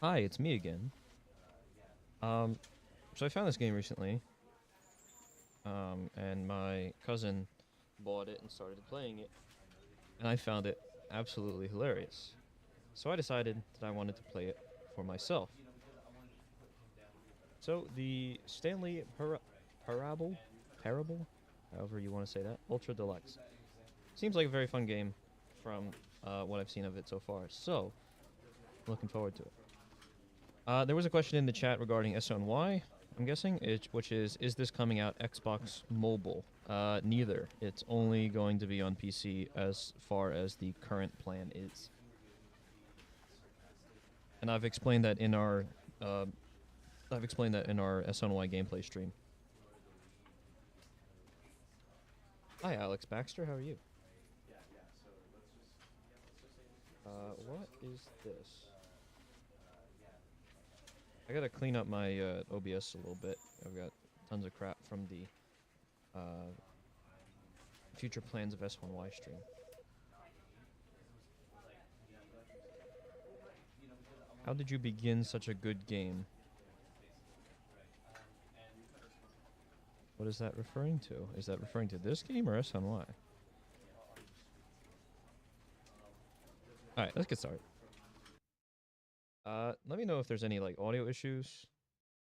Hi, it's me again. Um, so I found this game recently, and my cousin bought it and started playing it, and I found it absolutely hilarious. So I decided that I wanted to play it for myself. So the Stanley Parable, Parable, however you want to say that, Ultra Deluxe, seems like a very fun game from what I've seen of it so far. So looking forward to it. There was a question in the chat regarding SNY, I'm guessing, which is this coming out Xbox Mobile? Neither. It's only going to be on PC as far as the current plan is. And uh, I've explained that in our SNY gameplay stream. Hi, Alex Baxter. How are you? What is this? I gotta clean up my OBS a little bit. I've got tons of crap from the uh, future plans of S1Y stream. How did you begin such a good game? What is that referring to? Is that referring to this game or SNY? Alright, let's get started. Let me know if there's any like audio issues,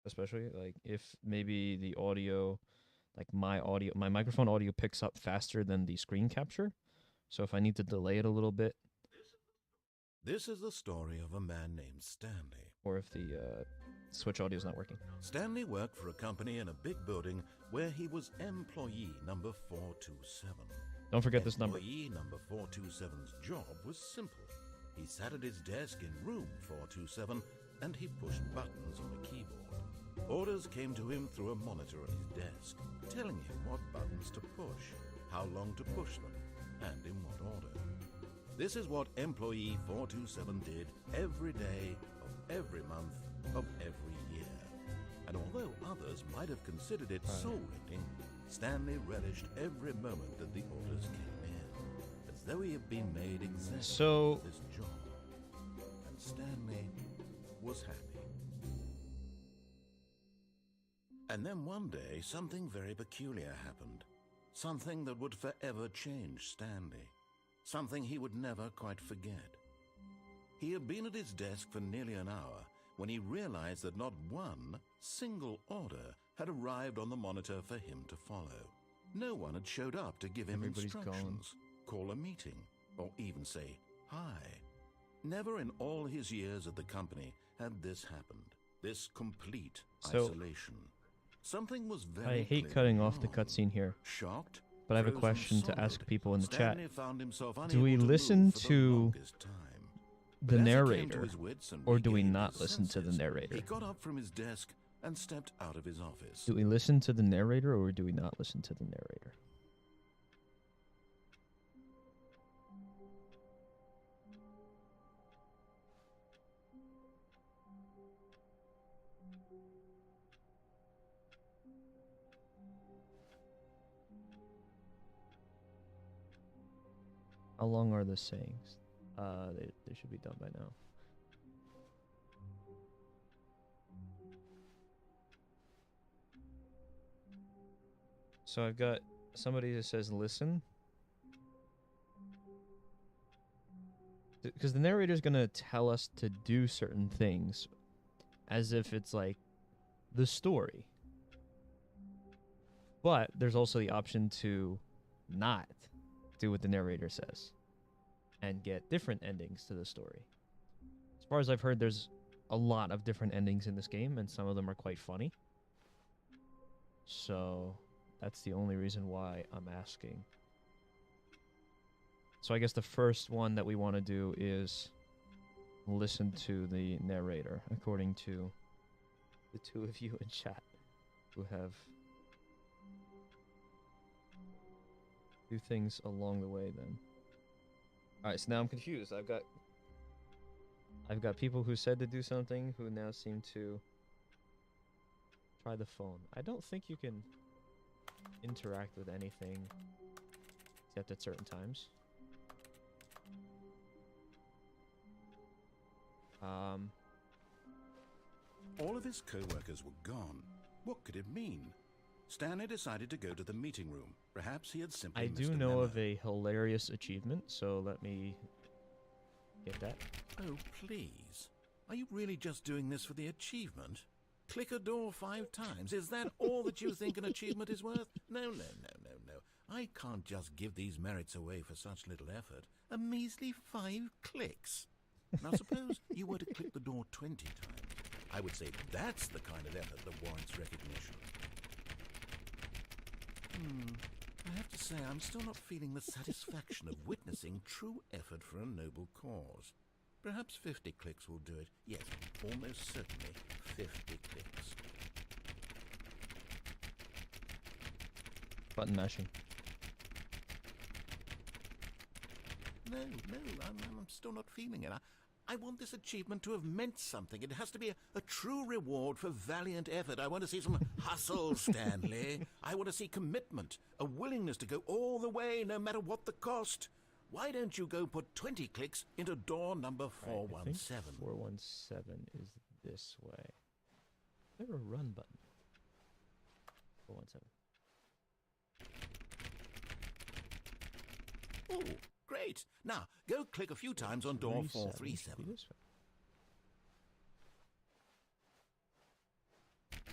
especially like if maybe the audio, like my microphone audio picks up faster than the screen capture. So if I need to delay it a little bit, This is the story of a man named Stanley. or if the Switch audio is not working. Stanley worked for a company in a big building where he was employee number 427. Don't forget this number. Employee number 427's job was simple. He sat at his desk in room 427 and he pushed buttons on a keyboard. Orders came to him through a monitor on his desk, telling him what buttons to push, how long to push them, and in what order. This is what employee 427 did every day of every month of every year. And although others might have considered it soul-rending, Stanley relished every moment that the orders came in, as though he had been made exactly for this job. And Stanley was happy. And then one day, something very peculiar happened. Something that would forever change Stanley. Something he would never quite forget. He had been at his desk for nearly an hour when he realized that not one single order had arrived on the monitor for him to follow. No one had showed up to give him instructions, call a meeting, or even say hi. Never in all his years at the company had this happened. This complete isolation. Something was very I hate cutting off the cutscene here. Shocked, but I have a question to ask people in the chat. Do Do we listen to the narrator, or do we not listen to the narrator? He got up from his desk and stepped out of his office. Do we listen to the narrator, or do we not listen to the narrator? How long are the sayings? They should be done by now. So I've got somebody that says listen. Because the narrator's gonna tell us to do certain things as if it's like the story. But there's also the option to not do what the narrator says and get different endings to the story. As far as I've heard, there's a lot of different endings in this game, and some of them are quite funny. So that's the only reason why I'm asking. So I guess the first one that we want to do is listen to the narrator, according to the two of you in chat who have do things along the way then. Alright, so now I'm confused. I've got people who said to do something who now seem to try the phone. I don't think you can interact with anything except at certain times. All of his co-workers were gone. What could it mean? Stanley decided to go to the meeting room. Perhaps he had simply I missed do a know memo. of a hilarious achievement, so let me get that. Oh, please. Are you really just doing this for the achievement? Click a door 5 times. Is that all that you think an achievement is worth? No. I can't just give these merits away for such little effort. A measly 5 clicks. Now suppose you were to click the door 20 times. I would say that's the kind of effort that warrants recognition. I have to say I'm still not feeling the satisfaction of witnessing true effort for a noble cause. Perhaps 50 clicks will do it. Yes, almost certainly 50 clicks. Button mashing. No, I'm still not feeling it. I want this achievement to have meant something. It has to be a true reward for valiant effort. I want to see some hustle, Stanley. I want to see commitment, a willingness to go all the way, no matter what the cost. Why don't you go put 20 clicks into door number 417? Right, 417 is this way. Is there a run button? 417. Oh, great. Now, go click a few times on door 437.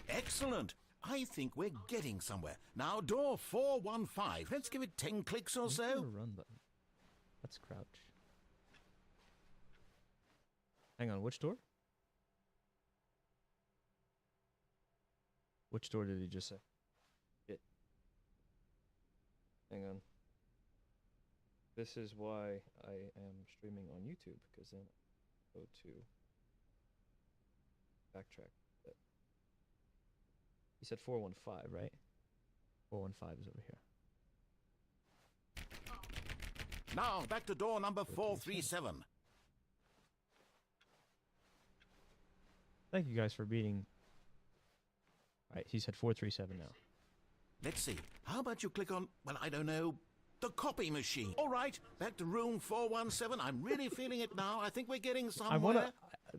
Excellent. I think we're getting somewhere. Now, door 415. Let's give it 10 clicks or so. A run button. Let's crouch. Hang on, which door? Which door did he just say? It. Hang on. This is why I am streaming on YouTube, because then I go to backtrack. He said 415, right? 415 is over here. Now, back to door number 437. Thank you guys for beating. Alright, he said 437 now. Let's see. How about you click on, well, I don't know, the copy machine. All right, back to room 417. I'm really feeling it now. I think we're getting somewhere.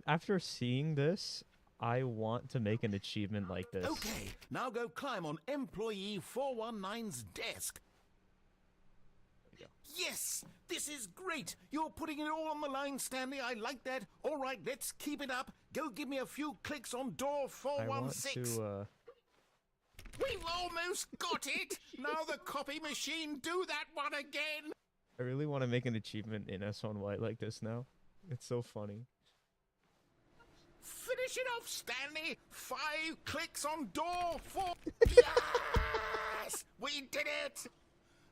After seeing this, I want to make an achievement like this. Okay, now go climb on employee 419's desk. Yes, this is great. You're putting it all on the line, Stanley. I like that. All right, let's keep it up. Go give me a few clicks on door 416. We've almost got it. Now the copy machine, do that one again. I really want to make an achievement in S1Y like this now. It's so funny. Finish it off, Stanley. 5 clicks on door 4. Yes! We did it!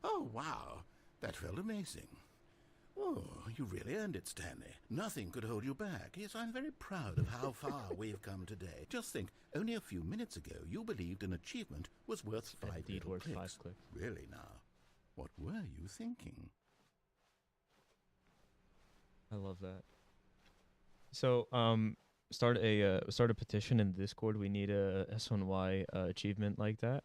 Oh, wow. That felt amazing. Oh, you really earned it, Stanley. Nothing could hold you back. Yes, I'm very proud of how far we've come today. Just think, only a few minutes ago, you believed an achievement was worth 5 little clicks. 5 clicks. Really now, what were you thinking? I love that. So, start a petition in Discord. We need a S1Y achievement like that.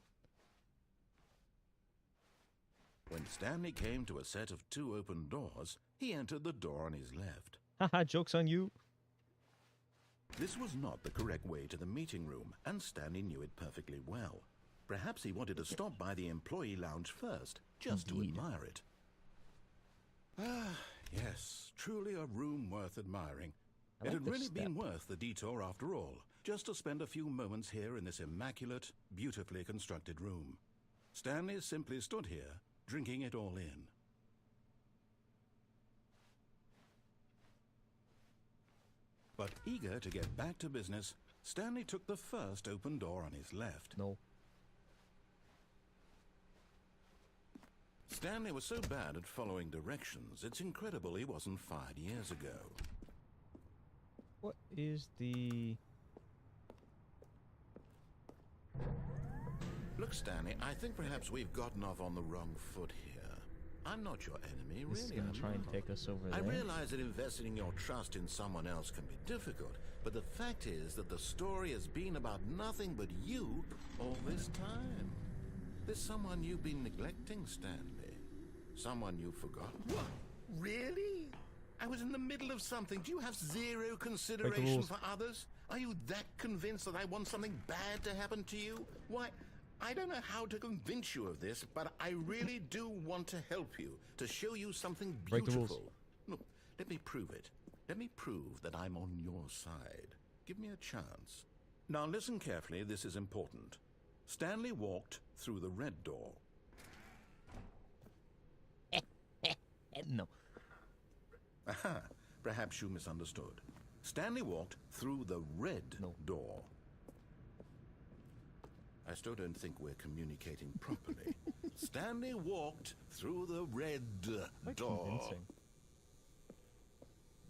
When Stanley came to a set of 2 open doors, he entered the door on his left. Haha, joke's on you. This was not the correct way to the meeting room, and Stanley knew it perfectly well. Perhaps he wanted to stop by the employee lounge first, just to admire it. Ah, yes, truly a room worth admiring. It had really been worth the detour after all, just to spend a few moments here in this immaculate, beautifully constructed room. Stanley simply stood here, drinking it all in. But eager to get back to business, Stanley took the first open door on his left. No. Stanley was so bad at following directions, it's incredible he wasn't fired years ago. What is the... Look, Stanley, I think perhaps we've gotten off on the wrong foot here. I'm not your enemy, really. This is going to try and take us over there. I realize that investing your trust in someone else can be difficult, but the fact is that the story has been about nothing but you all this time. There's someone you've been neglecting, Stanley. Someone you've forgotten. What? Really? I was in the middle of something. Do you have zero consideration for others? Are you that convinced that I want something bad to happen to you? Why, I don't know how to convince you of this, but I really do want to help you, to show you something Break the rules. beautiful. Look, let me prove it. Let me prove that I'm on your side. Give me a chance. Now listen carefully, this is important. Stanley walked through the red door. No. Aha, perhaps you misunderstood. Stanley walked through the red door. I still don't think we're communicating properly. Stanley walked through the red door. Convincing.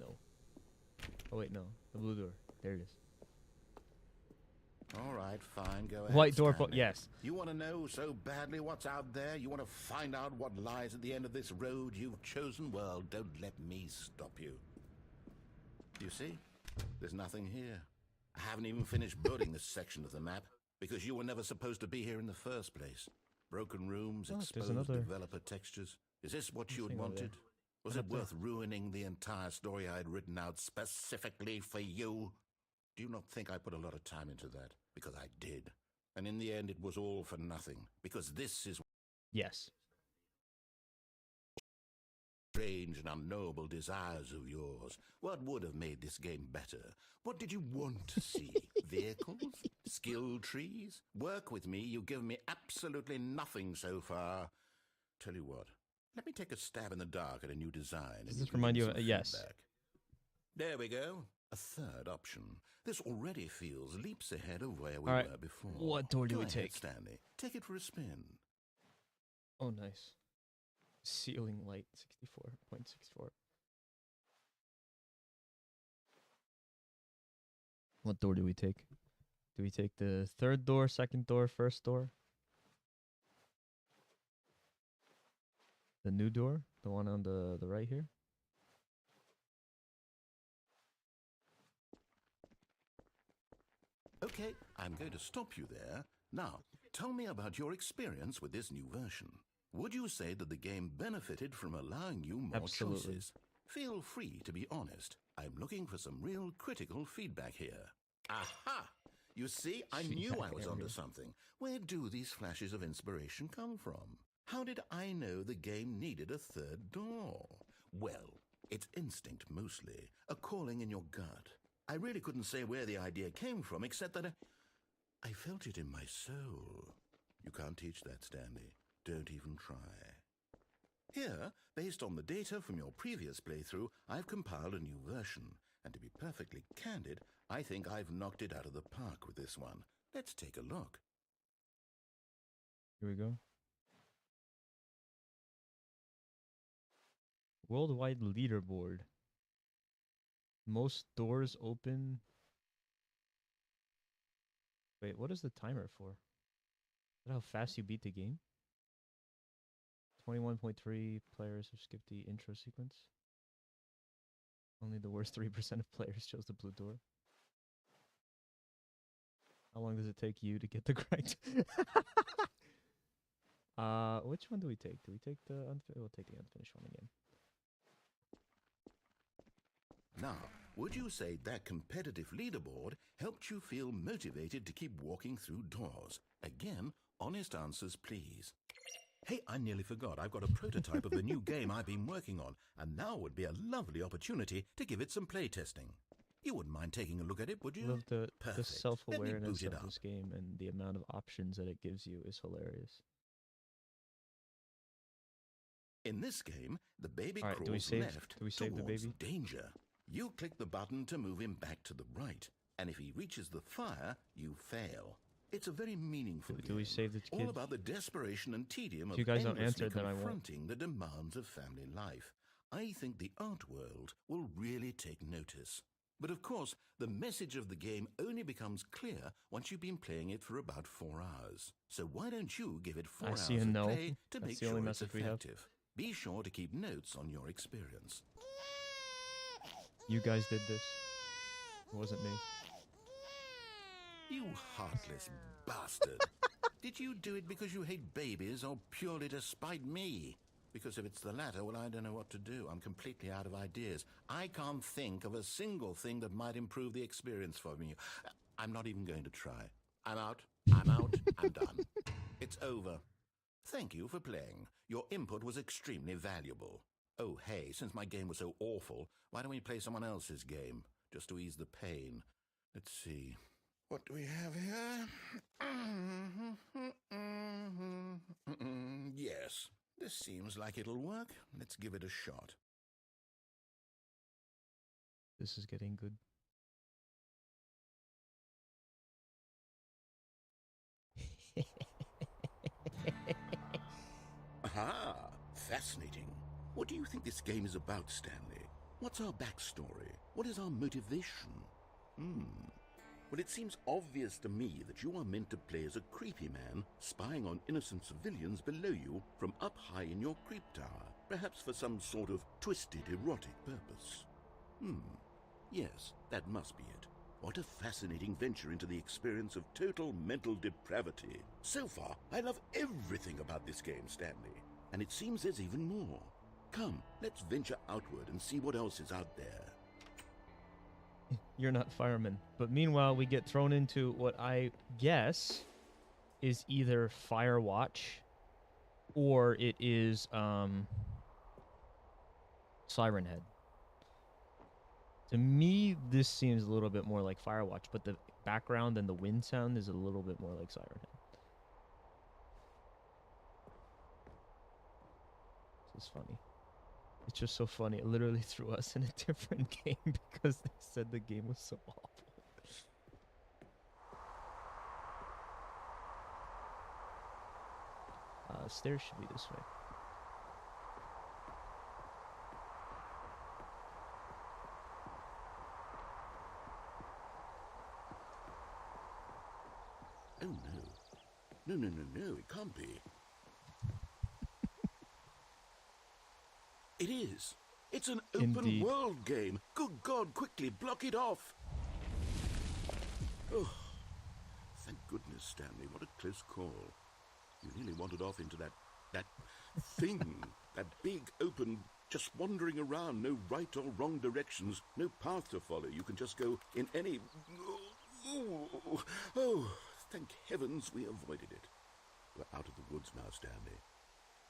No. Oh wait, no. The blue door. There it is. All right, fine, go ahead. White door, Stanley. yes. You want to know so badly what's out there? You want to find out what lies at the end of this road you've chosen? Well, don't let me stop you. You see? There's nothing here. I haven't even finished building this section of the map, because you were never supposed to be here in the first place. Broken rooms, exposed developer textures. Is this what you had wanted? Was it worth ruining the entire story I had written out specifically for you? Do you not think I put a lot of time into that? Because I did. And in the end, it was all for nothing. Because this is Yes. strange and unknowable desires of yours. What would have made this game better? What did you want to see? Vehicles? Skill trees? Work with me. You've given me absolutely nothing so far. Tell you what. Let me take a stab in the dark at a new design. Does this remind you of yes? There we go. A third option. This already feels leaps ahead of where we were before. What door do we take? Stanley. Take it for a spin. Oh, nice. Ceiling light, 64.64. What door do we take? Do we take the third door, second door, first door? The new door? The one on the right here? Okay, I'm going to stop you there. Now, tell me about your experience with this new version. Would you say that the game benefited from allowing you more choices? Feel free to be honest. I'm looking for some real critical feedback here. Aha! You see, I knew I was onto something. Where do these flashes of inspiration come from? How did I know the game needed a third door? Well, it's instinct mostly, a calling in your gut. I really couldn't say where the idea came from, except that I felt it in my soul. You can't teach that, Stanley. Don't even try. Here, based on the data from your previous playthrough, I've compiled a new version. And to be perfectly candid, I think I've knocked it out of the park with this one. Let's take a look. Here we go. Worldwide leaderboard. Most doors open. Wait, what is the timer for? Is that how fast you beat the game? 21.3 players have skipped the intro sequence. Only the worst 3% of players chose the blue door. How long does it take you to get the correct? Which one do we take? Do we take the we'll take the unfinished one again. Now, would you say that competitive leaderboard helped you feel motivated to keep walking through doors? Again, honest answers, please. Hey, I nearly forgot. I've got a prototype of the new game I've been working on, and now would be a lovely opportunity to give it some playtesting. You wouldn't mind taking a look at it, would you? I love the Perfect. self-awareness of this game, and the amount of options that it gives you is hilarious. In this game, the baby crawls left towards danger. You click the button to move him back to the right, and if he reaches the fire, you fail. It's a very meaningful game. Do we save the kid? All about the desperation and tedium of you guys don't answer, endlessly then I won't. confronting the demands of family life. I think the art world will really take notice. But of course, the message of the game only becomes clear once you've been playing it for about 4 hours. So why don't you give it 4 hours of play to make sure it's effective? Be sure to keep notes on your experience. You guys did this. It wasn't me. You heartless bastard. Did you do it because you hate babies or purely to spite me? Because if it's the latter, well, I don't know what to do. I'm completely out of ideas. I can't think of a single thing that might improve the experience for me. I'm not even going to try. I'm out. I'm done. It's over. Thank you for playing. Your input was extremely valuable. Oh, hey, since my game was so awful, why don't we play someone else's game, just to ease the pain? Let's see. What do we have here? Yes, this seems like it'll work. Let's give it a shot. This is getting good. Aha! Fascinating. What do you think this game is about, Stanley? What's our backstory? What is our motivation? Well, it seems obvious to me that you are meant to play as a creepy man spying on innocent civilians below you from up high in your creep tower, perhaps for some sort of twisted erotic purpose. Yes, that must be it. What a fascinating venture into the experience of total mental depravity. So far, I love everything about this game, Stanley. And it seems there's even more. Come, let's venture outward and see what else is out there. You're not fireman. But meanwhile, we get thrown into what I guess is either Firewatch or it is Siren Head. To me, this seems a little bit more like Firewatch, but the background and the wind sound is a little bit more like Siren Head. This is funny. It's just so funny. It literally threw us in a different game because they said the game was so awful. Stairs should be this way. Oh, no. No, it can't be. It is. It's an open world game. Good God, quickly block it off. Oh, thank goodness, Stanley. What a close call. You nearly wandered off into that thing, that big open, just wandering around, no right or wrong directions, no path to follow. You can just go in any... Oh, thank heavens we avoided it. We're out of the woods now, Stanley.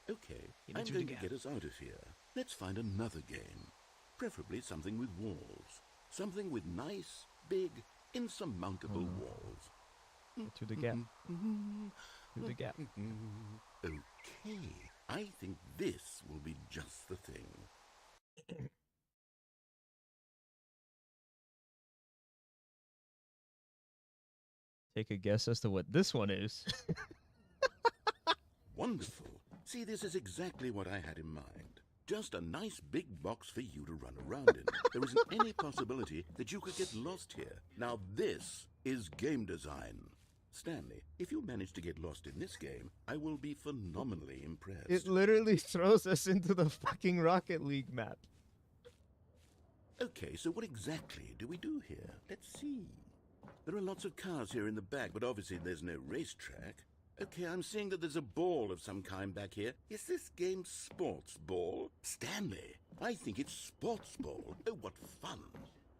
Okay, I'm going to get us out of here. Let's find another game. Preferably something with walls. Something with nice, big, insurmountable walls. To the gap. To the gap. Okay, I think this will be just the thing. Take a guess as to what this one is. Wonderful. See, this is exactly what I had in mind. Just a nice big box for you to run around in. There isn't any possibility that you could get lost here. Now this is game design. Stanley, if you manage to get lost in this game, I will be phenomenally impressed. It literally throws us into the fucking Rocket League map. Okay, so what exactly do we do here? Let's see. There are lots of cars here in the back, but obviously there's no racetrack. Okay, I'm seeing that there's a ball of some kind back here. Is this game sports ball? Stanley, I think it's sports ball. Oh, what fun.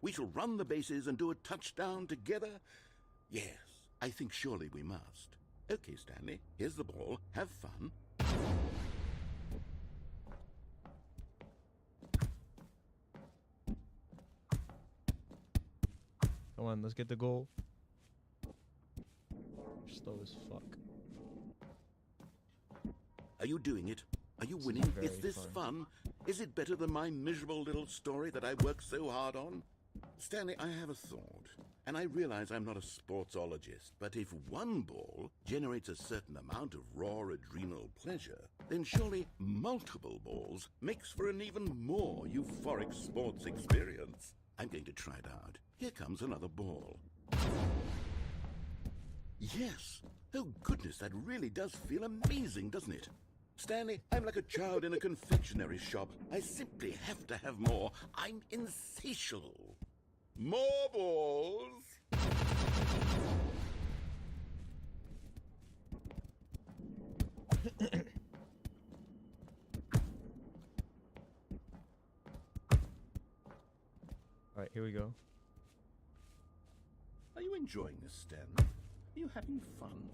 We shall run the bases and do a touchdown together? Yes, I think surely we must. Okay, Stanley, here's the ball. Have fun. Come on, let's get the goal. You're slow as fuck. Are you doing it? Are you winning? Is this fun? Is it better than my miserable little story that I worked so hard on? Stanley, I have a thought, and I realize I'm not a sportsologist, but if one ball generates a certain amount of raw adrenal pleasure, then surely multiple balls makes for an even more euphoric sports experience. I'm going to try it out. Here comes another ball. Yes! Oh goodness, that really does feel amazing, doesn't it? Stanley, I'm like a child in a confectionery shop. I simply have to have more. I'm insatiable. More balls! Alright, here we go. Are you enjoying this, Stanley? Are you having fun?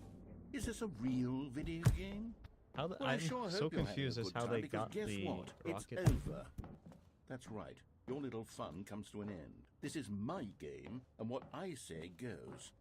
Is this a real video game? How the, Well, I I'm sure so hope you're having confused a as good how time, they because got guess the what? rocket. It's over. That's right. Your little fun comes to an end. This is my game, and what I say goes.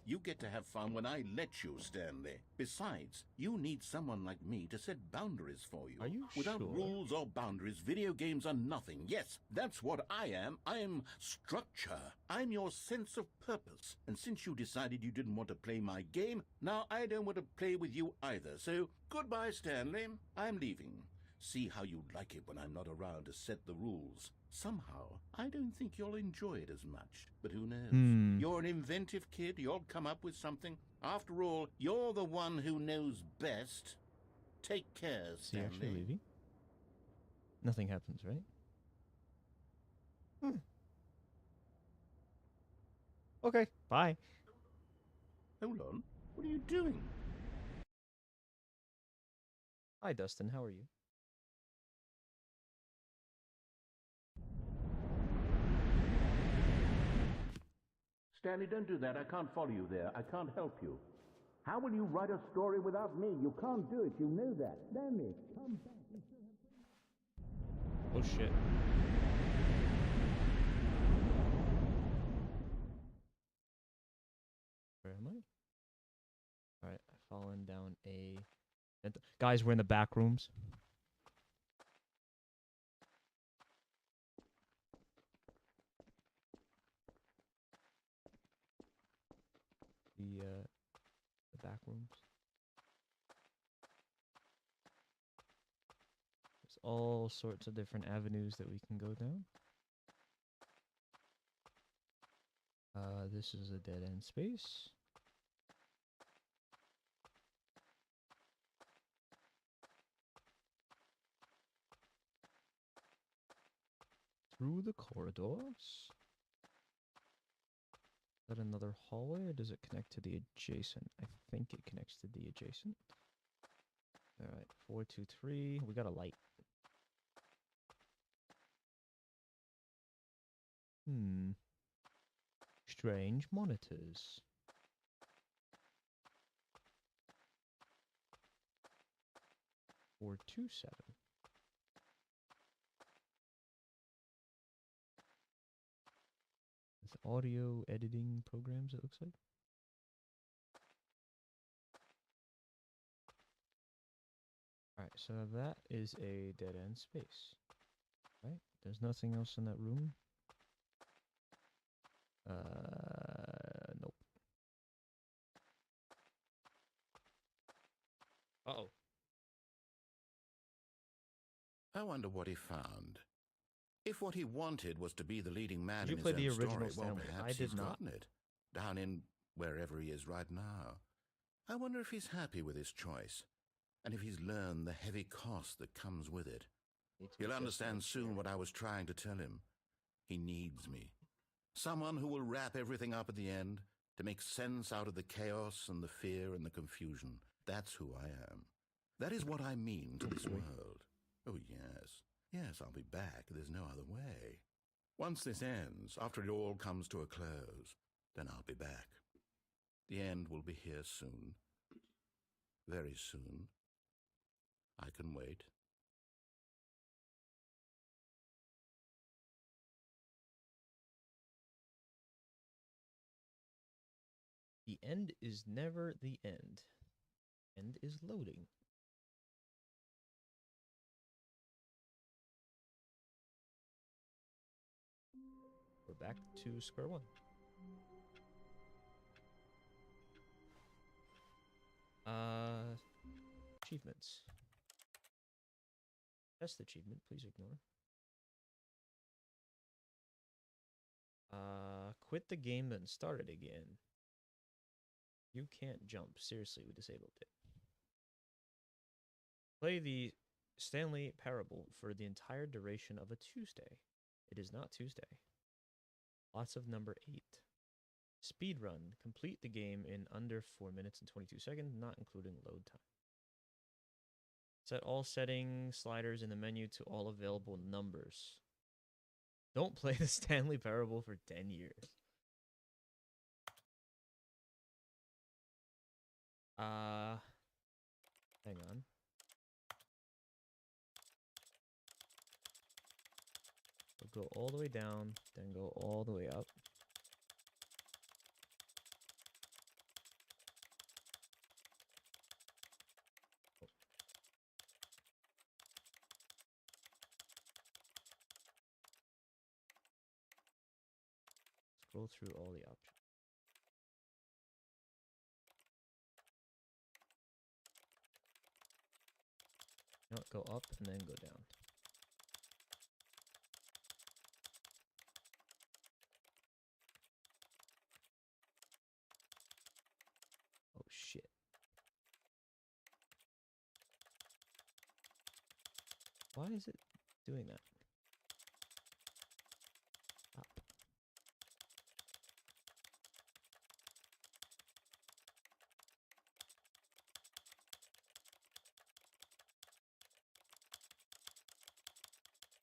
You get to have fun when I let you, Stanley. Besides, you need someone like me to set boundaries for you. Are you Without sure? rules or boundaries, video games are nothing. Yes, that's what I am. I'm structure. I'm your sense of purpose. And since you decided you didn't want to play my game, now I don't want to play with you either. So, goodbye, Stanley. I'm leaving. See how you like it when I'm not around to set the rules. Somehow, I don't think you'll enjoy it as much. But who knows? You're an inventive kid. You'll come up with something. After all, you're the one who knows best. Take care, Is he Stanley. actually leaving? Nothing happens, right? Okay, bye. Hold on. What are you doing? Hi, Dustin. How are you? Stanley, don't do that. I can't follow you there. I can't help you. How will you write a story without me? You can't do it. You know that. Stanley, come back. Oh shit. Where am I? Alright, I've fallen down a... Guys, we're in the back rooms. The back rooms. There's all sorts of different avenues that we can go down. This is a dead end space. Through the corridors. Is that another hallway, or does it connect to the adjacent? I think it connects to the adjacent. Alright, 4, 2, 3. We got a light. Strange monitors. 427. With audio editing programs, it looks like. Alright, so that is a dead end space. Right? There's nothing else in that room. Nope. Uh-oh. I wonder what he found. If what he wanted was to be the leading man Did you in play his the own original story, well, Stanley? perhaps I did he's not. gotten it. Down in wherever he is right now. I wonder if he's happy with his choice. And if he's learned the heavy cost that comes with it. He'll understand soon what I was trying to tell him. He needs me. Someone who will wrap everything up at the end to make sense out of the chaos and the fear and the confusion. That's who I am. That is what I mean to this world. Oh, yes. Yes, I'll be back. There's no other way. Once this ends, after it all comes to a close, then I'll be back. The end will be here soon. Very soon. I can wait. The end is never the end. End is loading. We're back to square one. Achievements. Test achievement, please ignore. Quit the game and start it again. You can't jump. Seriously, we disabled it. Play the Stanley Parable for the entire duration of a Tuesday. It is not Tuesday. Lots of number 8. Speedrun. Complete the game in under 4 minutes and 22 seconds, not including load time. Set all setting sliders in the menu to all available numbers. Don't play the Stanley Parable for 10 years. Hang on. We'll go all the way down, then go all the way up. Scroll through all the options. No, go up and then go down. Oh shit. Why is it doing that? Up.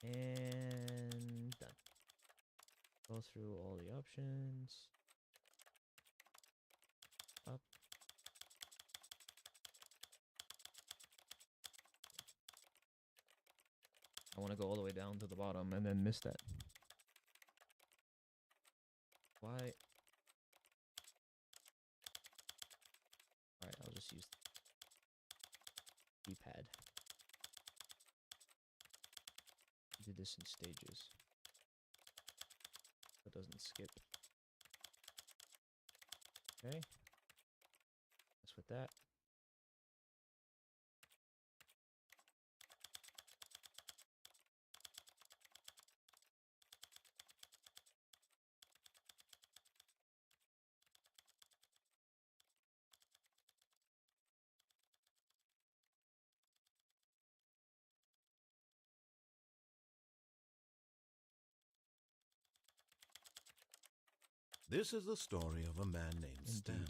And done. Go through all the options. Up. I want to go all the way down to the bottom and then miss that. Why? Alright, I'll just use D-pad. Do this in stages. That doesn't skip. Okay. Mess with that. This is the story of a man named Stanley.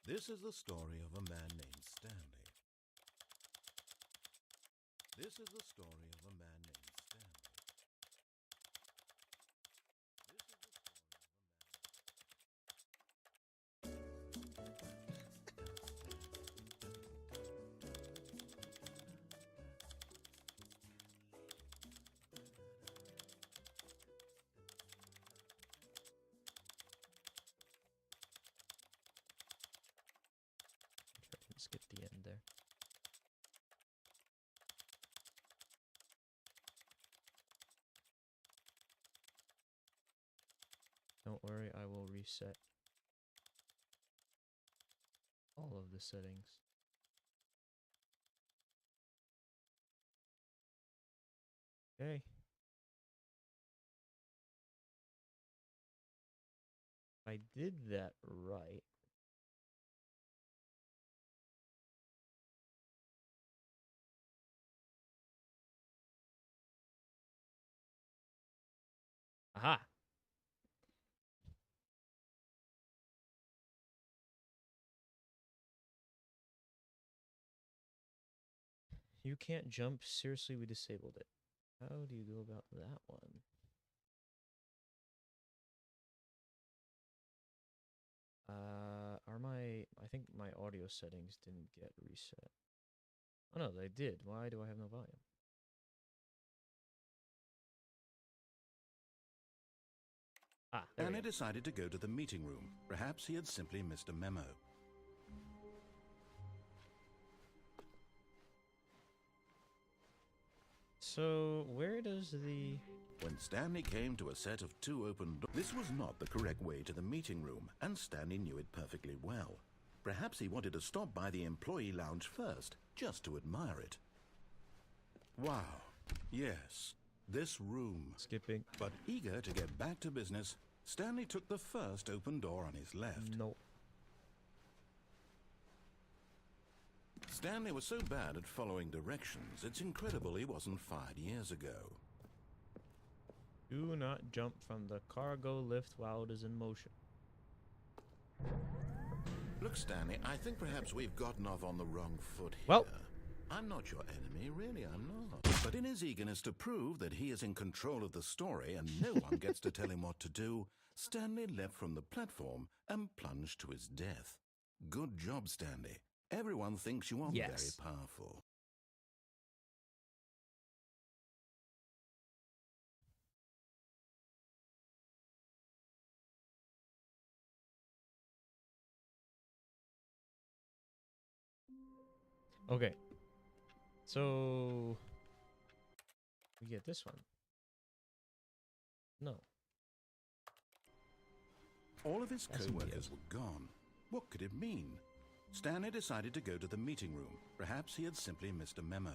This is the story of a man named Stanley. This is the story of a man named Stanley. This is the story Skip the end there. Don't worry, I will reset all of the settings. Okay. If I did that right. Aha! You can't jump. Seriously, we disabled it. How do you go about that one? I think my audio settings didn't get reset. Oh no, they did. Why do I have no volume? Stanley decided to go to the meeting room. Perhaps he had simply missed a memo. So, where does the... When Stanley came to a set of two open doors, this was not the correct way to the meeting room, and Stanley knew it perfectly well. Perhaps he wanted to stop by the employee lounge first, just to admire it. Wow. Yes, this room. Skipping. But eager to get back to business, Stanley took the first open door on his left. No. Stanley was so bad at following directions, it's incredible he wasn't fired years ago. Do not jump from the cargo lift while it is in motion. Look, Stanley, I think perhaps we've gotten off on the wrong foot here. Well, I'm not your enemy, really, I'm not. But in his eagerness to prove that he is in control of the story and no one gets to tell him what to do, Stanley leapt from the platform and plunged to his death. Good job, Stanley. Everyone thinks you are very powerful. Okay. So we get this one. No. All of his co-workers were gone. What could it mean? Stanley decided to go to the meeting room. Perhaps he had simply missed a memo.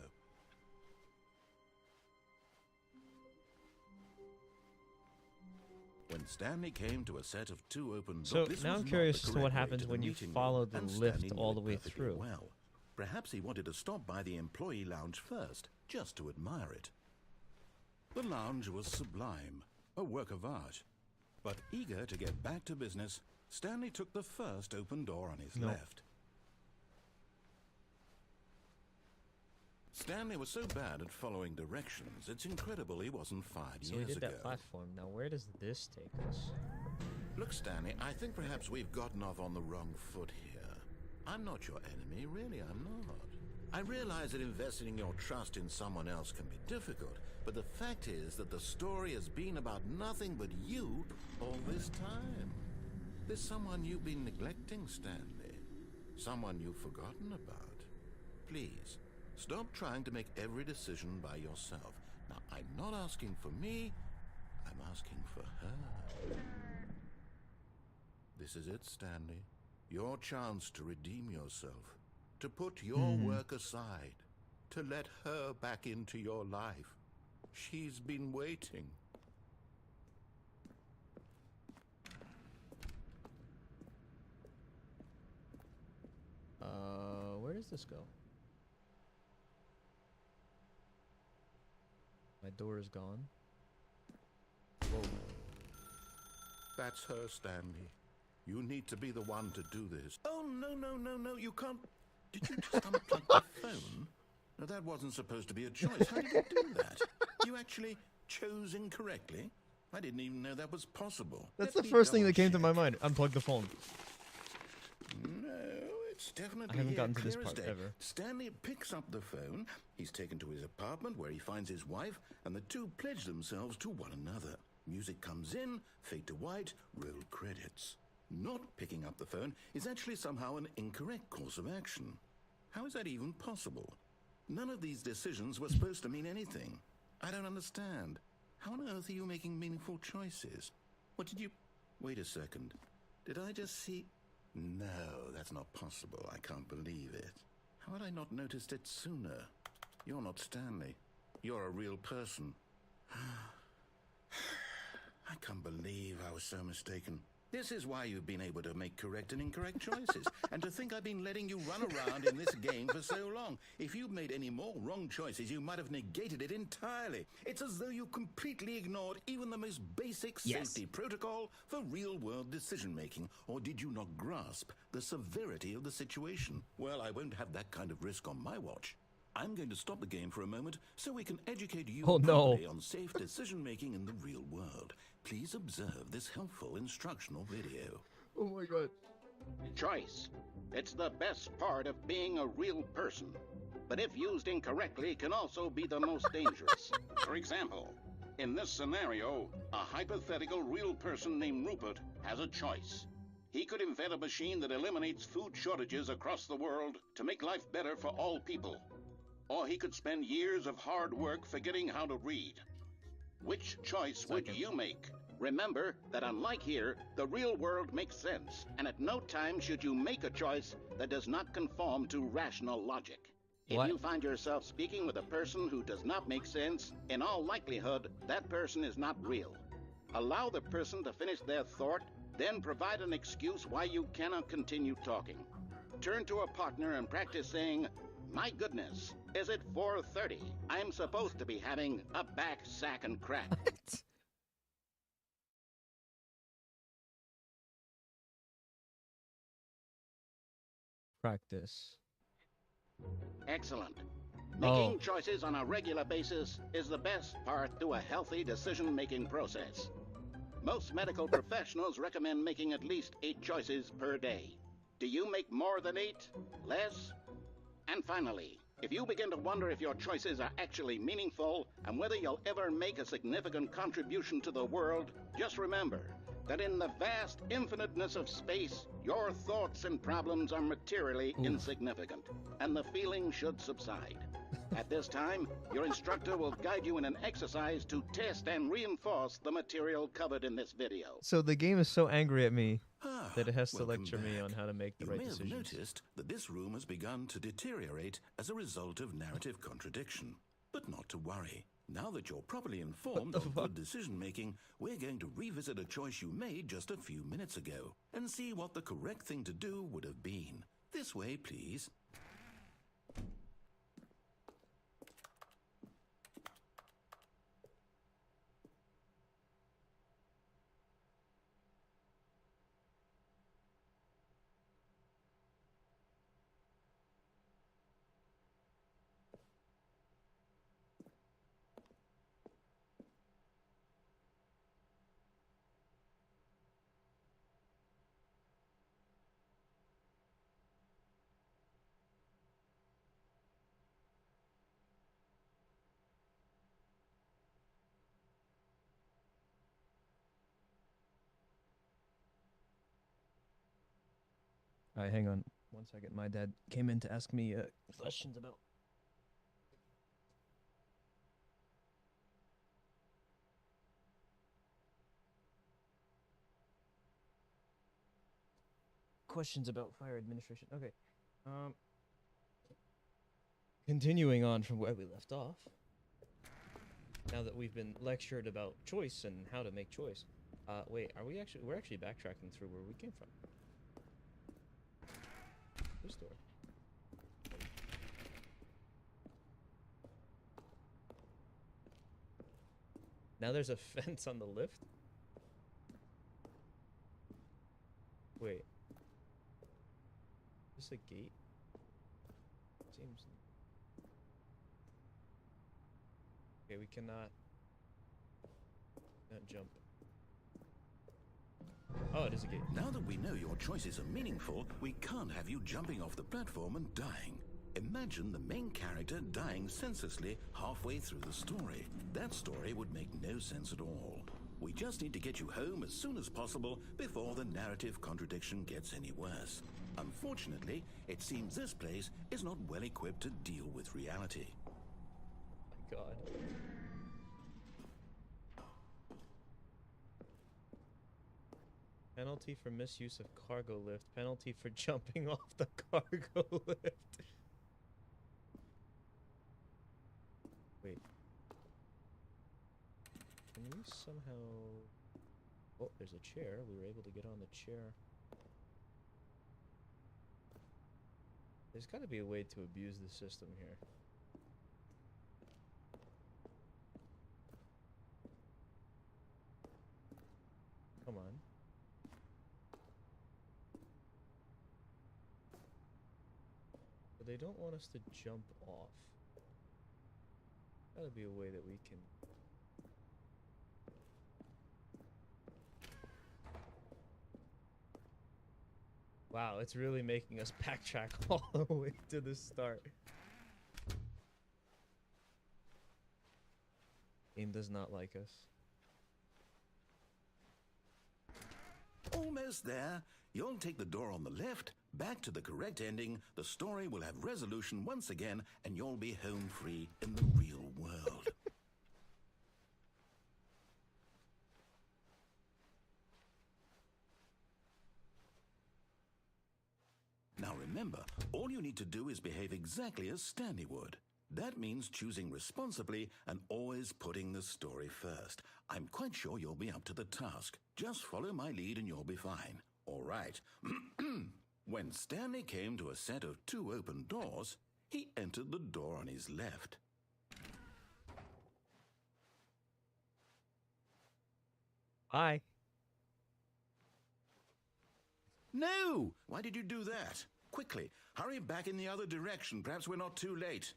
When Stanley came to a set of two open doors, so now I'm curious as to what happens when you follow the lift all the way through. Well, perhaps he wanted to stop by the employee lounge first, just to admire it. The lounge was sublime, a work of art. But eager to get back to business, Stanley took the first open door on his left. Stanley was so bad at following directions, it's incredible he wasn't fired years ago. So we did that platform. Now where does this take us? Look, Stanley, I think perhaps we've gotten off on the wrong foot here. I'm not your enemy, really, I'm not. I realize that investing your trust in someone else can be difficult, but the fact is that the story has been about nothing but you all this time. There's someone you've been neglecting, Stanley. Someone you've forgotten about. Please, stop trying to make every decision by yourself. Now, I'm not asking for me, I'm asking for her. This is it, Stanley. Your chance to redeem yourself. To put your work aside. To let her back into your life. She's been waiting. Where does this go? My door is gone. Whoa. That's her, Stanley. You need to be the one to do this. Oh, no, you can't. Did you just unplug the phone? No, that wasn't supposed to be a choice. How did you do that? You actually chose incorrectly? I didn't even know that was possible. That's the first thing that came to my mind. Unplug the phone. No, it's definitely I haven't gotten to this part ever. Stanley picks up the phone. He's taken to his apartment where he finds his wife, and the two pledge themselves to one another. Music comes in, fade to white, roll credits. Not picking up the phone is actually somehow an incorrect course of action. How is that even possible? None of these decisions were supposed to mean anything. I don't understand. How on earth are you making meaningful choices? What did you... Wait a second. Did I just see... No, that's not possible. I can't believe it. How had I not noticed it sooner? You're not Stanley. You're a real person. I can't believe I was so mistaken. This is why you've been able to make correct and incorrect choices. And to think I've been letting you run around in this game for so long. If you'd made any more wrong choices, you might have negated it entirely. It's as though you completely ignored even the most basic safety protocol for real-world decision-making. Or did you not grasp the severity of the situation? Well, I won't have that kind of risk on my watch. I'm going to stop the game for a moment so we can educate you properly on safe decision-making in the real world. Please observe this helpful instructional video. Oh my god. Choice. It's the best part of being a real person. But if used incorrectly, can also be the most dangerous. For example, in this scenario, a hypothetical real person named Rupert has a choice. He could invent a machine that eliminates food shortages across the world to make life better for all people. Or he could spend years of hard work forgetting how to read. Which choice would you make? Remember that unlike here, the real world makes sense, and at no time should you make a choice that does not conform to rational logic. If you find yourself speaking with a person who does not make sense, in all likelihood, that person is not real. Allow the person to finish their thought, then provide an excuse why you cannot continue talking. Turn to a partner and practice saying, "My goodness, is it 4:30? I'm supposed to be having a back, sack, and crack." What? Practice. Excellent. Making choices on a regular basis is the best part to a healthy decision-making process. Most medical professionals recommend making at least 8 choices per day. Do you make more than 8? Less? And finally, if you begin to wonder if your choices are actually meaningful and whether you'll ever make a significant contribution to the world, just remember that in the vast infiniteness of space, your thoughts and problems are materially insignificant, and the feeling should subside. At this time, your instructor will guide you in an exercise to test and reinforce the material covered in this video. So the game is so angry at me that it has to Welcome lecture me back. on how to make the right You may decisions. have noticed that this room has begun to deteriorate as a result of narrative contradiction. But not to worry. Now that you're properly informed of good decision-making, we're going to revisit a choice you made just a few minutes ago and see what the correct thing to do would have been. This way, please. All right, hang on 1 second. My dad came in to ask me questions about. Questions about fire administration. Okay. Continuing on from where we left off. Now that we've been lectured about choice and how to make choice. Wait, we're actually backtracking through where we came from. This door. Now there's a fence on the lift? Wait. Is this a gate? Seems... Okay, we cannot jump. Oh, it is a gate. Now that we know your choices are meaningful, we can't have you jumping off the platform and dying. Imagine the main character dying senselessly halfway through the story. That story would make no sense at all. We just need to get you home as soon as possible before the narrative contradiction gets any worse. Unfortunately, it seems this place is not well equipped to deal with reality. My God. Penalty for misuse of cargo lift. Penalty for jumping off the cargo lift. Wait. Can we somehow... Oh, there's a chair. We were able to get on the chair. There's got to be a way to abuse the system here. Come on. But they don't want us to jump off. Gotta be a way that we can... Wow, it's really making us backtrack all the way to the start. Game does not like us. Almost there. You'll take the door on the left, back to the correct ending, the story will have resolution once again, and you'll be home free in the real world. Now remember, all you need to do is behave exactly as Stanley would. That means choosing responsibly and always putting the story first. I'm quite sure you'll be up to the task. Just follow my lead and you'll be fine. All right. When Stanley came to a set of 2 open doors, he entered the door on his left. Hi. No! Why did you do that? Quickly, hurry back in the other direction. Perhaps we're not too late.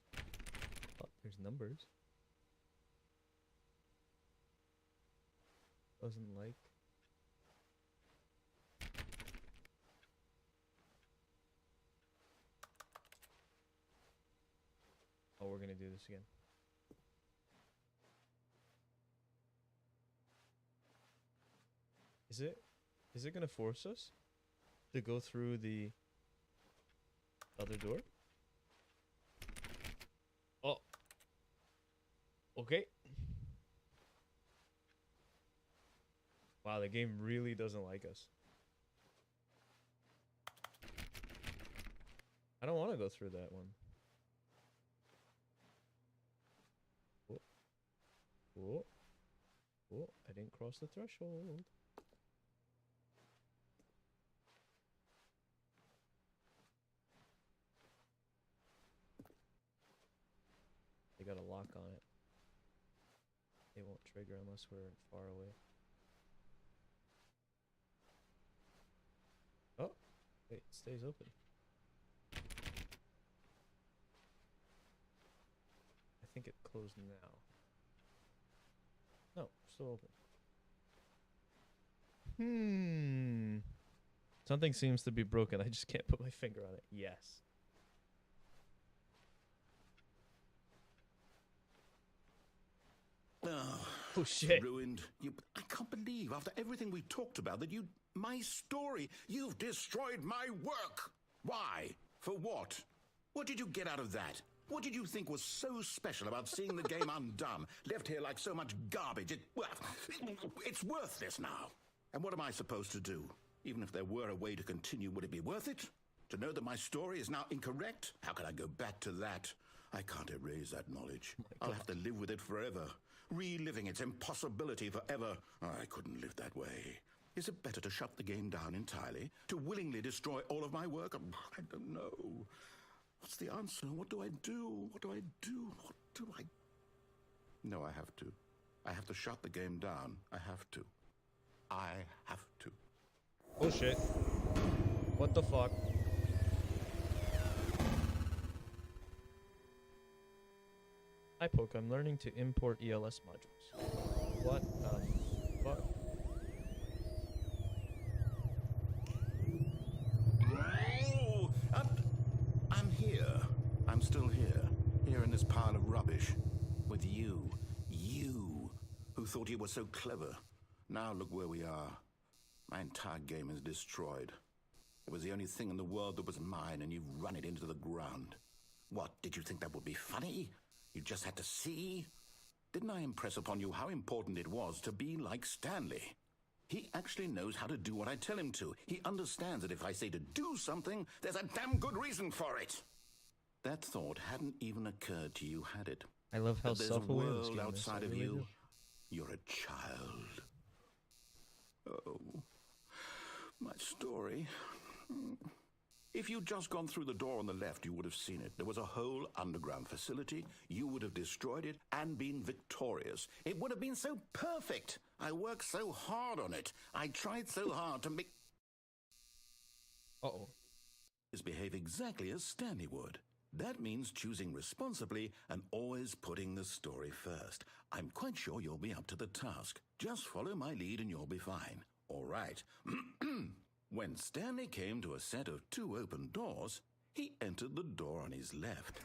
numbers. Doesn't like. Oh, we're gonna do this again. Is it gonna force us to go through the other door? Oh. Okay. Wow, the game really doesn't like us. I don't want to go through that one. Oh. Oh. Oh, I didn't cross the threshold. They got a lock on it. It won't trigger unless we're far away. Oh, wait, it stays open. I think it closed now. No, still open. Something seems to be broken. I just can't put my finger on it. Yes. Oh shit. Ruined. I can't believe after everything we talked about that my story, you've destroyed my work. Why? For what? What did you get out of that? What did you think was so special about seeing the game undone, left here like so much garbage? It's worthless now. And what am I supposed to do? Even if there were a way to continue, would it be worth it? To know that my story is now incorrect? How can I go back to that? I can't erase that knowledge. I'll have to live with it forever. Reliving its impossibility forever. I couldn't live that way. Is it better to shut the game down entirely? To willingly destroy all of my work? I don't know. What's the answer? What do I do? What do I do? What do I... No, I have to. I have to shut the game down. I have to. I have to. Oh shit. What the fuck? Hi Poke, I'm learning to import ELS modules. What the fuck? Oh, I'm here. I'm still here. Here in this pile of rubbish. With you. You, who thought you were so clever. Now look where we are. My entire game is destroyed. It was the only thing in the world that was mine, and you've run it into the ground. What, did you think that would be funny? You just had to see? Didn't I impress upon you how important it was to be like Stanley? He actually knows how to do what I tell him to. He understands that if I say to do something, there's a damn good reason for it. That thought hadn't even occurred to you, had it? I love how That there's a self-aware this world game is. outside I of really you. do. You're a child. Oh, my story. If you'd just gone through the door on the left, you would have seen it. There was a whole underground facility. You would have destroyed it and been victorious. It would have been so perfect. I worked so hard on it. I tried so hard to make... Uh-oh. ...behave exactly as Stanley would. That means choosing responsibly and always putting the story first. I'm quite sure you'll be up to the task. Just follow my lead and you'll be fine. All right. When Stanley came to a set of 2 open doors, he entered the door on his left.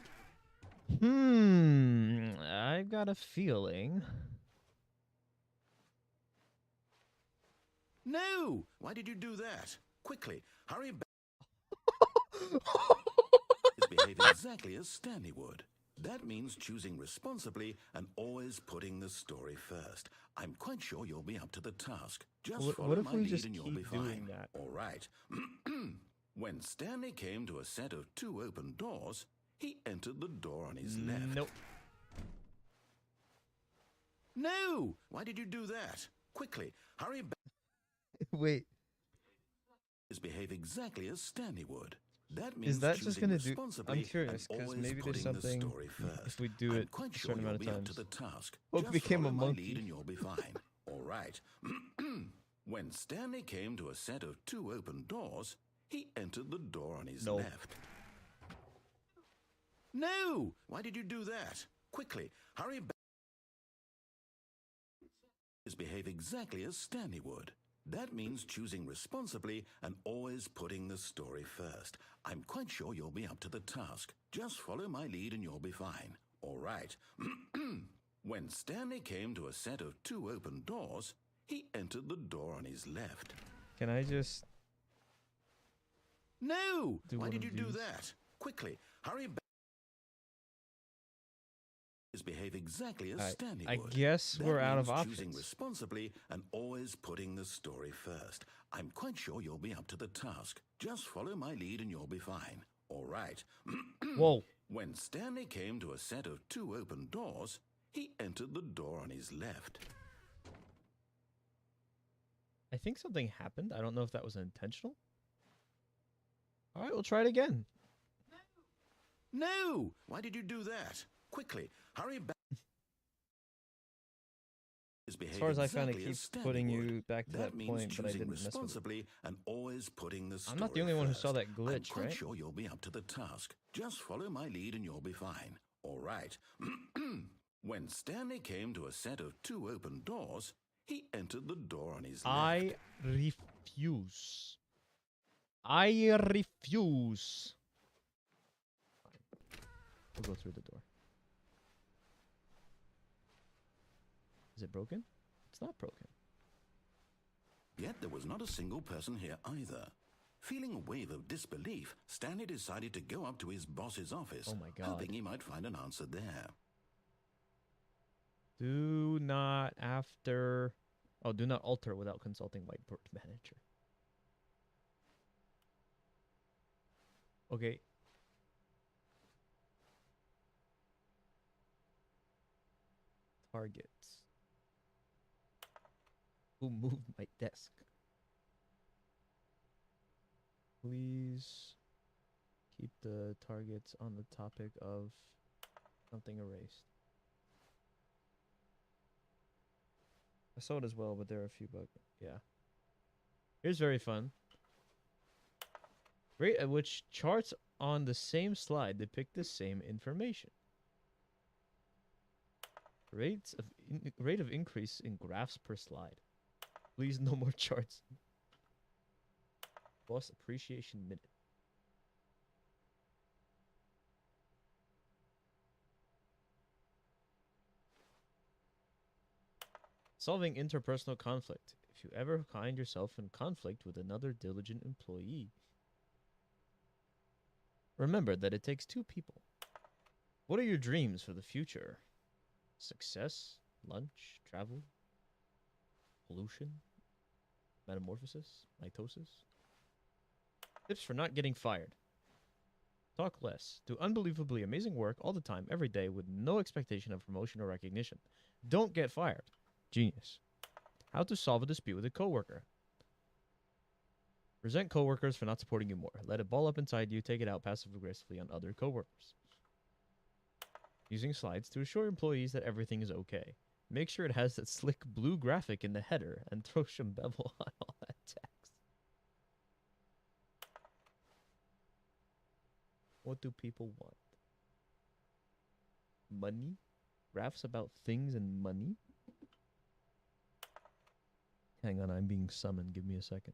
I've got a feeling. No! Why did you do that? Quickly, hurry back. Behave exactly as Stanley would. That means choosing responsibly and always putting the story first. I'm quite sure you'll be up to the task. Just follow my lead and you'll be fine. All right. When Stanley came to a set of 2 open doors, he entered the door on his left. Nope. No! Why did you do that? Quickly, hurry back. Wait. Behave exactly as Stanley would. That means Is that just choosing gonna do? responsibly I'm curious and because always maybe there's putting the something story first. if we do I'm it quite a sure certain you'll amount of be up times. to the task. Poke Just became a follow my monkey. lead and you'll be fine. All right. When Stanley came to a set of 2 open doors, he entered the door on his left. No! Why did you do that? Quickly, hurry back. Behave exactly as Stanley would. That means choosing responsibly and always putting the story first. I'm quite sure you'll be up to the task. Just follow my lead and you'll be fine. All right. When Stanley came to a set of 2 open doors, he entered the door on his left. Can I just... No! Why one did of you do these? that? Quickly, hurry back. Behave exactly as Stanley I would. guess That we're out of means choosing options. responsibly and always putting the story first. I'm quite sure you'll be up to the task. Just follow my lead and you'll be fine. All right. Whoa. When Stanley came to a set of 2 open doors, he entered the door on his left. I think something happened. I don't know if that was intentional. All right, we'll try it again. No! Why did you do that? Quickly, hurry back. As far as I found, it keeps putting you back to that point, but I didn't mess with it. Responsibly and always putting the story I'm not the only one who saw first. that glitch, I'm quite right? sure you'll be up to the task. Just follow my lead and you'll be fine. All right. When Stanley came to a set of 2 open doors, he entered the door on his left. I refuse. I refuse. We'll go through the door. Is it broken? It's not broken. Yet there was not a single person here either. Feeling a wave of disbelief, Stanley decided to go up to his boss's office, Oh my God. hoping he might find an answer there. Do not alter without consulting whiteboard manager. Okay. Targets. Who moved my desk? Please keep the targets on the topic of something erased. I saw it as well, but there are a few bugs. Yeah. Here's very fun. Rate at which charts on the same slide depict the same information. Rate of increase in graphs per slide. Please, no more charts. Boss appreciation minute. Solving interpersonal conflict. If you ever find yourself in conflict with another diligent employee, remember that it takes 2 people. What are your dreams for the future? Success? Lunch? Travel? Pollution? Metamorphosis? Mitosis? Tips for not getting fired. Talk less. Do unbelievably amazing work all the time, every day, with no expectation of promotion or recognition. Don't get fired. Genius. How to solve a dispute with a coworker. Resent coworkers for not supporting you more. Let it ball up inside you. Take it out passive-aggressively on other coworkers. Using slides to assure employees that everything is okay. Make sure it has that slick blue graphic in the header and throw some bevel on all that text. What do people want? Money? Graphs about things and money? Hang on, I'm being summoned. Give me a second.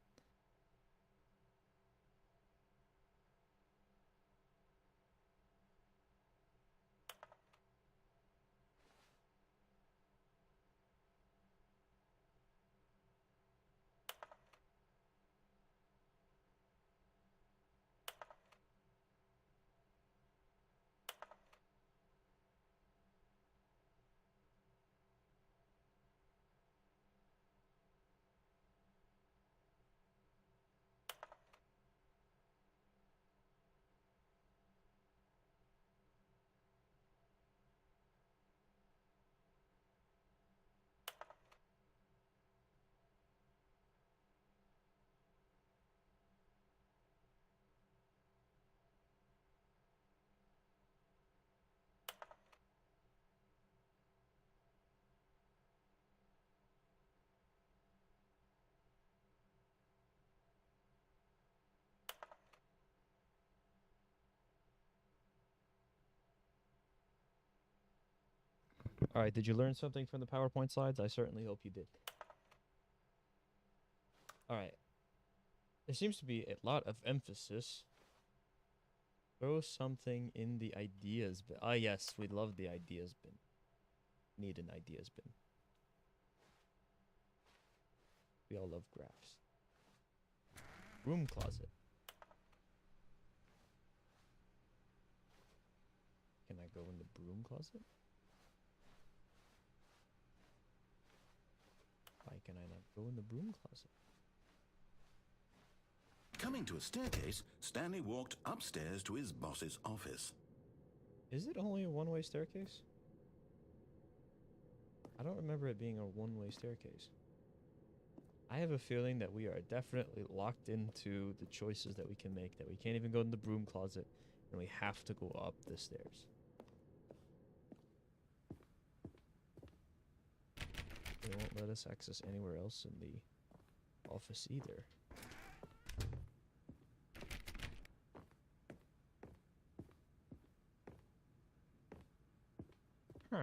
All right, did you learn something from the PowerPoint slides? I certainly hope you did. All right. There seems to be a lot of emphasis. Throw something in the ideas bin. Ah, yes, we love the ideas bin. Need an ideas bin. We all love graphs. Broom closet. Can I go in the broom closet? Why can I not go in the broom closet? Coming to a staircase, Stanley walked upstairs to his boss's office. Is it only a one-way staircase? I don't remember it being a one-way staircase. I have a feeling that we are definitely locked into the choices that we can make, that we can't even go in the broom closet, and we have to go up the stairs. They won't let us access anywhere else in the office either. Huh.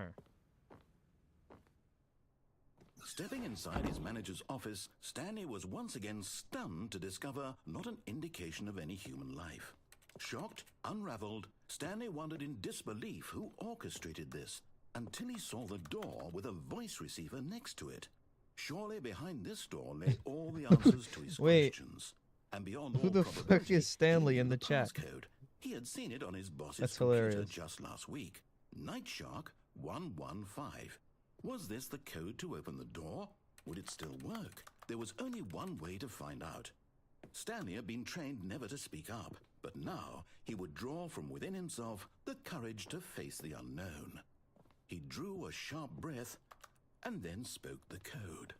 Stepping inside his manager's office, Stanley was once again stunned to discover not an indication of any human life. Shocked, unraveled, Stanley wondered in disbelief who orchestrated this, until he saw the door with a voice receiver next to it. Surely behind this door lay all the answers to his questions. And beyond Who all the fuck probability, is Stanley he in knew the chat? passcode. He had seen it on his boss's That's computer hilarious. just last week. Night Shark 115. Was this the code to open the door? Would it still work? There was only one way to find out. Stanley had been trained never to speak up, but now he would draw from within himself the courage to face the unknown. He drew a sharp breath and then spoke the code.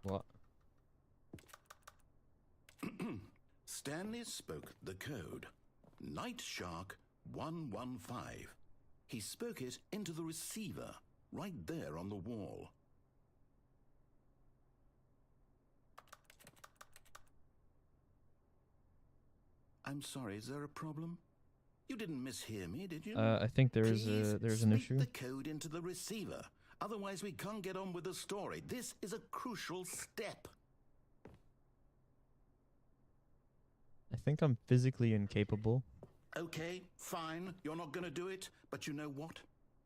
What? Stanley spoke the code. Night Shark 115. He spoke it into the receiver, right there on the wall. I'm sorry, is there a problem? You didn't mishear me, did you? I think there's Please an speak issue. the code into the receiver. Otherwise, we can't get on with the story. This is a crucial step. I think I'm physically incapable. Okay, fine, you're not going to do it, but you know what?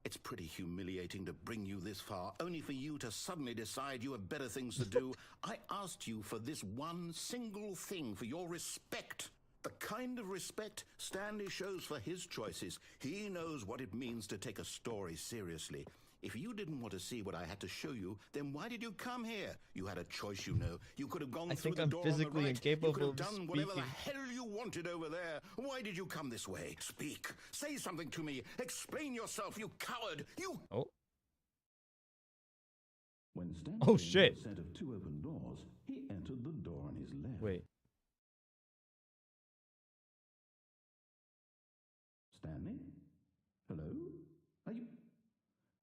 It's pretty humiliating to bring you this far, only for you to suddenly decide you have better things to do. I asked you for this one single thing, for your respect. The kind of respect Stanley shows for his choices. He knows what it means to take a story seriously. If you didn't want to see what I had to show you, then why did you come here? You had a choice, you know. You could have gone through the door on the physically right. incapable You could have of done whatever the speaking. hell you wanted over there. Why did you come this way? Speak. Say something to me. Explain yourself, you coward. You... Oh. When Stanley Oh, shit. said of two open doors, he entered the door on his left. Wait. Stanley? Hello? Are you...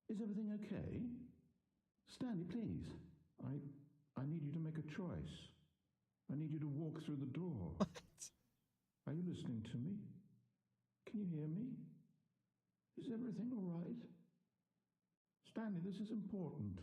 Is everything okay? Stanley, please. I need you to make a choice. I need you to walk through the door. What? Are you listening to me? Can you hear me? Is everything all right? Stanley, this is important.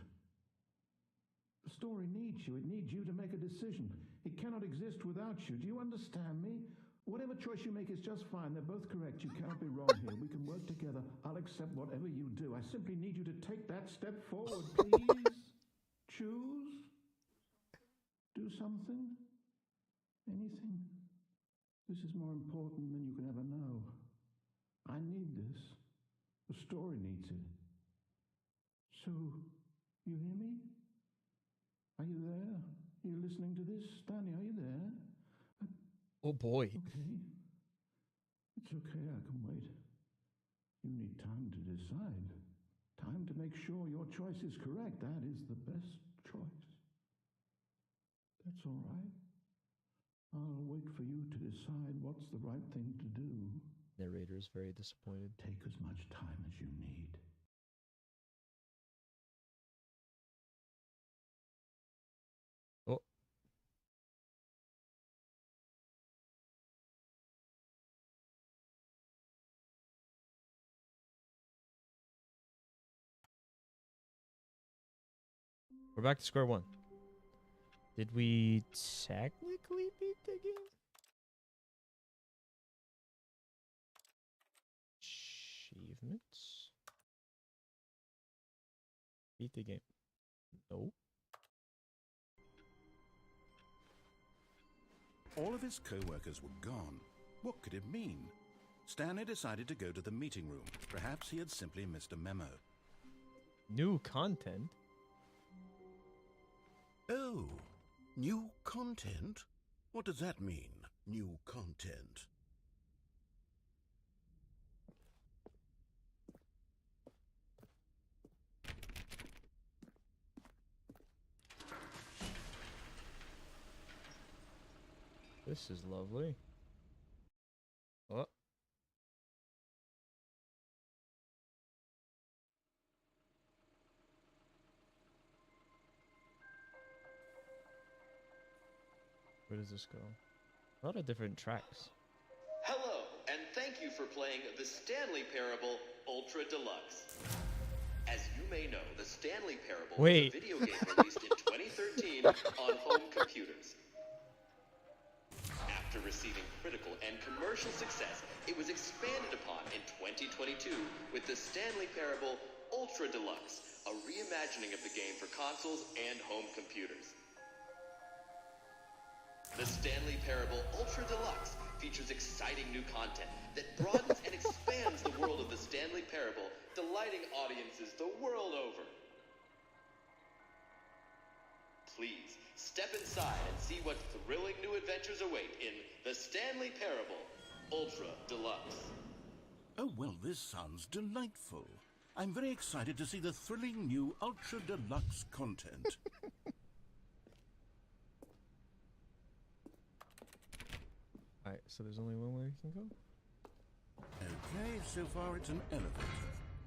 The story needs you. It needs you to make a decision. It cannot exist without you. Do you understand me? Whatever choice you make is just fine. They're both correct. You cannot be wrong here. We can work together. I'll accept whatever you do. I simply need you to take that step forward, please. Choose. Do something. Anything. This is more important than you can ever know. I need this. The story needs it. So, you hear me? Are you there? Are you listening to this? Stanley, are you there? Oh boy. Okay. It's okay, I can wait. You need time to decide. Time to make sure your choice is correct. That is the best choice. That's all right. I'll wait for you to decide what's the right thing to do. Narrator is very disappointed. Take as much time as you need. Oh. We're back to square one. Did we technically beat the game? Achievements. Beat the game. No. All of his co-workers were gone. What could it mean? Stanley decided to go to the meeting room. Perhaps he had simply missed a memo. New content? Oh, new content? What does that mean, new content? This is lovely. Oh. Where does this go? A lot of different tracks. Hello, and thank you for playing the Stanley Parable Ultra Deluxe. As you may know, the Stanley Parable was a video game released in 2013 on home computers. After receiving critical and commercial success, it was expanded upon in 2022 with the Stanley Parable Ultra Deluxe, a reimagining of the game for consoles and home computers. The Stanley Parable Ultra Deluxe features exciting new content that broadens and expands the world of the Stanley Parable, delighting audiences the world over. Please, step inside and see what thrilling new adventures await in the Stanley Parable Ultra Deluxe. Oh, well, this sounds delightful. I'm very excited to see the thrilling new Ultra Deluxe content. Alright, so there's only one way we can go? Okay, so far it's an elevator.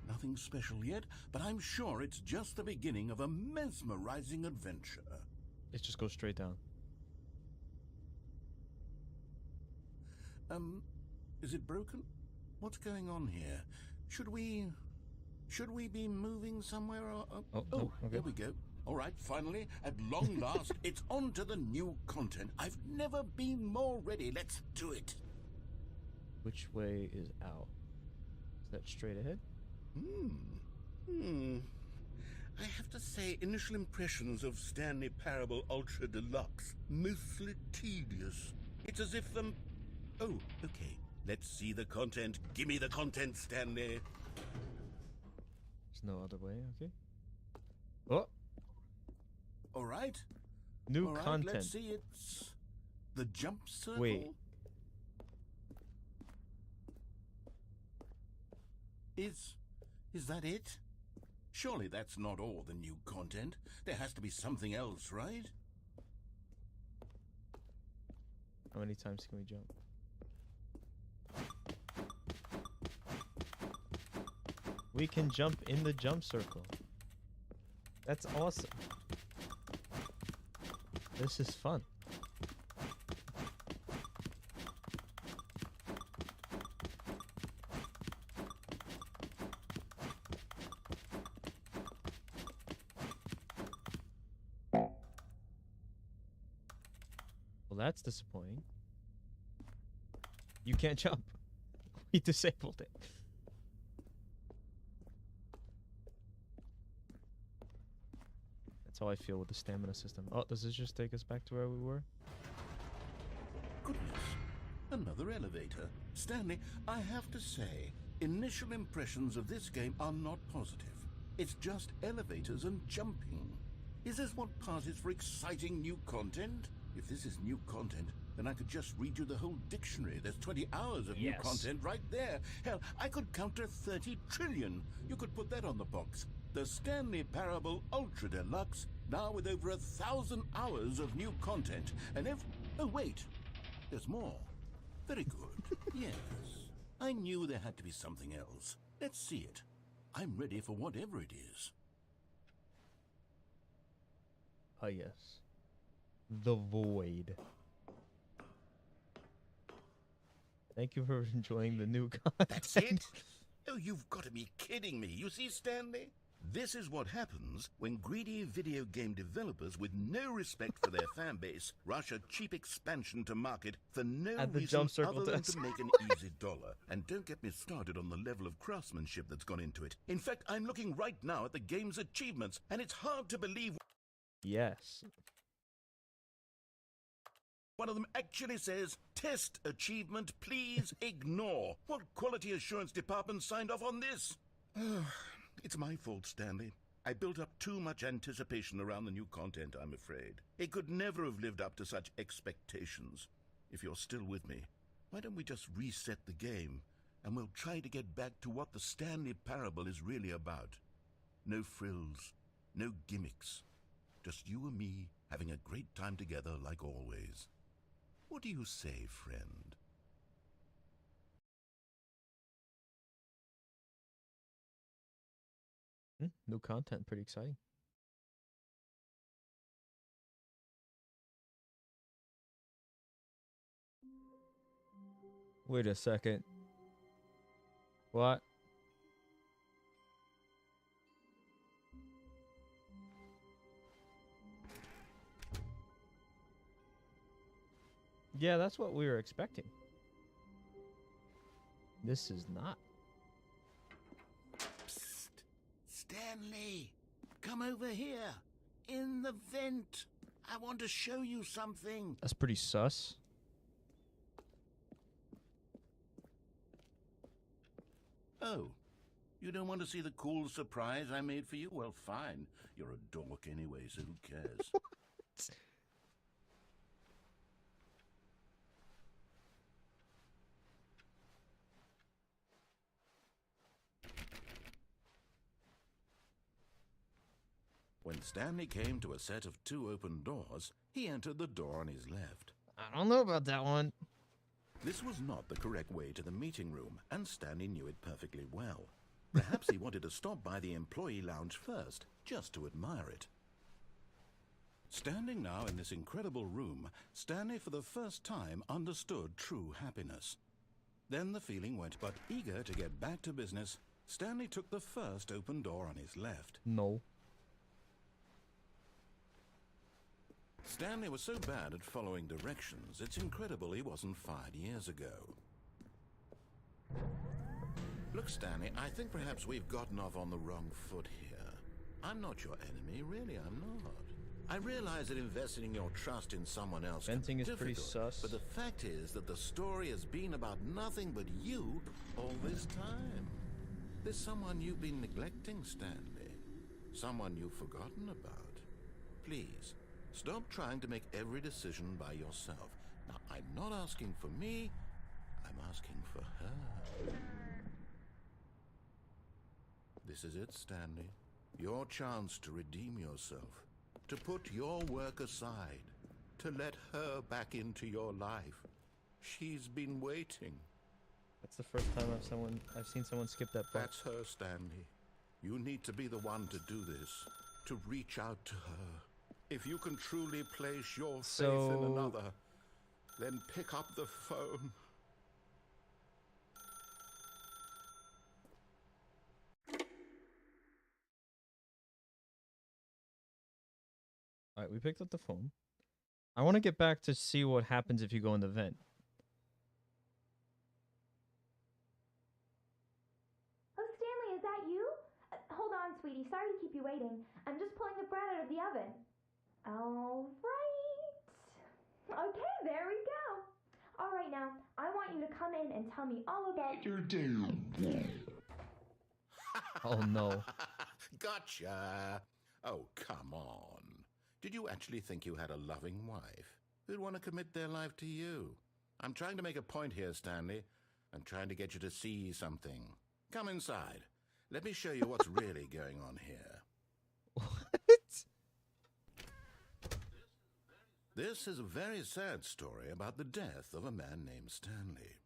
Nothing special yet, but I'm sure it's just the beginning of a mesmerizing adventure. It just goes straight down. Is it broken? What's going on here? Should we be moving somewhere or... Oh, no, okay. There we go. All right, finally, at long last, it's on to the new content. I've never been more ready. Let's do it. Which way is out? Is that straight ahead? I have to say, initial impressions of Stanley Parable Ultra Deluxe, mostly tedious. It's as if, Oh, okay. Let's see the content. Give me the content, Stanley. There's no other way, okay. Oh! All right. New All right, content. let's see, it's the jump circle. Wait. Is that it? Surely that's not all the new content. There has to be something else, right? How many times can we jump? We can jump in the jump circle. That's awesome. This is fun. Well, that's disappointing. You can't jump. We disabled it. That's how I feel with the stamina system. Oh, does this just take us back to where we were? Goodness. Another elevator. Stanley, I have to say, initial impressions of this game are not positive. It's just elevators and jumping. Is this what passes for exciting new content? If this is new content, then I could just read you the whole dictionary. There's 20 hours of new content right there. Hell, I could counter 30 trillion. You could put that on the box. The Stanley Parable Ultra Deluxe, now with over 1,000 hours of new content. And oh, wait. There's more. Very good. Yes. I knew there had to be something else. Let's see it. I'm ready for whatever it is. Ah, yes. The Void. Thank you for enjoying the new content. That's it? Oh, you've got to be kidding me. You see, Stanley? This is what happens when greedy video game developers with no respect for their fan base rush a cheap expansion to market for no Add the reason jump circle other to than us. to make an easy dollar. And don't get me started on the level of craftsmanship that's gone into it. In fact, I'm looking right now at the game's achievements, and it's hard to believe Yes. one of them actually says, "Test achievement, please ignore." What quality assurance department signed off on this? It's my fault, Stanley. I built up too much anticipation around the new content, I'm afraid. It could never have lived up to such expectations. If you're still with me, why don't we just reset the game, and we'll try to get back to what the Stanley Parable is really about. No frills, no gimmicks. Just you and me having a great time together like always. What do you say, friend? New content, pretty exciting. Wait a second. What? Yeah, that's what we were expecting. This is not. Psst. Stanley, come over here. In the vent. I want to show you something. That's pretty sus. Oh, you don't want to see the cool surprise I made for you? Well, fine. You're a dork anyway, so who cares? When Stanley came to a set of 2 open doors, he entered the door on his left. I don't know about that one. This was not the correct way to the meeting room, and Stanley knew it perfectly well. Perhaps he wanted to stop by the employee lounge first, just to admire it. Standing now in this incredible room, Stanley for the first time understood true happiness. Then the feeling went, but eager to get back to business, Stanley took the first open door on his left. No. Stanley was so bad at following directions, it's incredible he wasn't fired years ago. Look, Stanley, I think perhaps we've gotten off on the wrong foot here. I'm not your enemy, really, I'm not. I realize that investing your trust in someone else Venting can be is pretty difficult, sus. but the fact is that the story has been about nothing but you all this time. There's someone you've been neglecting, Stanley. Someone you've forgotten about. Please, stop trying to make every decision by yourself. Now, I'm not asking for me, I'm asking for her. This is it, Stanley. Your chance to redeem yourself. To put your work aside. To let her back into your life. She's been waiting. That's the first time I've seen someone skip that part. That's her, Stanley. You need to be the one to do this. To reach out to her. If you can truly place your faith in another, then pick up the phone. Alright, we picked up the phone. I want to get back to see what happens if you go in the vent. Oh, Stanley, is that you? Hold on, sweetie. Sorry to keep you waiting. I'm just pulling the bread out of the oven. All right. Okay, there we go. All right, now, I want you to come in and tell me all about your day. Oh, no. Gotcha. Oh, come on. Did you actually think you had a loving wife who'd want to commit their life to you? I'm trying to make a point here, Stanley. I'm trying to get you to see something. Come inside. Let me show you what's really going on here. What? This is a very sad story about the death of a man named Stanley.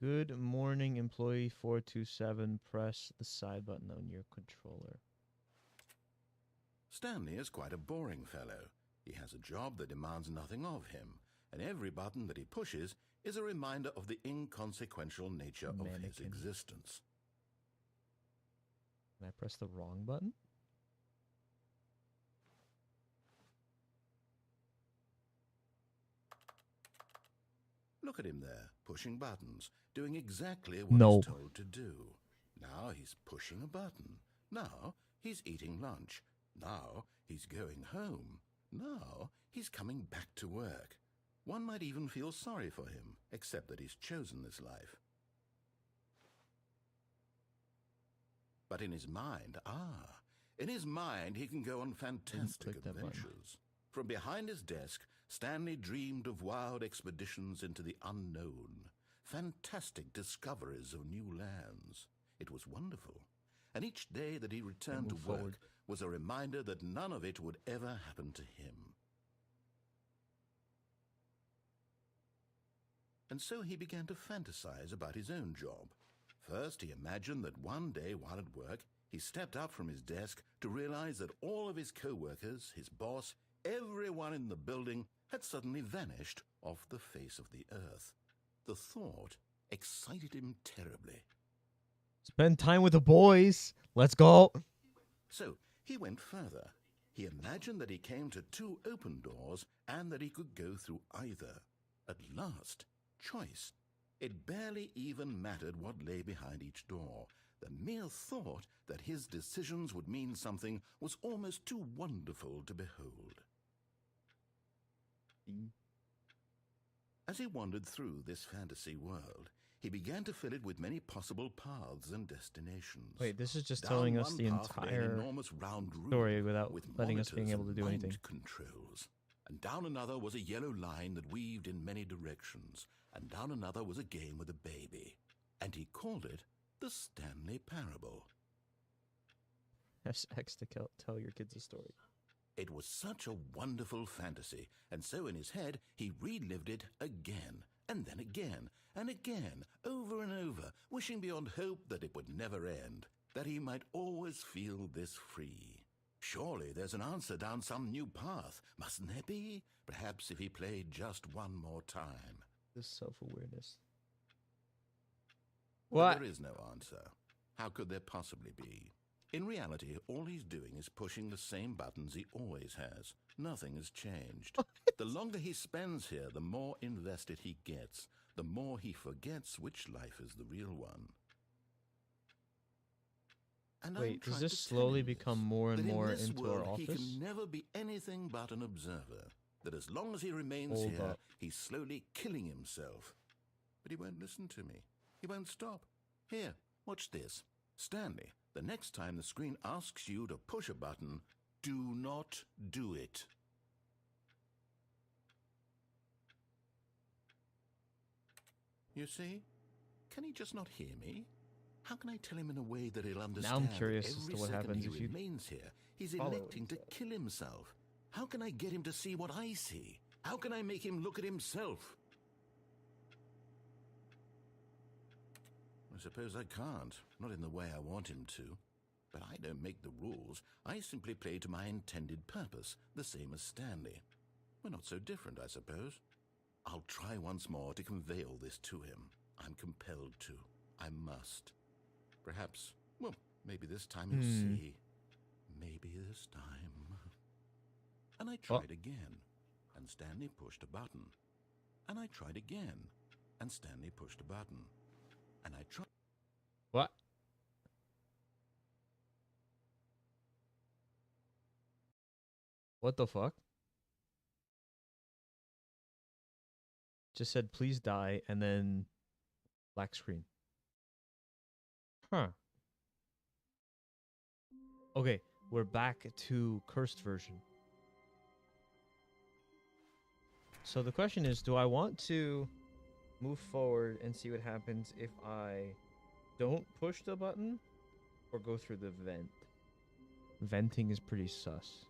Good morning, employee 427. Press the side button on your controller. Stanley is quite a boring fellow. He has a job that demands nothing of him, and every button that he pushes is a reminder of the inconsequential nature of his existence. Can I press the wrong button? Look at him there, pushing buttons, doing exactly what No. he's told to do. Now he's pushing a button. Now he's eating lunch. Now he's going home. Now he's coming back to work. One might even feel sorry for him, except that he's chosen this life. But in his mind, in his mind he can go on fantastic click that button. adventures. From behind his desk, Stanley dreamed of wild expeditions into the unknown, fantastic discoveries of new lands. It was wonderful, and each day that he returned to move work forward. was a reminder that none of it would ever happen to him. And so he began to fantasize about his own job. First, he imagined that one day while at work, he stepped up from his desk to realize that all of his co-workers, his boss, everyone in the building had suddenly vanished off the face of the earth. The thought excited him terribly. Spend time with the boys. Let's go. So he went further. He imagined that he came to 2 open doors and that he could go through either. At last, choice. It barely even mattered what lay behind each door. The mere thought that his decisions would mean something was almost too wonderful to behold. As he wandered through this fantasy world, he began to fill it with many possible paths and destinations. Wait, this is just Down telling us one the path lay an entire enormous round room story without with letting us being monitors able to and do mind anything. controls. And down another was a yellow line that weaved in many directions. And down another was a game with a baby. And he called it the Stanley Parable. Press X to tell your kids a story. It was such a wonderful fantasy, and so in his head he relived it again, and then again, and again, over and over, wishing beyond hope that it would never end, that he might always feel this free. Surely there's an answer down some new path, mustn't there be? Perhaps if he played just one more time. This self-awareness. But What? there is no answer. How could there possibly be? In reality, all he's doing is pushing the same buttons he always has. Nothing has changed. The longer he spends here, the more invested he gets, the more he forgets which life is the real one. And I'm Wait, does trying this to tell slowly him become this, more and that more in this into world, our he office? can never be anything but an observer. That as long as he remains Hold here, up. he's slowly killing himself. But he won't listen to me. He won't stop. Here, watch this. Stanley, the next time the screen asks you to push a button, do not do it. You see? Can he just not hear me? How can I tell him in a way that he'll understand? Now I'm curious that as every to what second happens he if you remains here, he's follow electing to himself. kill himself. How can I get him to see what I see? How can I make him look at himself? I suppose I can't, not in the way I want him to. But I don't make the rules. I simply play to my intended purpose, the same as Stanley. We're not so different, I suppose. I'll try once more to convey all this to him. I'm compelled to. I must. Perhaps, well, maybe this time he'll see. Maybe this time. And I tried again, and Stanley pushed a button. And I tried again, and Stanley pushed a button. And I tried. What? What the fuck? Just said please die and then black screen. Huh. Okay, we're back to cursed version. So the question is, do I want to move forward and see what happens if I don't push the button or go through the vent? Venting is pretty sus.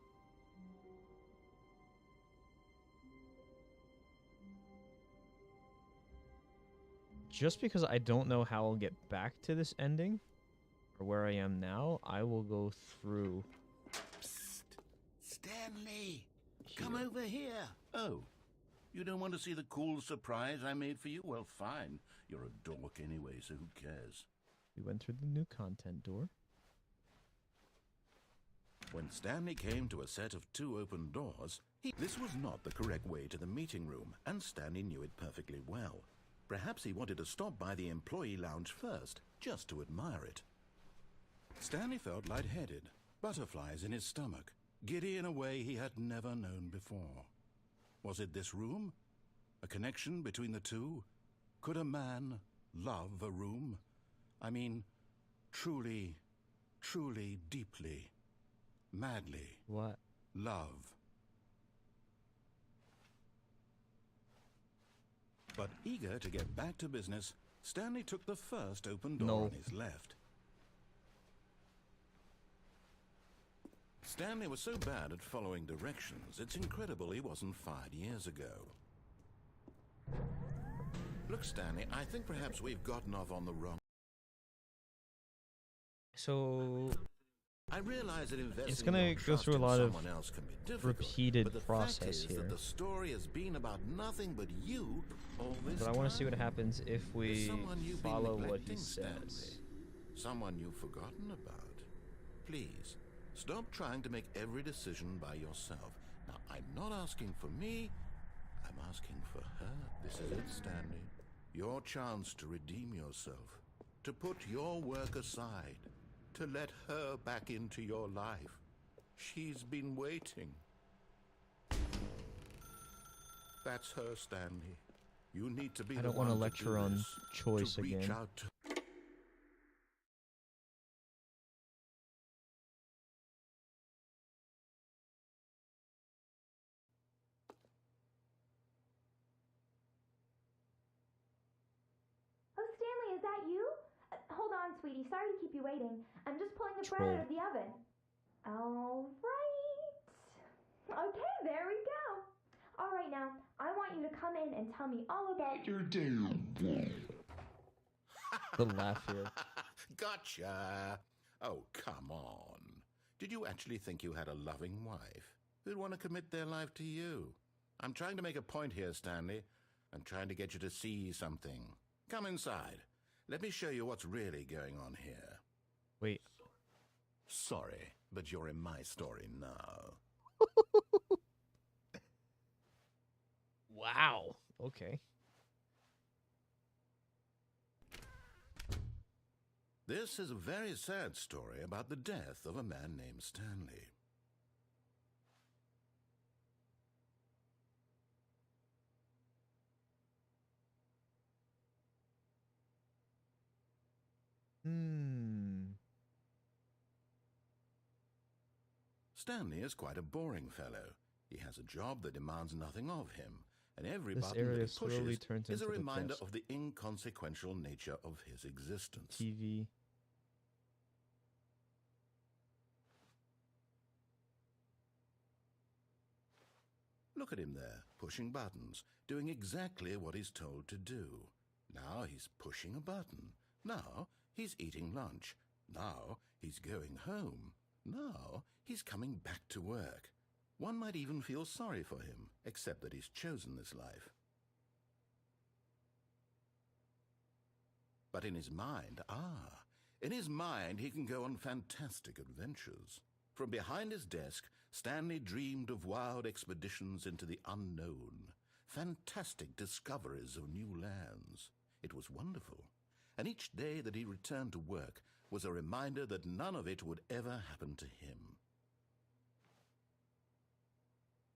Just because I don't know how I'll get back to this ending or where I am now, I will go through. Psst. Stanley, come over here. Oh, you don't want to see the cool surprise I made for you? Well, fine. You're a dork anyway, so who cares? We went through the new content door. When Stanley came to a set of 2 open doors, this was not the correct way to the meeting room, and Stanley knew it perfectly well. Perhaps he wanted to stop by the employee lounge first, just to admire it. Stanley felt lightheaded, butterflies in his stomach, giddy in a way he had never known before. Was it this room? A connection between the two? Could a man love a room? I mean, truly, truly, deeply, madly. What? Love. But eager to get back to business, Stanley took the first open door on his left. Stanley was so bad at following directions, it's incredible he wasn't fired years ago. Look, Stanley, I think perhaps we've gotten off on the wrong... So... I realize that investing it's gonna your go trust through a in lot of someone else can be difficult, repeated but the process fact is here. that the story has been about nothing but you all this But I want to see time. what happens if There's we someone you've been follow what he neglecting, Stanley. says. Someone you've forgotten about. Please, stop trying to make every decision by yourself. Now, I'm not asking for me, I'm asking for her. This is it, Stanley. Your chance to redeem yourself, to put your work aside, to let her back into your life. She's been waiting. That's her, Stanley. You need to be I the don't want to one lecture do on this, choice to reach again. out to Oh, Stanley, is that you? Hold on, sweetie. Sorry to keep you waiting. I'm just pulling the bread Troll. out of the oven. All right. Okay, there we go. All right, now, I want you to come in and tell me all about your day. The laugh here. Gotcha. Oh, come on. Did you actually think you had a loving wife who'd want to commit their life to you? I'm trying to make a point here, Stanley. I'm trying to get you to see something. Come inside. Let me show you what's really going on here. Wait. Sorry, but you're in my story now. Wow. Okay. This is a very sad story about the death of a man named Stanley. Stanley is quite a boring fellow. He has a job that demands nothing of him, and every This button area that he slowly pushes turns is a into the reminder desk. of the inconsequential nature of his existence. TV. Look at him there, pushing buttons, doing exactly what he's told to do. Now he's pushing a button. Now he's eating lunch. Now he's going home. Now he's coming back to work. One might even feel sorry for him, except that he's chosen this life. But in his mind, in his mind he can go on fantastic adventures. From behind his desk, Stanley dreamed of wild expeditions into the unknown, fantastic discoveries of new lands. It was wonderful, and each day that he returned to work was a reminder that none of it would ever happen to him.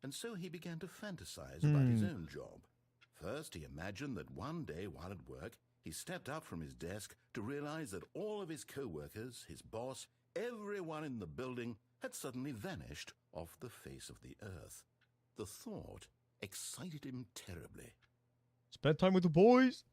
And so he began to fantasize about his own job. First, he imagined that one day while at work, he stepped up from his desk to realize that all of his co-workers, his boss, everyone in the building had suddenly vanished off the face of the earth. The thought excited him terribly. Spend time with the boys.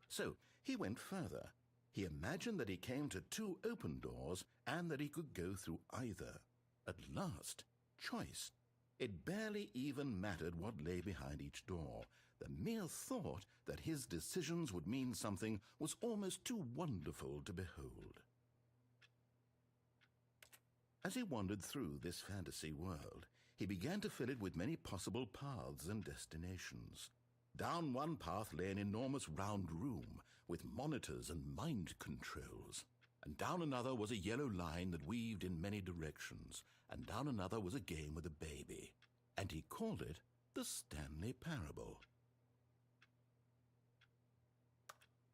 So he went further. He imagined that he came to 2 open doors and that he could go through either. At last, choice. It barely even mattered what lay behind each door. The mere thought that his decisions would mean something was almost too wonderful to behold. As he wandered through this fantasy world, he began to fill it with many possible paths and destinations. Down one path lay an enormous round room with monitors and mind controls. and down another was a yellow line that weaved in many directions, and down another was a game with a baby, and he called it the Stanley Parable.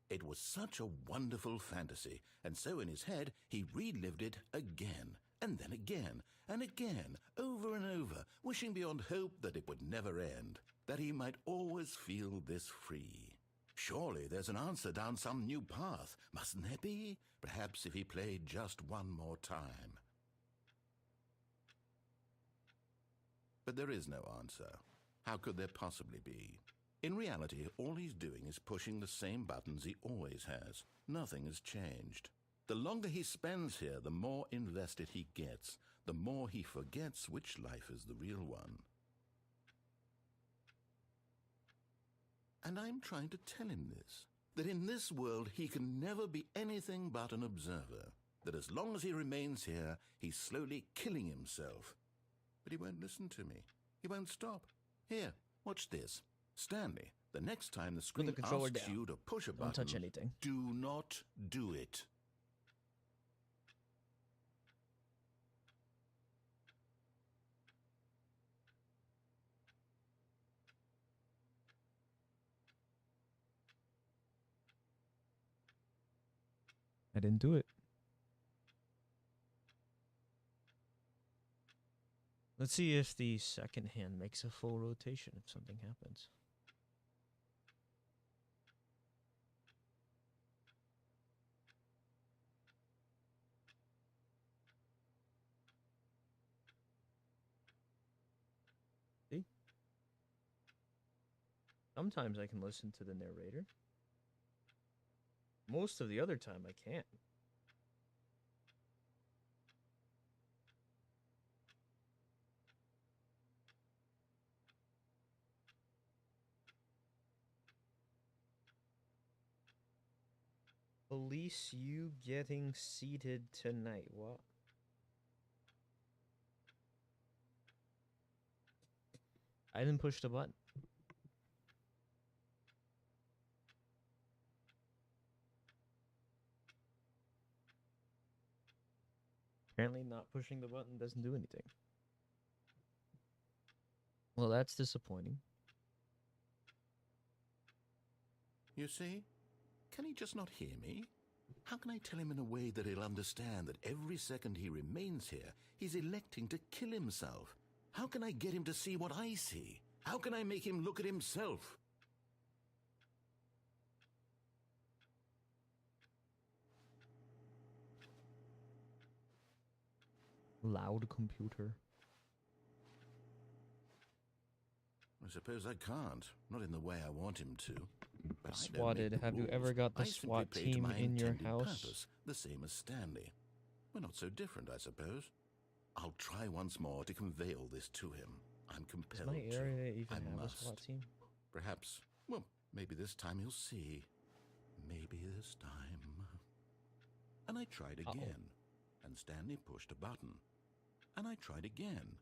It was such a wonderful fantasy, and so in his head he relived it again, and then again, and again, over and over, wishing beyond hope that it would never end, that he might always feel this free. Surely there's an answer down some new path, mustn't there be? Perhaps if he played just one more time. But there is no answer. How could there possibly be? In reality, all he's doing is pushing the same buttons he always has. Nothing has changed. The longer he spends here, the more invested he gets, the more he forgets which life is the real one. And I'm trying to tell him this, that in this world he can never be anything but an observer, that as long as he remains here, he's slowly killing himself. But he won't listen to me. He won't stop. Here, watch this. Stanley, the next time the screen asks you to push a button, don't touch anything. Do not do it. I didn't do it. Let's see if the second hand makes a full rotation if something happens. See? Sometimes I can listen to the narrator. Most of the other time I can't. Police, you getting seated tonight. What? I didn't push the button. Apparently not pushing the button doesn't do anything. Well, that's disappointing. You see? Can he just not hear me? How can I tell him in a way that he'll understand that every second he remains here, he's electing to kill himself? How can I get him to see what I see? How can I make him look at himself? Loud computer. I suppose I can't. Not in the way I want him to. But Swatted. Have you ever got the SWAT team in your house? Purpose, the same as Stanley. We're not so different, I suppose. I'll try once more to convey all this to him. I'm compelled to. Does my area even I have must. a SWAT team? Perhaps. Well, maybe this time he'll see. Maybe this time. And I tried again. And Stanley pushed a button. And I tried again.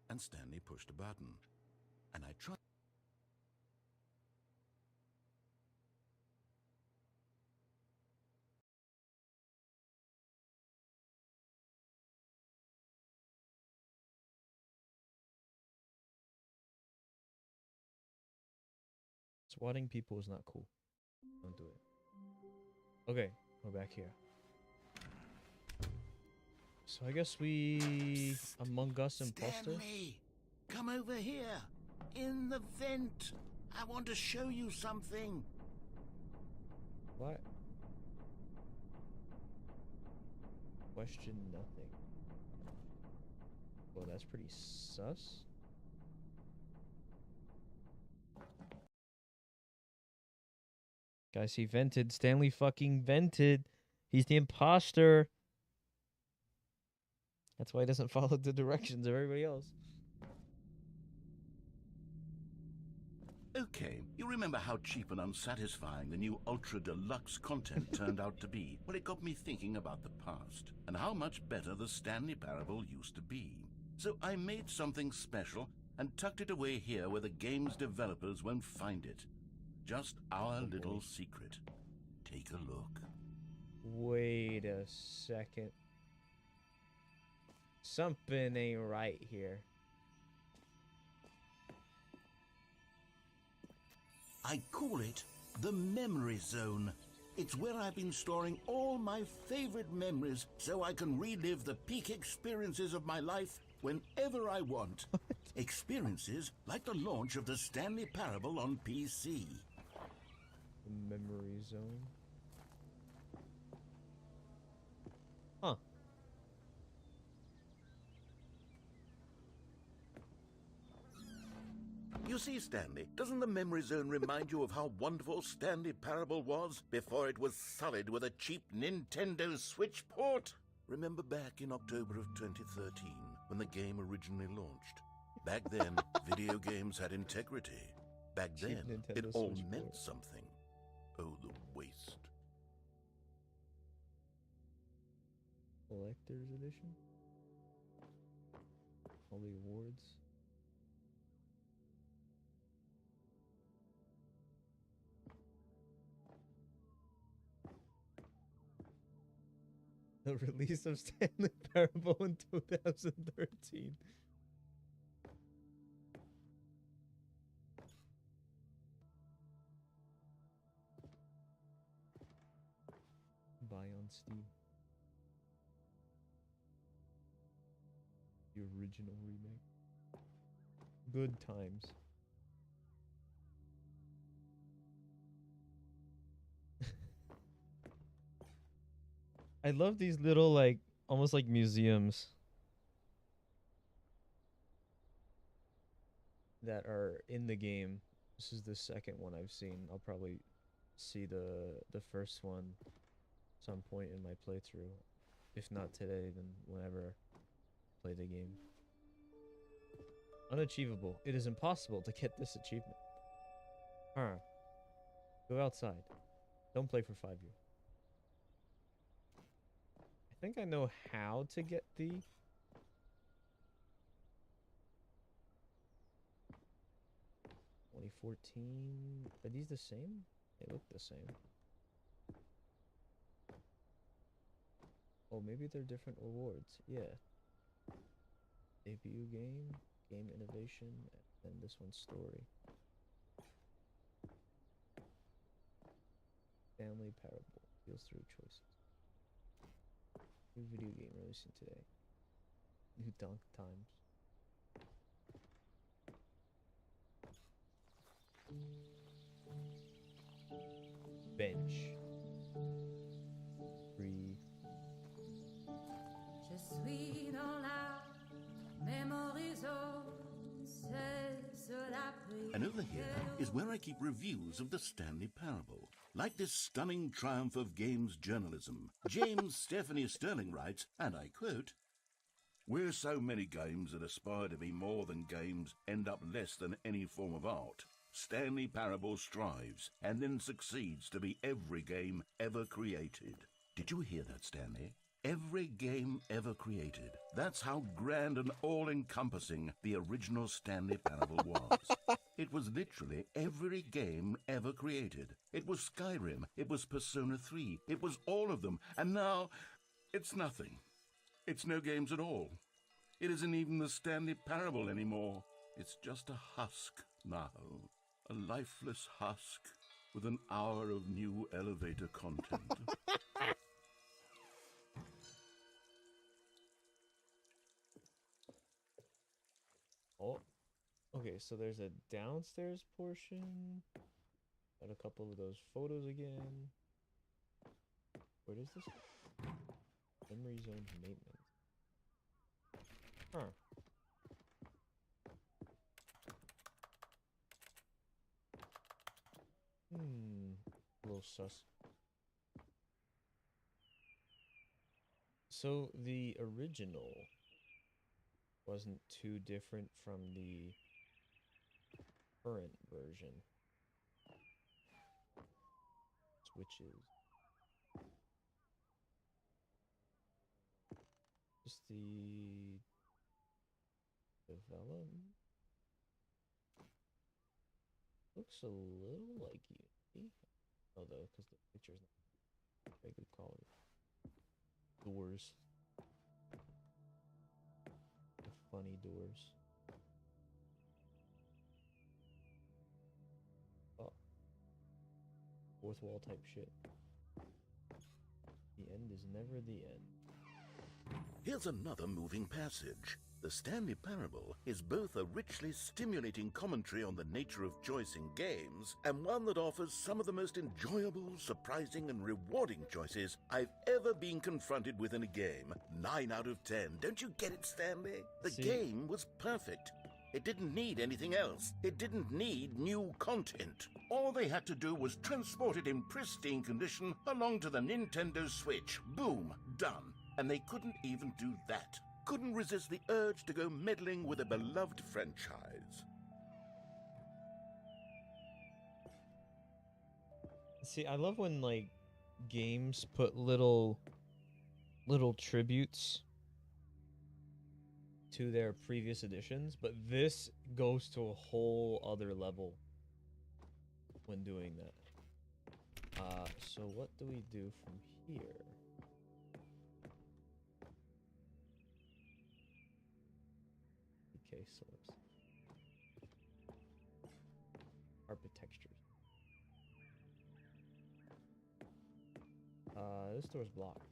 And Stanley pushed a button. And I tried. Swatting people is not cool. Don't do it. Okay, we're back here. So I guess we Among Us imposter. Stanley, come over here. In the vent. I want to show you something. What? Question nothing. Well, that's pretty sus. Guys, he vented. Stanley fucking vented. He's the imposter. That's why he doesn't follow the directions of everybody else. Okay, you remember how cheap and unsatisfying the new Ultra Deluxe content turned out to be? Well, it got me thinking about the past, and how much better the Stanley Parable used to be. So I made something special and tucked it away here where the game's developers won't find it. Just our little secret. Take a look. Wait a second. Something ain't right here. I call it the memory zone. It's where I've been storing all my favorite memories so I can relive the peak experiences of my life whenever I want. Experiences like the launch of the Stanley Parable on PC. The memory zone. Huh. You see, Stanley, doesn't the memory zone remind you of how wonderful Stanley Parable was before it was sullied with a cheap Nintendo Switch port? Remember back in October of 2013 when the game originally launched? Back then, video games had integrity. Back then, it all meant something. Oh, the waste. Collector's edition? All the awards. The release of Stanley Parable in 2013. Buy on Steam. The original remake. Good times. I love these little, like, almost like museums that are in the game. This is the second one I've seen. I'll probably see the first one some point in my playthrough. If not today, then whenever I play the game. Unachievable. It is impossible to get this achievement. Huh. Go outside. Don't play for 5 years. I think I know how to get the... 2014. Are these the same? They look the same. Oh, maybe they're different awards. Yeah. Debut game, game innovation, and this one's story. Stanley Parable. Feels through choices. New video game releasing today. New dunk times. Bench. Free. Je suis dans la memory zone. And over here is where I keep reviews of the Stanley Parable. Like this stunning triumph of games journalism, James Stephanie Sterling writes, and I quote, "Where so many games that aspire to be more than games end up less than any form of art, Stanley Parable strives and then succeeds to be every game ever created." Did you hear that, Stanley? Every game ever created. That's how grand and all-encompassing the original Stanley Parable was. It was literally every game ever created. It was Skyrim. It was Persona 3. It was all of them. And now, it's nothing. It's no games at all. It isn't even the Stanley Parable anymore. It's just a husk now. A lifeless husk with an hour of new elevator content. Oh, okay, so there's a downstairs portion. Got a couple of those photos again. What is this? Memory zone maintenance. Huh. A little sus. So the original wasn't too different from the current version. Switches. Just the development. Looks a little like Unity. Oh, though, because the picture's not. I could call it doors. The funny doors. Oh. Fourth wall type shit. The end is never the end. Here's another moving passage. The Stanley Parable is both a richly stimulating commentary on the nature of choice in games and one that offers some of the most enjoyable, surprising, and rewarding choices I've ever been confronted with in a game. 9 out of 10. Don't you get it, Stanley? The game was perfect. It didn't need anything else. It didn't need new content. All they had to do was transport it in pristine condition along to the Nintendo Switch. Boom, done. And they couldn't even do that. Couldn't resist the urge to go meddling with a beloved franchise. See, I love when, like, games put little tributes to their previous editions, but this goes to a whole other level when doing that. So what do we do from here? Okay, slips. Carpet textures. This door's blocked.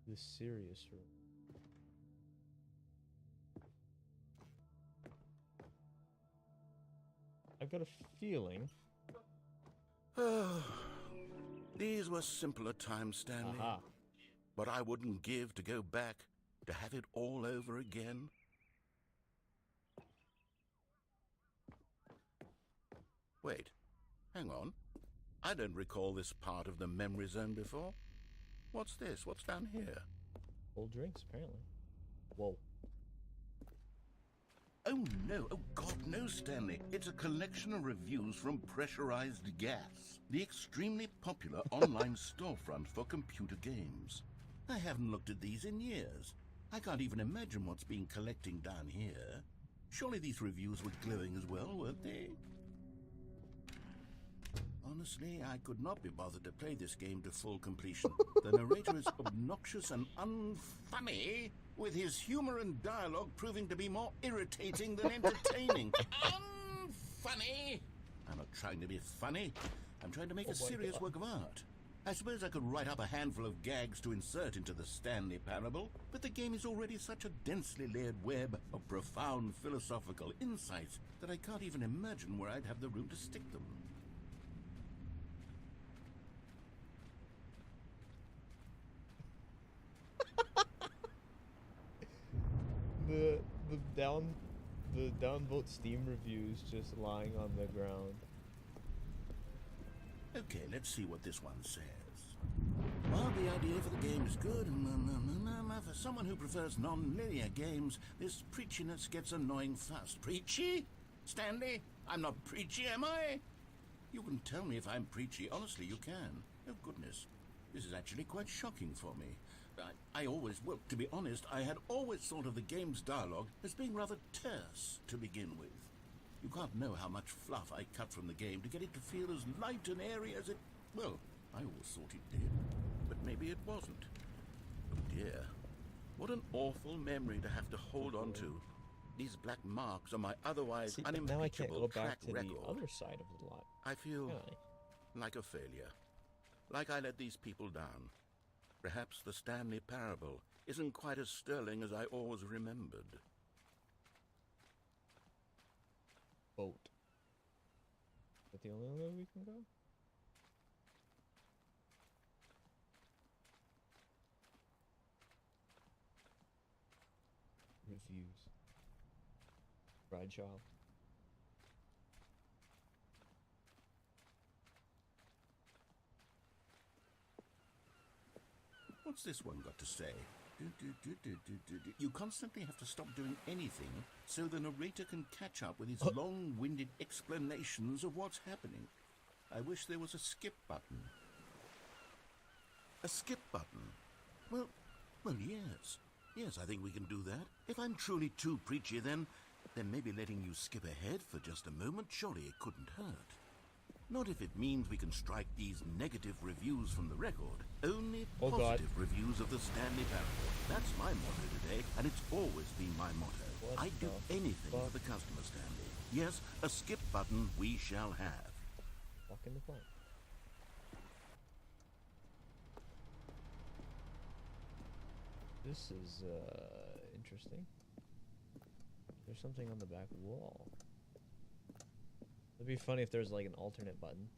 This serious room. I've got a feeling. These were simpler times, Stanley. Aha. But I wouldn't give to go back to have it all over again. Wait, hang on. I don't recall this part of the memory zone before. What's this? What's down here? Old drinks, apparently. Whoa. Oh no, oh God, no, Stanley. It's a collection of reviews from Pressurized Gas, the extremely popular online storefront for computer games. I haven't looked at these in years. I can't even imagine what's been collecting down here. Surely these reviews were glowing as well, weren't they? Honestly, I could not be bothered to play this game to full completion. The narrator is obnoxious and unfunny, with his humor and dialogue proving to be more irritating than entertaining. Unfunny! I'm not trying to be funny. I'm trying to make a serious work of art. I suppose I could write up a handful of gags to insert into the Stanley Parable, but the game is already such a densely layered web of profound philosophical insights that I can't even imagine where I'd have the room to stick them. The downvote Steam reviews just lying on the ground. Okay, let's see what this one says. Well, the idea for the game is good. For someone who prefers non-linear games, this preachiness gets annoying fast. Preachy? Stanley? I'm not preachy, am I? You can tell me if I'm preachy. Honestly, you can. Oh, goodness. This is actually quite shocking for me. I always, well, to be honest, I had always thought of the game's dialogue as being rather terse to begin with. You can't know how much fluff I cut from the game to get it to feel as light and airy as it... Well, I always thought it did, but maybe it wasn't. Oh dear, what an awful memory to have to hold on to. These black marks on my otherwise now I can't go unimpeachable track back to record. the other side of the lot. I feel Can I? like a failure, like I let these people down. Perhaps the Stanley Parable isn't quite as sterling as I always remembered. Boat. Is that the only way we can go? Reviews. Bride child. What's this one got to say? You constantly have to stop doing anything so the narrator can catch up with his long-winded explanations of what's happening. I wish there was a skip button. A skip button? Well, yes. Yes, I think we can do that. If I'm truly too preachy, then maybe letting you skip ahead for just a moment, surely it couldn't hurt. Not if it means we can strike these negative reviews from the record. Only Oh, God. positive reviews of the Stanley Parable. That's my motto today, and it's always been my motto. What I'd do the anything fuck? for the customer, Stanley. Yes, a skip button we shall have. Fucking the point. This is interesting. There's something on the back wall. It'd be funny if there's like an alternate button.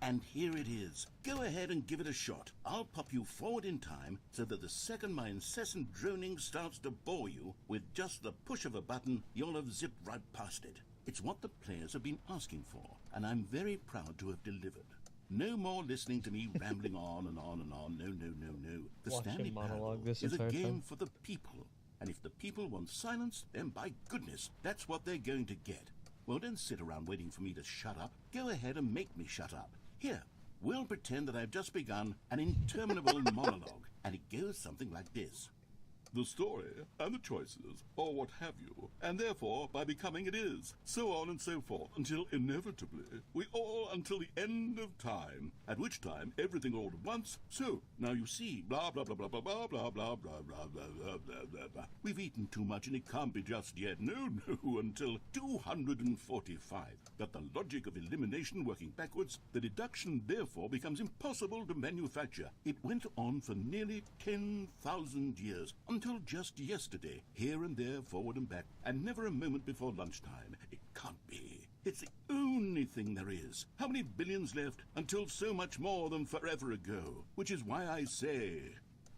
And here it is. Go ahead and give it a shot. I'll pop you forward in time so that the second my incessant droning starts to bore you, with just the push of a button, you'll have zipped right past it. It's what the players have been asking for, and I'm very proud to have delivered. No more listening to me rambling on and on and on. No, no, no, no. The Watch him Stanley monologue Parable this is a entire game time. for the people. And if the people want silence, then by goodness, that's what they're going to get. Well, don't sit around waiting for me to shut up. Go ahead and make me shut up. Here, we'll pretend that I've just begun an interminable monologue, and it goes something like this. The story and the choices, or what have you, and therefore by becoming it is, so on and so forth, until inevitably we all until the end of time, at which time everything all at once, so now you see, blah blah blah blah blah blah blah blah blah blah blah blah blah blah blah. We've eaten too much and it can't be just yet, no, until 245. But the logic of elimination working backwards, the deduction therefore becomes impossible to manufacture. It went on for nearly 10,000 years, until just yesterday, here and there, forward and back, and never a moment before lunchtime. It can't be. It's the only thing there is. How many billions left until so much more than forever ago? Which is why I say,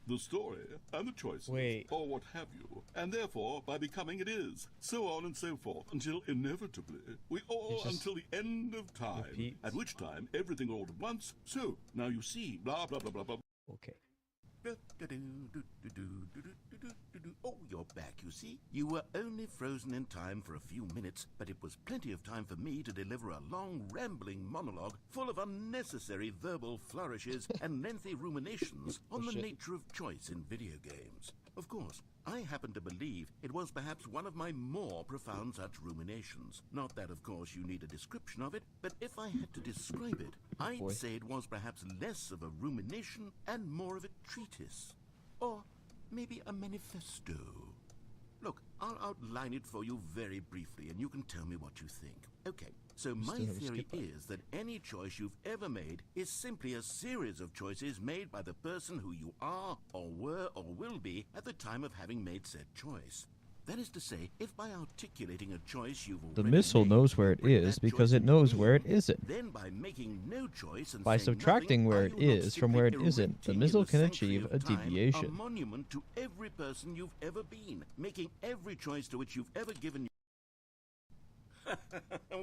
the story and the choices, or what have you, and therefore by becoming it is, so on and so forth, until inevitably we all until the end of time, at which time everything all at once, so now you see, blah blah blah blah blah. Okay. Oh, you're back, you see. You were only frozen in time for a few minutes, but it was plenty of time for me to deliver a long, rambling monologue full of unnecessary verbal flourishes and lengthy ruminations on the nature of choice in video games. Of course, I happen to believe it was perhaps one of my more profound such ruminations. Not that, of course, you need a description of it, but if I had to describe it, I'd say it was perhaps less of a rumination and more of a treatise. Or maybe a manifesto. Look, I'll outline it for you very briefly, and you can tell me what you think. Okay, so my theory is that any choice you've ever made is simply a series of choices made by the person who you are, or were, or will be at the time of having made said choice. That is to say, if by articulating a choice you've already The missile made, knows where it is because it knows where it isn't. then by making no choice and By saying subtracting nothing, where are it you not is from simply where it isn't, the erecting missile in can sanctuary achieve of a time deviation. a monument to every person you've ever been, making every choice to which you've ever given.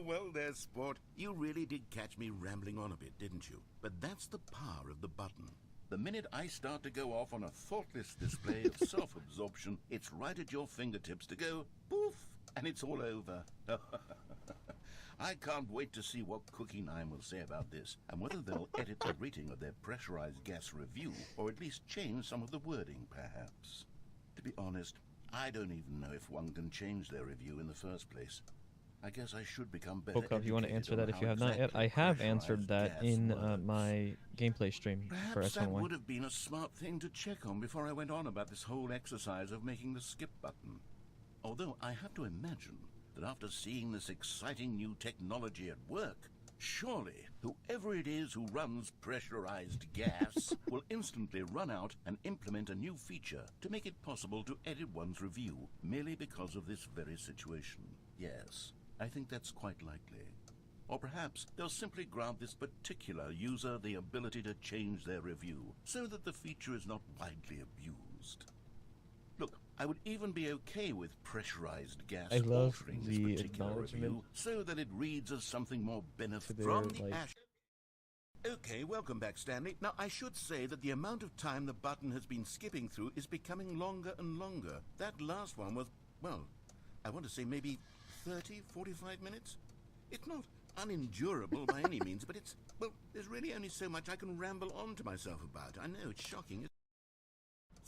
Well, there, sport. You really did catch me rambling on a bit, didn't you? But that's the power of the button. The minute I start to go off on a thoughtless display of self-absorption, it's right at your fingertips to go poof, and it's all over. I can't wait to see what Cookie 9 will say about this, and whether they'll edit the rating of their pressurized gas review, or at least change some of the wording, perhaps. To be honest, I don't even know if one can change their review in the first place. I guess I should become better. If you want to answer that if you have not yet, I have answered that in my gameplay stream for Perhaps that S1Y. would have been a smart thing to check on before I went on about this whole exercise of making the skip button. Although I have to imagine that after seeing this exciting new technology at work, surely whoever it is who runs pressurized gas will instantly run out and implement a new feature to make it possible to edit one's review merely because of this very situation. Yes, I think that's quite likely. Or perhaps they'll simply grant this particular user the ability to change their review so that the feature is not widely abused. Look, I would even be okay with pressurized gas altering this particular review so that it reads as something more beneficial from the ash. Okay, welcome back, Stanley. Now, I should say that the amount of time the button has been skipping through is becoming longer and longer. That last one was, well, I want to say maybe 30, 45 minutes? It's not unendurable by any means, but it's, well, there's really only so much I can ramble on to myself about. I know, it's shocking.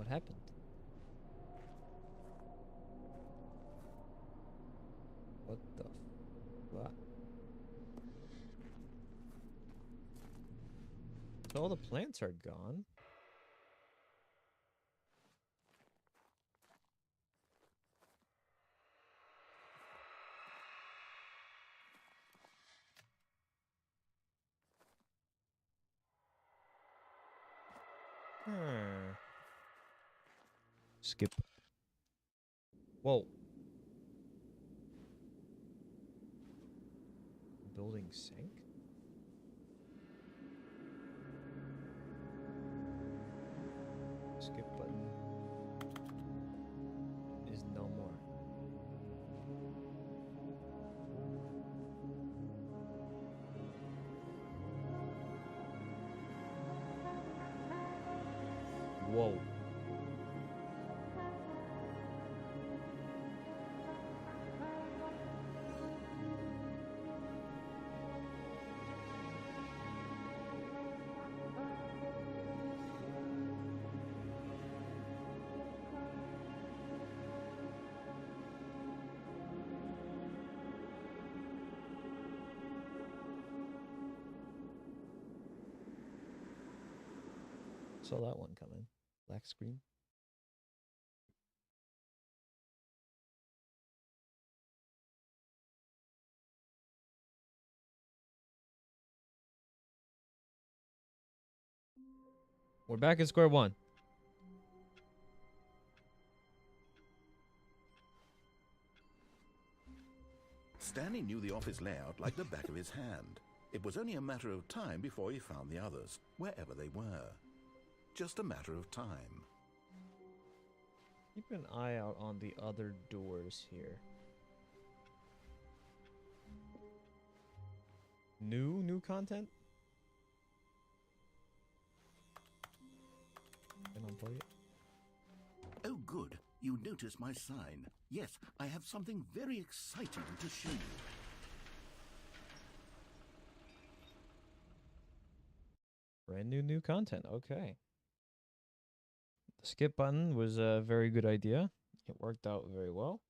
What happened? What the fuck? So all the plants are gone. Skip. Whoa. Building sank? Skip button is no more. Whoa. Saw that one coming. Black screen. We're back at square one. Stanley knew the office layout like the back of his hand. It was only a matter of time before he found the others, wherever they were. Just a matter of time. Keep an eye out on the other doors here. New content? Can I unplug it? Oh, good. You noticed my sign. Yes, I have something very exciting to show you. Brand new content. Okay. The skip button was a very good idea. It worked out very well.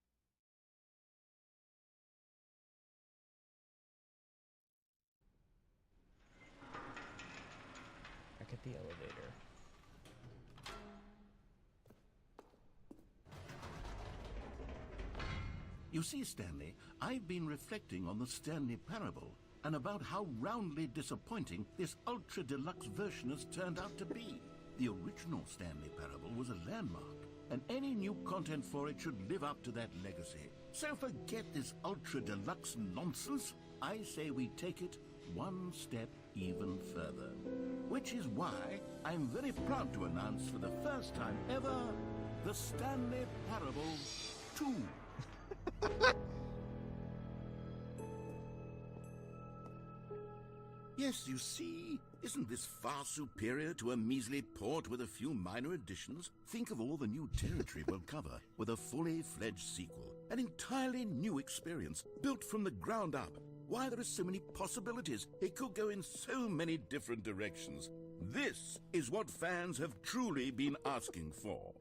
Back at the elevator. You see, Stanley, I've been reflecting on the Stanley parable and about how roundly disappointing this ultra deluxe version has turned out to be. The original Stanley parable was a landmark, and any new content for it should live up to that legacy. So forget this ultra deluxe nonsense. I say we take it one step even further. Which is why I'm very proud to announce for the first time ever, the Stanley Parable 2. Yes, you see, isn't this far superior to a measly port with a few minor additions? Think of all the new territory we'll cover with a fully fledged sequel. An entirely new experience, built from the ground up. Why, there are so many possibilities. It could go in so many different directions. This is what fans have truly been asking for.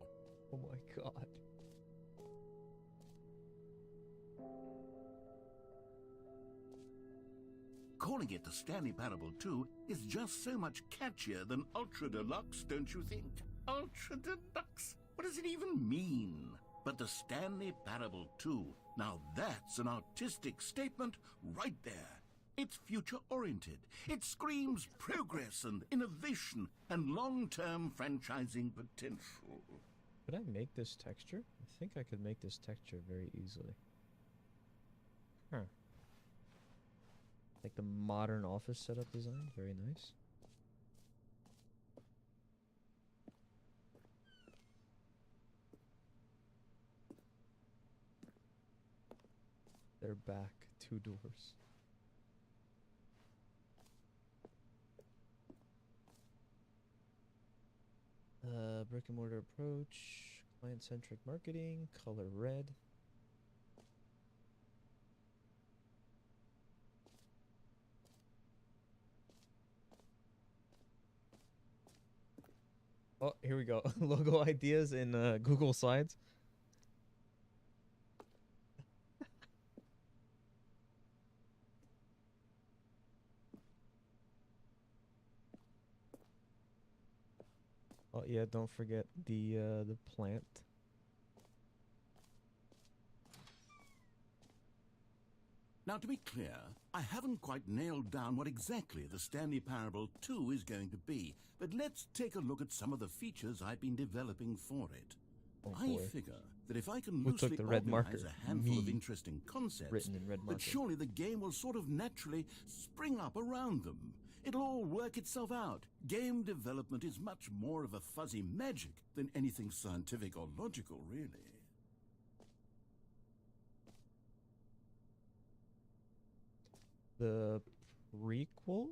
Oh my god. Calling it the Stanley Parable 2 is just so much catchier than Ultra Deluxe, don't you think? Ultra Deluxe? What does it even mean? But the Stanley Parable 2, now that's an artistic statement right there. It's future-oriented. It screams progress and innovation and long-term franchising potential. Could I make this texture? I think I could make this texture very easily. Huh. Like the modern office setup design. Very nice. They're back. 2 doors. Brick and mortar approach. Client-centric marketing. Color red. Oh, here we go. Logo ideas in Google Slides. Oh yeah, don't forget the plant. Now, to be clear, I haven't quite nailed down what exactly the Stanley Parable 2 is going to be, but let's take a look at some of the features I've been developing for it. Oh, I boy. figure that if I can Who took loosely the red organize marker? a handful of Me. interesting concepts, Written in red that marker. surely the game will sort of naturally spring up around them. It'll all work itself out. Game development is much more of a fuzzy magic than anything scientific or logical, really. The prequel?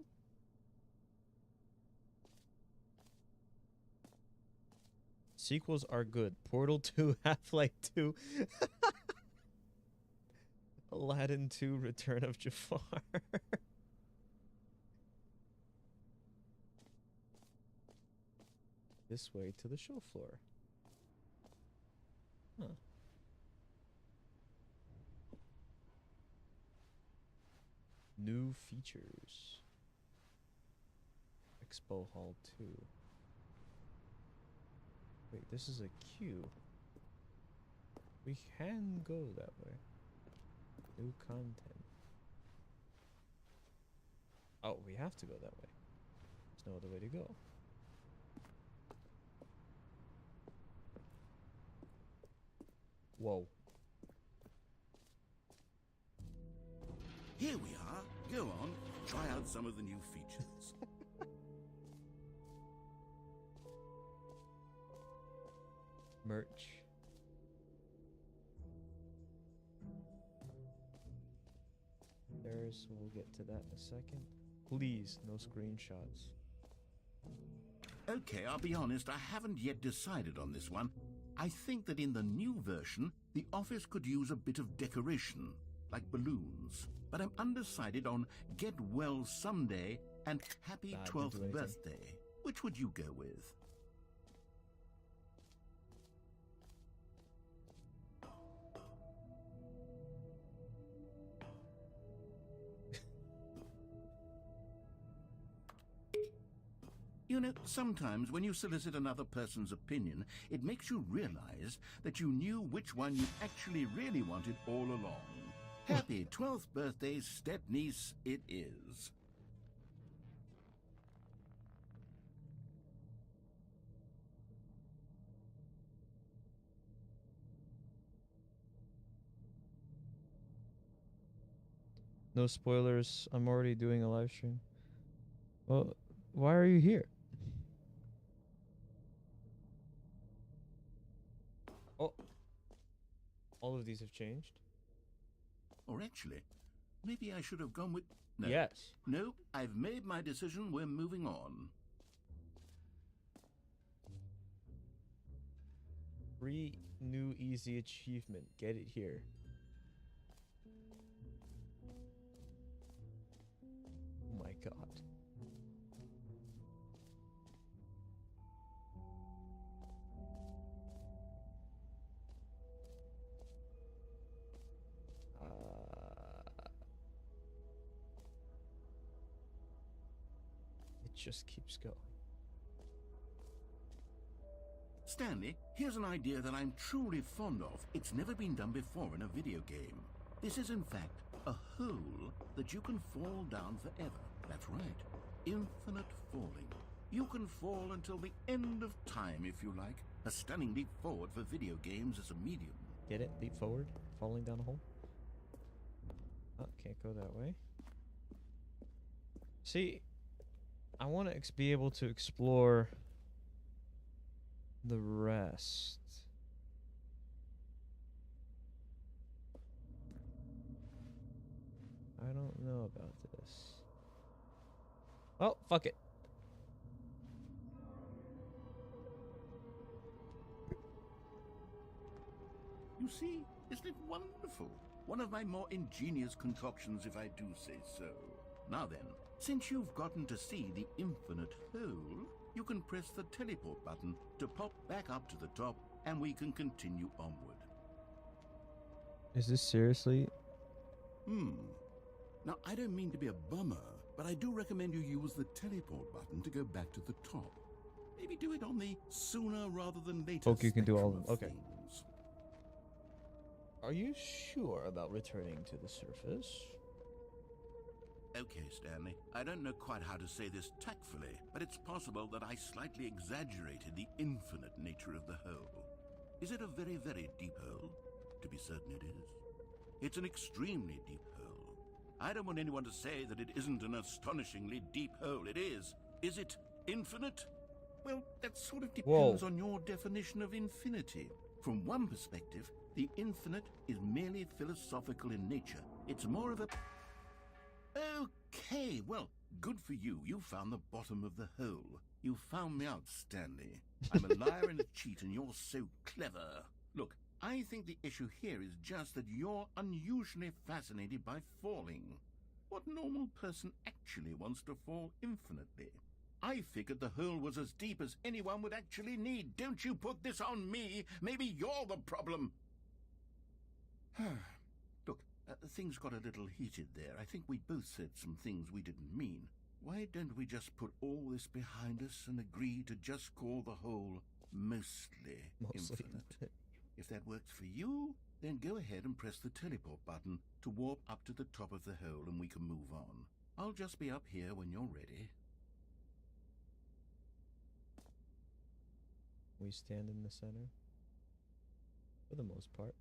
Sequels are good. Portal 2, Half-Life 2, Aladdin 2, Return of Jafar. This way to the show floor. Huh. New features. Expo Hall 2. Wait, this is a queue. We can go that way. New content. Oh, we have to go that way. There's no other way to go. Whoa. Here we are. Go on, try out some of the new features. Merch. There's, we'll get to that in a second. Please, no screenshots. Okay, I'll be honest, I haven't yet decided on this one. I think that in the new version, the office could use a bit of decoration, like balloons. But I'm undecided on Get Well Someday and Happy Nah, didn't 12th do anything. Birthday. Which would you go with? You know, sometimes when you solicit another person's opinion, it makes you realize that you knew which one you actually really wanted all along. Happy 12th birthday, step-niece, it is. No spoilers. I'm already doing a live stream. Well, why are you here? Oh. All of these have changed? Or actually, maybe I should have gone with... No. Yes. No, I've made my decision. We're moving on. Free new easy achievement. Get it here. Oh my god. It just keeps going. Stanley, here's an idea that I'm truly fond of. It's never been done before in a video game. This is, in fact, a hole that you can fall down forever. That's right. Infinite falling. You can fall until the end of time, if you like. A stunning leap forward for video games as a medium. Get it? Leap forward? Falling down a hole? Oh, can't go that way. See, I want to be able to explore the rest. I don't know about this. Oh, fuck it. You see, isn't it wonderful? One of my more ingenious concoctions, if I do say so. Now then, since you've gotten to see the infinite hole, you can press the teleport button to pop back up to the top, and we can continue onward. Is this seriously? Now, I don't mean to be a bummer, but I do recommend you use the teleport button to go back to the top. Maybe do it on the sooner rather than later Okay, you can do all of spectrum them. Okay. things. Are you sure about returning to the surface? Okay, Stanley, I don't know quite how to say this tactfully, but it's possible that I slightly exaggerated the infinite nature of the hole. Is it a very, very deep hole? To be certain it is. It's an extremely deep hole. I don't want anyone to say that it isn't an astonishingly deep hole. It is. Is it infinite? Well, that sort of depends on your definition of infinity. From one perspective, the infinite is merely philosophical in nature. It's more of a... Okay, well, good for you. You found the bottom of the hole. You found me out, Stanley. I'm a liar and a cheat, and you're so clever. Look, I think the issue here is just that you're unusually fascinated by falling. What normal person actually wants to fall infinitely? I figured the hole was as deep as anyone would actually need. Don't you put this on me. Maybe you're the problem. Look, things got a little heated there. I think we both said some things we didn't mean. Why don't we just put all this behind us and agree to just call the hole mostly infinite? If that works for you, then go ahead and press the teleport button to warp up to the top of the hole and we can move on. I'll just be up here when you're ready. We stand in the center. For the most part.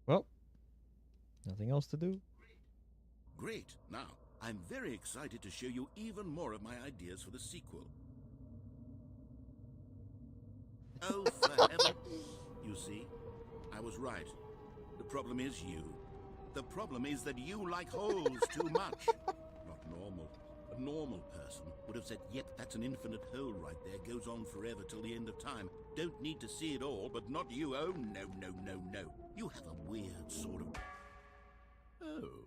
Well, nothing else to do. Great. Now, I'm very excited to show you even more of my ideas for the sequel. Oh, for heaven. You see, I was right. The problem is you. The problem is that you like holes too much. Not normal. A normal person would have said, yep, that's an infinite hole right there. Goes on forever till the end of time. Don't need to see it all, but not you. Oh, no, no, no, no. You have a weird sort of... Oh.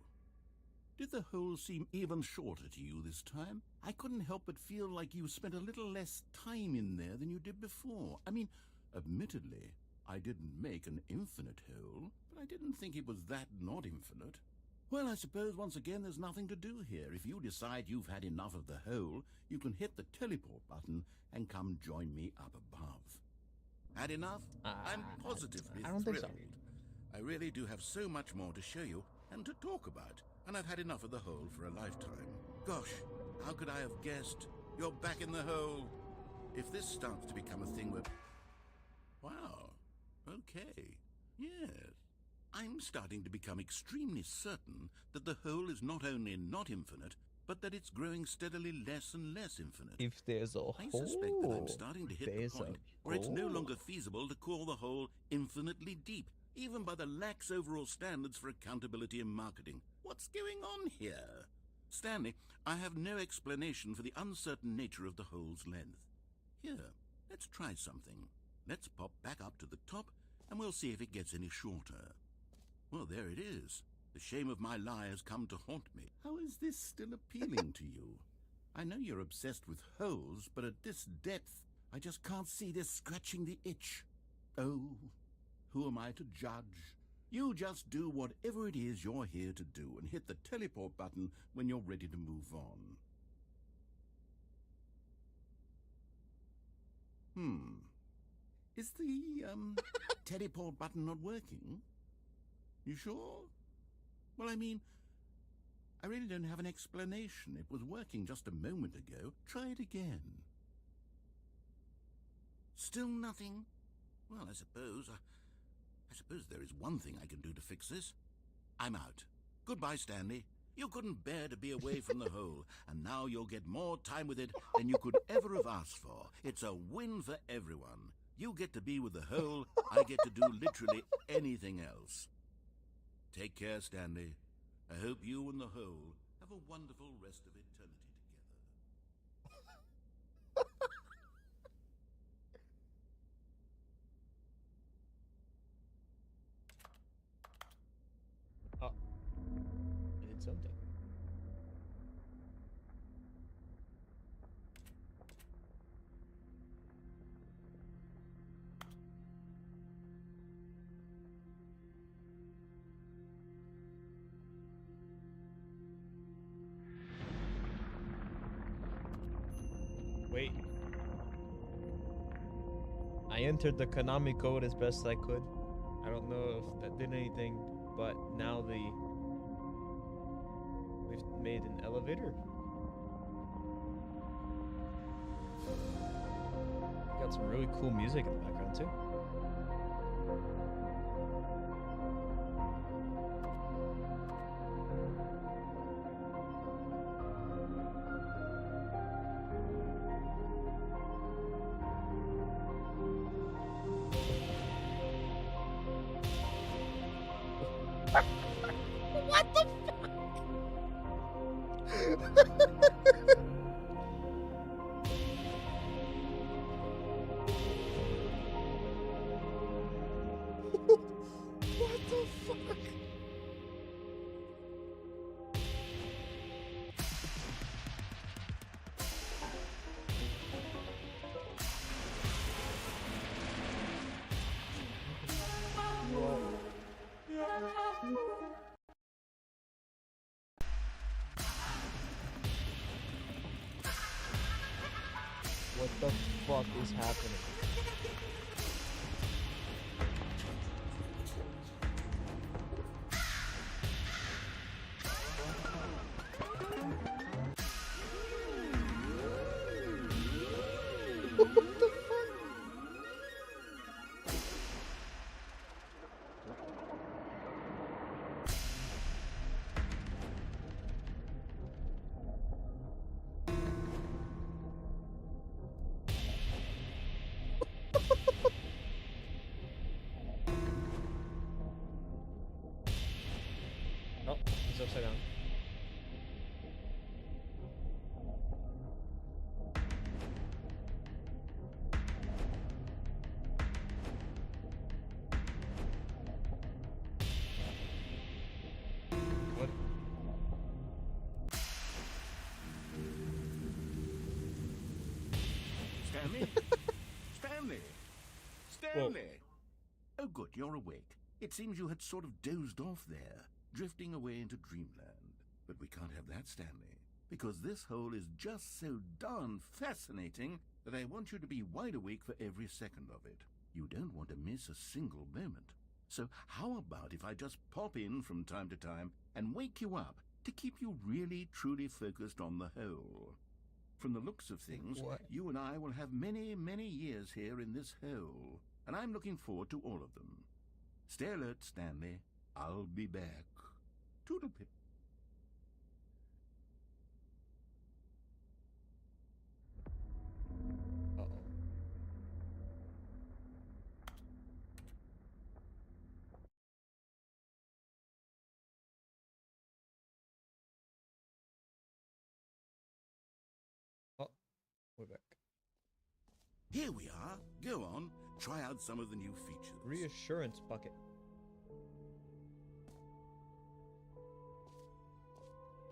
Did the hole seem even shorter to you this time? I couldn't help but feel like you spent a little less time in there than you did before. I mean, admittedly, I didn't make an infinite hole, but I didn't think it was that not infinite. Well, I suppose once again there's nothing to do here. If you decide you've had enough of the hole, you can hit the teleport button and come join me up above. Had enough? I'm positively I don't thrilled. think so. I really do have so much more to show you and to talk about, and I've had enough of the hole for a lifetime. Gosh, how could I have guessed? You're back in the hole. If this starts to become a thing where... Wow, okay, yes. I'm starting to become extremely certain that the hole is not only not infinite, but that it's growing steadily less and less infinite. If there's a hole, I suspect that I'm starting to hit the point where it's no longer feasible to call the hole infinitely deep, even by the lax overall standards for accountability in marketing. What's going on here? Stanley, I have no explanation for the uncertain nature of the hole's length. Here, let's try something. Let's pop back up to the top, and we'll see if it gets any shorter. Well, there it is. The shame of my lie has come to haunt me. How is this still appealing to you? I know you're obsessed with holes, but at this depth, I just can't see this scratching the itch. Oh, who am I to judge? You just do whatever it is you're here to do and hit the teleport button when you're ready to move on. Is the, teleport button not working? You sure? Well, I mean, I really don't have an explanation. It was working just a moment ago. Try it again. Still nothing? Well, I suppose there is one thing I can do to fix this. I'm out. Goodbye, Stanley. You couldn't bear to be away from the hole, and now you'll get more time with it than you could ever have asked for. It's a win for everyone. You get to be with the hole, I get to do literally anything else. Take care, Stanley. I hope you and the hole have a wonderful rest of eternity together. Oh, I did something. Wait. I entered the Konami code as best I could. I don't know if that did anything, but now we've made an elevator. Got some really cool music in the background too. What the What the fuck? What the fuck is happening? Oh, he's upside down. What? Stanley? Stanley! Stanley! Oh, good, you're awake. It seems you had sort of dozed off there, drifting away into dreamland. But we can't have that, Stanley, because this hole is just so darn fascinating that I want you to be wide awake for every second of it. You don't want to miss a single moment. So how about if I just pop in from time to time and wake you up to keep you really, truly focused on the hole? From the looks of things, What? you and I will have many, many years here in this hole, and I'm looking forward to all of them. Stay alert, Stanley. I'll be back. Toodlepip. Uh-oh. Oh, we're back. Here we are. Go on. Try out some of the new features. Reassurance bucket.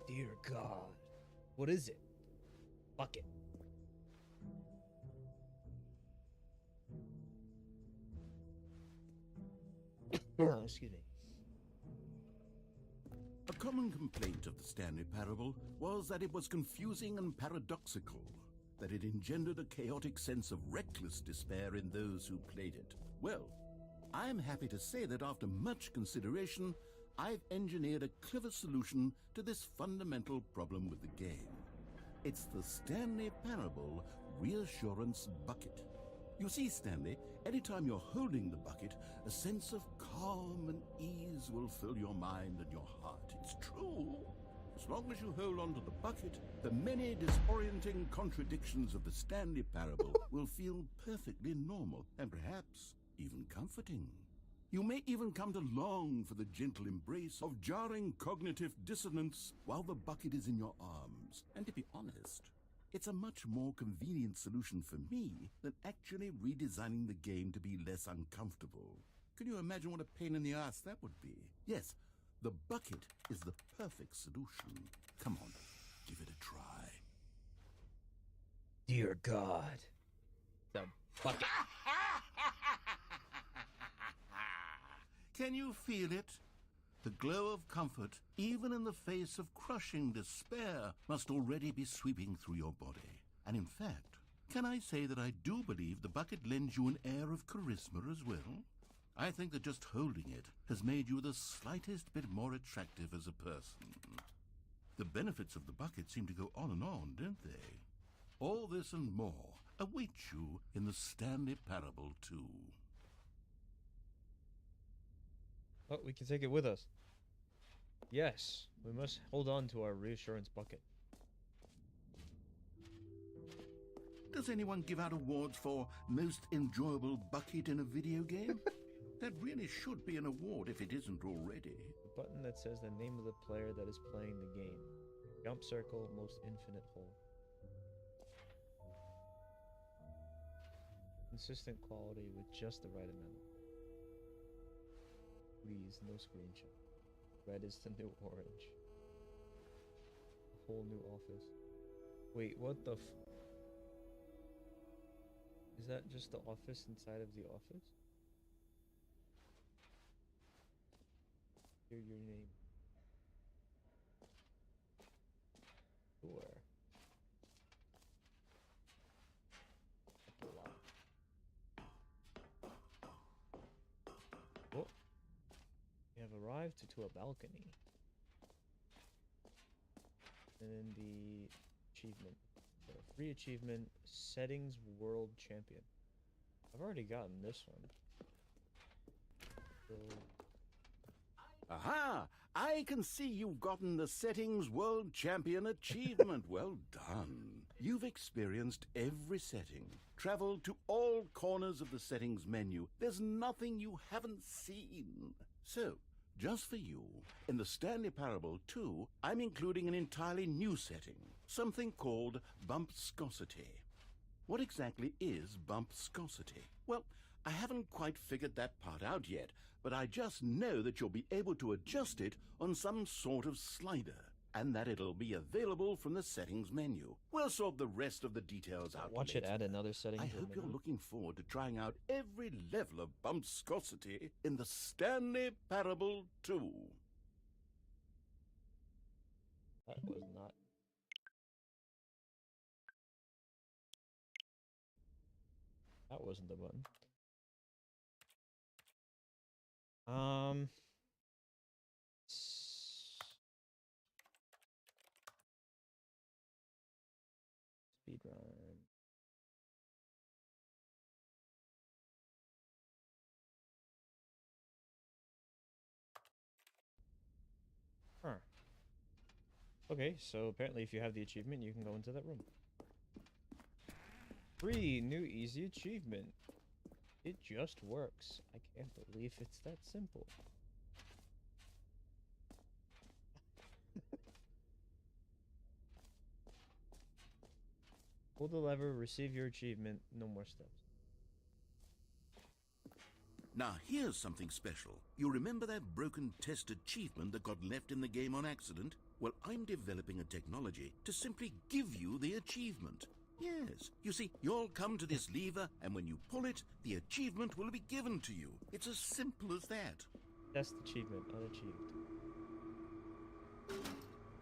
Dear God. What is it? Bucket. Excuse me. A common complaint of the Stanley Parable was that it was confusing and paradoxical, that it engendered a chaotic sense of reckless despair in those who played it. Well, I'm happy to say that after much consideration, I've engineered a clever solution to this fundamental problem with the game. It's the Stanley Parable Reassurance Bucket. You see, Stanley, anytime you're holding the bucket, a sense of calm and ease will fill your mind and your heart. It's true. As long as you hold on to the bucket, the many disorienting contradictions of the Stanley Parable will feel perfectly normal and perhaps even comforting. You may even come to long for the gentle embrace of jarring cognitive dissonance while the bucket is in your arms. And to be honest, it's a much more convenient solution for me than actually redesigning the game to be less uncomfortable. Can you imagine what a pain in the ass that would be? Yes, the bucket is the perfect solution. Come on, give it a try. Dear God. The bucket. Can you feel it? The glow of comfort, even in the face of crushing despair, must already be sweeping through your body. And in fact, Can I say that I do believe the bucket lends you an air of charisma as well? I think that just holding it has made you the slightest bit more attractive as a person. The benefits of the bucket seem to go on, don't they? All this and more await you in the Stanley Parable 2. Oh, we can take it with us. Yes, we must hold on to our reassurance bucket. Does anyone give out awards for most enjoyable bucket in a video game? That really should be an award if it isn't already. The button that says the name of the player that is playing the game. Jump circle, most infinite hole. Consistent quality with just the right amount. Please, no screenshot. Red is the new orange. A whole new office. Wait, what the Is that just the office inside of the office? Hear your name. Sure. Oh. We have arrived to a balcony. And then the achievement. Free achievement, Settings World Champion. I've already gotten this one. So... Aha! I can see you've gotten the Settings World Champion achievement. Well done. You've experienced every setting, traveled to all corners of the settings menu. There's nothing you haven't seen. So, just for you, in the Stanley Parable 2, I'm including an entirely new setting, something called bumpscosity. What exactly is bumpscosity? Well, I haven't quite figured that part out yet, but I just know that you'll be able to adjust it on some sort of slider, and that it'll be available from the settings menu. We'll sort the rest of the details out Watch later. it add another setting. I hope you're looking forward to trying out every level of bumpscosity in the Stanley Parable 2. That was not... That wasn't the button. Speedrun. Huh. Okay, so apparently if you have the achievement, you can go into that room. Free new easy achievement. It just works. I can't believe it's that simple. Pull the lever, receive your achievement, no more steps. Now here's something special. You remember that broken test achievement that got left in the game on accident? Well, I'm developing a technology to simply give you the achievement. Yes, you see, you'll come to this lever, and when you pull it, the achievement will be given to you. It's as simple as that. Test achievement unachieved.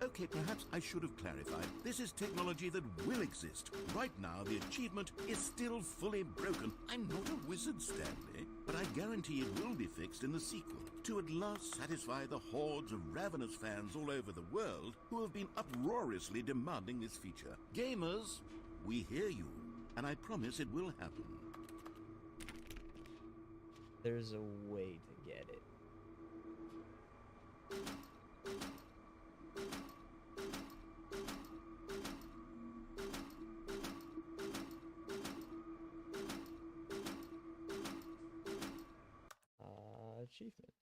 Okay, perhaps I should have clarified. This is technology that will exist. Right now, the achievement is still fully broken. I'm not a wizard, Stanley, but I guarantee it will be fixed in the sequel to at last satisfy the hordes of ravenous fans all over the world who have been uproariously demanding this feature. Gamers, we hear you, and I promise it will happen. There's a way to get it. Achievements.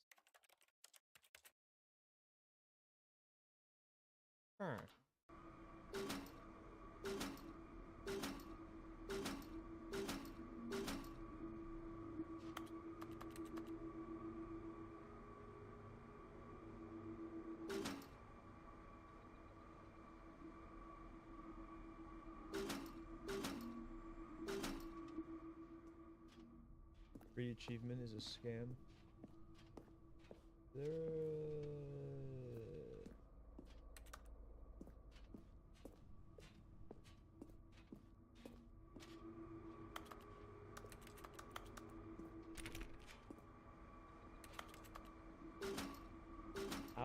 Free achievement is a scam.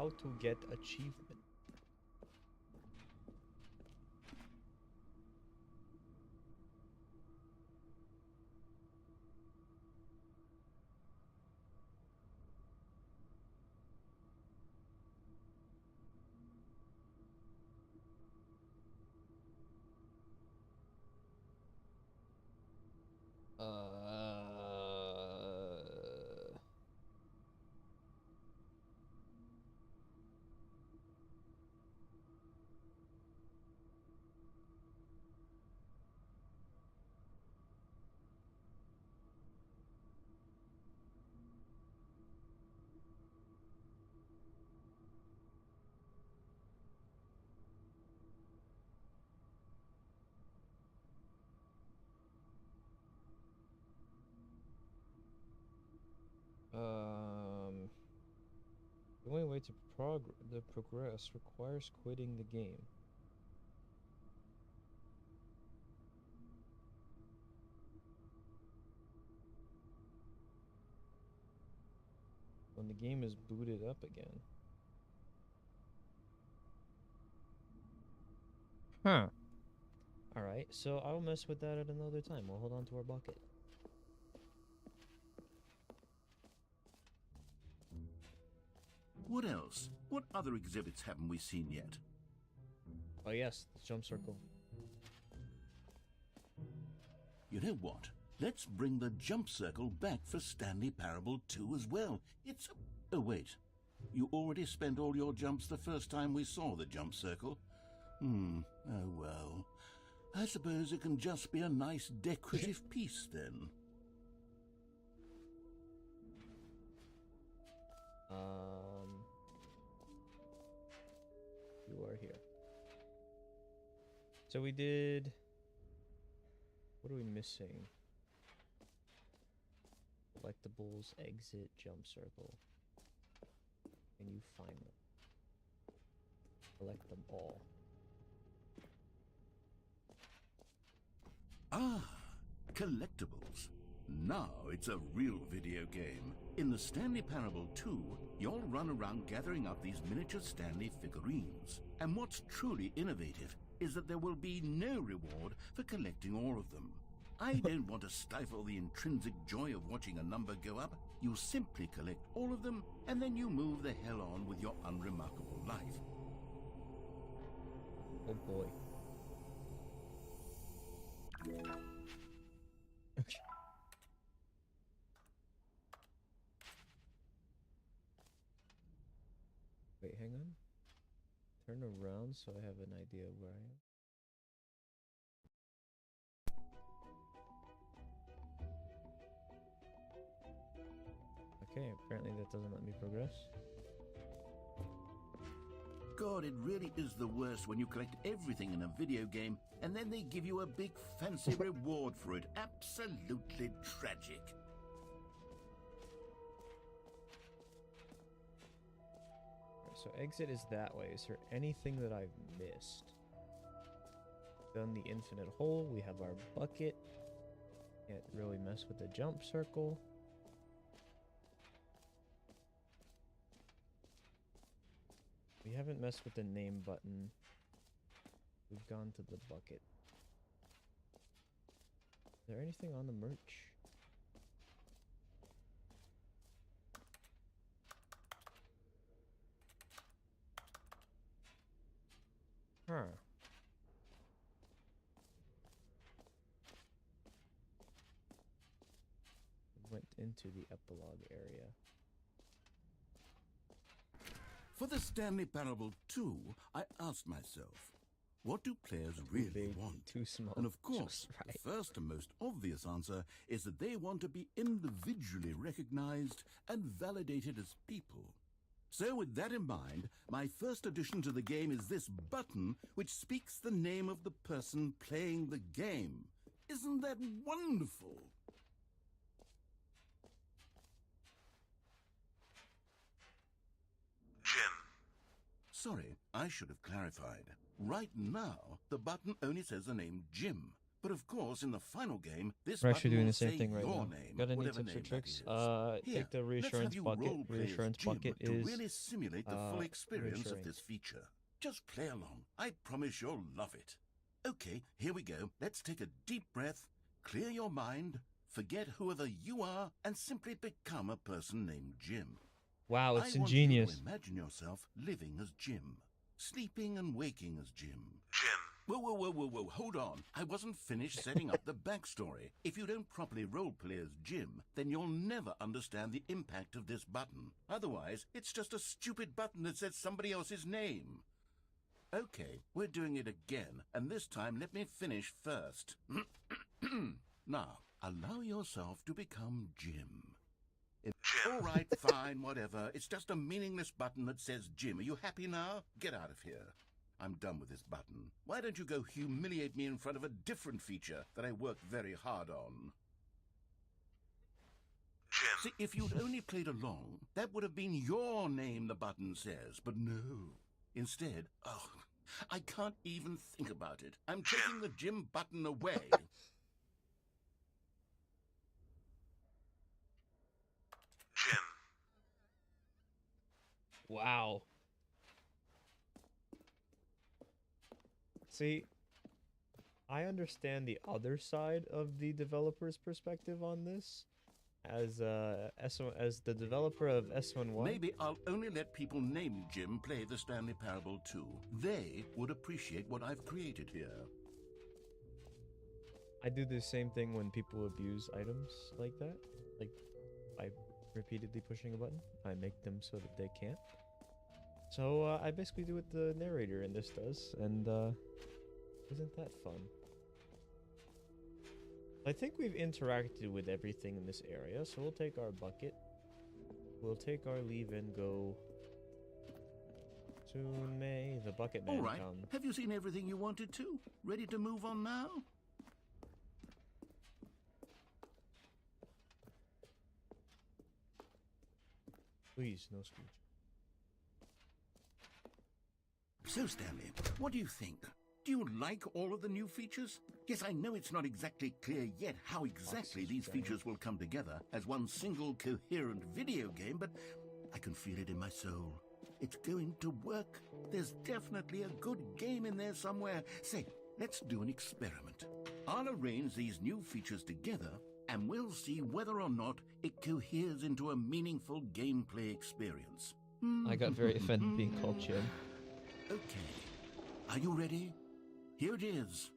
how to get achievement. The only way to progress requires quitting the game. When the game is booted up again. Huh. Alright, so I'll mess with that at another time. We'll hold on to our bucket. What else? What other exhibits haven't we seen yet? Oh yes, the jump circle. You know what? Let's bring the jump circle back for Stanley Parable 2 as well. It's a... Oh, wait. You already spent all your jumps the first time we saw the jump circle? Oh well. I suppose it can just be a nice decorative piece then. You are here. So we did... What are we missing? Collectibles, exit, jump circle. Can you find them? Collect them all. Ah, collectibles. Now it's a real video game. In the Stanley Parable 2, you'll run around gathering up these miniature Stanley figurines. And what's truly innovative is that there will be no reward for collecting all of them. I don't want to stifle the intrinsic joy of watching a number go up. You simply collect all of them, and then you move the hell on with your unremarkable life. Oh boy. Okay. Wait, hang on. Turn around so I have an idea of where I am. Okay, apparently that doesn't let me progress. God, it really is the worst when you collect everything in a video game and then they give you a big fancy reward for it. Absolutely tragic. So exit is that way. Is there anything that I've missed? Done the infinite hole. We have our bucket. Can't really mess with the jump circle. We haven't messed with the name button. We've gone to the bucket. Is there anything on the merch? Huh. Went into the epilogue area. For the Stanley Parable 2, I asked myself, what do players really big, want? too small, And of course, just right. the first and most obvious answer is that they want to be individually recognized and validated as people. So with that in mind, my first addition to the game is this button which speaks the name of the person playing the game. Isn't that wonderful? Jim. Sorry, I should have clarified. Right now, the button only says the name Jim, But of course, in the final game, this We're actually button doing will the same say thing right your now. name, Got any whatever tips or name that tricks? is. Here, Take the let's reassurance have you bucket. role play as Reassurance Jim bucket to is really simulate the full experience of reassuring. this feature. Just play along. I promise you'll love it. Okay, here we go. Let's take a deep breath, clear your mind, forget whoever you are, and simply become a person named Jim. Wow, it's I want ingenious. you to imagine yourself living as Jim, sleeping and waking as Jim. Jim. Whoa, hold on. I wasn't finished setting up the backstory. If you don't properly roleplay as Jim, then you'll never understand the impact of this button. Otherwise, it's just a stupid button that says somebody else's name. Okay, we're doing it again, and this time let me finish first. Now, allow yourself to become Jim. All right, fine, whatever. It's just a meaningless button that says Jim. Are you happy now? Get out of here. I'm done with this button. Why don't you go humiliate me in front of a different feature that I worked very hard on? Jim. See, if you'd only played along, that would have been your name the button says, but no. Instead, I can't even think about it. I'm taking the Jim button away. Jim. Wow. See, I understand the other side of the developer's perspective on this. As as the developer of S11, Maybe I'll only let people named Jim play the Stanley Parable too. They would appreciate what I've created here. I do the same thing when people abuse items like that. Like, by repeatedly pushing a button, I make them so that they can't. So I basically do what the narrator in this does, and isn't that fun? I think we've interacted with everything in this area, so we'll take our bucket. We'll take our leave and go. Soon may the bucket man All right. come. Have you seen everything you wanted to? Ready to move on now? Please, no screech. So, Stanley, what do you think? Do you like all of the new features? Yes, I know it's not exactly clear yet how exactly these features will come together as one single coherent video game, but I can feel it in my soul. It's going to work. There's definitely a good game in there somewhere. Say, let's do an experiment. I'll arrange these new features together, and we'll see whether or not it coheres into a meaningful gameplay experience. I got very offended being called Jim. Okay. Are you ready? Here it is.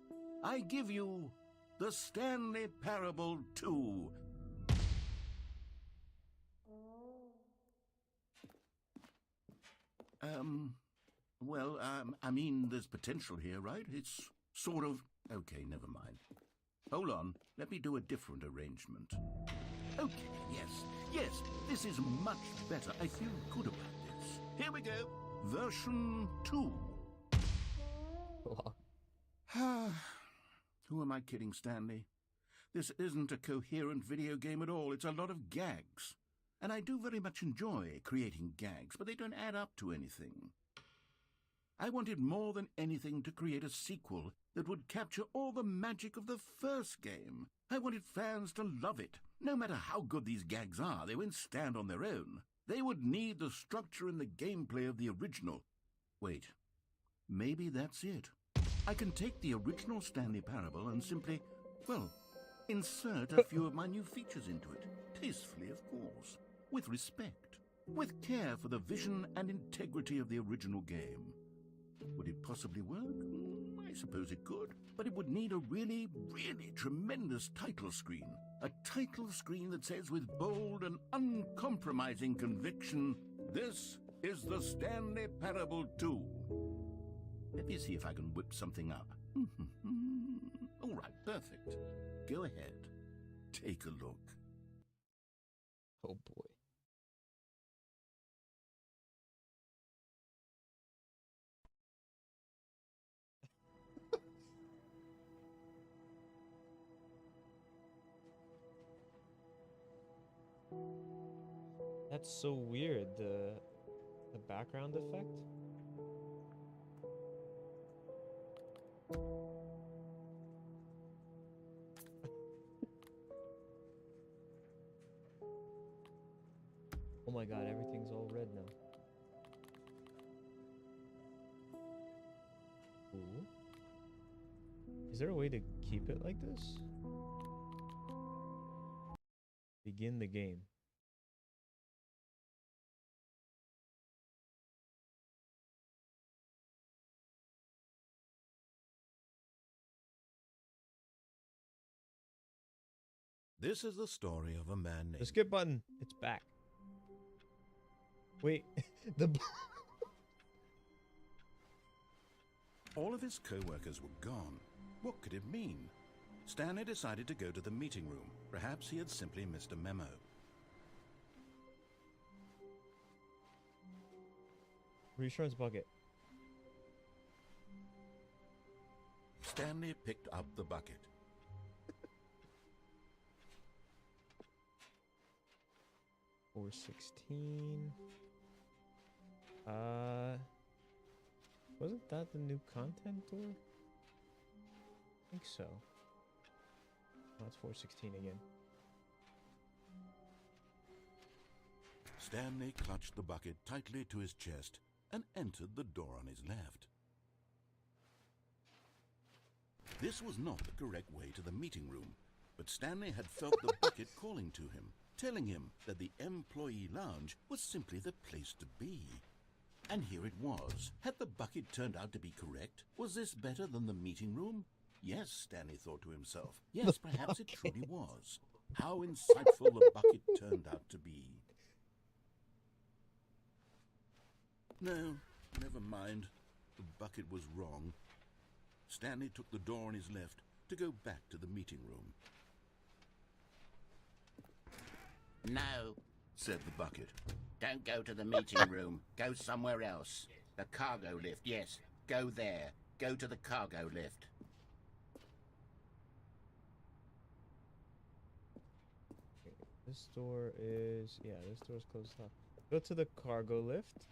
I give you the Stanley Parable 2. I mean, there's potential here, right? It's sort of... Okay, never mind. Hold on. Let me do a different arrangement. Okay, yes, this is much better. I feel good about this. Here we go. Version 2. Who am I kidding, Stanley? This isn't a coherent video game at all. It's a lot of gags. And I do very much enjoy creating gags, but they don't add up to anything. I wanted more than anything to create a sequel that would capture all the magic of the first game. I wanted fans to love it. No matter how good these gags are, they won't stand on their own. They would need the structure and the gameplay of the original. Wait, maybe that's it. I can take the original Stanley Parable and simply, well, insert a few of my new features into it. Tastefully, of course. With respect. With care for the vision and integrity of the original game. Would it possibly work? I suppose it could. But it would need a really, really tremendous title screen. A title screen that says with bold and uncompromising conviction, "This is the Stanley Parable 2. Let me see if I can whip something up. All right, perfect. Go ahead. Take a look. Oh boy. That's so weird, the background effect. my god, everything's all red now. Cool. Is there a way to keep it like this? Begin the game. This is the story of a man The named... skip button. It's back. Wait, All of his co-workers were gone. What could it mean? Stanley decided to go to the meeting room. Perhaps he had simply missed a memo. Reassurance bucket. Stanley picked up the bucket. $4.16. Wasn't that the new content door? I think so. Oh, it's $4.16 again. Stanley clutched the bucket tightly to his chest and entered the door on his left. This was not the correct way to the meeting room, but Stanley had felt the bucket calling to him, telling him that the employee lounge was simply the place to be. And here it was. Had the bucket turned out to be correct? Was this better than the meeting room? Yes, Stanley thought to himself. Yes, perhaps it truly was. How insightful the bucket turned out to be. No, never mind. The bucket was wrong. Stanley took the door on his left to go back to the meeting room. No, Said the bucket. don't go to the meeting room. Go somewhere else. The cargo lift, yes. Go there. Go to the cargo lift. This door is... yeah, this door's closed off. Go to the cargo lift.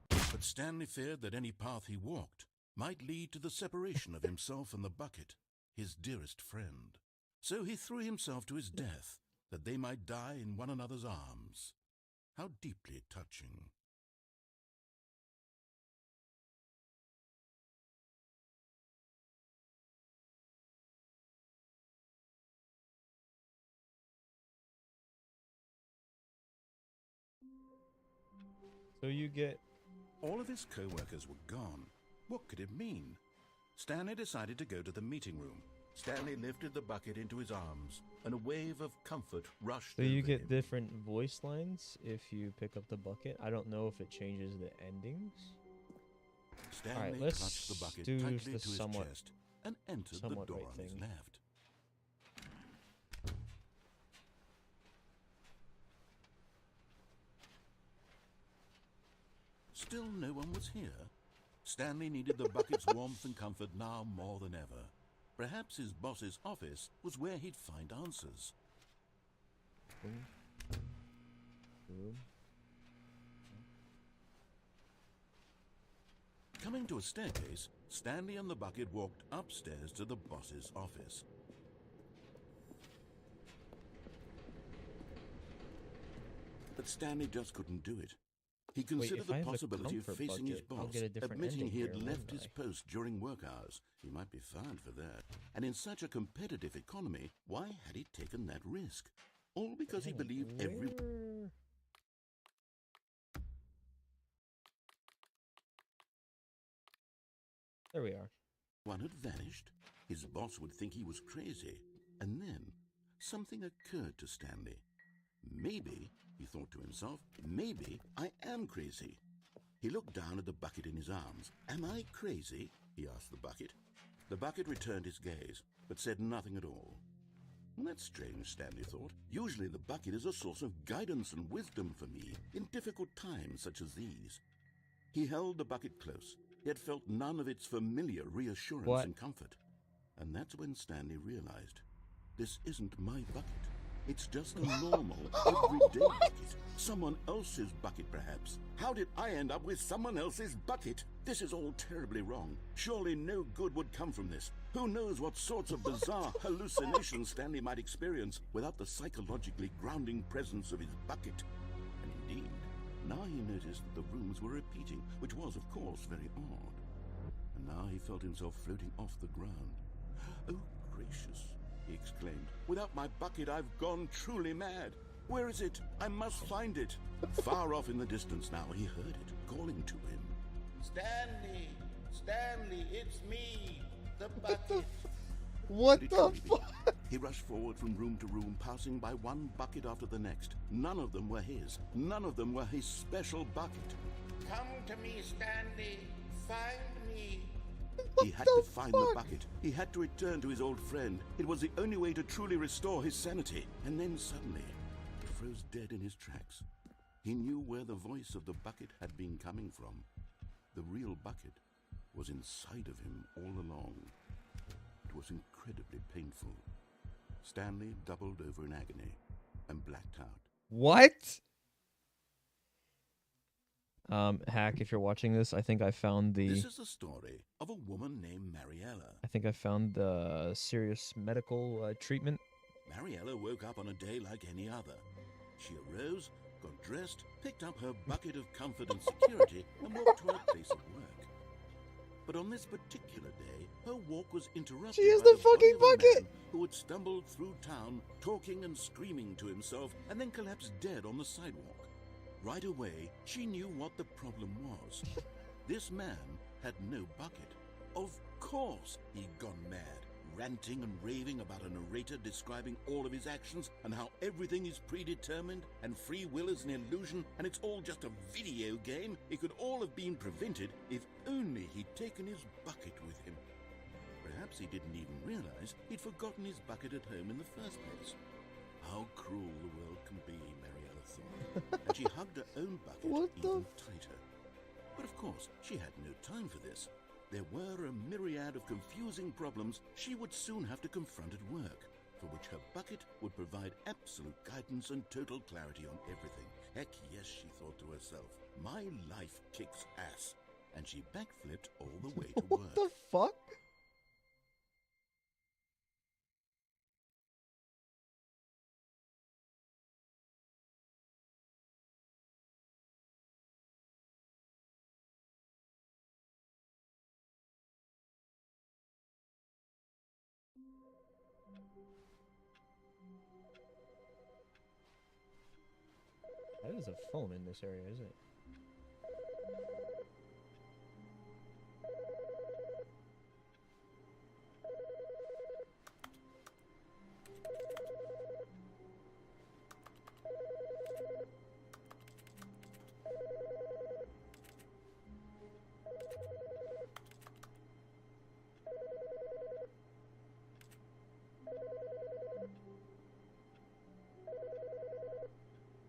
But Stanley feared that any path he walked might lead to the separation of himself and the bucket, his dearest friend. So he threw himself to his death, that they might die in one another's arms. How deeply touching. So you get... All of his co-workers were gone. What could it mean? Stanley decided to go to the meeting room. Stanley lifted the bucket into his arms, and a wave of comfort rushed So you over get him. different voice lines if you pick up the bucket. I don't know if it changes the endings. Stanley let's clutched the bucket do tightly the to his somewhat- chest and entered the somewhat door right on his thing. left. Still no one was here. Stanley needed the bucket's warmth and comfort now more than ever. Perhaps his boss's office was where he'd find answers. Room. Coming to a staircase, Stanley and the bucket walked upstairs to the boss's office. But Stanley just couldn't do it. He considered if I the have the possibility of comfort facing his bucket, I'll boss, get a different admitting ending he had here, left won't his I? post during work hours. He might be fined for that. And in such a competitive economy, why had he taken that risk? All because he Hang on, believed every... where- There we are. One had vanished. His boss would think he was crazy. And then something occurred to Stanley. Maybe, he thought to himself, maybe I am crazy. He looked down at the bucket in his arms. Am I crazy? He asked the bucket. The bucket returned his gaze, but said nothing at all. Well, that's strange, Stanley thought. Usually the bucket is a source of guidance and wisdom for me in difficult times such as these. He held the bucket close, yet felt none of its familiar reassurance What? and comfort. And that's when Stanley realized, this isn't my bucket. It's just a normal, everyday bucket. Someone else's bucket, perhaps. How did I end up with someone else's bucket? This is all terribly wrong. Surely no good would come from this. Who knows what sorts of bizarre hallucinations Stanley might experience without the psychologically grounding presence of his bucket. And indeed, now he noticed that the rooms were repeating, which was, of course, very odd. And now he felt himself floating off the ground. Oh, gracious, he exclaimed. Without my bucket, I've gone truly mad. Where is it? I must find it. Far off in the distance now, he heard it, calling to him. Stanley! Stanley, it's me! The bucket! What the fuck? He rushed forward from room to room, passing by one bucket after the next. None of them were his. None of them were his special bucket. Come to me, Stanley! Find me! He had to find the bucket. He had to return to his old friend. It was the only way to truly restore his sanity. And then suddenly, he froze dead in his tracks. He knew where the voice of the bucket had been coming from. The real bucket was inside of him all along. It was incredibly painful. Stanley doubled over in agony and blacked out. What? Hack, if you're watching this, I think I found the... This is the story of a woman named Mariella. I think I found the serious medical treatment. Mariella woke up on a day like any other. She arose, got dressed, picked up her bucket of comfort and security, and walked to her place of work. But on this particular day, her walk was interrupted She has by the body fucking of a bucket! man who had stumbled through town, talking and screaming to himself, and then collapsed dead on the sidewalk. Right away, she knew what the problem was. This man had no bucket. Of course he'd gone mad, ranting and raving about a narrator describing all of his actions and how everything is predetermined and free will is an illusion and it's all just a video game. It could all have been prevented if only he'd taken his bucket with him. Perhaps he didn't even realize he'd forgotten his bucket at home in the first place. How cruel the world can be, Mariella thought, and she hugged her own bucket even tighter. But of course, she had no time for this. There were a myriad of confusing problems she would soon have to confront at work, for which her bucket would provide absolute guidance and total clarity on everything. Heck yes, she thought to herself, my life kicks ass. And she backflipped all the way to work. What the fuck? That is a phone in this area, isn't it?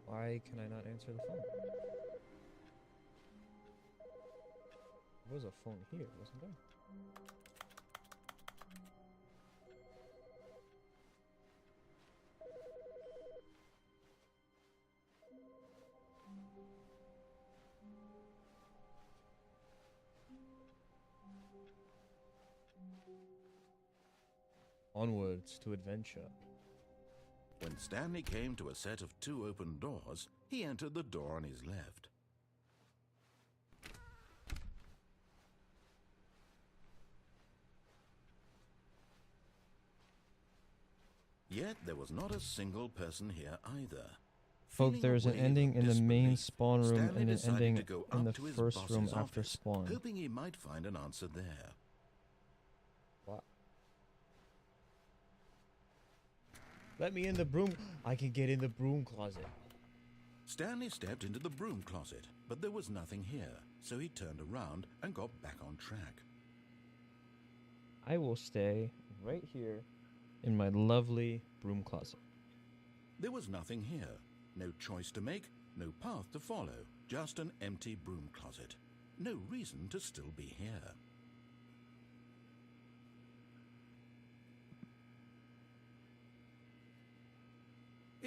Why can I not answer the phone? There was a phone here, wasn't there? Onwards to adventure. When Stanley came to a set of 2 open doors, he entered the door on his left. Yet there was not a single person here either. Folk, there's an Feeling a ending wave in of the main disbelief, spawn room Stanley and an decided ending to go in up the to his first room boss's after office, spawn. hoping he might find an answer there. What? Let me in the broom. I can get in the broom closet. Stanley stepped into the broom closet, but there was nothing here, so he turned around and got back on track. I will stay right here in my lovely broom closet. There was nothing here. No choice to make, no path to follow, just an empty broom closet. No reason to still be here.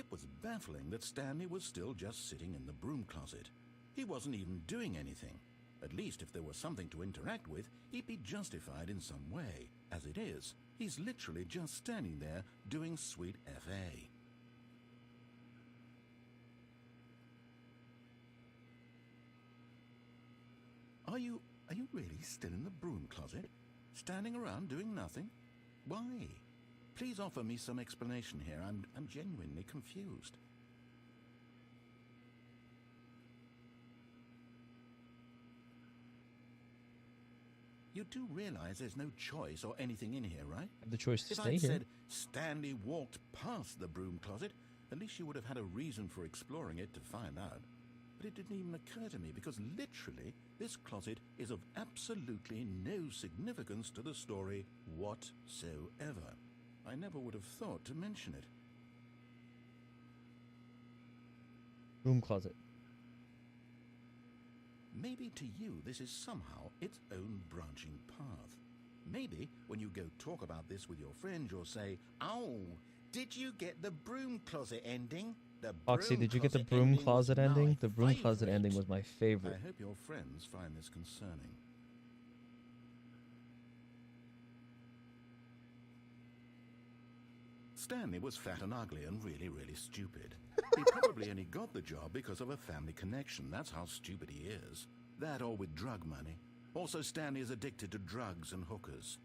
It was baffling that Stanley was still just sitting in the broom closet. He wasn't even doing anything. At least if there was something to interact with, he'd be justified in some way. As it is, he's literally just standing there doing sweet FA. Are you really still in the broom closet? Standing around doing nothing? Why? Please offer me some explanation here. I'm genuinely confused. You do realize there's no choice or anything in here, right? Have the choice to If stay I'd here. said Stanley walked past the broom closet, at least you would have had a reason for exploring it to find out. But it didn't even occur to me because literally this closet is of absolutely no significance to the story whatsoever. I never would have thought to mention it. Room closet. Maybe to you this is somehow its own branching path. Maybe when you go talk about this with your friends, you'll say, "Oh, did you get the broom closet ending? The Foxy, broom did you get the closet broom ending was closet my ending? The broom closet favorite." ending was my I favorite. hope your friends find this concerning. Stanley was fat and ugly and really, really stupid. He probably only got the job because of a family connection. That's how stupid he is. That or with drug money. Also, Stanley is addicted to drugs and hookers.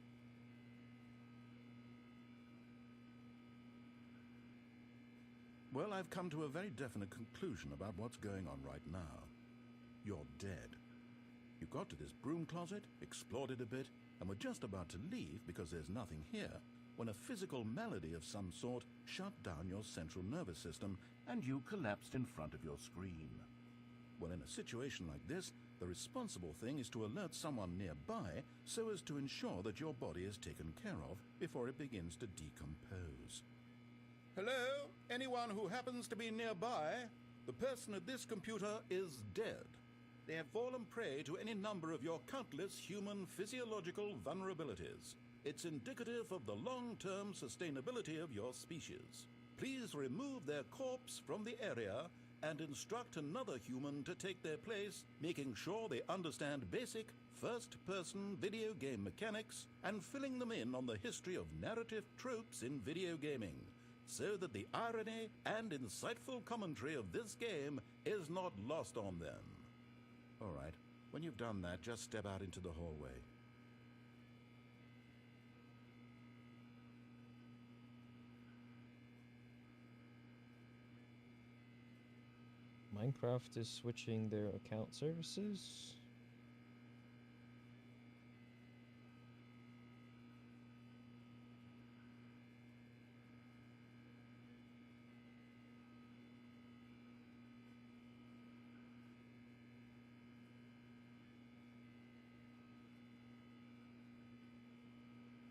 Well, I've come to a very definite conclusion about what's going on right now. You're dead. You got to this broom closet, explored it a bit, and were just about to leave because there's nothing here, when a physical malady of some sort shut down your central nervous system and you collapsed in front of your screen. Well, in a situation like this, the responsible thing is to alert someone nearby so as to ensure that your body is taken care of before it begins to decompose. Hello? Anyone who happens to be nearby? The person at this computer is dead. They have fallen prey to any number of your countless human physiological vulnerabilities. It's indicative of the long-term sustainability of your species. Please remove their corpse from the area and instruct another human to take their place, making sure they understand basic first-person video game mechanics and filling them in on the history of narrative tropes in video gaming, so that the irony and insightful commentary of this game is not lost on them. All right, when you've done that, just step out into the hallway. Minecraft is switching their account services.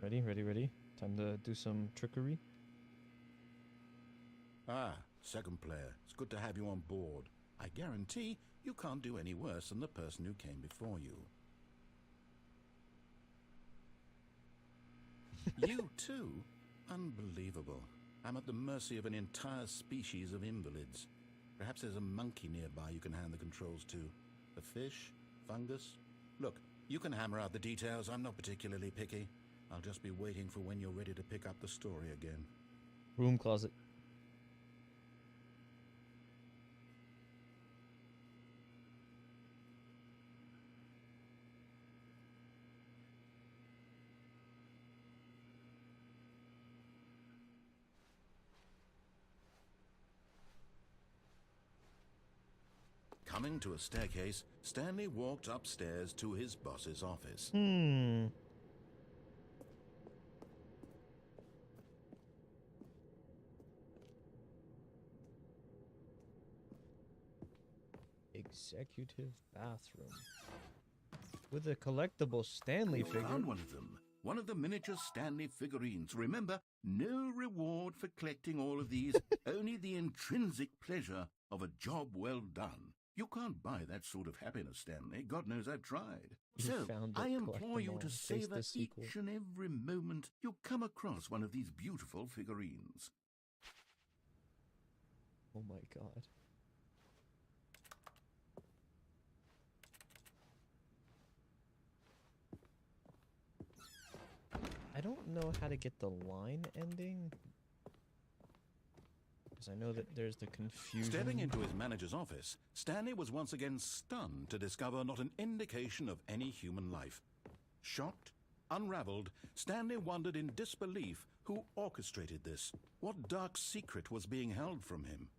Ready? Time to do some trickery. Ah, second player. It's good to have you on board. I guarantee you can't do any worse than the person who came before you. You too? Unbelievable. I'm at the mercy of an entire species of invalids. Perhaps there's a monkey nearby you can hand the controls to. A fish? Fungus? Look, you can hammer out the details. I'm not particularly picky. I'll just be waiting for when you're ready to pick up the story again. Room closet. Coming to a staircase, Stanley walked upstairs to his boss's office. Executive bathroom. With a collectible Stanley figure. Found one of them. One of the miniature Stanley figurines. Remember, no reward for collecting all of these, only the intrinsic pleasure of a job well done. You can't buy that sort of happiness, Stanley. God knows I've tried. So, I implore you to savor each and every moment you come across one of these beautiful figurines. Oh my god. I don't know how to get the line ending. Because I know that there's the confusion. Stepping into his manager's office, Stanley was once again stunned to discover not an indication of any human life. Shocked, unraveled, Stanley wondered in disbelief who orchestrated this. What dark secret was being held from him?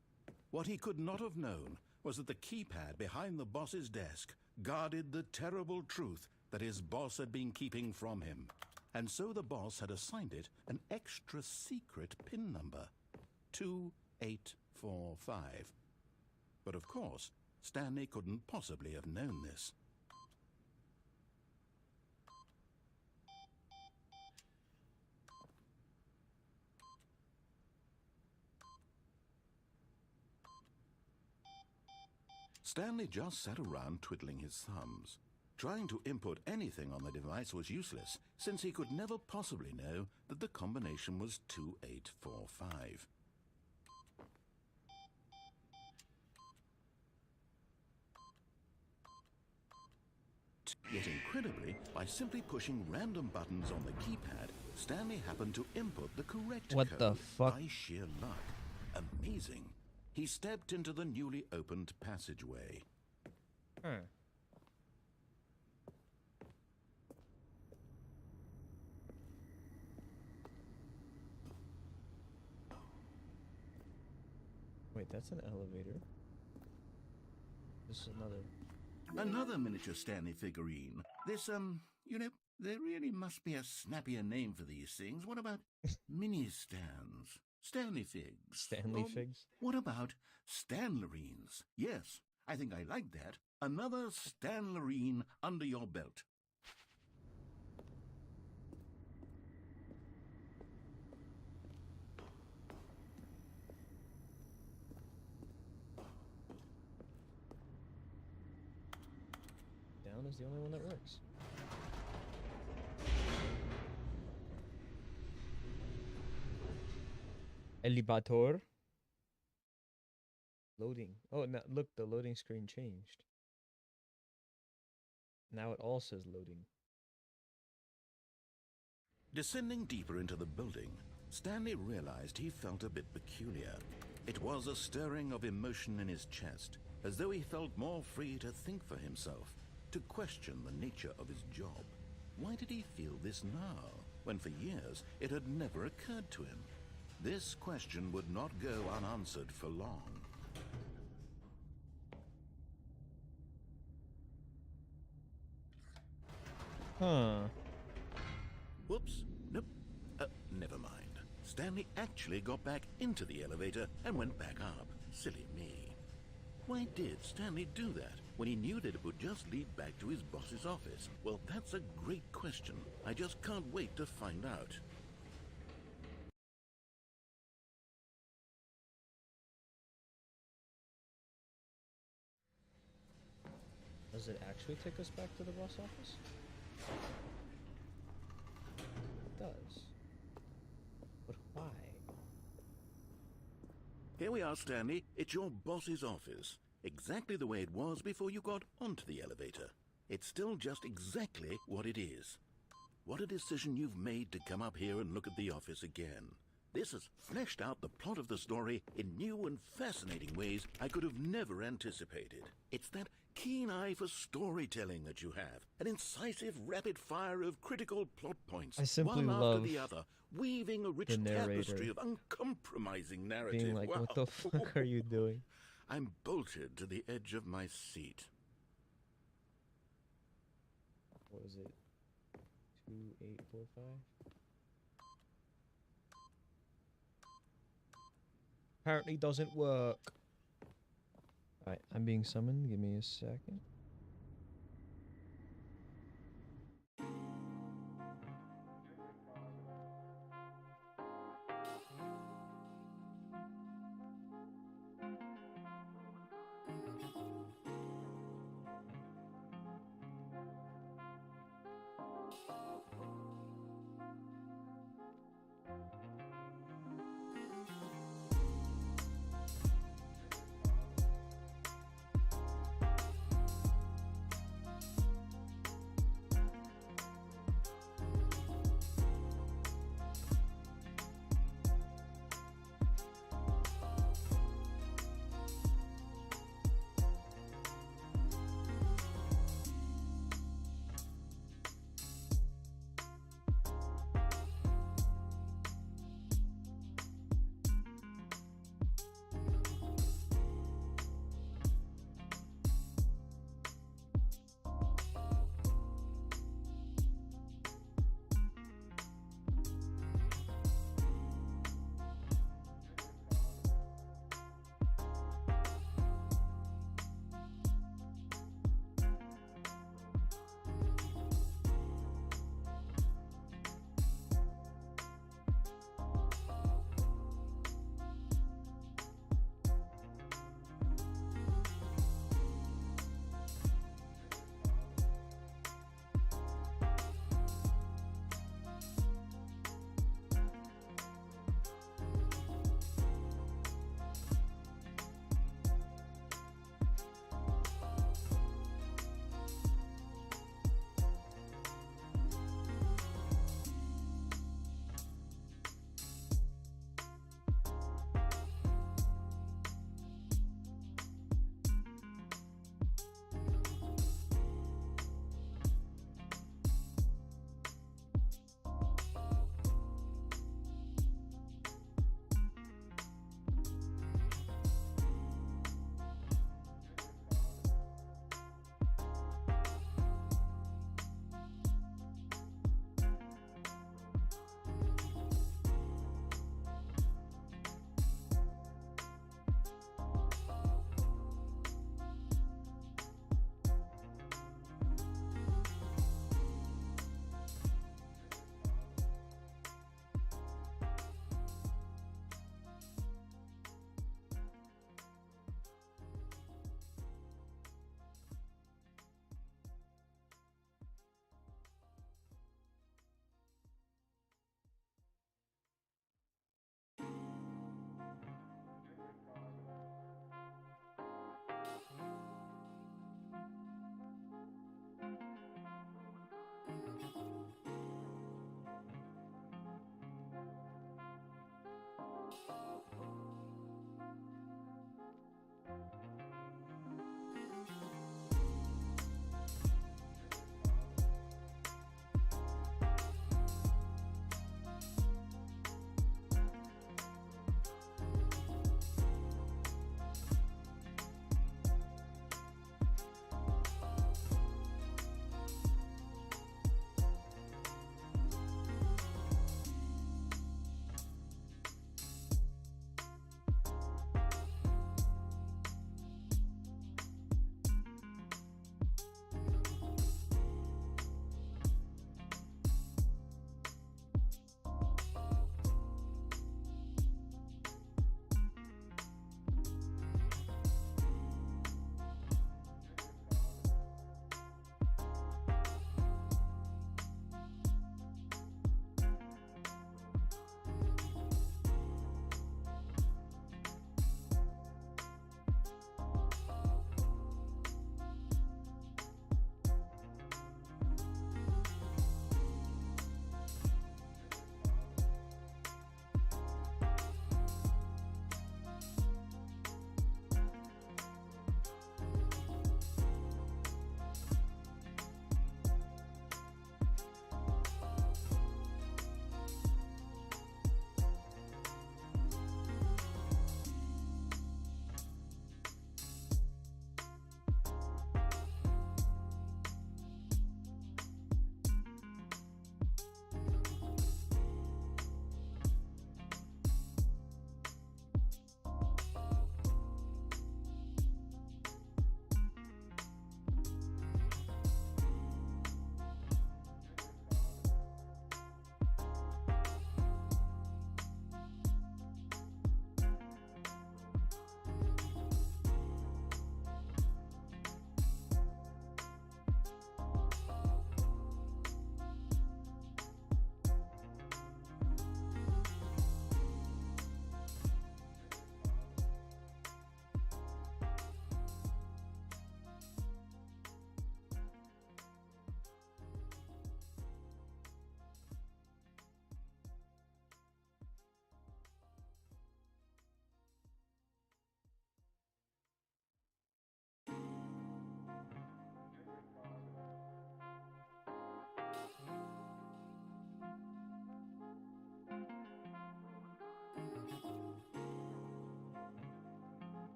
What he could not have known was that the keypad behind the boss's desk guarded the terrible truth that his boss had been keeping from him. And so the boss had assigned it an extra secret PIN number, 2845. But of course, Stanley couldn't possibly have known this. Stanley just sat around twiddling his thumbs. Trying to input anything on the device was useless, since he could never possibly know that the combination was 2845. Yet incredibly, by simply pushing random buttons on the keypad, Stanley happened to input the correct What code the fuck? by sheer luck. Amazing. He stepped into the newly opened passageway. Huh. Wait, that's an elevator. This is Another miniature Stanley figurine. This, you know, there really must be a snappier name for these things. What about mini stands? Stanley figs. Stanley figs? What about Stanlerines? Yes, I think I like that. Another Stanlerine under your belt. Down is the only one that works. Elevator. Loading. Oh, now look, the loading screen changed. Now it all says loading. Descending deeper into the building, Stanley realized he felt a bit peculiar. It was a stirring of emotion in his chest, as though he felt more free to think for himself, to question the nature of his job. Why did he feel this now, when for years it had never occurred to him? This question would not go unanswered for long. Huh. Whoops. Nope. Never mind. Stanley actually got back into the elevator and went back up. Silly me. Why did Stanley do that when he knew that it would just lead back to his boss's office? Well, that's a great question. I just can't wait to find out. Does it actually take us back to the boss office? It does. But why? Here we are, Stanley. It's your boss's office. Exactly the way it was before you got onto the elevator. It's still just exactly what it is. What a decision you've made to come up here and look at the office again. This has fleshed out the plot of the story in new and fascinating ways I could have never anticipated. It's that keen eye for storytelling that you have, an incisive rapid fire of critical plot points, I simply one love after the other, weaving a rich the narrator tapestry of uncompromising narrative. being like, Wow. what the fuck are you doing? I'm bolted to the edge of my seat. What was it? 2845? Apparently doesn't work. Alright, I'm being summoned. Give me a second.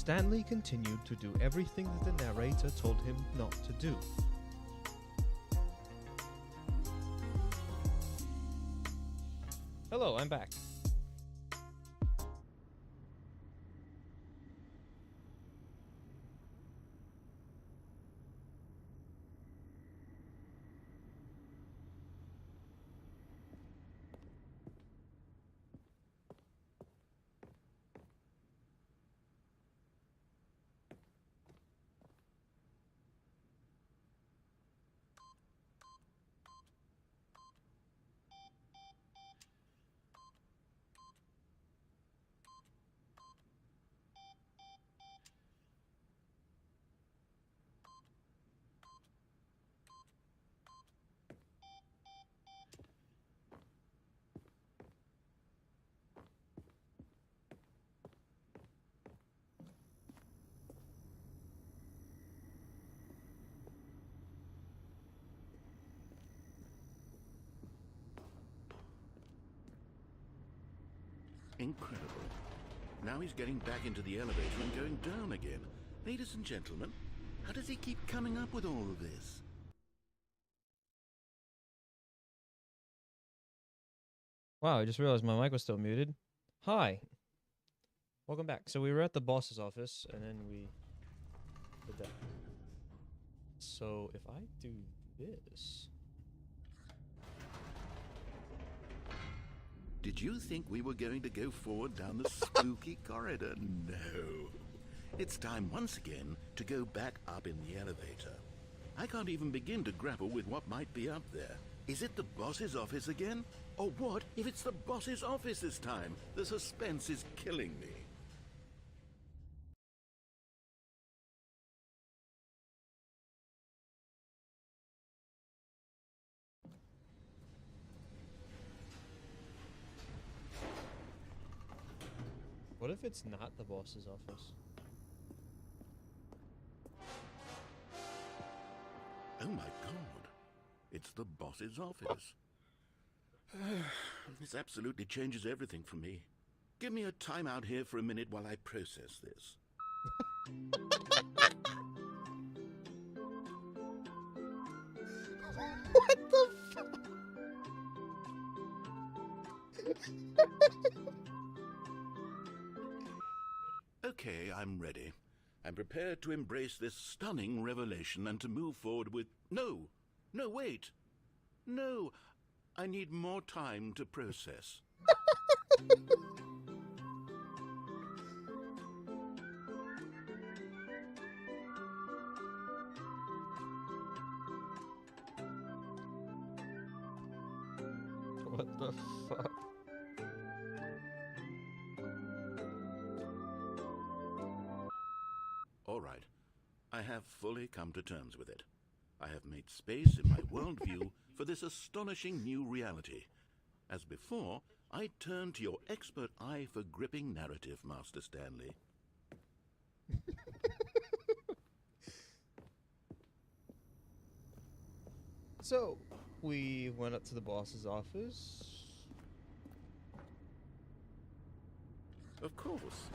Stanley continued to do everything that the narrator told him not to do. Hello, I'm back. Incredible. Now he's getting back into the elevator and going down again. Ladies and gentlemen, how does he keep coming up with all of this? Wow, I just realized my mic was still muted. Hi. Welcome back. So we were at the boss's office, and then we did that. So if I do this... Did you think we were going to go forward down the spooky corridor? No. It's time once again to go back up in the elevator. I can't even begin to grapple with what might be up there. Is it the boss's office again? Or what if it's the boss's office this time? The suspense is killing me. What if it's not the boss's office? Oh my god. It's the boss's office. This absolutely changes everything for me. Give me a time out here for a minute while I process this. What the fuck? Okay, I'm ready. I'm prepared to embrace this stunning revelation and to move forward with... No! No, wait! No! I need more time to process. What the fuck? All right. I have fully come to terms with it. I have made space in my worldview for this astonishing new reality. As before, I turn to your expert eye for gripping narrative, Master Stanley. So, we went up to the boss's office. Of course.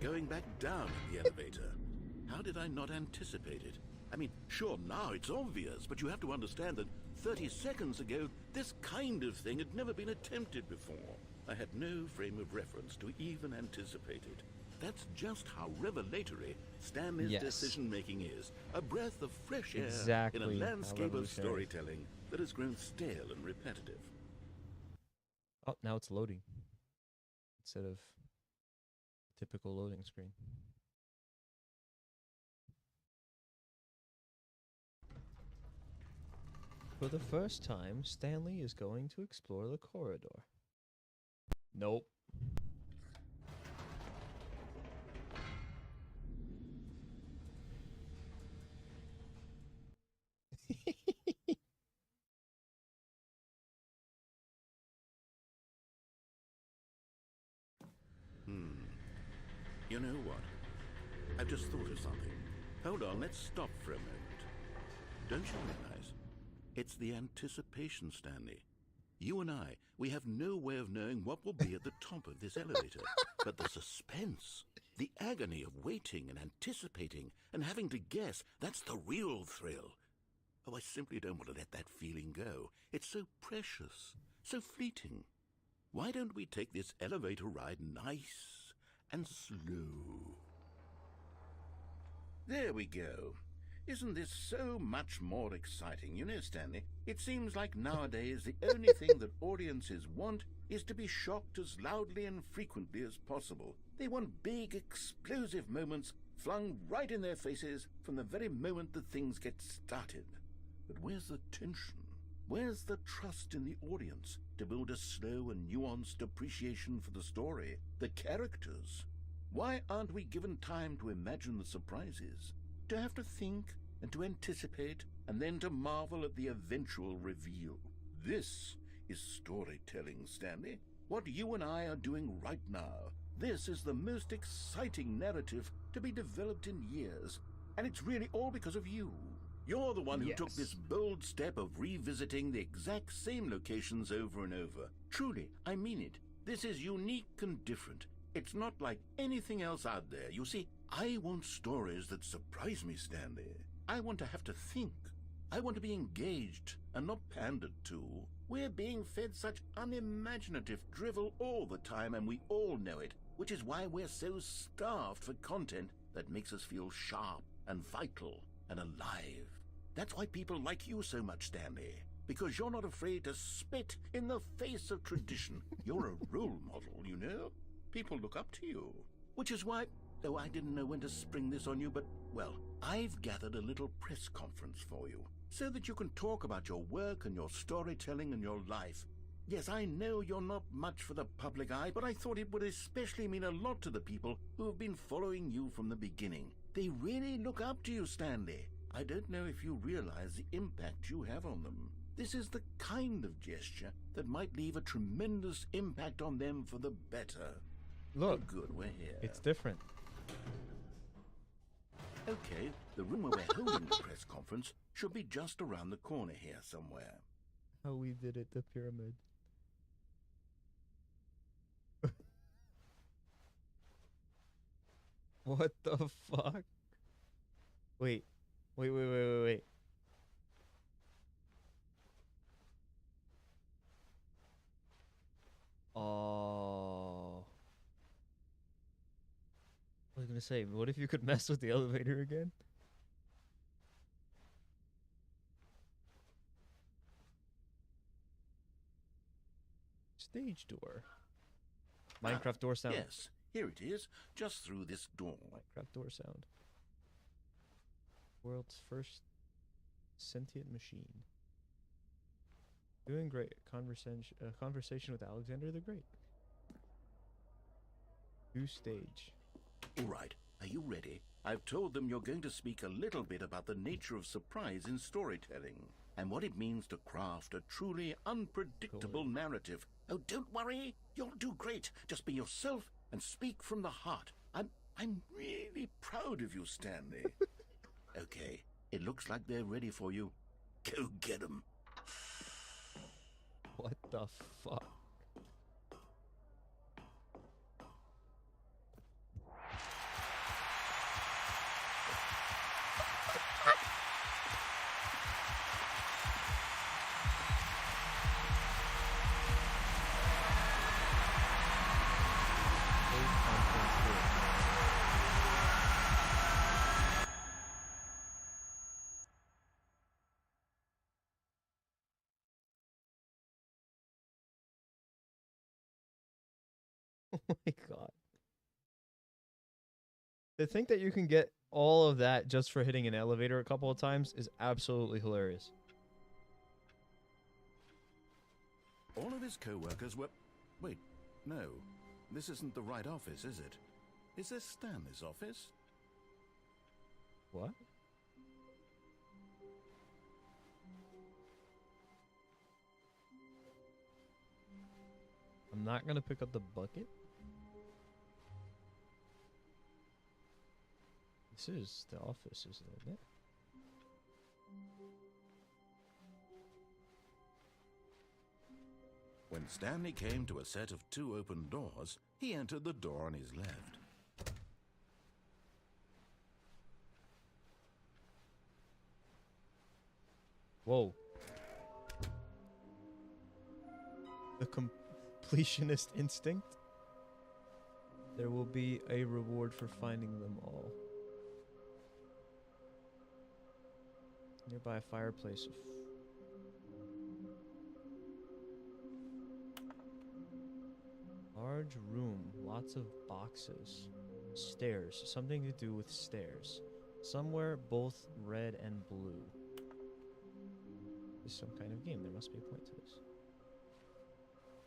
Going back down in the elevator. How did I not anticipate it? I mean, sure, now it's obvious, but you have to understand that 30 seconds ago, this kind of thing had never been attempted before. I had no frame of reference to even anticipate it. That's just how revelatory Stanley's decision-making is. A breath of fresh air in a landscape of storytelling that has grown stale and repetitive. Oh, now it's loading. Instead of typical loading screen. For the first time, Stanley is going to explore the corridor. Nope. You know what? I've just thought of something. Hold on, let's stop for a moment. Don't you realize? It's the anticipation, Stanley. You and I, we have no way of knowing what will be at the top of this elevator. But the suspense, The agony of waiting and anticipating and having to guess, that's the real thrill. Oh, I simply don't want to let that feeling go. It's so precious, so fleeting. Why don't we take this elevator ride nice and slow? There we go. Isn't this so much more exciting? You know, Stanley, it seems like nowadays the only thing that audiences want is to be shocked as loudly and frequently as possible. They want big, explosive moments flung right in their faces from the very moment that things get started. But where's the tension? Where's the trust in the audience to build a slow and nuanced appreciation for the story, the characters? Why aren't we given time to imagine the surprises, to have to think and to anticipate, and then to marvel at the eventual reveal? This is storytelling, Stanley. What you and I are doing right now. This is the most exciting narrative to be developed in years, and it's really all because of you. You're the one who took this bold step of revisiting the exact same locations over and over. Truly, I mean it. This is unique and different. It's not like anything else out there. You see, I want stories that surprise me, Stanley. I want to have to think. I want to be engaged and not pandered to. We're being fed such unimaginative drivel all the time, and we all know it, which is why we're so starved for content that makes us feel sharp and vital and alive. That's why people like you so much, Stanley, because you're not afraid to spit in the face of tradition. You're a role model, you know? People look up to you. Which is why, though I didn't know when to spring this on you, but, well, I've gathered a little press conference for you, so that you can talk about your work and your storytelling and your life. Yes, I know you're not much for the public eye, but I thought it would especially mean a lot to the people who have been following you from the beginning. They really look up to you, Stanley. I don't know if you realize the impact you have on them. This is the kind of gesture that might leave a tremendous impact on them for the better. Look, oh, good, we're here. It's different. Okay, the room where we're holding the press conference should be just around the corner here somewhere. How we did it, the pyramid. What the fuck? Wait. Wait. Oh. I was gonna say, what if you could mess with the elevator again? Stage door. Minecraft door sound. Yes, here it is, just through this door. Minecraft door sound. World's first sentient machine. Doing great. Conversation with Alexander the Great. New stage. All right, are you ready? I've told them you're going to speak a little bit about the nature of surprise in storytelling and what it means to craft a truly unpredictable narrative. Oh, don't worry. You'll do great. Just be yourself and speak from the heart. I'm really proud of you, Stanley. Okay, it looks like they're ready for you. Go get them. What the fuck? Oh my god. To think that you can get all of that just for hitting an elevator a couple of times is absolutely hilarious. All of his co-workers were... Wait, no. This isn't the right office, is it? Is this Stanley's office? What? I'm not gonna pick up the bucket. This is the office, isn't it? When Stanley came to a set of 2 open doors, he entered the door on his left. Whoa. The completionist instinct. There will be a reward for finding them all. Nearby a fireplace. Large room, lots of boxes. Stairs, something to do with stairs. Somewhere both red and blue. This is some kind of game. There must be a point to this.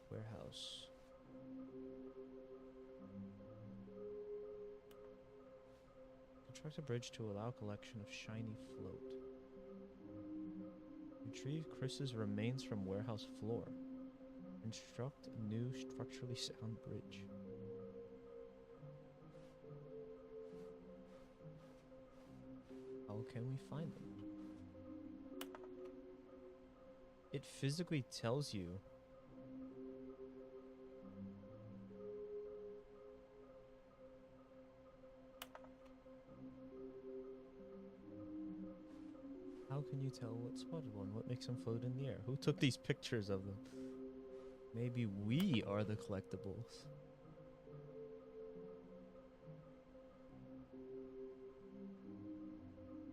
Warehouse. Construct a bridge to allow collection of shiny float. Retrieve Chris's remains from warehouse floor. Construct a new structurally sound bridge. How can we find them? It physically tells you. How can you tell what spotted one? What makes them float in the air? Who took these pictures of them? Maybe we are the collectibles.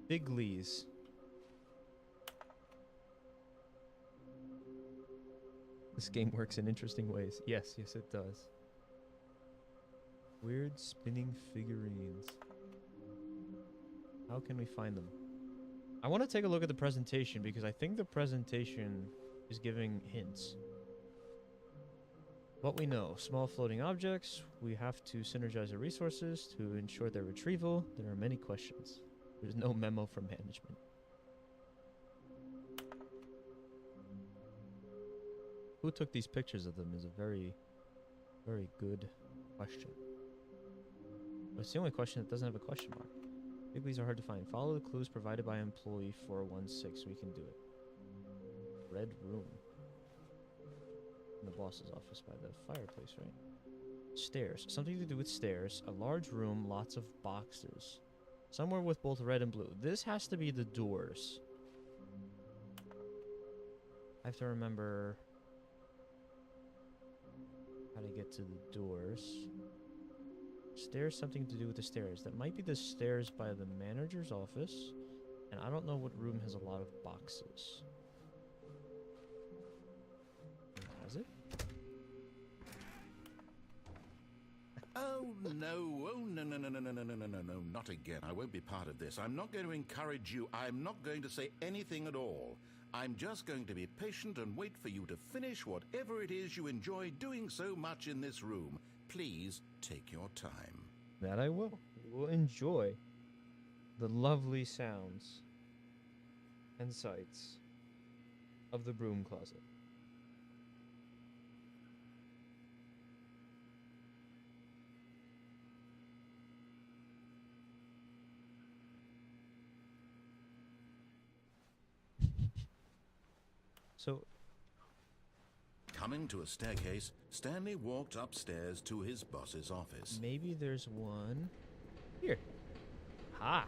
Biglies. This game works in interesting ways. Yes, yes it does. Weird spinning figurines. How can we find them? I want to take a look at the presentation because I think the presentation is giving hints. What we know, small floating objects, we have to synergize our resources to ensure their retrieval. There are many questions. There's no memo from management. Who took these pictures of them is a very, very good question. But it's the only question that doesn't have a question mark. Biglies are hard to find. Follow the clues provided by employee 416. We can do it. Red room. In the boss's office by the fireplace, right? Stairs. Something to do with stairs. A large room, lots of boxes. Somewhere with both red and blue. This has to be the doors. I have to remember how to get to the doors. Stairs, something to do with the stairs. That might be the stairs by the manager's office. And I don't know what room has a lot of boxes. Has it? Oh, no. Oh, no, no, no, no, no, no, no, no, no, no, not again. I won't be part of this. I'm not going to encourage you. I'm not going to say anything at all. I'm just going to be patient and wait for you to finish whatever it is you enjoy doing so much in this room. Please take your time. That I will. We will enjoy the lovely sounds and sights of the broom closet. So, coming to a staircase, Stanley walked upstairs to his boss's office. Maybe there's one here. Ha!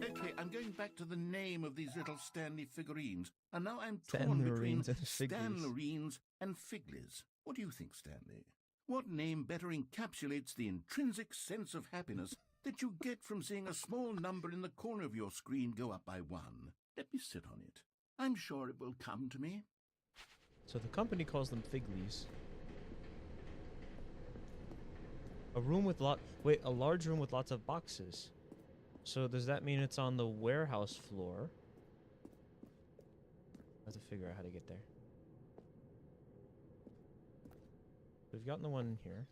Okay, I'm going back to the name of these little Stanley figurines, and now I'm torn between Stanlerines and Figlies. What do you think, Stanley? What name better encapsulates the intrinsic sense of happiness that you get from seeing a small number in the corner of your screen go up by 1? Let me sit on it. I'm sure it will come to me. So the company calls them Figlies. A large room with lots of boxes. So does that mean it's on the warehouse floor? I have to figure out how to get there. We've gotten the one here.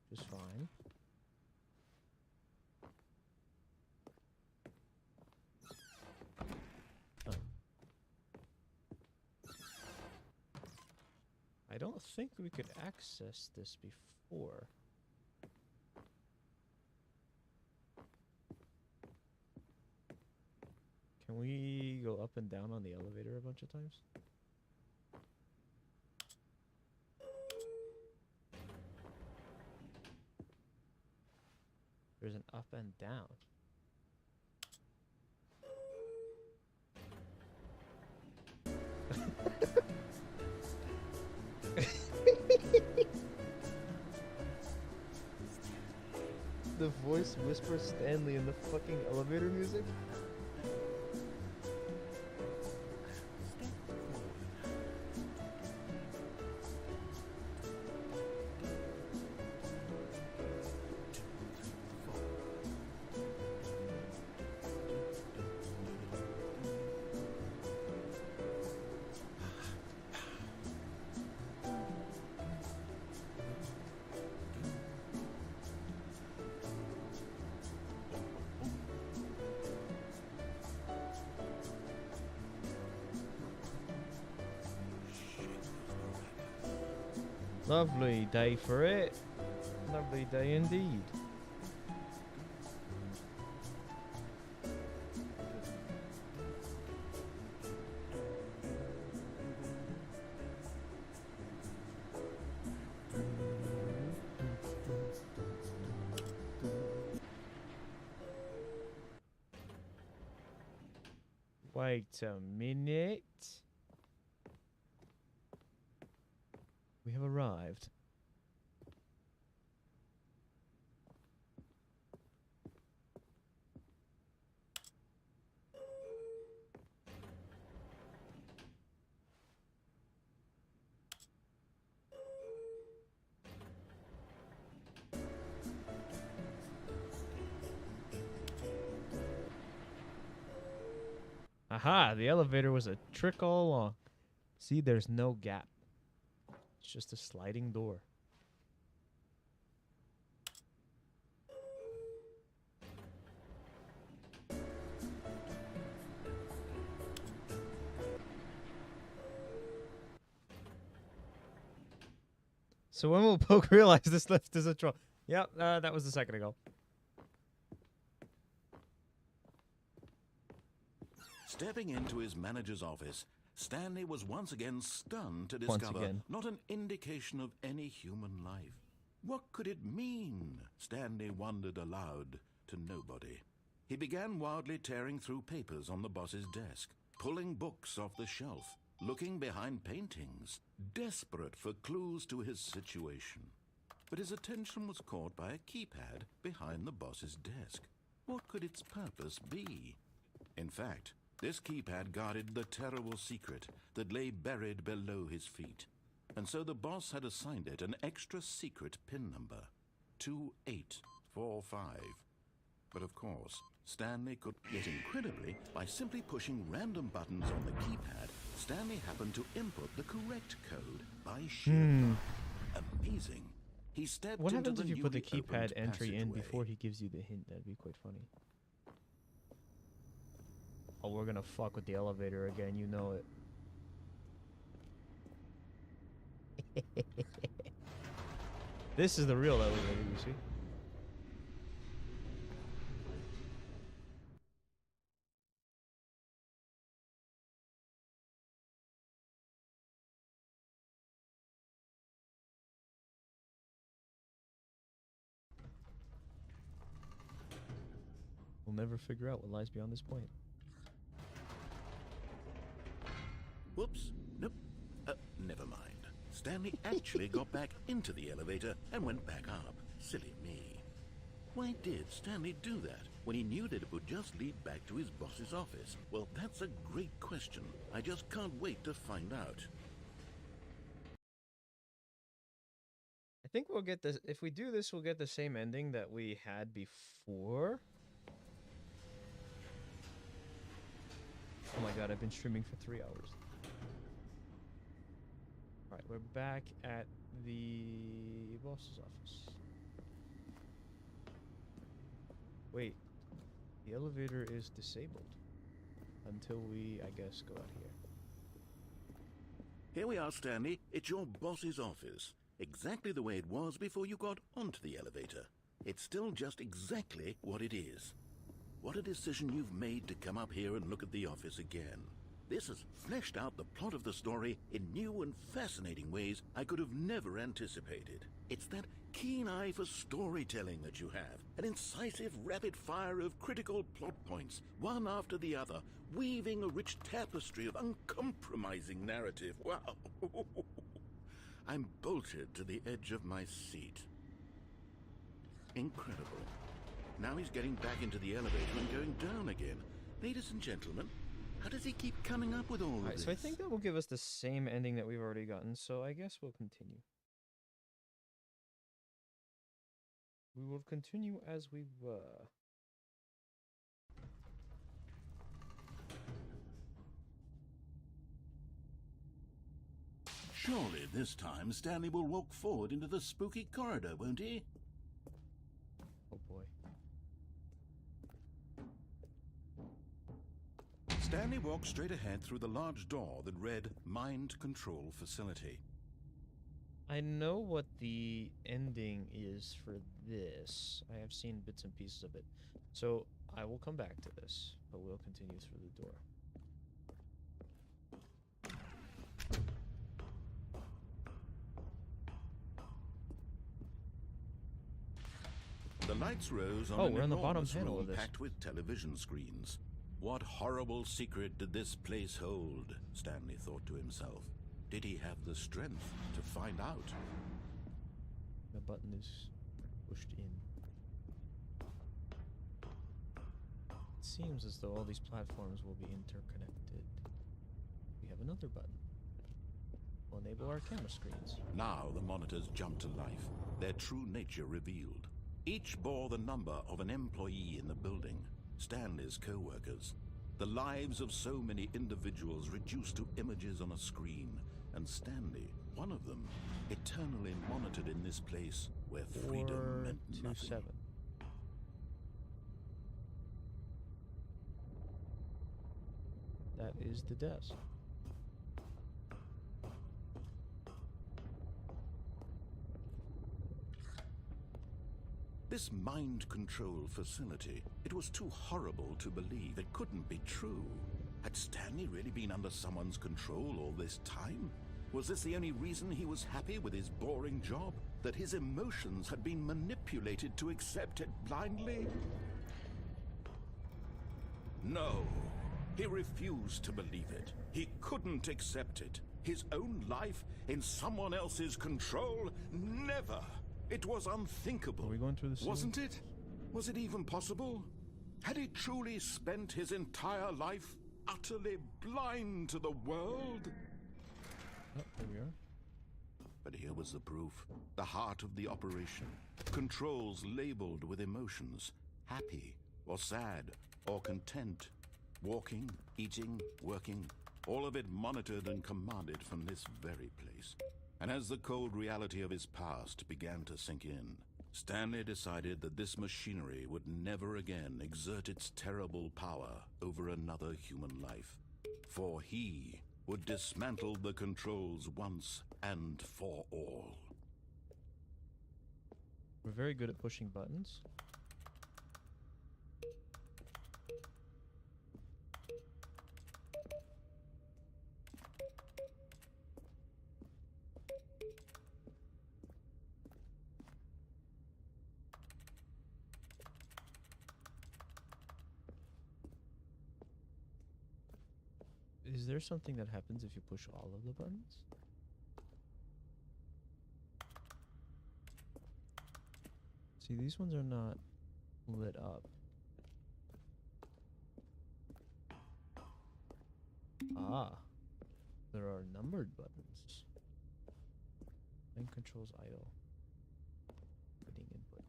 Which is fine. I don't think we could access this before. Can we go up and down on the elevator a bunch of times? There's an up and down. The voice whispers Stanley in the fucking elevator music? Lovely day for it. Lovely day indeed. Wait a minute. We have arrived. Aha! The elevator was a trick all along. See, there's no gap. It's just a sliding door. So when will Poke realize this lift is a troll? Yep, that was a second ago. Stepping into his manager's office, Stanley was once again stunned to discover not an indication of any human life. What could it mean? Stanley wondered aloud to nobody. He began wildly tearing through papers on the boss's desk, pulling books off the shelf, looking behind paintings, desperate for clues to his situation. But his attention was caught by a keypad behind the boss's desk. What could its purpose be? In fact, this keypad guarded the terrible secret that lay buried below his feet. And so the boss had assigned it an extra secret PIN number, 2845. But of course, Stanley could, yet incredibly, by simply pushing random buttons on the keypad, Stanley happened to input the correct code by sheer luck. Amazing. He stepped What into happens the if you put the newly keypad opened entry in passageway. before he gives you the hint? That'd be quite funny. Oh, we're gonna fuck with the elevator again, you know it. This is the real elevator, you see. We'll never figure out what lies beyond this point. Whoops. Nope. Never mind. Stanley actually got back into the elevator and went back up. Silly me. Why did Stanley do that when he knew that it would just lead back to his boss's office? Well, that's a great question. I just can't wait to find out. I think we'll get this. If we do this, we'll get the same ending that we had before. Oh my god, I've been streaming for 3 hours. Alright, we're back at the boss's office. Wait, the elevator is disabled until we, I guess, go out here. Here we are, Stanley. It's your boss's office. Exactly the way it was before you got onto the elevator. It's still just exactly what it is. What a decision you've made to come up here and look at the office again. This has fleshed out the plot of the story in new and fascinating ways I could have never anticipated. It's that keen eye for storytelling that you have. An incisive rapid fire of critical plot points, one after the other, weaving a rich tapestry of uncompromising narrative. Wow. I'm bolted to the edge of my seat. Incredible. Now he's getting back into the elevator and going down again. Ladies and gentlemen, how does he keep coming up with all of this? So I think that will give us the same ending that we've already gotten, so I guess we'll continue. We will continue as we were. Surely this time Stanley will walk forward into the spooky corridor, won't he? Oh boy. Stanley walked straight ahead through the large door that read Mind Control Facility. I know what the ending is for this. I have seen bits and pieces of it. So I will come back to this, but we'll continue through the door. The lights rose on we're on the bottom enormous panel of room this. packed with television screens. What horrible secret did this place hold? Stanley thought to himself. Did he have the strength to find out? The button is pushed in. It seems as though all these platforms will be interconnected. We have another button. We'll enable our camera screens. Now the monitors jumped to life, their true nature revealed. Each bore the number of an employee in the building, Stanley's co-workers. The lives of so many individuals reduced to images on a screen, and Stanley, one of them, eternally monitored in this place where freedom meant nothing. 427. That is the desk. This mind control facility, it was too horrible to believe. It couldn't be true. Had Stanley really been under someone's control all this time? Was this the only reason he was happy with his boring job? That his emotions had been manipulated to accept it blindly? No, he refused to believe it. He couldn't accept it. His own life in someone else's control? Never! It was unthinkable. Are we going through the Wasn't it? Was it even possible? Had he truly spent his entire life utterly blind to the world? Oh, there we are. But here was the proof. The heart of the operation. Controls labeled with emotions. Happy, or sad, or content. Walking, eating, working. All of it monitored and commanded from this very place. And as the cold reality of his past began to sink in, Stanley decided that this machinery would never again exert its terrible power over another human life. For he would dismantle the controls once and for all. We're very good at pushing buttons. Is there something that happens if you push all of the buttons? See, these ones are not lit up. Ah, there are numbered buttons. Main controls idle. Putting input.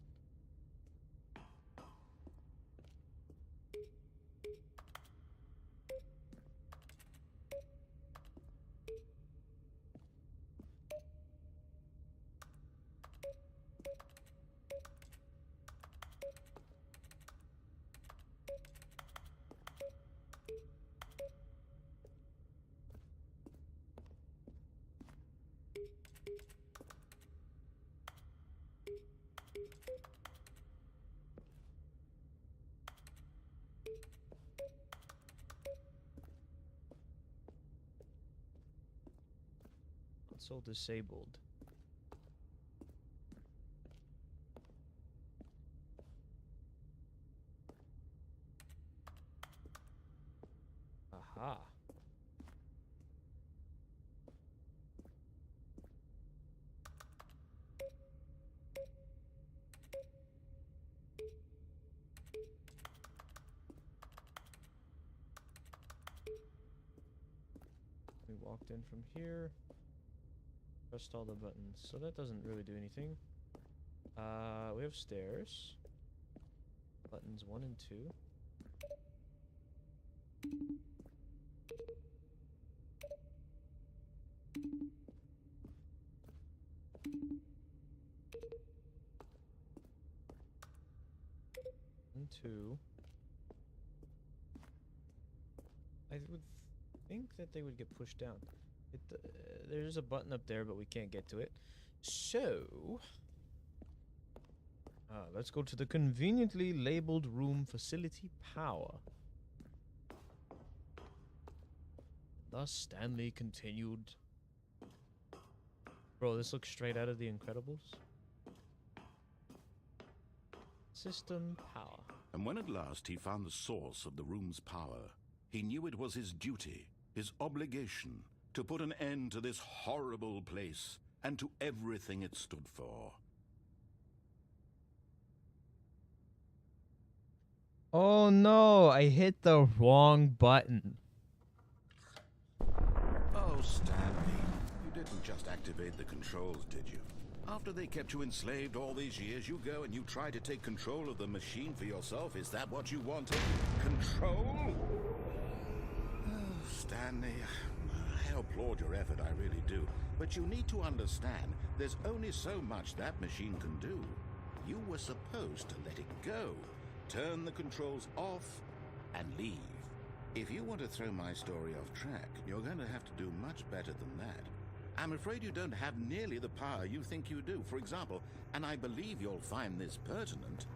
Console disabled. walked in from here. Pressed all the buttons. So that doesn't really do anything. We have stairs. Buttons 1 and 2. And 2. I would think that they would get pushed down. There's a button up there, but we can't get to it. So, let's go to the conveniently labeled room facility power. Thus, Stanley continued. Bro, this looks straight out of The Incredibles. System power. And when at last he found the source of the room's power, he knew it was his duty, his obligation, to put an end to this horrible place and to everything it stood for. Oh no, I hit the wrong button. Oh, Stanley, you didn't just activate the controls, did you? After they kept you enslaved all these years, you go and you try to take control of the machine for yourself? Is that what you wanted? Control? Oh, Stanley, I applaud your effort, I really do. But you need to understand, there's only so much that machine can do. You were supposed to let it go, turn the controls off, and leave. If you want to throw my story off track, you're going to have to do much better than that. I'm afraid you don't have nearly the power you think you do. For example, and I believe you'll find this pertinent,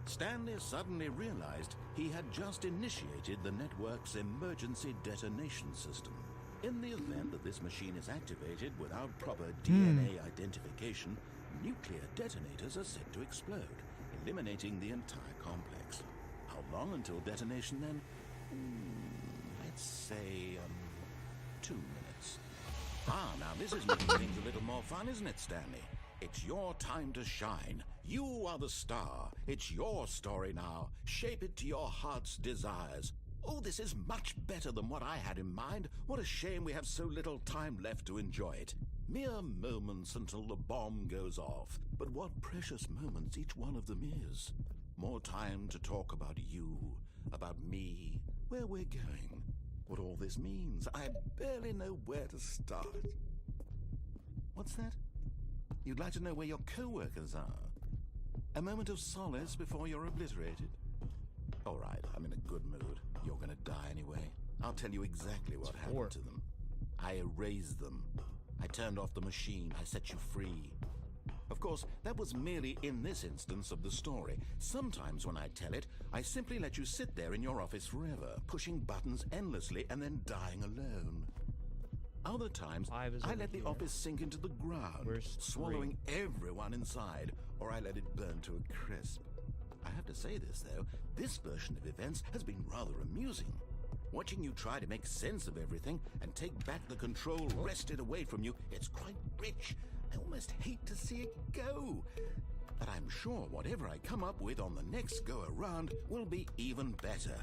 Stanley suddenly realized he had just initiated the network's emergency detonation system. In the event that this machine is activated without proper DNA identification, nuclear detonators are set to explode, eliminating the entire complex. How long until detonation then? Let's say, 2 minutes. Now this is making things a little more fun, isn't it, Stanley? It's your time to shine. You are the star. It's your story now. Shape it to your heart's desires. Oh, this is much better than what I had in mind. What a shame we have so little time left to enjoy it. Mere moments until the bomb goes off. But what precious moments each one of them is. More time to talk about you, about me, where we're going, what all this means. I barely know where to start. What's that? You'd like to know where your co-workers are? A moment of solace before you're obliterated? All right, I'm in a good mood. You're gonna die anyway. I'll tell you exactly what happened to them. I erased them. I turned off the machine. I set you free. Of course, that was merely in this instance of the story. Sometimes when I tell it, I simply let you sit there in your office forever, pushing buttons endlessly and then dying alone. Other times, I let the office sink into the ground, swallowing everyone inside, or I let it burn to a crisp. I have to say this, though, this version of events has been rather amusing. Watching you try to make sense of everything and take back the control wrested away from you, it's quite rich. I almost hate to see it go. But I'm sure whatever I come up with on the next go-around will be even better.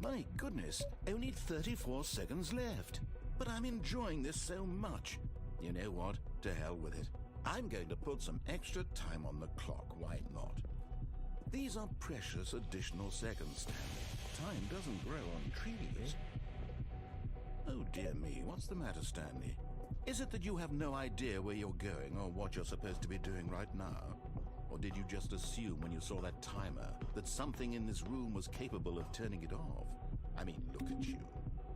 My goodness, only 34 seconds left. But I'm enjoying this so much. You know what? To hell with it. I'm going to put some extra time on the clock, why not? These are precious additional seconds, Stanley. Time doesn't grow on trees. Oh dear me, what's the matter, Stanley? Is it that you have no idea where you're going or what you're supposed to be doing right now? Or did you just assume when you saw that timer that something in this room was capable of turning it off? I mean, look at you.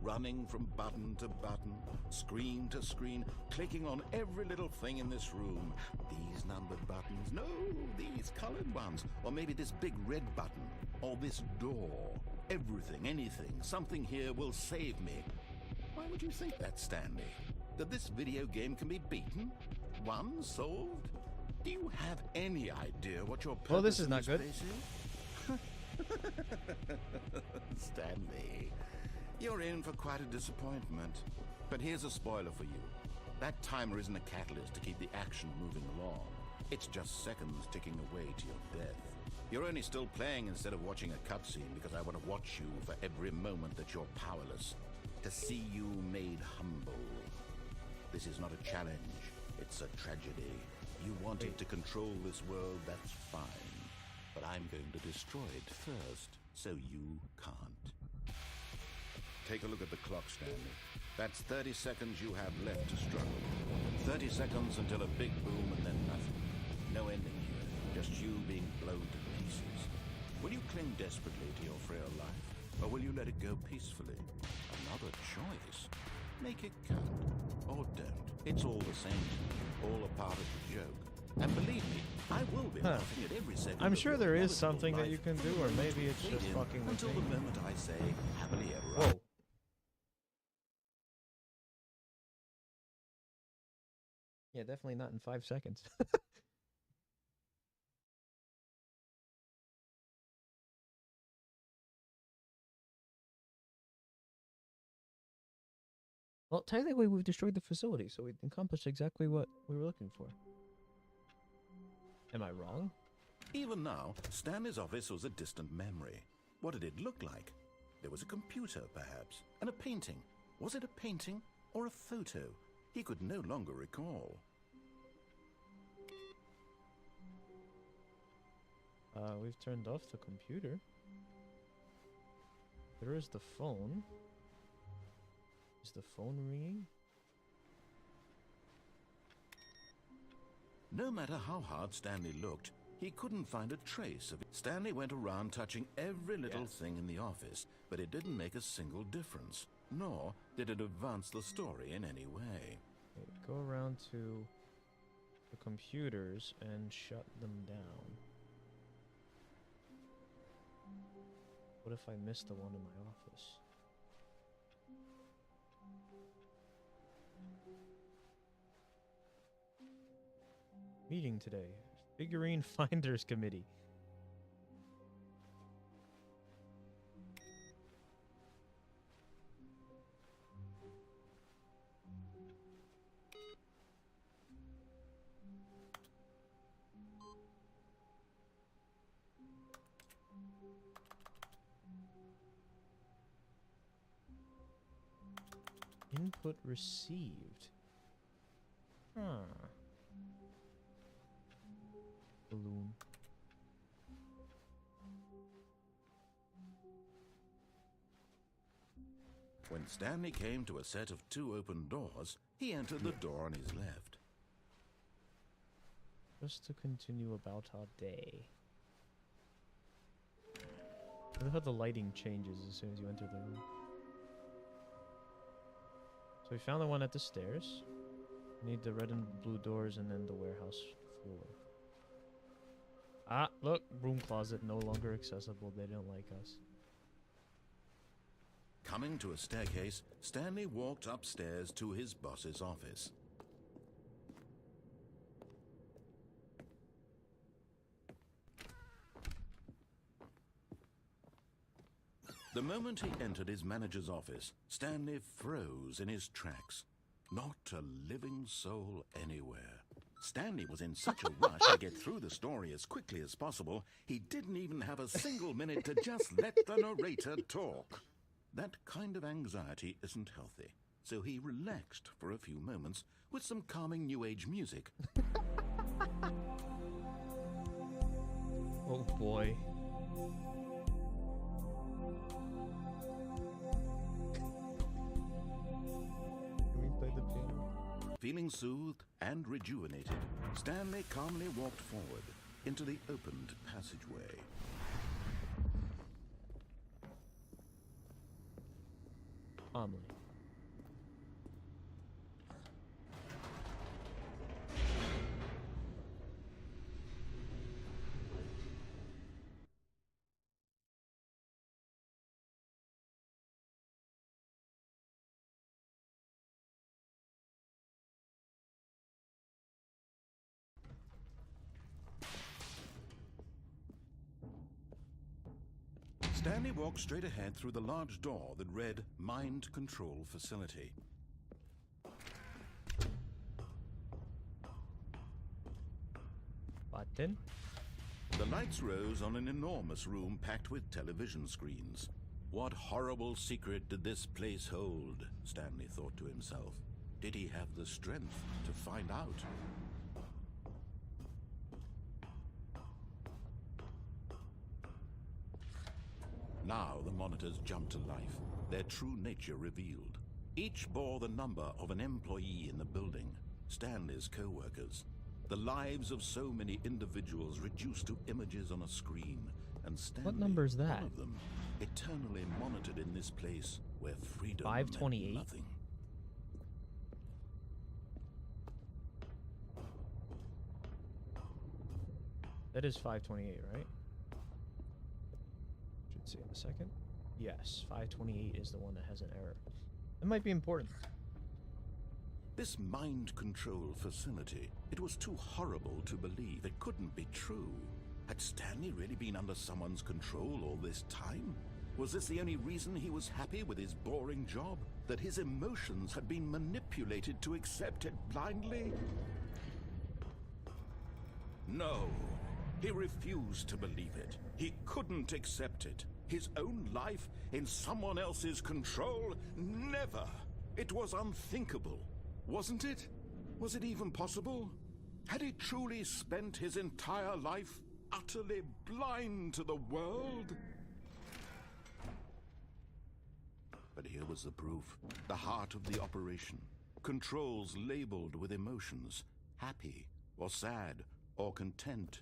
Running from button to button, screen to screen, clicking on every little thing in this room. These numbered buttons, no, these colored ones. Or maybe this big red button, or this door. Everything, anything, something here will save me. Why would you think that, Stanley? That this video game can be beaten? Won? Solved? Do you have any idea what your purpose this is not good. Stanley, you're in for quite a disappointment. But here's a spoiler for you. That timer isn't a catalyst to keep the action moving along. It's just seconds ticking away to your death. You're only still playing instead of watching a cutscene because I want to watch you for every moment that you're powerless. to see you made humble. This is not a challenge, it's a tragedy. You wanted to control this world, that's fine. But I'm going to destroy it first, so you can't. Take a look at the clock, Stanley. That's 30 seconds you have left to struggle. 30 seconds until a big boom and then nothing. No ending here, just you being blown to pieces. Will you cling desperately to your frail life, or will you let it go peacefully? Another choice. Make it count, or don't. It's all the same to me, all a part of the joke. And believe me, I will be laughing at every second. I'm sure there is something that you can do, or maybe it's just fucking with until me. the moment I say, happily ever Whoa. after. Yeah, definitely not in 5 seconds. Well, technically we've destroyed the facility, so we accomplished exactly what we were looking for. Am I wrong? Even now, Stanley's office was a distant memory. What did it look like? There was a computer, perhaps, and a painting. Was it a painting or a photo? He could no longer recall. We've turned off the computer. There is the phone. Is the phone ringing? No matter how hard Stanley looked, he couldn't find a trace of it. Stanley went around touching every little thing in the office, but it didn't make a single difference, nor did it advance the story in any way. Okay, go around to the computers and shut them down. What if I missed the one in my office? Meeting today. Figurine Finders Committee. Input received. Huh. Balloon. When Stanley came to a set of 2 open doors, he entered the door on his left. Just to continue about our day. I love how the lighting changes as soon as you enter the room. So we found the one at the stairs. We need the red and blue doors and then the warehouse floor. Ah, look, broom closet no longer accessible. They don't like us. Coming to a staircase, Stanley walked upstairs to his boss's office. The moment he entered his manager's office, Stanley froze in his tracks. Not a living soul anywhere. Stanley was in such a rush to get through the story as quickly as possible, he didn't even have a single minute to just let the narrator talk. That kind of anxiety isn't healthy, so he relaxed for a few moments with some calming New Age music. Oh boy. Can we play the piano? Feeling soothed and rejuvenated, Stanley calmly walked forward into the opened passageway. Calmly. Stanley walked straight ahead through the large door that read Mind Control Facility. Button. The lights rose on an enormous room packed with television screens. What horrible secret did this place hold? Stanley thought to himself. Did he have the strength to find out? Now the monitors jumped to life, their true nature revealed. Each bore the number of an employee in the building, Stanley's co-workers. The lives of so many individuals reduced to images on a screen, and Stanley, what number is that? one of them, eternally monitored in this place where freedom 528? meant nothing. That is 528, right? Should see in a second. Yes, 528 is the one that has an error. It might be important. This mind control facility, it was too horrible to believe. It couldn't be true. Had Stanley really been under someone's control all this time? Was this the only reason he was happy with his boring job? That his emotions had been manipulated to accept it blindly? No. He refused to believe it. He couldn't accept it. His own life in someone else's control? Never. It was unthinkable. Wasn't it? Was it even possible? Had he truly spent his entire life utterly blind to the world? But here was the proof. The heart of the operation. Controls labeled with emotions. Happy, or sad, or content.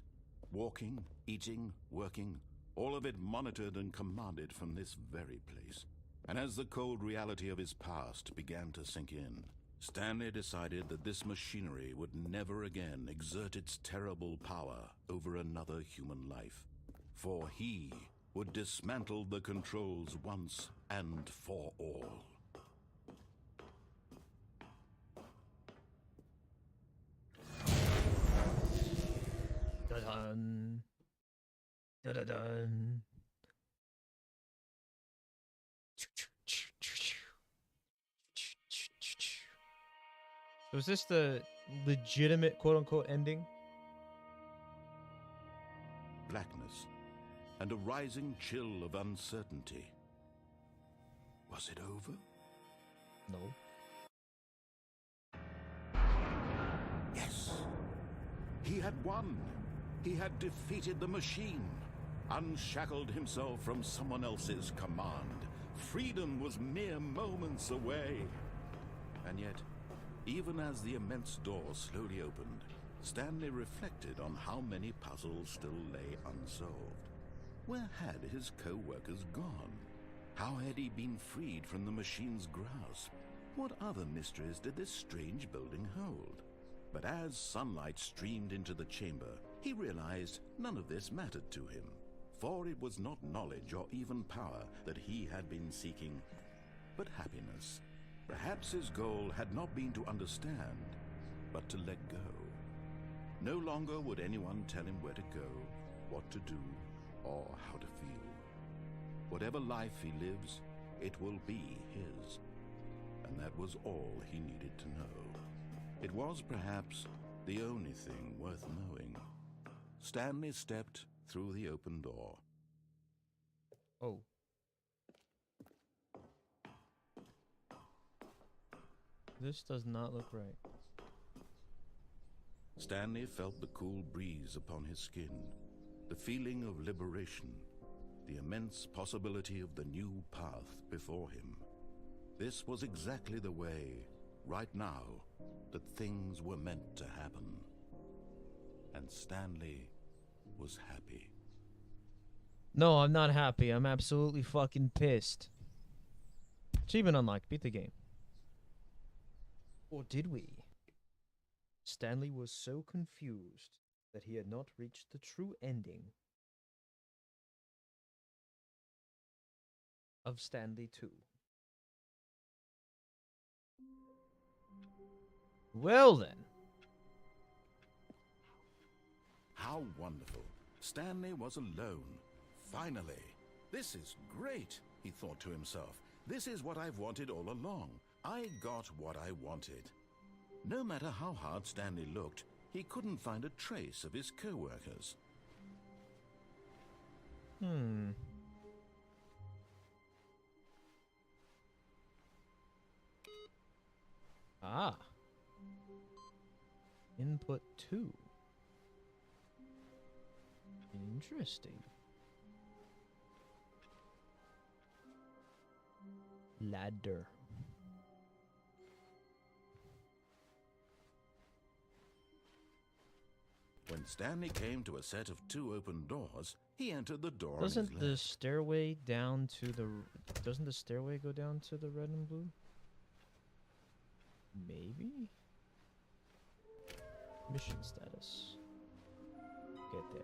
Walking, eating, working. All of it monitored and commanded from this very place. And as the cold reality of his past began to sink in, Stanley decided that this machinery would never again exert its terrible power over another human life. For he would dismantle the controls once and for all. Da-dun. Da-da-dun. So is this the legitimate quote-unquote ending? Blackness and a rising chill of uncertainty. Was it over? No. Yes. He had won. He had defeated the machine, unshackled himself from someone else's command. Freedom was mere moments away. And yet, even as the immense door slowly opened, Stanley reflected on how many puzzles still lay unsolved. Where had his co-workers gone? How had he been freed from the machine's grasp? What other mysteries did this strange building hold? But as sunlight streamed into the chamber, he realized none of this mattered to him. For it was not knowledge or even power that he had been seeking, but happiness. Perhaps his goal had not been to understand, but to let go. No longer would anyone tell him where to go, what to do, or how to feel. Whatever life he lives, it will be his. And that was all he needed to know. It was perhaps the only thing worth knowing. Stanley stepped through the open door. Oh. This does not look right. Stanley felt the cool breeze upon his skin, the feeling of liberation, the immense possibility of the new path before him. This was exactly the way, right now, that things were meant to happen. And Stanley was happy. No, I'm not happy. I'm absolutely fucking pissed. Achievement unlocked. Beat the game. Or did we? Stanley was so confused that he had not reached the true ending of Stanley 2. Well then. How wonderful. Stanley was alone. Finally. This is great, he thought to himself. This is what I've wanted all along. I got what I wanted. No matter how hard Stanley looked, he couldn't find a trace of his co-workers. Ah. Input 2. Interesting. Ladder. When Stanley came to a set of 2 open doors, he entered the door Doesn't on his the left. stairway down to the... Doesn't the stairway go down to the red and blue? Maybe? Mission status. Get there.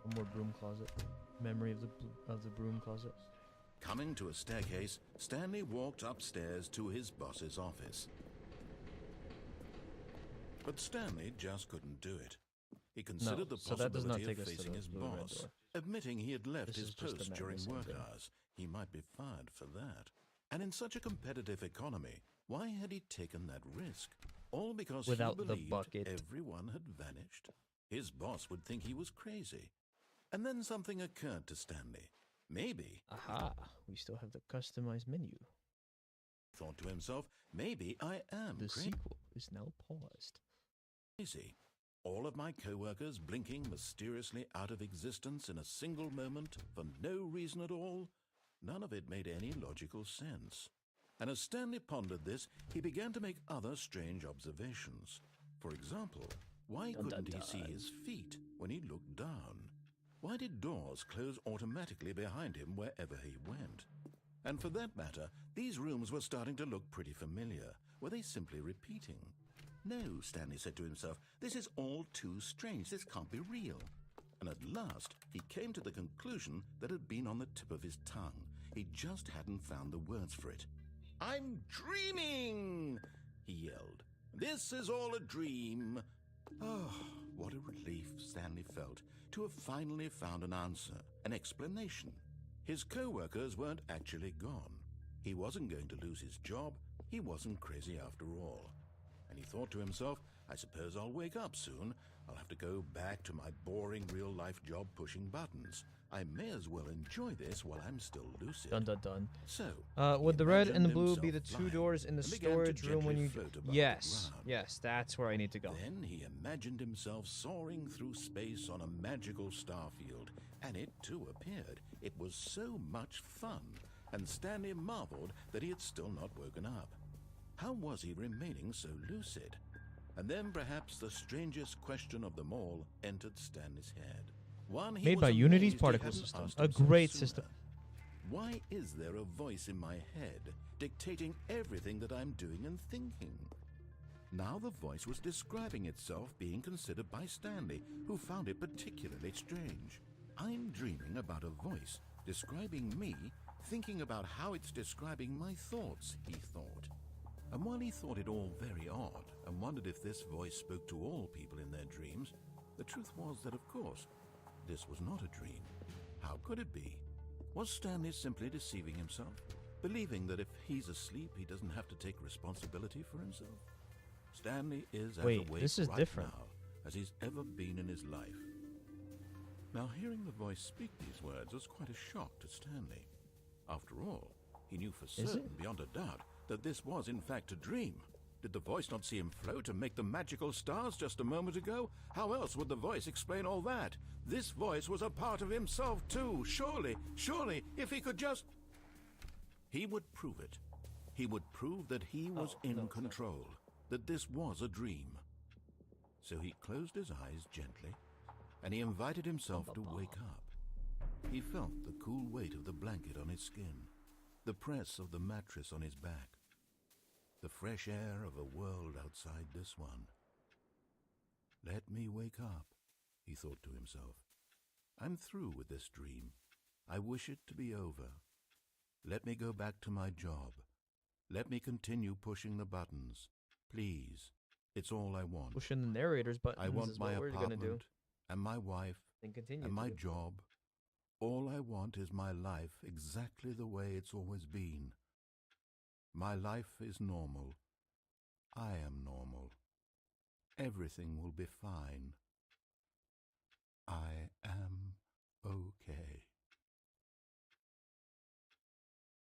One more broom closet. Memory of the broom closet. Coming to a staircase, Stanley walked upstairs to his boss's office. But Stanley just couldn't do it. He considered the so that does not possibility take of us to facing the his blue red boss, door. admitting he had left This his is just post the during magazine work thing. hours. He might be fired for that. And in such a competitive economy, why had he taken that risk? All because Without he the believed bucket. everyone had vanished. His boss would think he was crazy. And then something occurred to Stanley. Maybe, Aha! We still have the customized menu. thought to himself, maybe I am The crazy. sequel is now paused. All of my co-workers blinking mysteriously out of existence in a single moment for no reason at all. None of it made any logical sense. And as Stanley pondered this, he began to make other strange observations. For example, why Dun, dun, couldn't he see dun. his feet when he looked down? Why did doors close automatically behind him wherever he went? And for that matter, these rooms were starting to look pretty familiar. Were they simply repeating? No, Stanley said to himself, this is all too strange. This can't be real. And at last, he came to the conclusion that had been on the tip of his tongue. He just hadn't found the words for it. I'm dreaming, he yelled. This is all a dream. Oh, what a relief Stanley felt to have finally found an answer, an explanation. His co-workers weren't actually gone. He wasn't going to lose his job. He wasn't crazy after all. And he thought to himself, I suppose I'll wake up soon. I'll have to go back to my boring real-life job pushing buttons. I may as well enjoy this while I'm still lucid. Dun dun dun. So, Would he the red and the imagined blue be the himself 2 flying doors in the and began to storage room when gently you... float above the Yes, ground. yes, that's where I need to go. Then he imagined himself soaring through space on a magical starfield, and it too appeared. It was so much fun, and Stanley marveled that he had still not woken up. How was he remaining so lucid? And then perhaps the strangest question of them all entered Stanley's head. One he Made was by Unity's amazed he particle hadn't system. asked A himself great sooner. system. Why is there a voice in my head dictating everything that I'm doing and thinking? Now the voice was describing itself being considered by Stanley, who found it particularly strange. I'm dreaming about a voice describing me, thinking about how it's describing my thoughts, he thought. And while he thought it all very odd and wondered if this voice spoke to all people in their dreams, the truth was that, of course, this was not a dream. How could it be? Was Stanley simply deceiving himself, believing that if he's asleep, he doesn't have to take responsibility for himself? Stanley is as Wait, awake this is right different. now as he's ever been in his life. Now, hearing the voice speak these words was quite a shock to Stanley. After all, he knew for Is certain, it? beyond a doubt, that this was in fact a dream. Did the voice not see him float and make the magical stars just a moment ago? How else would the voice explain all that? This voice was a part of himself too. Surely, if he could just... He would prove it. He would prove that he was in control, that this was a dream. So he closed his eyes gently, and he invited himself to wake up. He felt the cool weight of the blanket on his skin, the press of the mattress on his back, the fresh air of a world outside this one. Let me wake up, he thought to himself. I'm through with this dream. I wish it to be over. Let me go back to my job. Let me continue pushing the buttons. Please, it's all I want. Pushing the narrator's buttons I want is my what we're gonna do. apartment and my wife And continue and to my do. job. All I want is my life exactly the way it's always been. My life is normal. I am normal. Everything will be fine. I am okay.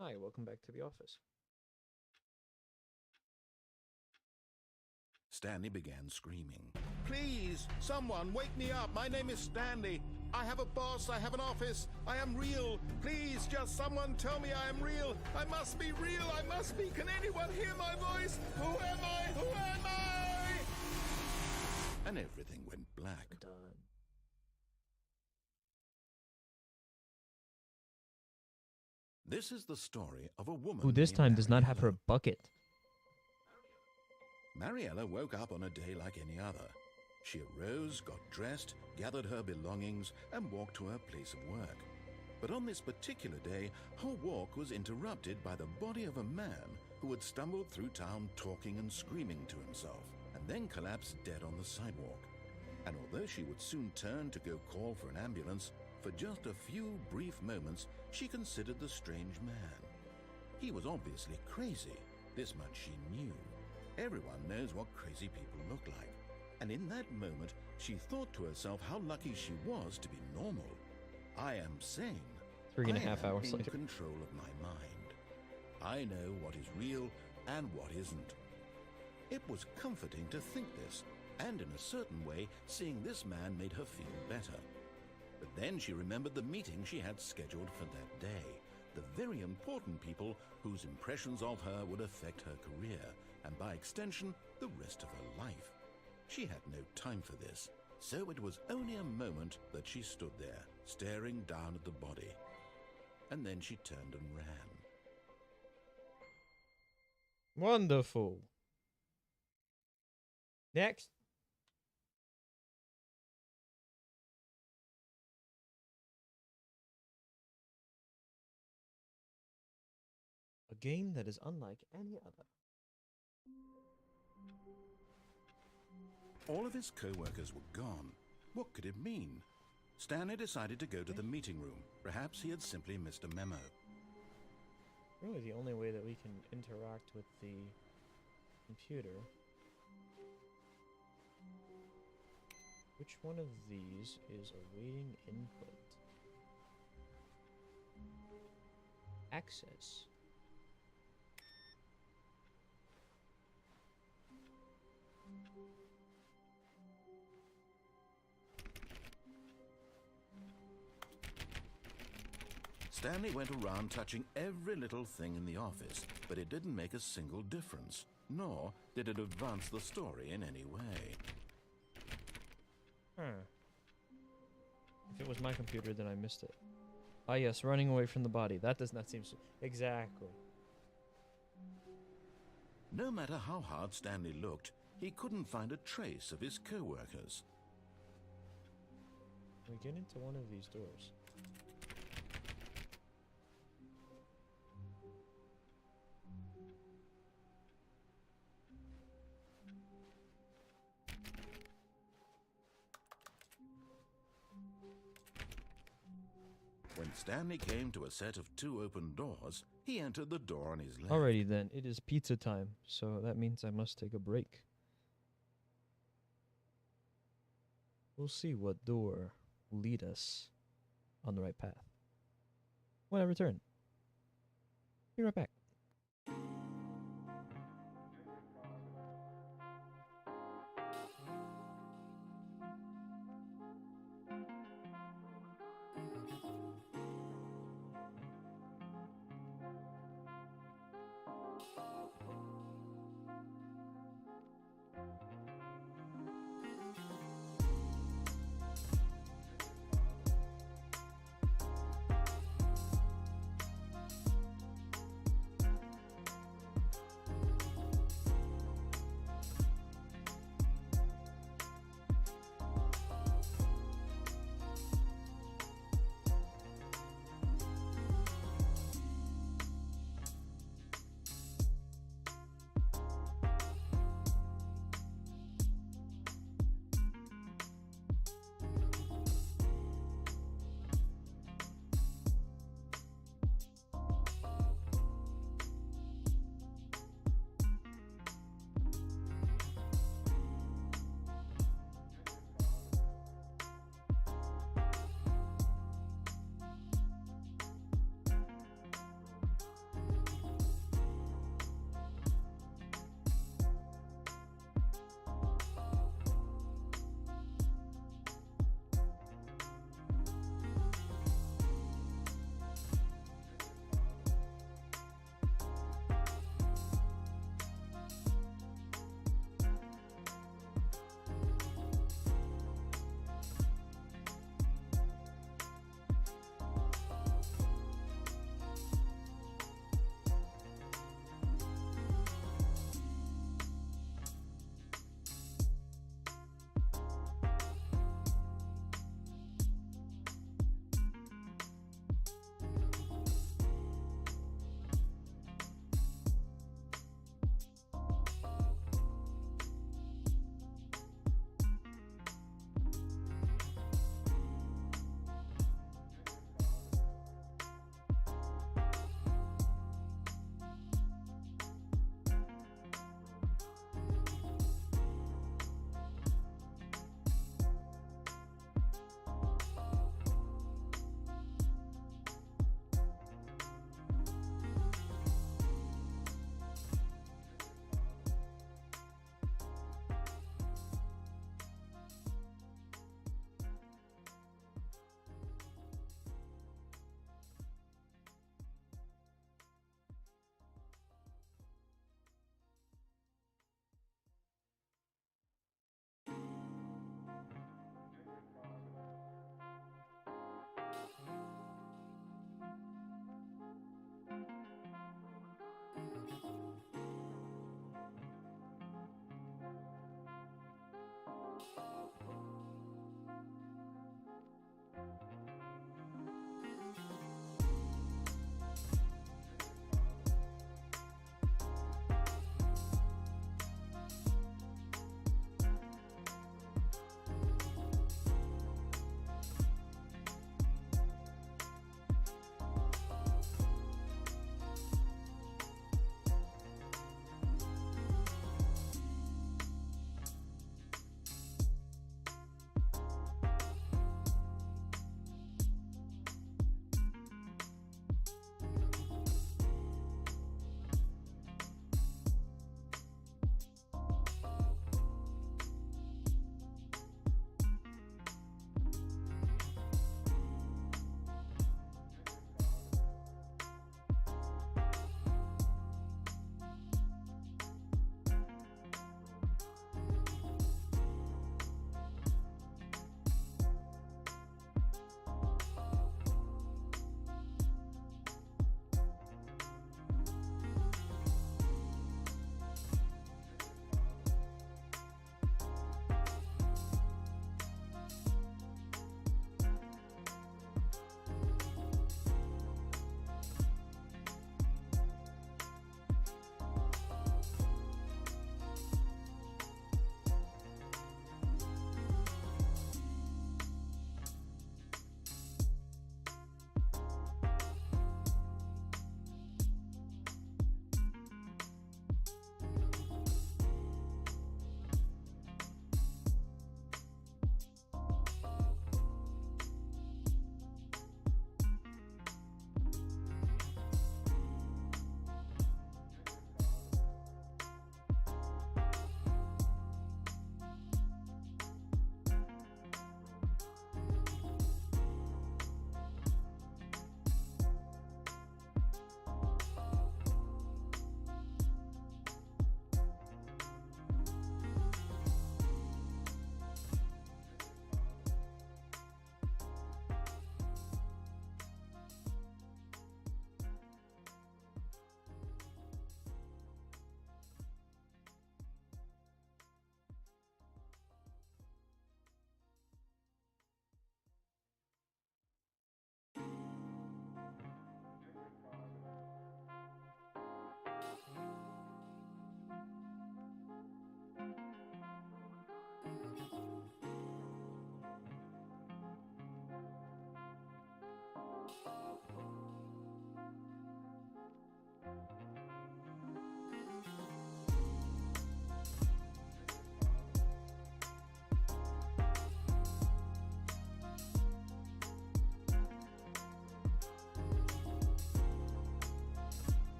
Hi, welcome back to the office. Stanley began screaming. Please, someone, wake me up. My name is Stanley. I have a boss. I have an office. I am real. Please, just someone tell me I am real. I must be real. I must be. Can anyone hear my voice? Who am I? Who am I? And everything went black. Done. This is the story of a woman Who this named time does not have Mariella. her bucket. Mariella woke up on a day like any other. She arose, got dressed, gathered her belongings, and walked to her place of work. But on this particular day, her walk was interrupted by the body of a man who had stumbled through town talking and screaming to himself, and then collapsed dead on the sidewalk. And although she would soon turn to go call for an ambulance, for just a few brief moments she considered the strange man. He was obviously crazy, this much she knew. Everyone knows what crazy people look like. And in that moment, she thought to herself how lucky she was to be normal. I am sane. 3.5 hours I am in later. control of my mind. I know what is real and what isn't. It was comforting to think this, and in a certain way, seeing this man made her feel better. But then she remembered the meeting she had scheduled for that day, the very important people whose impressions of her would affect her career, and by extension, the rest of her life. She had no time for this, so it was only a moment that she stood there, staring down at the body. And then she turned and ran. Wonderful. Next. A game that is unlike any other. All of his co-workers were gone. What could it mean? Stanley decided to go to the meeting room. Perhaps he had simply missed a memo. Really the only way that we can interact with the computer. Which one of these is awaiting input? Access. Stanley went around touching every little thing in the office, but it didn't make a single difference, nor did it advance the story in any way. If it was my computer, then I missed it. Ah yes, running away from the body. That does not seem so... Exactly. No matter how hard Stanley looked, he couldn't find a trace of his co-workers. We get into one of these doors. When Stanley came to a set of 2 open doors, he entered the door on his left. Alrighty then, it is pizza time, so that means I must take a break. We'll see what door will lead us on the right path. When I return. Be right back.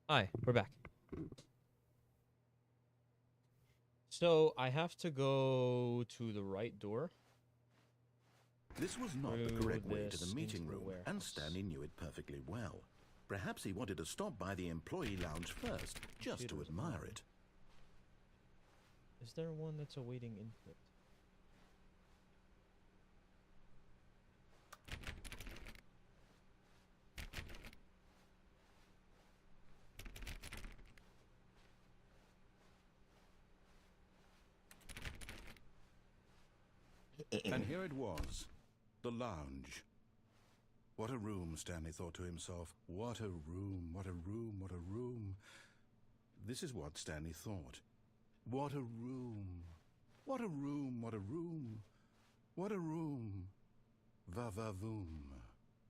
Hi, we're back. So I have to go to the right door. This was not the Through correct way to this the meeting into the room, and warehouse. Stanley knew it perfectly well. Perhaps he wanted to stop by the employee lounge first, just to Computer's admire on. it. Is there one that's awaiting input? And here it was, the lounge. What a room, Stanley thought to himself. What a room, what a room, what a room. This is what Stanley thought. What a room. What a room, what a room. What a room. Va-va-voom.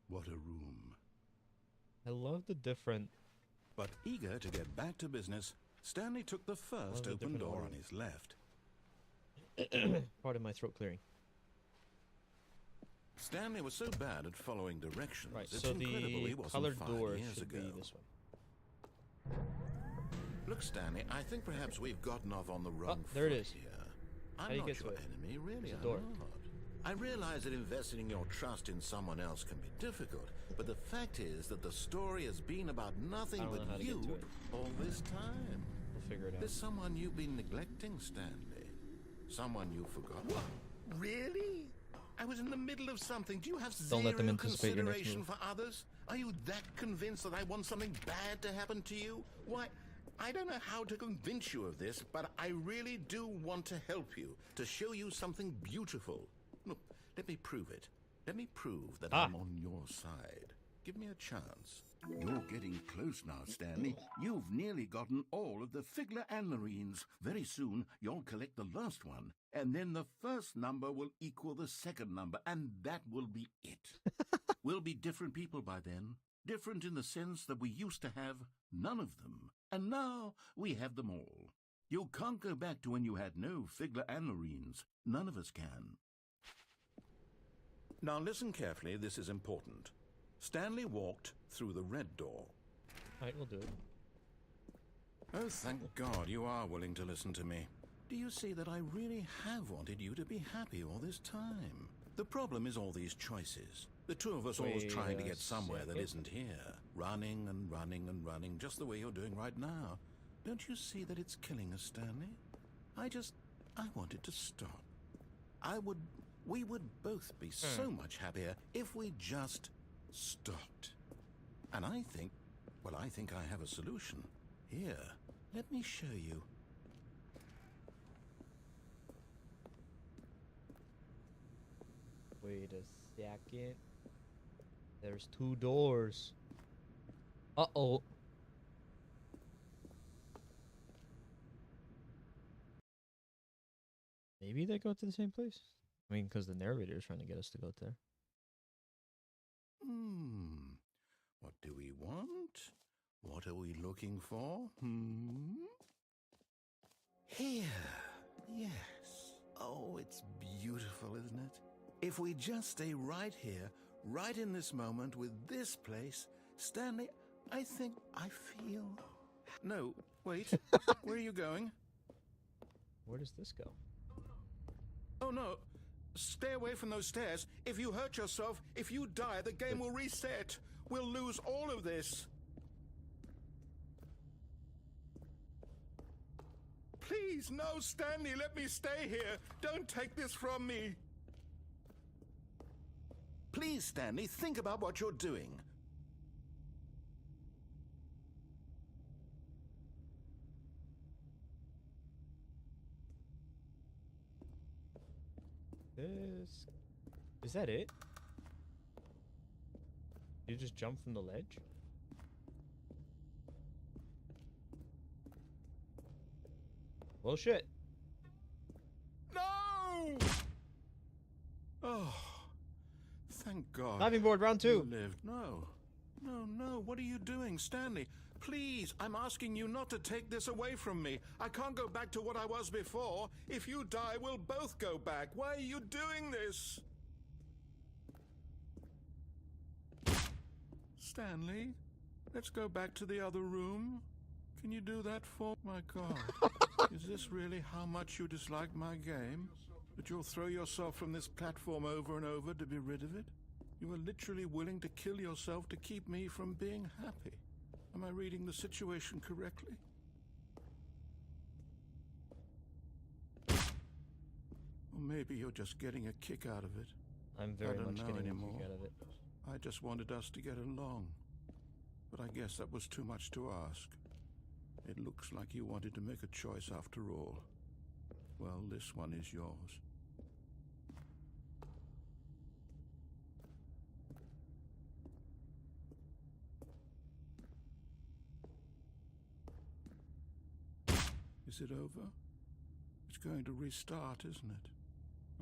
What a room. I love the different. But eager to get back to business, Stanley took the first the open different door order. on his left. Pardon my throat clearing. Stanley was so bad at following directions. Right, it's so incredible he the wasn't colored 5 door years should ago. be this way. Look, Stanley, I think perhaps we've gotten off on the wrong foot there it is. here. How I'm do you not get to your it? enemy, really. There's a I'm door. not. I realize that investing your trust in someone else can be difficult, but the fact is that the story has been about nothing I don't know how but to get you to it. all this time. We'll figure it out. There's someone you've been neglecting, Stanley. Someone you forgot. What? Really? I was in the middle of something. Do you have Don't let them zero anticipate your next consideration move. for others? Are you that convinced that I want something bad to happen to you? Why, I don't know how to convince you of this, but I really do want to help you, to show you something beautiful. Look, let me prove it. Let me prove that I'm on your side. Give me a chance. You're getting close now, Stanley. You've nearly gotten all of the Figler Anlarines. Very soon, you'll collect the last one, and then the first number will equal the second number, and that will be it. We'll be different people by then. Different in the sense that we used to have none of them, and now we have them all. You can't go back to when you had no Figler Anlarines. None of us can. Now listen carefully, this is important. Stanley walked through the red door. Alright, we'll do it. Oh, thank God you are willing to listen to me. Do you see that I really have wanted you to be happy all this time? The problem is all these choices. The two of us always Wait trying to a get somewhere that second. isn't here. Running and running and running, just the way you're doing right now. Don't you see that it's killing us, Stanley? I wanted to stop. We would both be so much happier if we just stopped. And I think I have a solution. Here, let me show you. Wait a second. There's 2 doors. Uh-oh. Maybe they go to the same place? I mean, because the narrator is trying to get us to go there. What do we want? What are we looking for? Here. Yes. Oh, it's beautiful, isn't it? If we just stay right here, right in this moment with this place, Stanley, I think I feel... No, wait. Where are you going? Where does this go? Oh, no. Stay away from those stairs. If you hurt yourself, if you die, the game will reset. We'll lose all of this. Please, no, Stanley, let me stay here. Don't take this from me. Please, Stanley, think about what you're doing. This... Is that it? You just jump from the ledge? Well, shit. No! Oh, thank God. Diving board, round 2. You lived. No. No, what are you doing, Stanley? Please, I'm asking you not to take this away from me. I can't go back to what I was before. If you die, we'll both go back. Why are you doing this? Stanley? Let's go back to the other room. Can you do that for my God? Is this really how much you dislike my game? That you'll throw yourself from this platform over and over to be rid of it? You are literally willing to kill yourself to keep me from being happy. Am I reading the situation correctly? Or maybe you're just getting a kick out of it. I'm very I don't much know getting anymore. a kick out of it. I just wanted us to get along. But I guess that was too much to ask. It looks like you wanted to make a choice after all. Well, this one is yours. Is it over? It's going to restart, isn't it?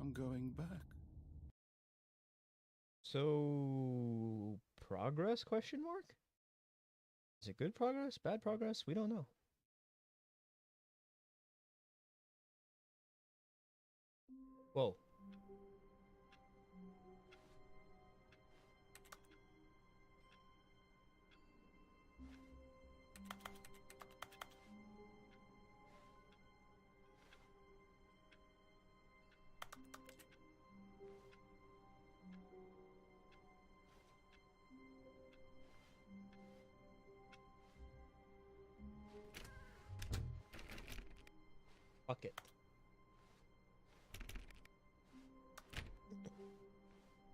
I'm going back. So, progress, question mark? Is it good progress, bad progress? We don't know. Whoa. Fuck it.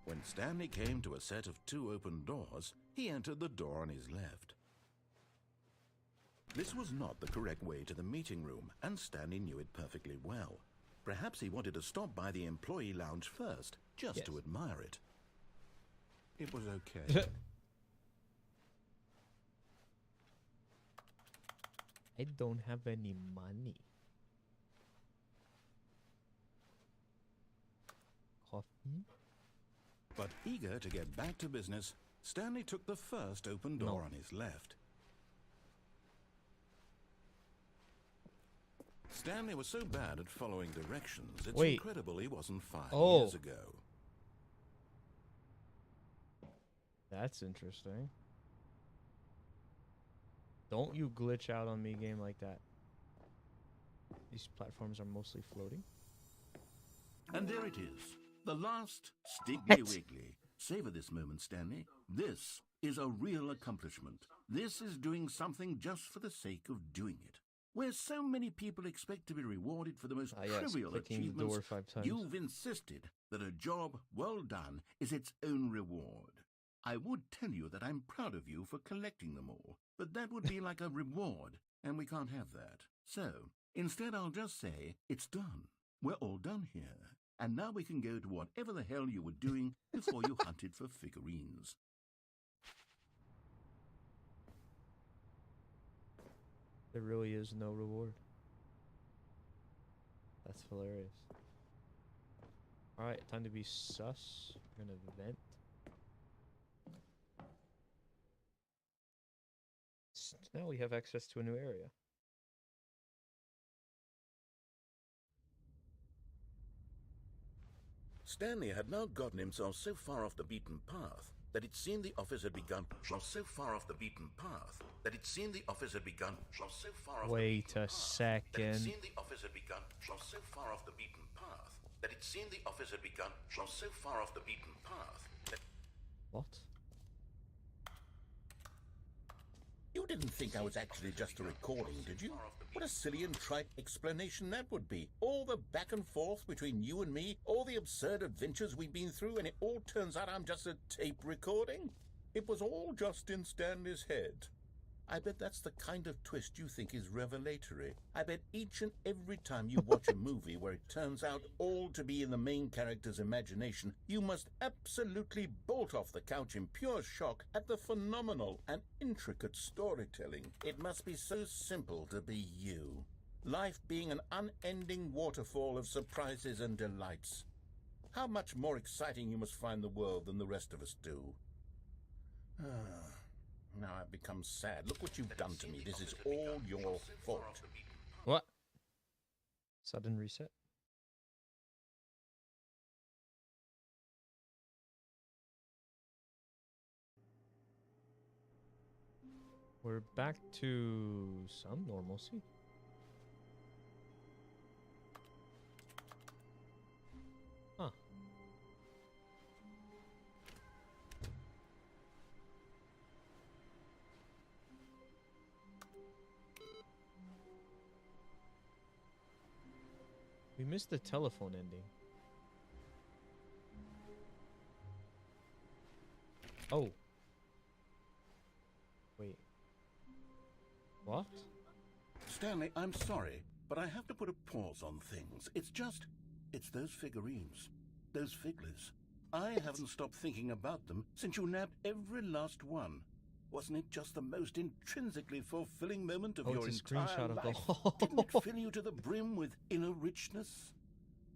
When Stanley came to a set of 2 open doors, he entered the door on his left. This was not the correct way to the meeting room, and Stanley knew it perfectly well. Perhaps he wanted to stop by the employee lounge first, just to admire it. It was okay. I don't have any money. Coffee? But eager to get back to business, Stanley took the first open door on his left. Stanley was so bad at following directions, it's incredible he wasn't 5 years ago. That's interesting. Don't you glitch out on me, game, like that. These platforms are mostly floating. And there it is. The last Stiggly Wiggly. Savor this moment, Stanley. This is a real accomplishment. This is doing something just for the sake of doing it. Where so many people expect to be rewarded for the most trivial achievements, you've insisted that a job well done is its own reward. I would tell you that I'm proud of you for collecting them all, but that would be like a reward, and we can't have that. So, instead I'll just say, it's done. We're all done here. And now we can go to whatever the hell you were doing before you hunted for figurines. There really is no reward. That's hilarious. Alright, time to be sus. We're gonna vent. Now we have access to a new area. Stanley had now gotten himself so far off the beaten path that it seemed the office had begun. Wait a second. What? You didn't think I was actually just a recording, did you? What a silly and trite explanation that would be. All the back and forth between you and me, all the absurd adventures we've been through, and it all turns out I'm just a tape recording? It was all just in Stanley's head. I bet that's the kind of twist you think is revelatory. I bet each and every time you watch a movie where it turns out all to be in the main character's imagination, you must absolutely bolt off the couch in pure shock at the phenomenal and intricate storytelling. It must be so simple to be you. Life being an unending waterfall of surprises and delights. How much more exciting you must find the world than the rest of us do. Now I've become sad. Look what you've done to me. This is all your fault. What? Sudden reset? We're back to some normalcy. Huh. We missed the telephone ending. Oh. Wait. What? Stanley, I'm sorry, but I have to put a pause on things. It's those figurines. Those figglers. I haven't stopped thinking about them since you nabbed every last one. Wasn't it just the most intrinsically fulfilling moment of your it's a entire screenshot of life? the whole. Didn't it fill you to the brim with inner richness?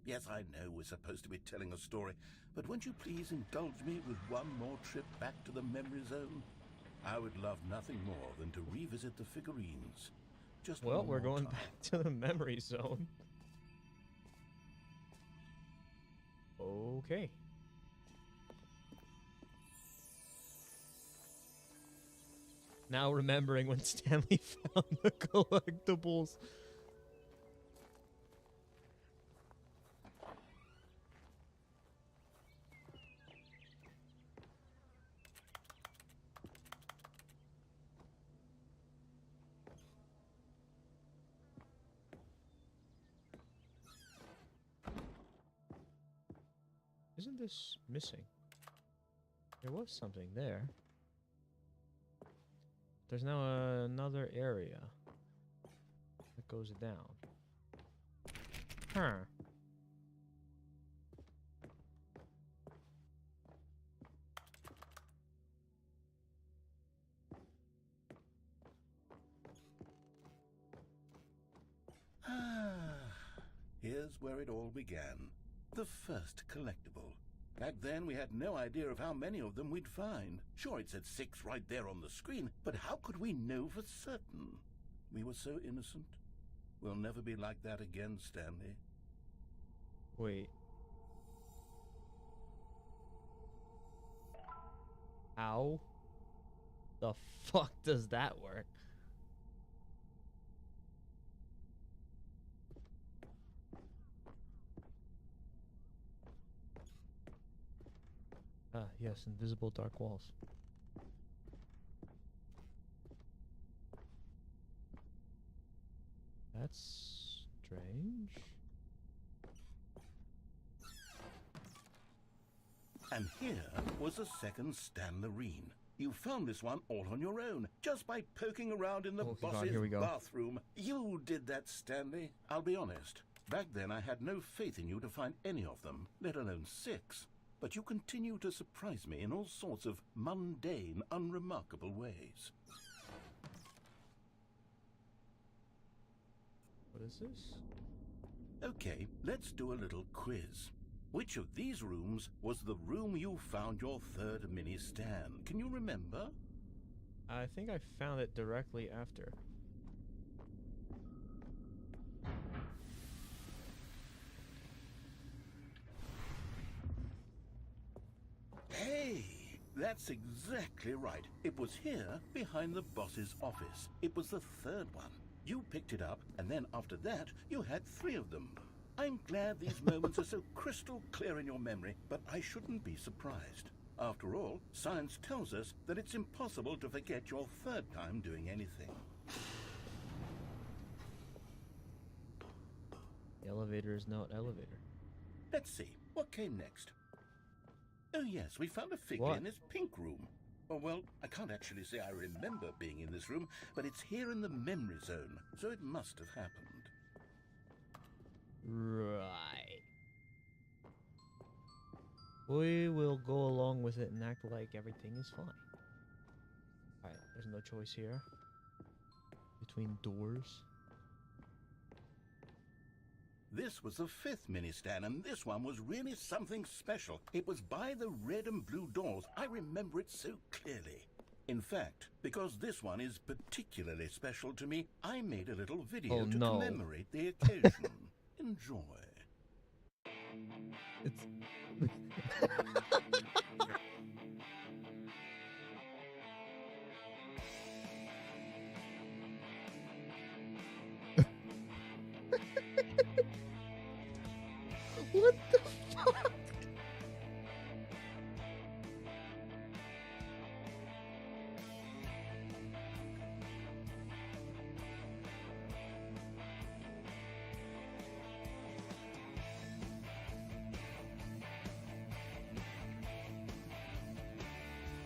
Yes, I know we're supposed to be telling a story, but won't you please indulge me with one more trip back to the memory zone? I would love nothing more than to revisit the figurines. Just Well, one we're more going time. back to the memory zone. Okay. Now remembering when Stanley found the collectibles. Isn't this missing? There was something there. There's now another area that goes down. Huh. Here's where it all began. The first collectible. Back then, we had no idea of how many of them we'd find. Sure, it said 6 right there on the screen, but how could we know for certain? We were so innocent. We'll never be like that again, Stanley. Wait. How the fuck does that work? Ah, yes, invisible dark walls. That's strange. And here was a second Stanlerine. You found this one all on your own, just by poking around in the Oh, God, boss's here we go. bathroom. You did that, Stanley. I'll be honest. Back then, I had no faith in you to find any of them, let alone 6. But you continue to surprise me in all sorts of mundane, unremarkable ways. What is this? Okay, let's do a little quiz. Which of these rooms was the room you found your third mini Stan? Can you remember? I think I found it directly after. Hey, that's exactly right. It was here, behind the boss's office. It was the third one. You picked it up, and then after that, you had 3 of them. I'm glad these moments are so crystal clear in your memory, but I shouldn't be surprised. After all, science tells us that it's impossible to forget your third time doing anything. The elevator is not elevator. Let's see, what came next? Oh yes, we found a figure What? in this pink room. Oh well, I can't actually say I remember being in this room, but it's here in the memory zone, so it must have happened. Right. We will go along with it and act like everything is fine. Alright, there's no choice here. Between doors. This was the 5th mini Stan, and this one was really something special. It was by the red and blue doors. I remember it so clearly. In fact, because this one is particularly special to me, I made a little video to commemorate the occasion. Enjoy. It's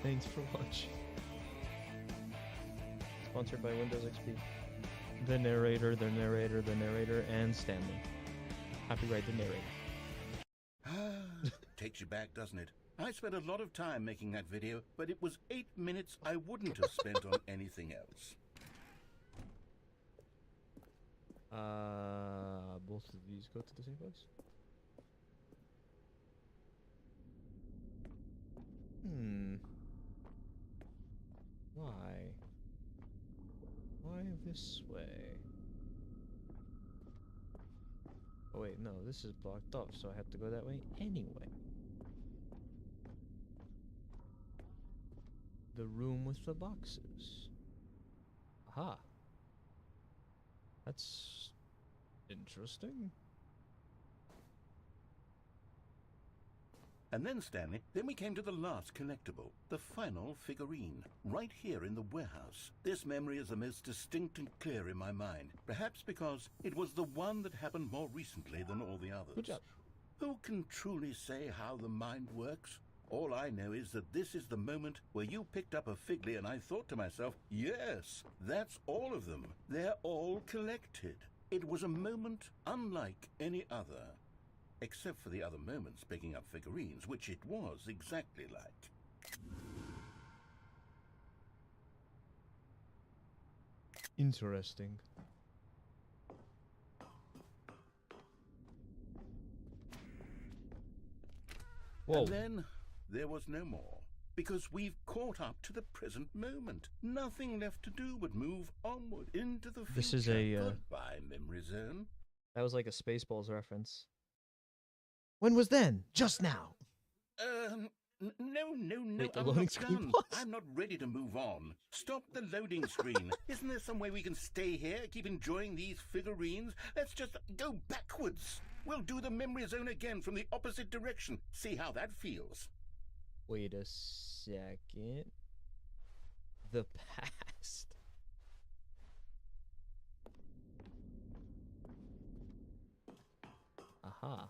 Thanks for watching. Sponsored by Windows XP. The narrator, and Stanley. Copyright the narrator. Takes you back, doesn't it? I spent a lot of time making that video, but it was 8 minutes I wouldn't have spent on anything else. Both of these go to the same place? Why? Why this way? Oh wait, no, this is blocked off, so I have to go that way anyway. The room with the boxes. Aha. That's interesting. And then, Stanley, then we came to the last collectible, the final figurine, right here in the warehouse. This memory is the most distinct and clear in my mind, perhaps because it was the one that happened more recently than all the others. Good job. Who can truly say how the mind works? All I know is that this is the moment where you picked up a Figley and I thought to myself, yes, that's all of them. They're all collected. It was a moment unlike any other. Except for the other moments picking up figurines, which it was exactly like. Interesting. Whoa. And then there was no more. Because we've caught up to the present moment. Nothing left to do but move onward into the future. This is a Goodbye, memory zone. That was like a Spaceballs reference. When was then? Just now. No, Wait, the I'm loading not screen done. paused? I'm not ready to move on. Stop the loading screen. Isn't there some way we can stay here, keep enjoying these figurines? Let's just go backwards. We'll do the memory zone again from the opposite direction. See how that feels. Wait a second. The past. Aha.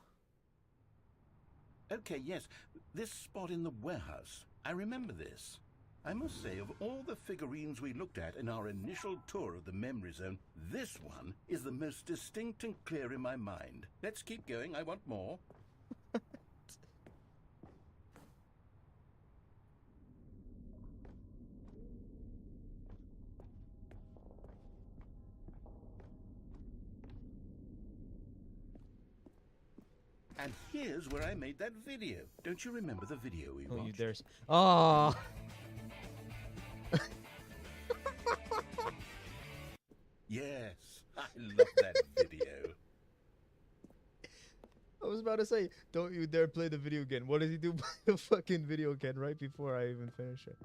Okay, yes, this spot in the warehouse. I remember this. I must say, of all the figurines we looked at in our initial tour of the memory zone, this one is the most distinct and clear in my mind. Let's keep going, I want more. And here's where I made that video. Don't you remember the video we watched? Oh, you dares. Oh. Yes, I love that video. I was about to say, don't you dare play the video again. What does he do by the fucking video again right before I even finish it?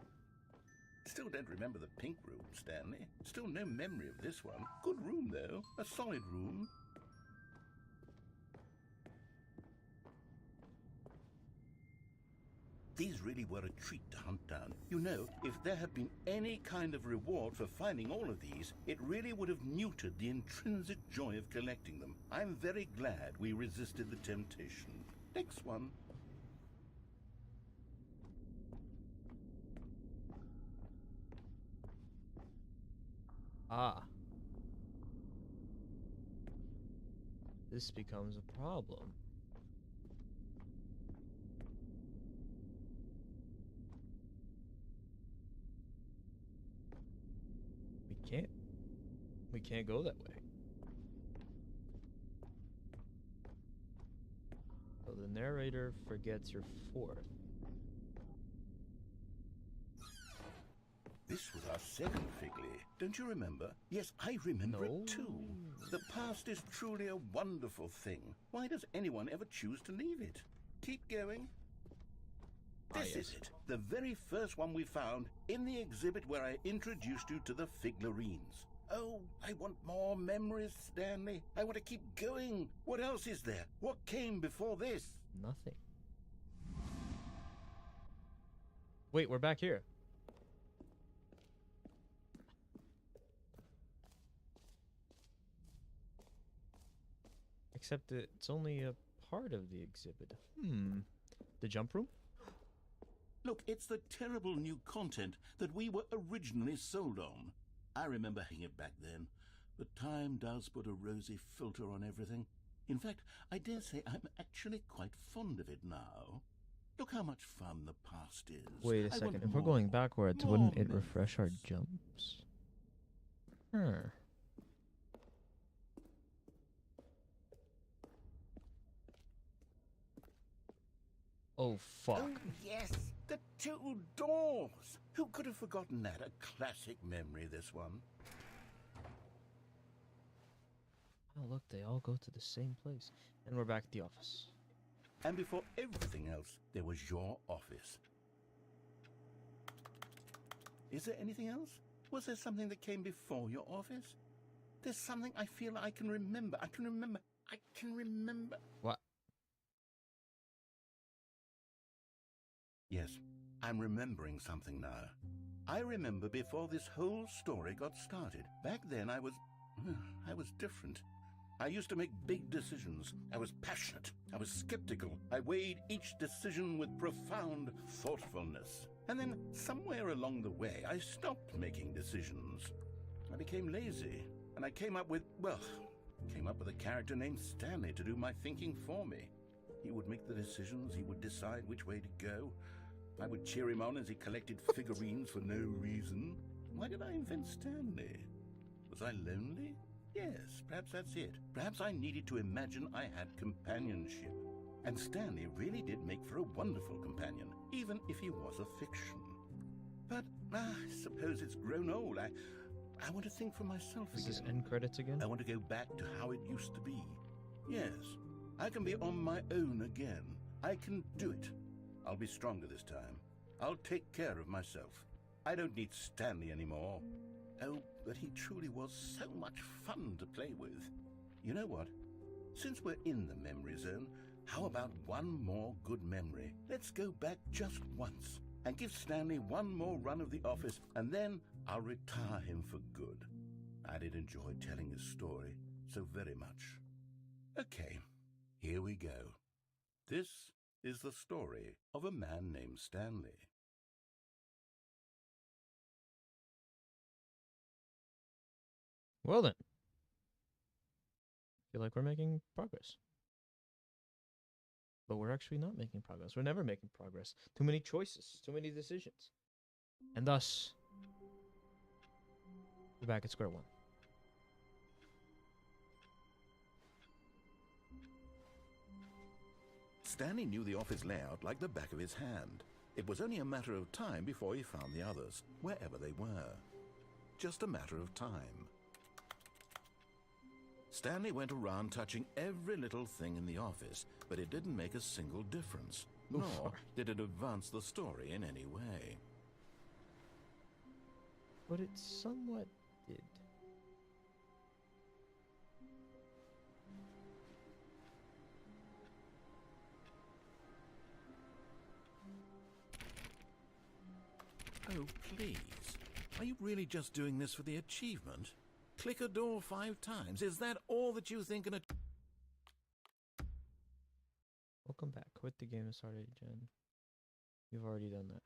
Still don't remember the pink room, Stanley. Still no memory of this one. Good room, though. A solid room. These really were a treat to hunt down. You know, if there had been any kind of reward for finding all of these, it really would have neutered the intrinsic joy of collecting them. I'm very glad we resisted the temptation. Next one. Ah. This becomes a problem. We can't go that way. So the narrator forgets your fourth. This was our second Figley. Don't you remember? Yes, I remember it too. The past is truly a wonderful thing. Why does anyone ever choose to leave it? Keep going. This is it. The very first one we found in the exhibit where I introduced you to the figurines. Oh, I want more memories, Stanley. I want to keep going. What else is there? What came before this? Nothing. Wait, we're back here. Except it's only a part of the exhibit. The jump room? Look, it's the terrible new content that we were originally sold on. I remember having it back then. But time does put a rosy filter on everything. In fact, I dare say I'm actually quite fond of it now. Look how much fun the past is. Wait a I second. want If we're more, going backwards, more wouldn't it refresh our memories. jumps? Huh. Oh, fuck. Oh, yes, the two doors. Who could have forgotten that? A classic memory, this one. Oh, look, they all go to the same place. And we're back at the office. And before everything else, there was your office. Is there anything else? Was there something that came before your office? There's something I feel I can remember. I can remember. What? Yes, I'm remembering something now. I remember before this whole story got started. Back then I was different. I used to make big decisions. I was passionate. I was skeptical. I weighed each decision with profound thoughtfulness. And then somewhere along the way, I stopped making decisions. I became lazy. And I came up with a character named Stanley to do my thinking for me. He would make the decisions. He would decide which way to go. I would cheer him on as he collected figurines for no reason. Why did I invent Stanley? Was I lonely? Yes, perhaps that's it. Perhaps I needed to imagine I had companionship. And Stanley really did make for a wonderful companion, even if he was a fiction. But I suppose it's grown old. I want to think for myself Is again. this end credits again? I want to go back to how it used to be. Yes, I can be on my own again. I can do it. I'll be stronger this time. I'll take care of myself. I don't need Stanley anymore. Oh, but he truly was so much fun to play with. You know what? Since we're in the memory zone, how about one more good memory? Let's go back just once and give Stanley one more run of the office, and then I'll retire him for good. I did enjoy telling his story so very much. Okay, here we go. This is the story of a man named Stanley. Well then. Feel like we're making progress. But we're actually not making progress. We're never making progress. Too many choices, too many decisions. And thus, we're back at square one. Stanley knew the office layout like the back of his hand. It was only a matter of time before he found the others, wherever they were. Just a matter of time. Stanley went around touching every little thing in the office, but it didn't make a single difference, nor did it advance the story in any way. But it somewhat did. Oh, please. Are you really just doing this for the achievement? Click a door 5 times. Is that all that you think an Welcome back. Quit the game and start it again. You've already done that.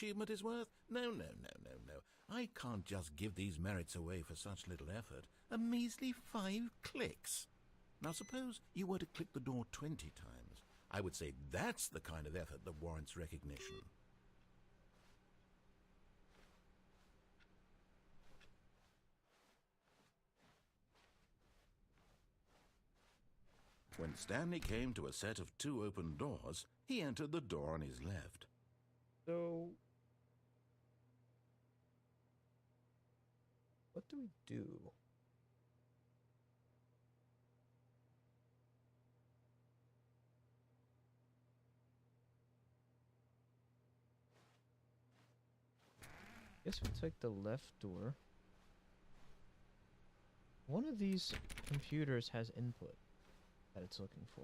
achievement is worth? No. I can't just give these merits away for such little effort. A measly 5 clicks. Now suppose you were to click the door 20 times. I would say that's the kind of effort that warrants recognition. When Stanley came to a set of 2 open doors, he entered the door on his left. So, what do we do? Guess we take the left door. One of these computers has input that it's looking for.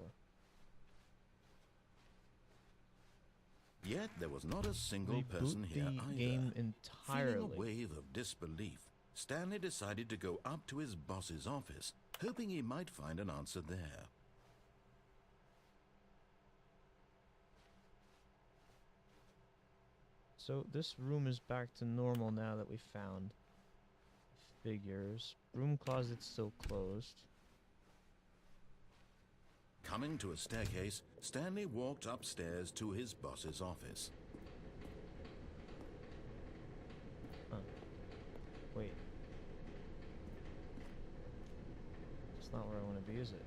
Yet there was not a single Reboot person here the either. game Feeling entirely. a wave of disbelief, Stanley decided to go up to his boss's office, hoping he might find an answer there. So this room is back to normal now that we found figures. Broom closet's still closed. Coming to a staircase, Stanley walked upstairs to his boss's office. Huh. Wait. It's not where I want to be, is it?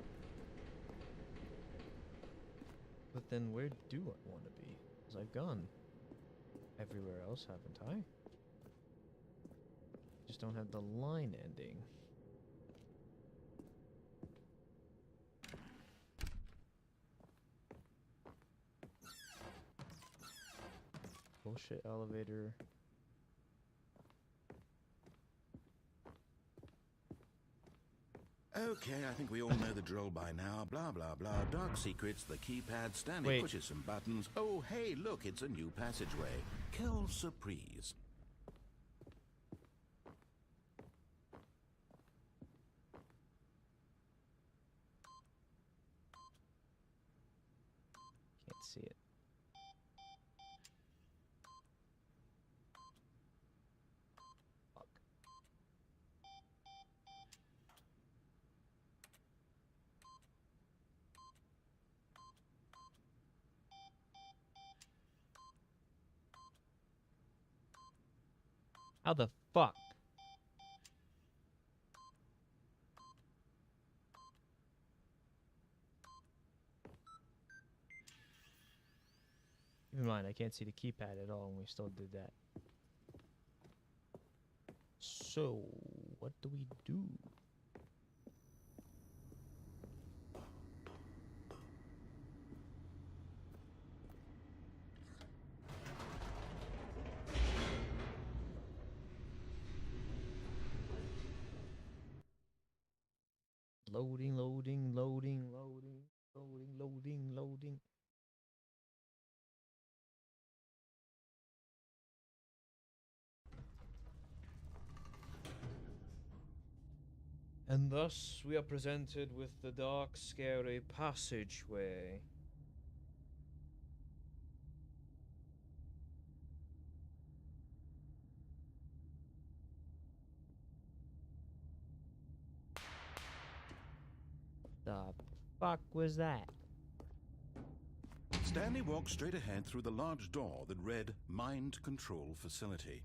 But then where do I want to be? Because I've gone everywhere else, haven't I? Just don't have the line ending. Bullshit elevator. Okay, I think we all know the drill by now. Blah, blah, blah. Dark secrets, the keypad. Stanley Wait. pushes some buttons. Oh, hey, look, it's a new passageway. Quelle surprise. Can't see it. Fuck. How the fuck? Keep in mind, I can't see the keypad at all, and we still did that. So, what do we do? Loading, loading, loading, loading, loading, loading, loading. And thus we are presented with the dark, scary passageway. The fuck was that? Stanley walked straight ahead through the large door that read Mind Control Facility.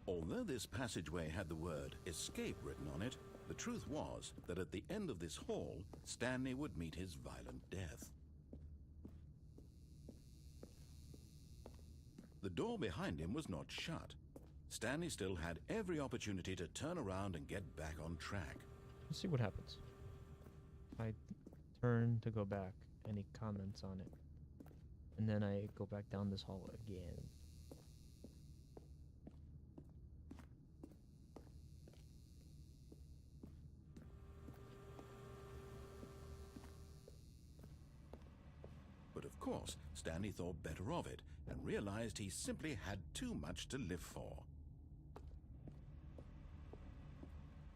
Although this passageway had the word escape written on it, the truth was that at the end of this hall, Stanley would meet his violent death. The door behind him was not shut. Stanley still had every opportunity to turn around and get back on track. Let's see what happens. I turn to go back. Any comments on it? And then I go back down this hall again. But of course, Stanley thought better of it and realized he simply had too much to live for.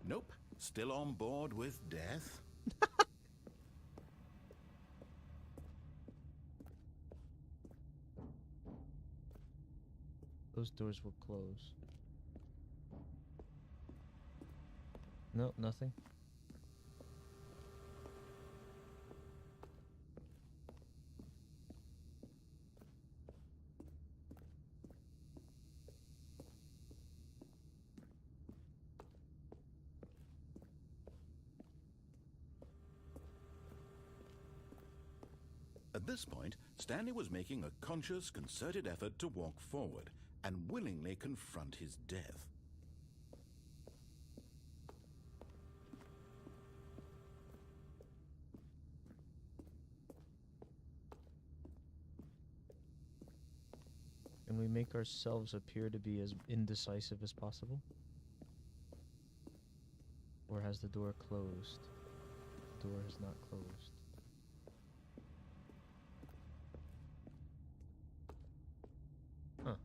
Nope, still on board with death. Those doors will close. No, nothing. At this point, Stanley was making a conscious, concerted effort to walk forward and willingly confront his death. Can we make ourselves appear to be as indecisive as possible? Or has the door closed? The door has not closed. Huh.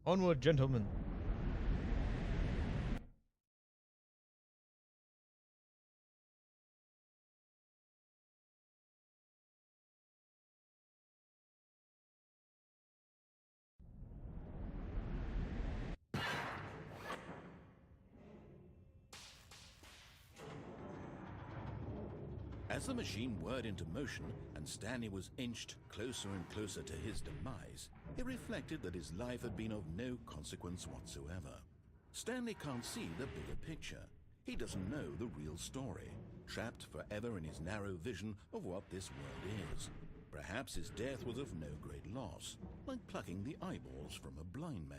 Onward, gentlemen. As the machine whirred into motion and Stanley was inched closer and closer to his demise, he reflected that his life had been of no consequence whatsoever. Stanley can't see the bigger picture. He doesn't know the real story, trapped forever in his narrow vision of what this world is. Perhaps his death was of no great loss, like plucking the eyeballs from a blind man.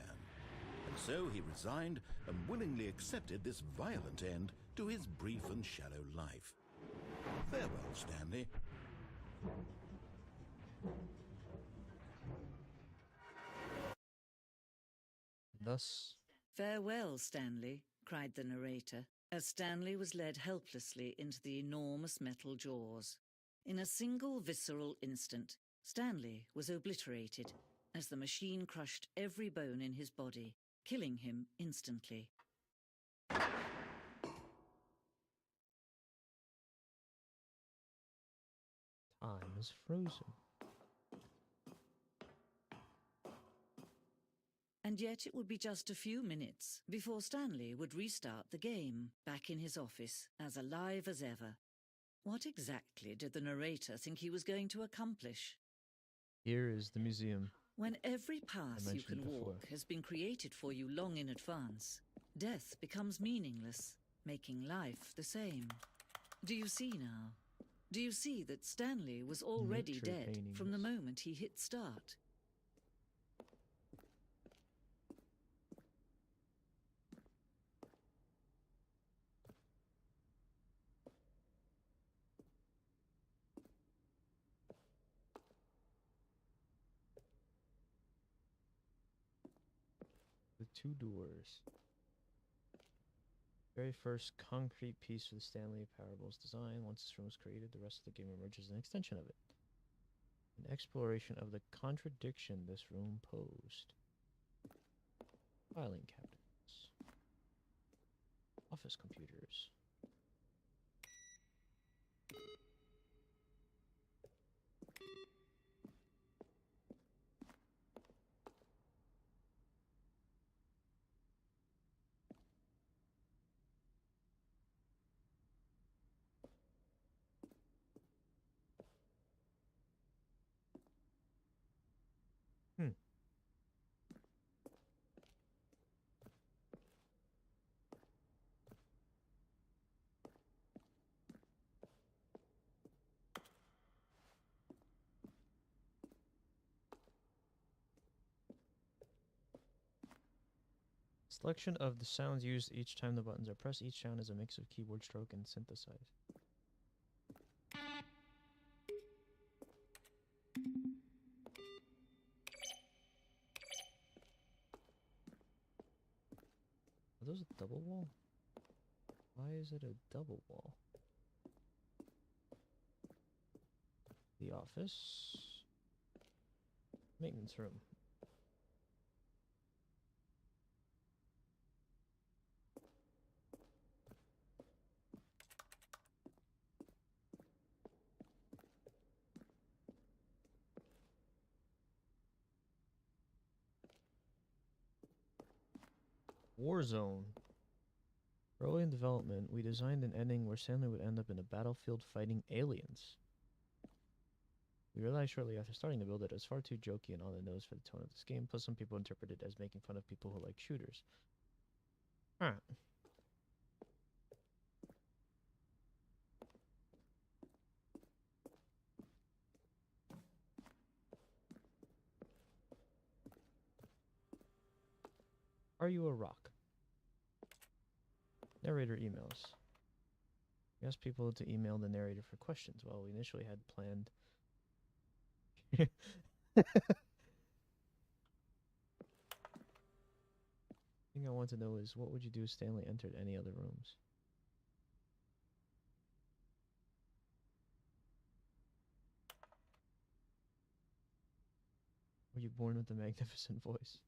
And so he resigned and willingly accepted this violent end to his brief and shallow life. Farewell, Stanley. Thus. Farewell, Stanley, cried the narrator, as Stanley was led helplessly into the enormous metal jaws. In a single visceral instant, Stanley was obliterated as the machine crushed every bone in his body, killing him instantly. Time is frozen. And yet it would be just a few minutes before Stanley would restart the game, back in his office, as alive as ever. What exactly did the narrator think he was going to accomplish? Here is the museum. When every path you can before. walk has been created for you long in advance, death becomes meaningless, making life the same. Do you see now? Do you see that Stanley was already Nature dead paintings. from the moment he hit start? The two doors. Very first concrete piece for the Stanley Parables design. Once this room was created, the rest of the game emerges as an extension of it. An exploration of the contradiction this room posed. Filing cabinets. Office computers. Selection of the sounds used each time the buttons are pressed. Each sound is a mix of keyboard stroke and synthesize. Are those a double wall? Why is it a double wall? The office. Maintenance room. Warzone. Early in development, we designed an ending where Stanley would end up in a battlefield fighting aliens. We realized shortly after starting to build it, it was far too jokey and on the nose for the tone of this game, plus some people interpret it as making fun of people who like shooters. Alright. Are you a rock? Narrator emails. We asked people to email the narrator for questions. Well, we initially had planned... thing I want to know is, what would you do if Stanley entered any other rooms? Were you born with a magnificent voice?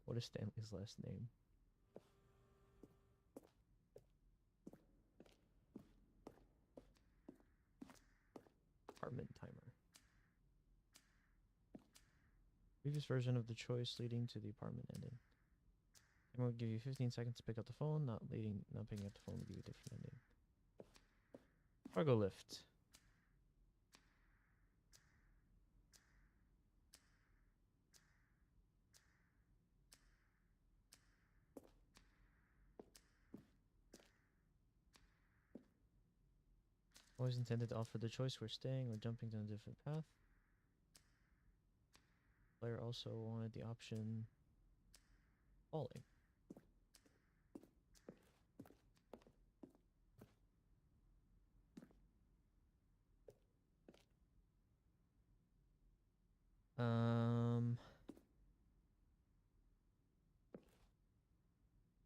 What is Stanley's last name? Apartment timer. Previous version of the choice leading to the apartment ending. I'm going to give you 15 seconds to pick up the phone. Not picking up the phone will give you a different ending. Cargo lift. Always intended to offer the choice where staying or jumping to a different path. Player also wanted the option falling.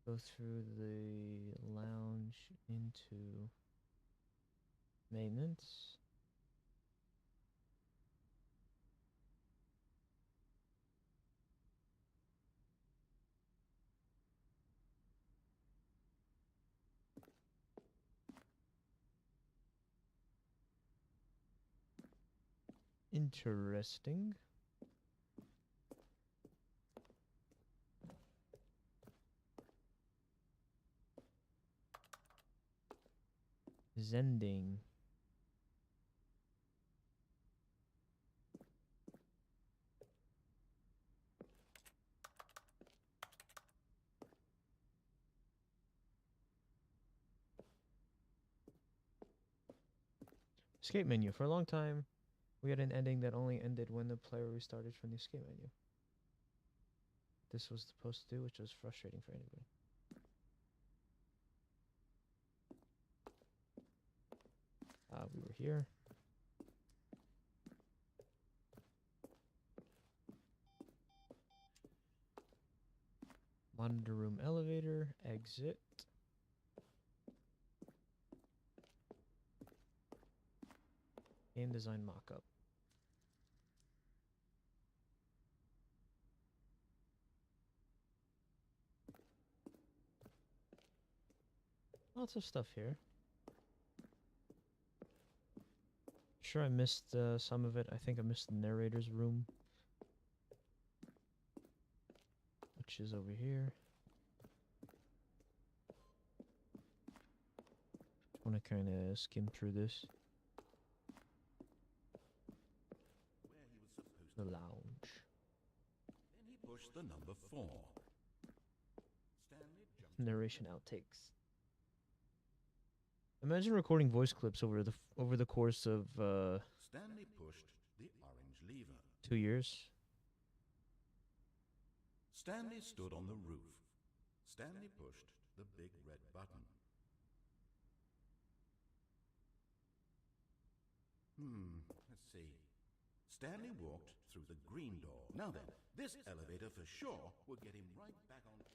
Go through the lounge into maintenance. Interesting. Zending. Escape menu. For a long time, we had an ending that only ended when the player restarted from the escape menu. This was supposed to do, which was frustrating for anybody. We were here. Monitor room elevator, exit. Game design mockup. Lots of stuff here. Sure, I missed some of it. I think I missed the narrator's room, which is over here. Just want to kind of skim through this. The lounge. Then he pushed the number 4. Stanley jumped. Narration outtakes. Imagine recording voice clips over the course of Stanley pushed the orange lever. 2 years. Stanley stood on the roof. Stanley pushed the big red button. Let's see. Stanley walked through the green door. Now then, this elevator for sure will get him right back on track.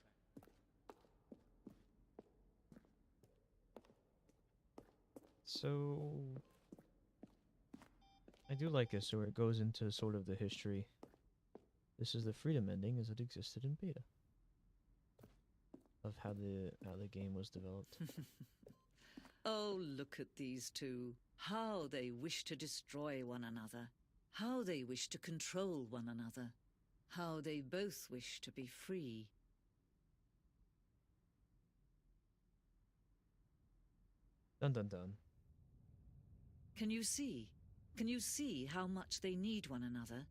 So I do like this, where it goes into sort of the history. This is the freedom ending as it existed in beta of how the game was developed. Oh, look at these two. How they wish to destroy one another. How they wish to control one another. How they both wish to be free. Dun dun dun. Can you see? Can you see how much they need one another?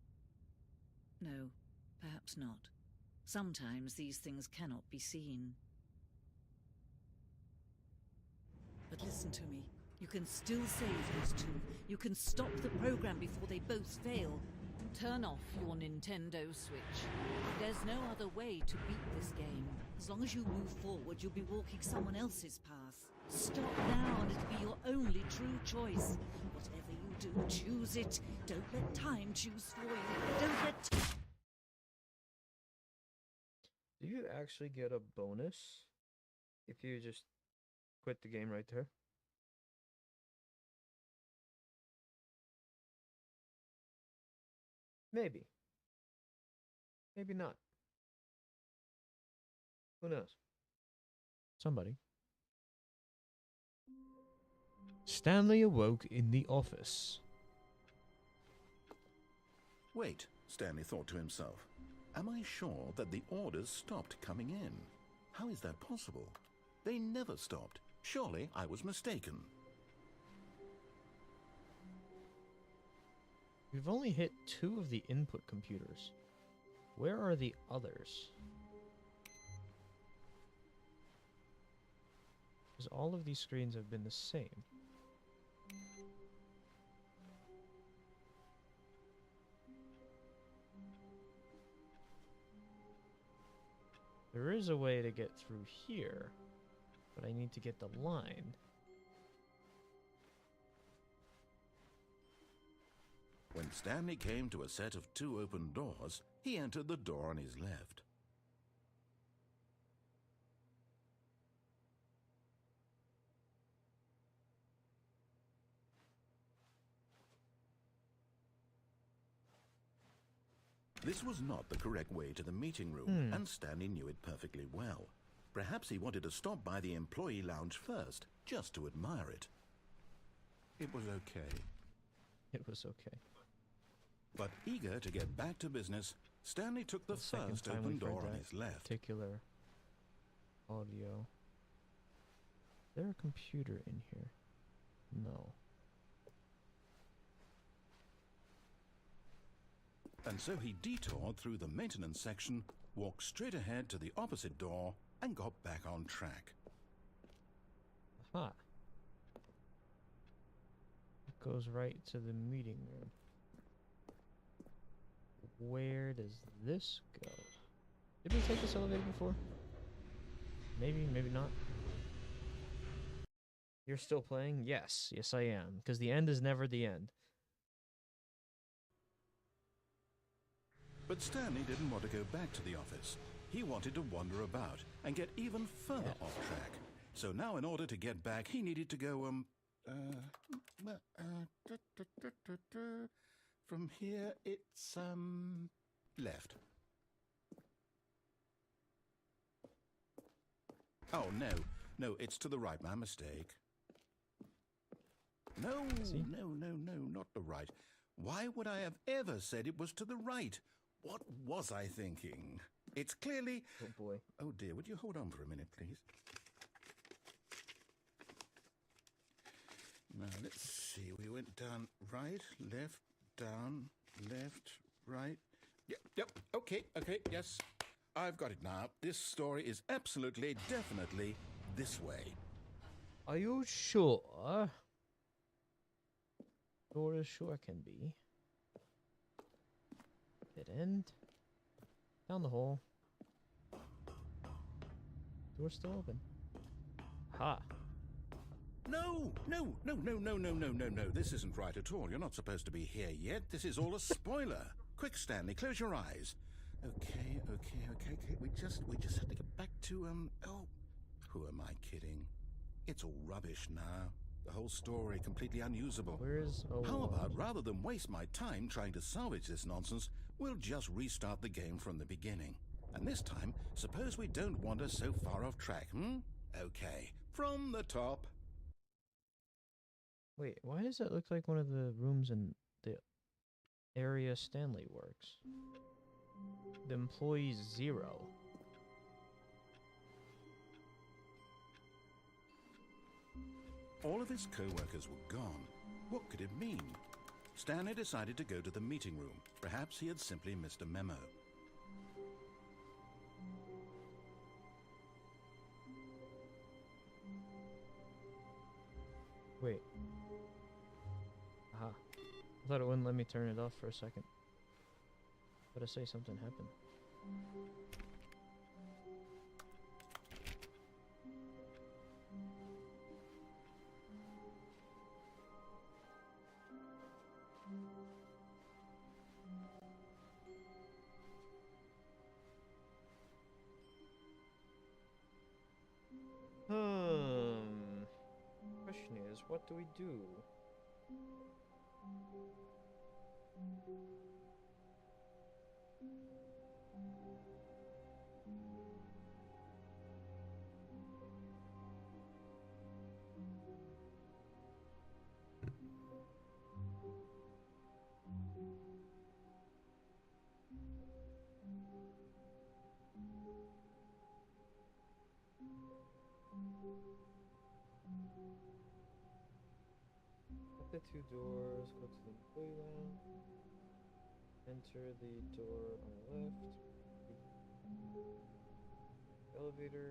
No, perhaps not. Sometimes these things cannot be seen. But listen to me. You can still save these two. You can stop the program before they both fail. Turn off your Nintendo Switch. There's no other way to beat this game. As long as you move forward, you'll be walking someone else's path. Stop now and it'll be your only true choice. Whatever you do, choose it. Don't let time choose for you. Don't let... Do you actually get a bonus if you just quit the game right there? Maybe. Maybe not. Who knows? Somebody. Stanley awoke in the office. Wait, Stanley thought to himself. Am I sure that the orders stopped coming in? How is that possible? They never stopped. Surely I was mistaken. We've only hit 2 of the input computers. Where are the others? Because all of these screens have been the same. There is a way to get through here, but I need to get the line. When Stanley came to a set of 2 open doors, he entered the door on his left. This was not the correct way to the meeting room, and Stanley knew it perfectly well. Perhaps he wanted to stop by the employee lounge first, just to admire it. It was okay. It was okay. But eager to get back to business, Stanley took the first open door on his left. Particular audio. Is there a computer in here? No. And so he detoured through the maintenance section, walked straight ahead to the opposite door, and got back on track. Aha. It goes right to the meeting room. Where does this go? Did we take this elevator before? Maybe, maybe not. You're still playing? Yes, yes I am. Because the end is never the end. But Stanley didn't want to go back to the office. He wanted to wander about and get even further off track. So now in order to get back, he needed to go, from here, it's, left. Oh, no, it's to the right, my mistake. No, not the right. Why would I have ever said it was to the right? What was I thinking? It's clearly... Oh, boy. Oh, dear, would you hold on for a minute, please? Now, let's see. We went down right, left, down, left, right. Yep, okay, yes. I've got it now. This story is absolutely, definitely this way. Are you sure? Sure as sure can be. Dead end. Down the hole. Door's still open. Ha. No. This isn't right at all. You're not supposed to be here yet. This is all a spoiler. Quick, Stanley, close your eyes. Okay. We just have to get back to, oh, who am I kidding? It's all rubbish now. The whole story completely unusable. How about, rather than waste my time trying to salvage this nonsense, we'll just restart the game from the beginning. And this time, suppose we don't wander so far off track, Okay, from the top. Wait, why does that look like one of the rooms in the area Stanley works? The employee 0. All of his co-workers were gone. What could it mean? Stanley decided to go to the meeting room. Perhaps he had simply missed a memo. Wait. Aha. I thought it wouldn't let me turn it off for a second. But I say something happened. Question is, what do we do? At the two doors, go to the employee lounge. Enter the door on the left. Elevator.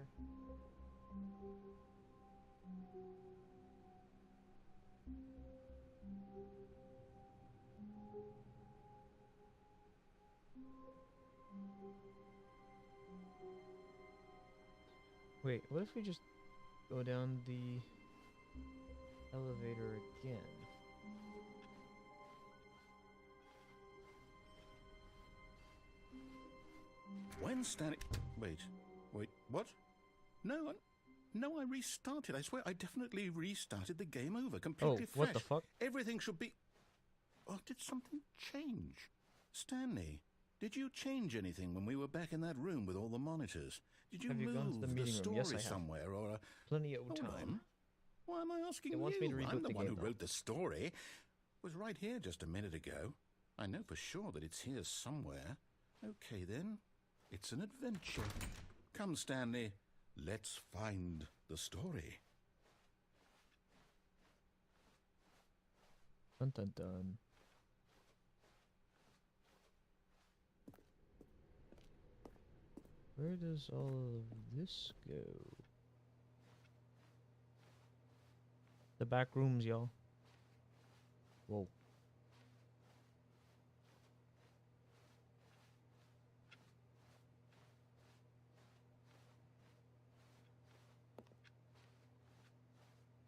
Wait, what if we just go down the elevator again? When Stanley... Wait, what? No, I restarted. I swear, I definitely restarted the game over, completely fresh. What the fuck? Everything should be... Oh, did something change? Stanley, did you change anything when we were back in that room with all the monitors? Did you move the story somewhere or a... Plenty of time. Why am I asking you? Wants me to I'm the one who though. wrote the story. It was right here just a minute ago. I know for sure that it's here somewhere. Okay, then. It's an adventure. Come, Stanley. Let's find the story. Dun dun dun. Where does all of this go? The back rooms, y'all. Whoa.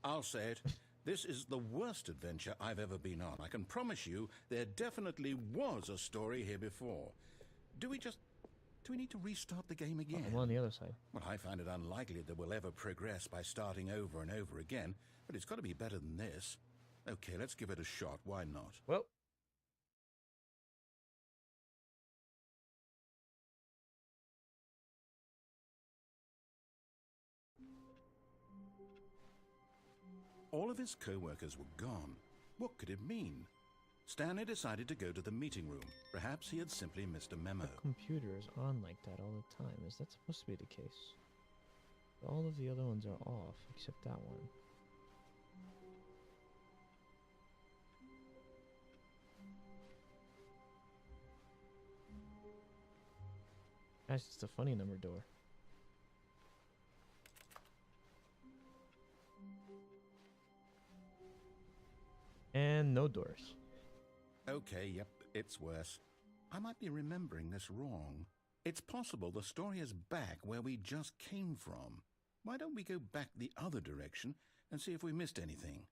I'll say it. This is the worst adventure I've ever been on. I can promise you there definitely was a story here before. Do we need to restart the game again? I'm on the other side. Well, I find it unlikely that we'll ever progress by starting over and over again, but it's got to be better than this. Okay, let's give it a shot. Why not? Well. All of his co-workers were gone. What could it mean? Stanley decided to go to the meeting room. Perhaps he had simply missed a memo. The computer is on like that all the time. Is that supposed to be the case? All of the other ones are off, except that one. That's just a funny number door. And no doors. Okay, yep, it's worse. I might be remembering this wrong. It's possible the story is back where we just came from. Why don't we go back the other direction and see if we missed anything?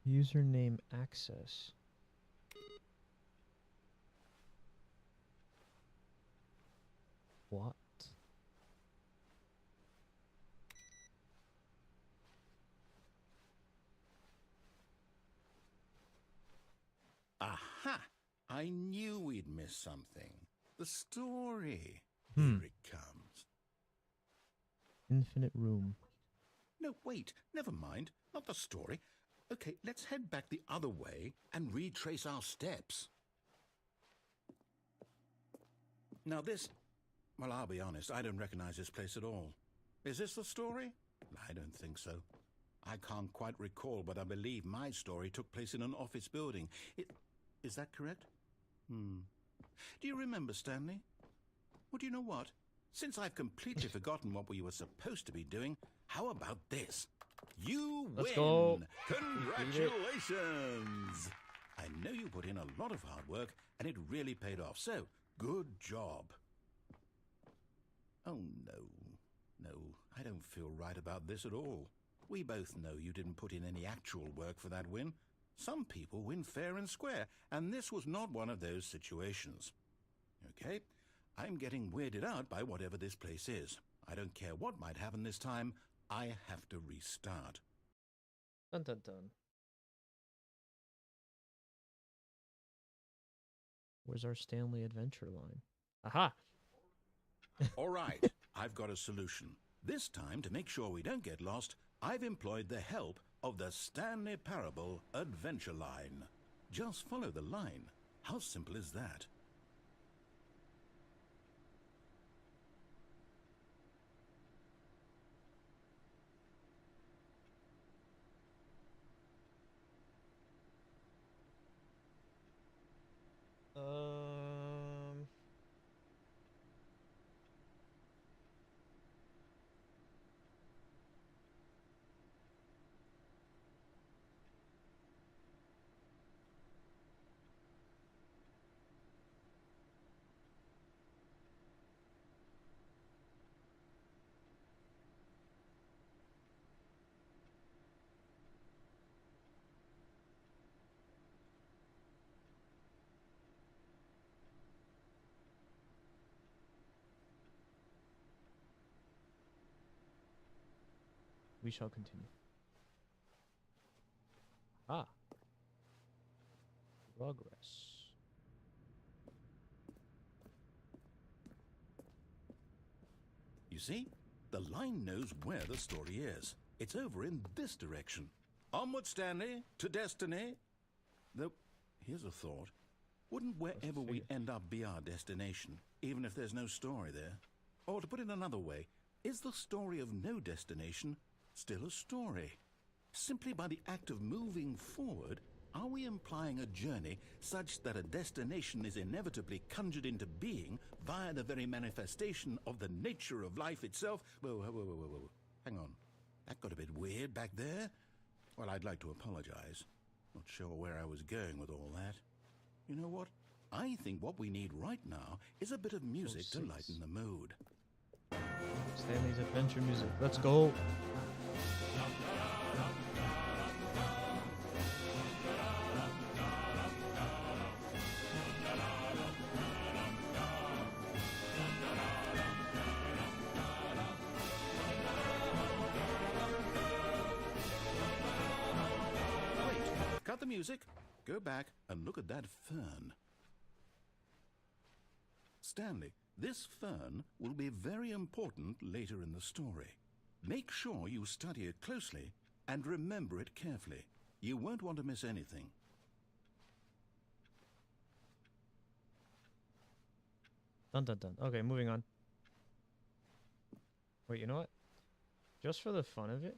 Username access. What? Aha! I knew we'd miss something. The story. Hmm. Here it comes. Infinite room. No, wait. Never mind. Not the story. Okay, let's head back the other way and retrace our steps. Now this... Well, I'll be honest, I don't recognize this place at all. Is this the story? I don't think so. I can't quite recall, but I believe my story took place in an office building. Is that correct? Do you remember, Stanley? Well, do you know what? Since I've completely forgotten what we were supposed to be doing, how about this? You win! Let's go. Congratulations! I know you put in a lot of hard work, and it really paid off, so good job. Oh, no, I don't feel right about this at all. We both know you didn't put in any actual work for that win. Some people win fair and square, and this was not one of those situations. Okay, I'm getting weirded out by whatever this place is. I don't care what might happen this time. I have to restart. Dun dun dun. Where's our Stanley adventure line? Aha! All right, I've got a solution. This time, to make sure we don't get lost, I've employed the help of the Stanley Parable Adventure Line. Just follow the line. How simple is that? We shall continue. Ah. Progress. You see? The line knows where the story is. It's over in this direction. Onward, Stanley, to destiny. Though, here's a thought. Wouldn't wherever we end up be our destination, even if there's no story there? Or to put it another way, is the story of no destination still a story? Simply by the act of moving forward, are we implying a journey such that a destination is inevitably conjured into being via the very manifestation of the nature of life itself? Whoa. Hang on. That got a bit weird back there. Well, I'd like to apologize. Not sure where I was going with all that. You know what? I think what we need right now is a bit of music to lighten the mood. Stanley's adventure music. Let's go. Cut the music, go back and look at that fern. Stanley, this fern will be very important later in the story. Make sure you study it closely and remember it carefully. You won't want to miss anything. Dun dun dun. Okay, moving on. Wait, you know what? Just for the fun of it.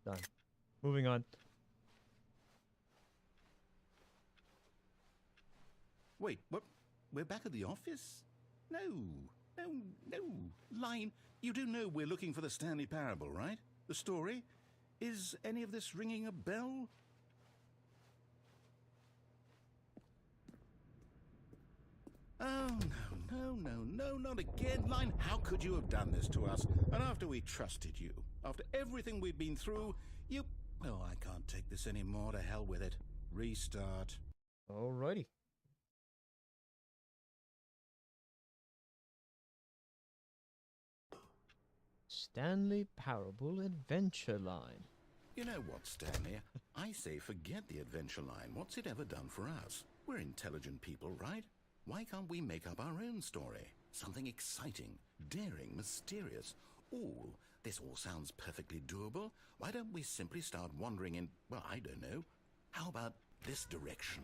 Done. Moving on. Wait, what? We're back at the office? No. Line, you do know we're looking for the Stanley Parable, right? The story? Is any of this ringing a bell? Oh, no, not again. Line, how could you have done this to us? And after we trusted you, after everything we've been through, you... Oh, I can't take this anymore. To hell with it. Restart. Alrighty. Stanley Parable Adventure Line. You know what, Stanley? I say forget the adventure line. What's it ever done for us? We're intelligent people, right? Why can't we make up our own story? Something exciting, daring, mysterious. Ooh, this all sounds perfectly doable. Why don't we simply start wandering in, well, I don't know. How about this direction?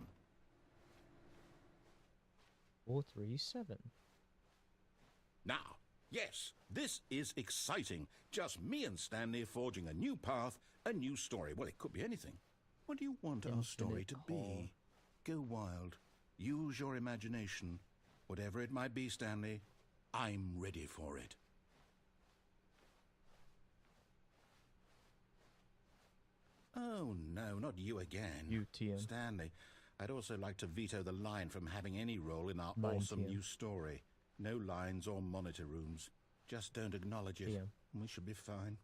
437. Now, yes, this is exciting. Just me and Stanley forging a new path, a new story. Well, it could be anything. What do you want our story to be? Go wild. Use your imagination. Whatever it might be, Stanley, I'm ready for it. Oh, no, not you again. You, TM. Stanley, I'd also like to veto the line from having any role in our Mine, awesome TM. new story. No lines or monitor rooms. Just don't acknowledge it. TM. We should be fine.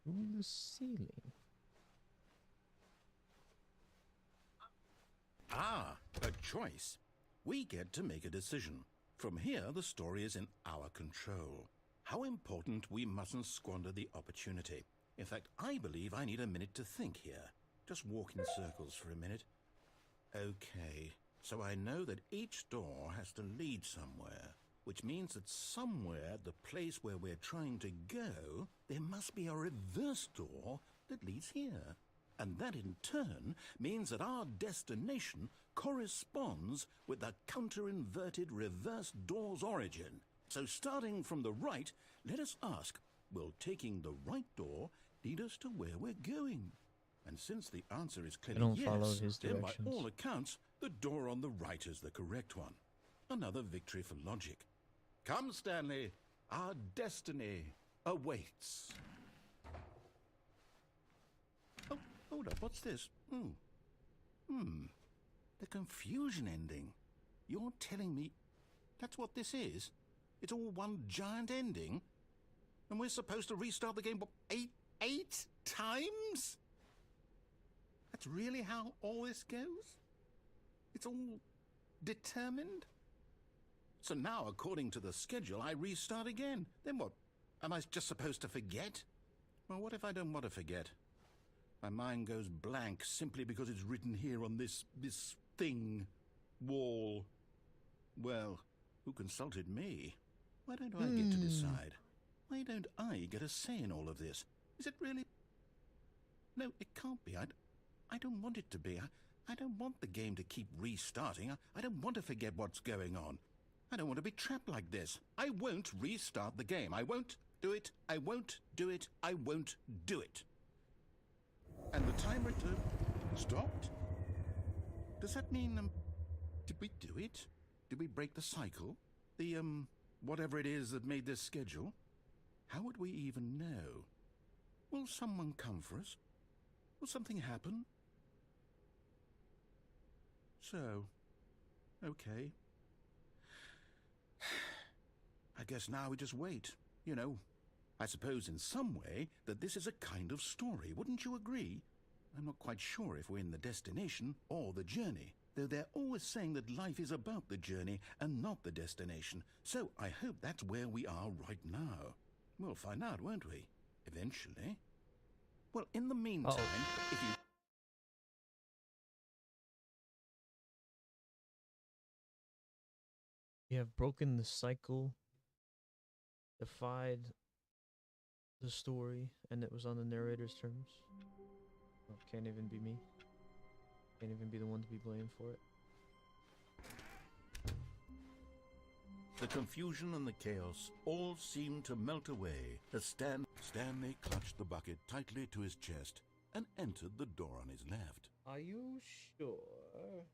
From the ceiling. Ah, a choice. We get to make a decision. From here, the story is in our control. How important we mustn't squander the opportunity. In fact, I believe I need a minute to think here. Just walk in circles for a minute. Okay, so I know that each door has to lead somewhere. which means that somewhere at the place where we're trying to go, there must be a reverse door that leads here. And that in turn means that our destination corresponds with the counter-inverted reverse door's origin. So starting from the right, let us ask, will taking the right door lead us to where we're going? And since the answer is clearly yes, then by all accounts, the door on the right is the correct one. Another victory for logic. Come, Stanley, our destiny awaits. Oh, hold up, what's this? The confusion ending. You're telling me that's what this is? It's all one giant ending? And we're supposed to restart the game, what, eight times? That's really how all this goes? It's all determined? So now, according to the schedule, I restart again. Then what? Am I just supposed to forget? Well, what if I don't want to forget? My mind goes blank simply because it's written here on this thing, wall. Well, who consulted me? Why don't I get to decide? Why don't I get a say in all of this? Is it really? No, it can't be. I don't want it to be. I don't want the game to keep restarting. I don't want to forget what's going on. I don't want to be trapped like this. I won't restart the game. I won't do it. I won't do it. I won't do it. And the timer stopped? Does that mean, did we do it? Did we break the cycle? The, whatever it is that made this schedule? How would we even know? Will someone come for us? Will something happen? So, okay. I guess now we just wait. You know, I suppose in some way that this is a kind of story, wouldn't you agree? I'm not quite sure if we're in the destination or the journey, though they're always saying that life is about the journey and not the destination, so I hope that's where we are right now. We'll find out, won't we? Eventually. Well, in the meantime, if you... You have broken the cycle, defied the story, and it was on the narrator's terms. Oh, can't even be me. Can't even be the one to be blamed for it. The confusion and the chaos all seemed to melt away as Stanley clutched the bucket tightly to his chest and entered the door on his left. Are you sure?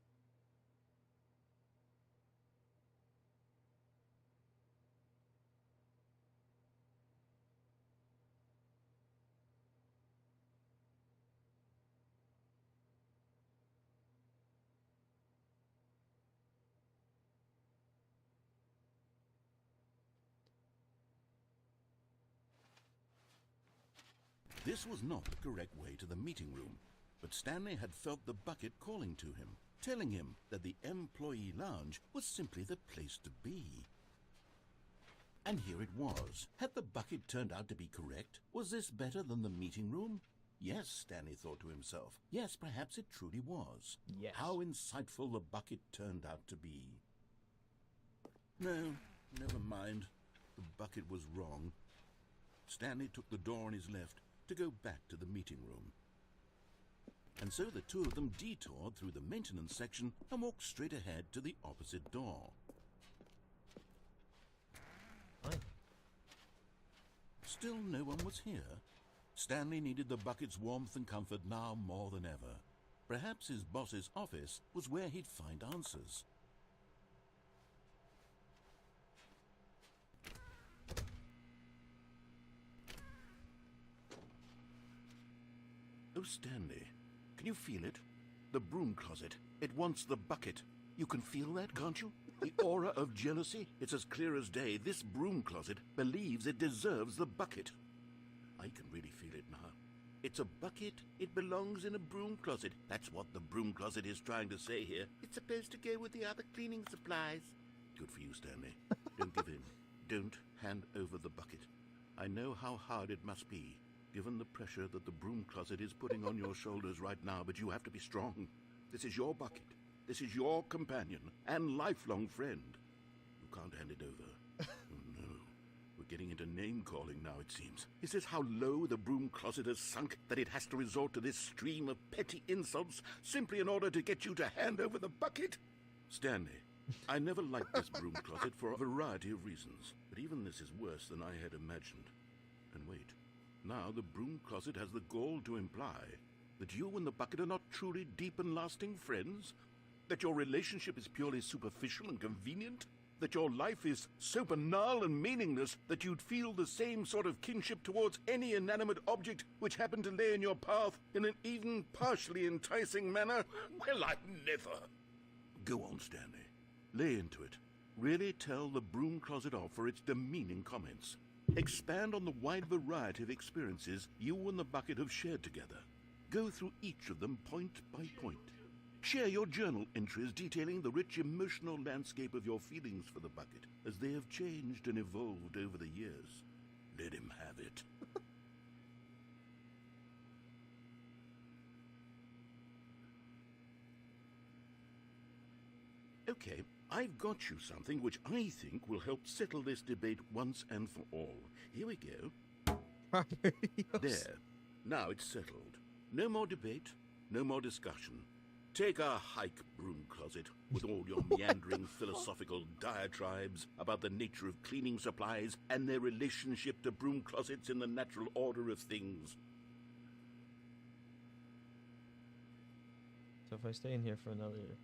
This was not the correct way to the meeting room, but Stanley had felt the bucket calling to him, telling him that the employee lounge was simply the place to be. And here it was. Had the bucket turned out to be correct? Was this better than the meeting room? Yes, Stanley thought to himself. Yes, perhaps it truly was. Yes. How insightful the bucket turned out to be. No, never mind. The bucket was wrong. Stanley took the door on his left to go back to the meeting room. And so the two of them detoured through the maintenance section and walked straight ahead to the opposite door. Fine. Still no one was here. Stanley needed the bucket's warmth and comfort now more than ever. Perhaps his boss's office was where he'd find answers. Oh, Stanley, can you feel it? The broom closet. It wants the bucket. You can feel that, can't you? The aura of jealousy. It's as clear as day. This broom closet believes it deserves the bucket. I can really feel it now. It's a bucket. It belongs in a broom closet. That's what the broom closet is trying to say here. It's supposed to go with the other cleaning supplies. Good for you, Stanley. Don't give in. Don't hand over the bucket. I know how hard it must be, given the pressure that the broom closet is putting on your shoulders right now, but you have to be strong. This is your bucket. This is your companion and lifelong friend. You can't hand it over. Oh no. We're getting into name-calling now, it seems. Is this how low the broom closet has sunk, that it has to resort to this stream of petty insults simply in order to get you to hand over the bucket? Stanley, I never liked this broom closet for a variety of reasons, but even this is worse than I had imagined. And wait, now the broom closet has the gall to imply that you and the bucket are not truly deep and lasting friends? That your relationship is purely superficial and convenient? That your life is so banal and meaningless that you'd feel the same sort of kinship towards any inanimate object which happened to lay in your path in an even partially enticing manner? Well, I never. Go on, Stanley. Lay into it. Really tell the broom closet off for its demeaning comments. Expand on the wide variety of experiences you and the bucket have shared together. Go through each of them point by point. Share your journal entries detailing the rich emotional landscape of your feelings for the bucket as they have changed and evolved over the years. Let him have it. Okay, I've got you something which I think will help settle this debate once and for all. Here we go. There. Now it's settled. No more debate, no more discussion. Take a hike, broom closet, with all your meandering philosophical diatribes about the nature of cleaning supplies and their relationship to broom closets in the natural order of things. So if I stay in here for another...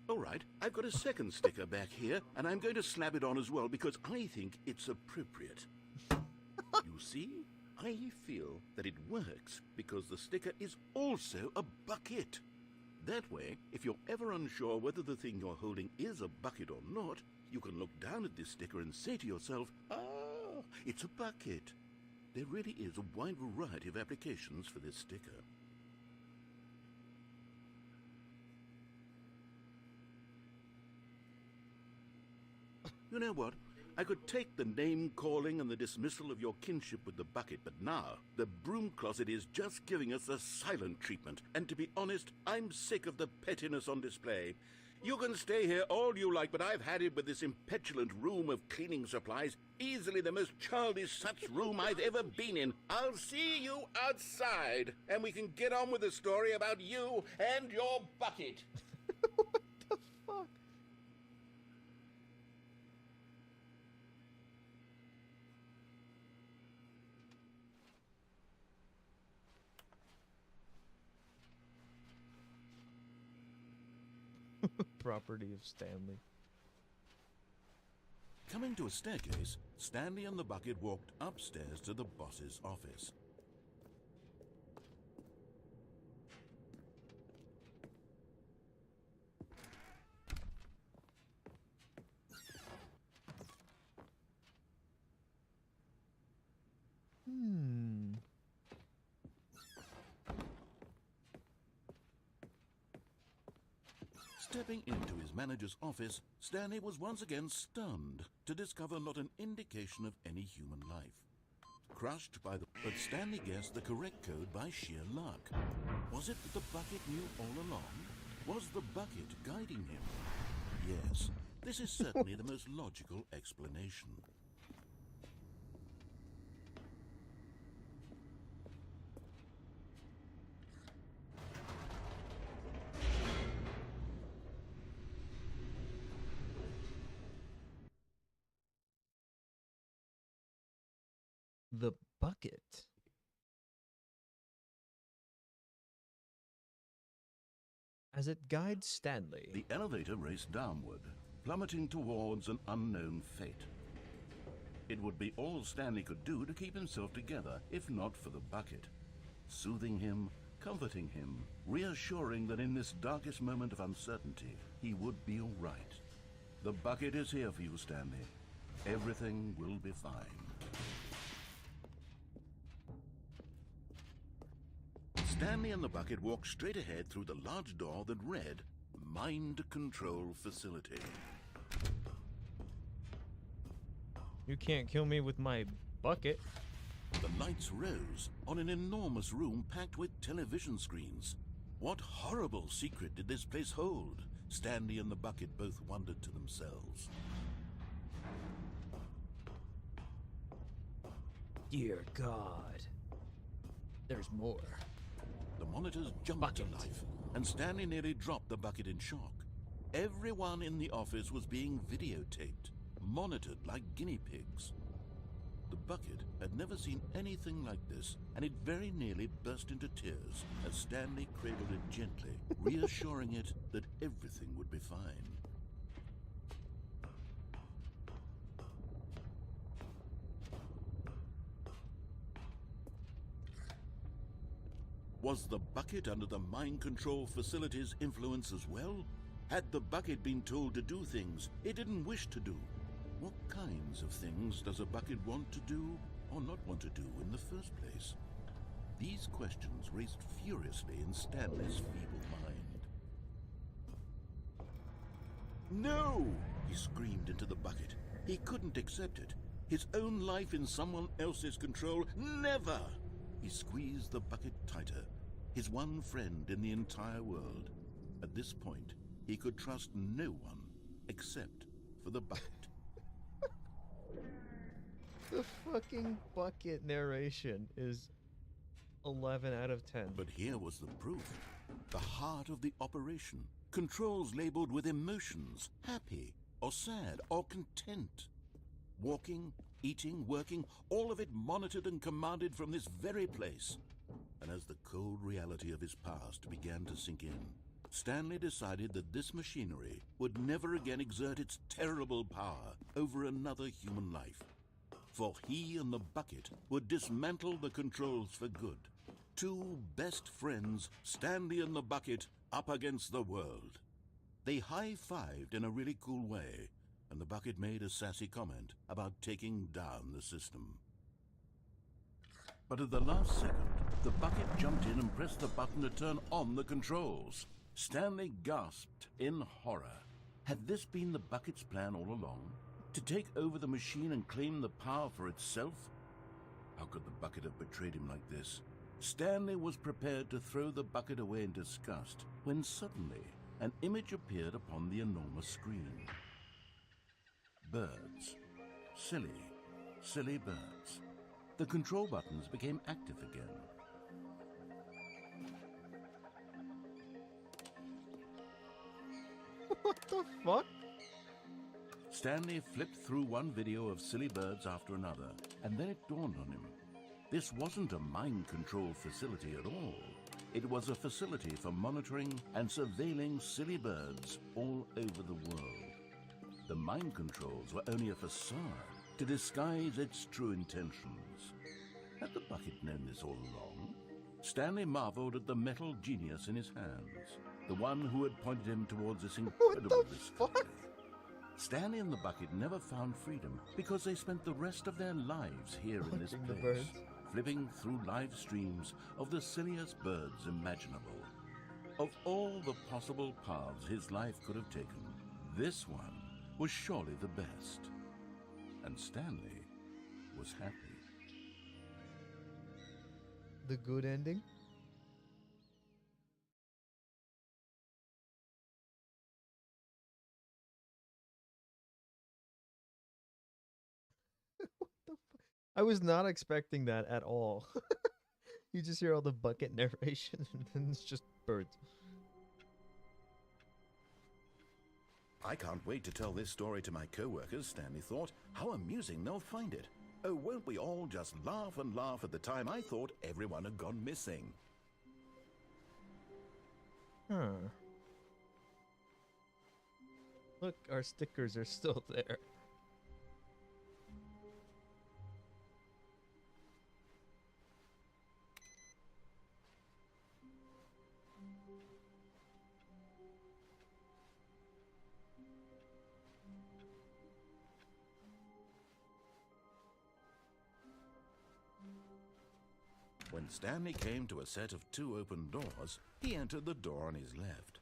All right, I've got a second sticker back here, and I'm going to slap it on as well because I think it's appropriate. You see? I feel that it works because the sticker is also a bucket. That way, if you're ever unsure whether the thing you're holding is a bucket or not, you can look down at this sticker and say to yourself, ah, it's a bucket. There really is a wide variety of applications for this sticker. You know what? I could take the name-calling and the dismissal of your kinship with the bucket, but now the broom closet is just giving us the silent treatment. And to be honest, I'm sick of the pettiness on display. You can stay here all you like, but I've had it with this impetulant room of cleaning supplies. Easily the most childish such room I've ever been in. I'll see you outside, and we can get on with the story about you and your bucket. What the fuck? Property of Stanley. Coming to a staircase, Stanley and the bucket walked upstairs to the boss's office. Stepping into his manager's office, Stanley was once again stunned to discover not an indication of any human life. Crushed by the... But Stanley guessed the correct code by sheer luck. Was it that the bucket knew all along? Was the bucket guiding him? Yes, this is certainly the most logical explanation. The bucket. As it guides Stanley. The elevator raced downward, plummeting towards an unknown fate. It would be all Stanley could do to keep himself together, if not for the bucket. Soothing him, comforting him, reassuring that in this darkest moment of uncertainty, he would be all right. The bucket is here for you, Stanley. Everything will be fine. Stanley and the bucket walked straight ahead through the large door that read, Mind Control Facility. You can't kill me with my bucket. The lights rose on an enormous room packed with television screens. What horrible secret did this place hold? Stanley and the bucket both wondered to themselves. Dear God. There's more. The monitors jumped to life, and Stanley nearly dropped the bucket in shock. Everyone in the office was being videotaped, monitored like guinea pigs. The bucket had never seen anything like this, and it very nearly burst into tears as Stanley cradled it gently, reassuring it that everything would be fine. Was the bucket under the mind control facility's influence as well? Had the bucket been told to do things it didn't wish to do? What kinds of things does a bucket want to do or not want to do in the first place? These questions raced furiously in Stanley's feeble mind. No! He screamed into the bucket. He couldn't accept it. His own life in someone else's control, never! He squeezed the bucket tighter, his one friend in the entire world. At this point, he could trust no one except for the bucket. The fucking bucket narration is 11 out of 10. But here was the proof. The heart of the operation. Controls labeled with emotions, happy or sad or content. Walking, eating, working, all of it monitored and commanded from this very place. And as the cold reality of his past began to sink in, Stanley decided that this machinery would never again exert its terrible power over another human life. For he and the bucket would dismantle the controls for good. Two best friends, Stanley and the bucket, up against the world. They high-fived in a really cool way, and the bucket made a sassy comment about taking down the system. But at the last second, the bucket jumped in and pressed the button to turn on the controls. Stanley gasped in horror. Had this been the bucket's plan all along? To take over the machine and claim the power for itself? How could the bucket have betrayed him like this? Stanley was prepared to throw the bucket away in disgust when suddenly an image appeared upon the enormous screen. Birds. Silly, silly birds. The control buttons became active again. What the fuck? Stanley flipped through one video of silly birds after another, and then it dawned on him. This wasn't a mind control facility at all. It was a facility for monitoring and surveilling silly birds all over the world. The mind controls were only a facade to disguise its true intentions. Had the bucket known this all along? Stanley marveled at the metal genius in his hands, the one who had pointed him towards this incredible discovery. Stanley and the bucket never found freedom because they spent the rest of their lives here in this place, flipping through live streams of the silliest birds imaginable. Of all the possible paths his life could have taken, this one was surely the best. And Stanley was happy. The good ending? I was not expecting that at all. You just hear all the bucket narration and then it's just birds. I can't wait to tell this story to my co-workers, Stanley thought. How amusing they'll find it. Oh, won't we all just laugh and laugh at the time I thought everyone had gone missing. Huh. Look, our stickers are still there. When Stanley came to a set of 2 open doors, he entered the door on his left.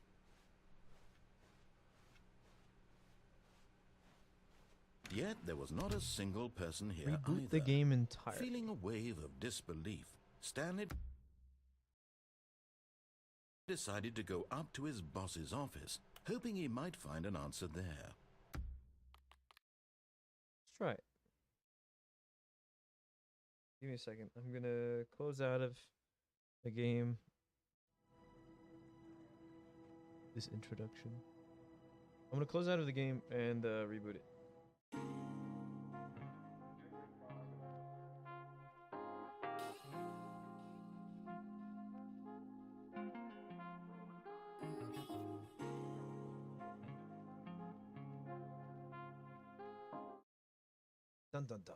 Yet there was not a single person here Reboot either. the game entirely. Feeling a wave of disbelief, Stanley decided to go up to his boss's office, hoping he might find an answer there. Let's try it. Give me a second. I'm gonna close out of the game. This introduction. I'm gonna close out of the game and reboot it. Dun dun dun.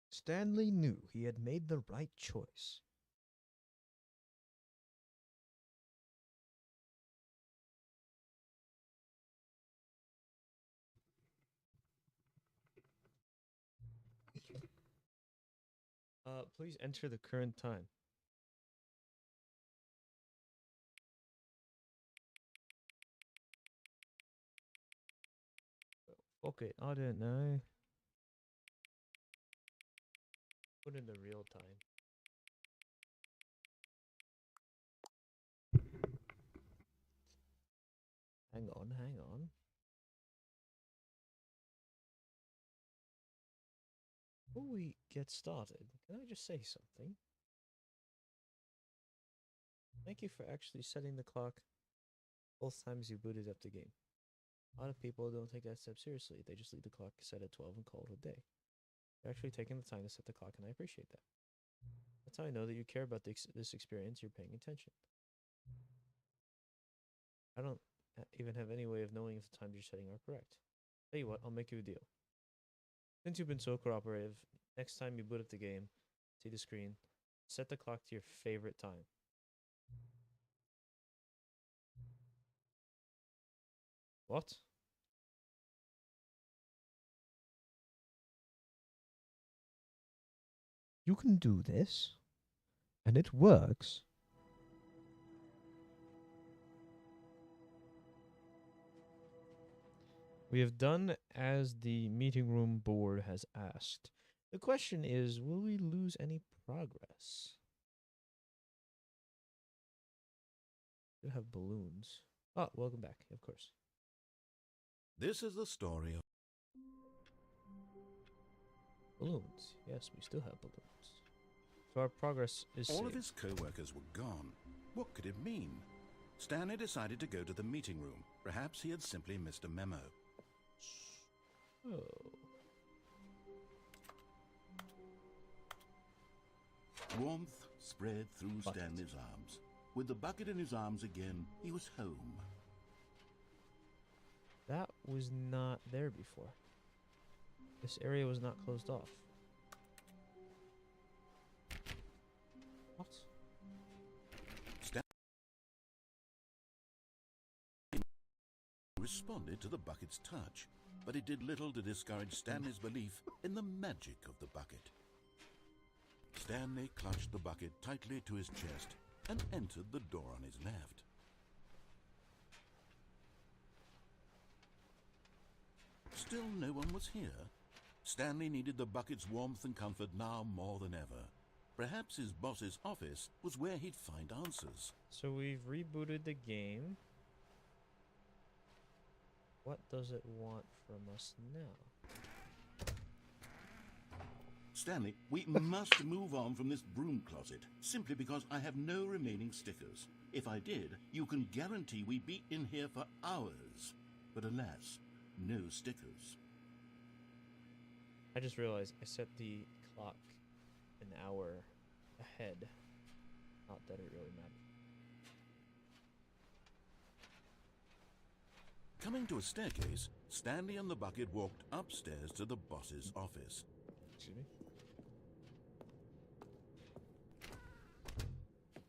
Stanley knew he had made the right choice. Please enter the current time. Fuck it, I don't know. Put in the real time. Hang on, hang on. Before we get started, can I just say something? Thank you for actually setting the clock both times you booted up the game. A lot of people don't take that step seriously. They just leave the clock set at 12 and call it a day. You're actually taking the time to set the clock, and I appreciate that. That's how I know that you care about this experience. You're paying attention. I don't even have any way of knowing if the times you're setting are correct. Tell you what, I'll make you a deal. Since you've been so cooperative, next time you boot up the game, see the screen, set the clock to your favorite time. What? You can do this, and it works. We have done as the meeting room board has asked. The question is, will we lose any progress? We have balloons. Oh, welcome back, of course. This is the story of... Balloons. Yes, we still have balloons. So our progress is All saved. of his co-workers were gone. What could it mean? Stanley decided to go to the meeting room. Perhaps he had simply missed a memo. Oh. Warmth spread through Stanley's arms. With the bucket in his arms again, he was home. That was not there before. This area was not closed off. What? Stanley responded to the bucket's touch, but it did little to discourage Stanley's belief in the magic of the bucket. Stanley clutched the bucket tightly to his chest and entered the door on his left. Still no one was here. Stanley needed the bucket's warmth and comfort now more than ever. Perhaps his boss's office was where he'd find answers. So we've rebooted the game. What does it want from us now? Stanley, we must move on from this broom closet, simply because I have no remaining stickers. If I did, you can guarantee we'd be in here for hours. But alas, no stickers. I just realized I set the clock an hour ahead. Not that it really mattered. Coming to a staircase, Stanley and the bucket walked upstairs to the boss's office. Excuse me?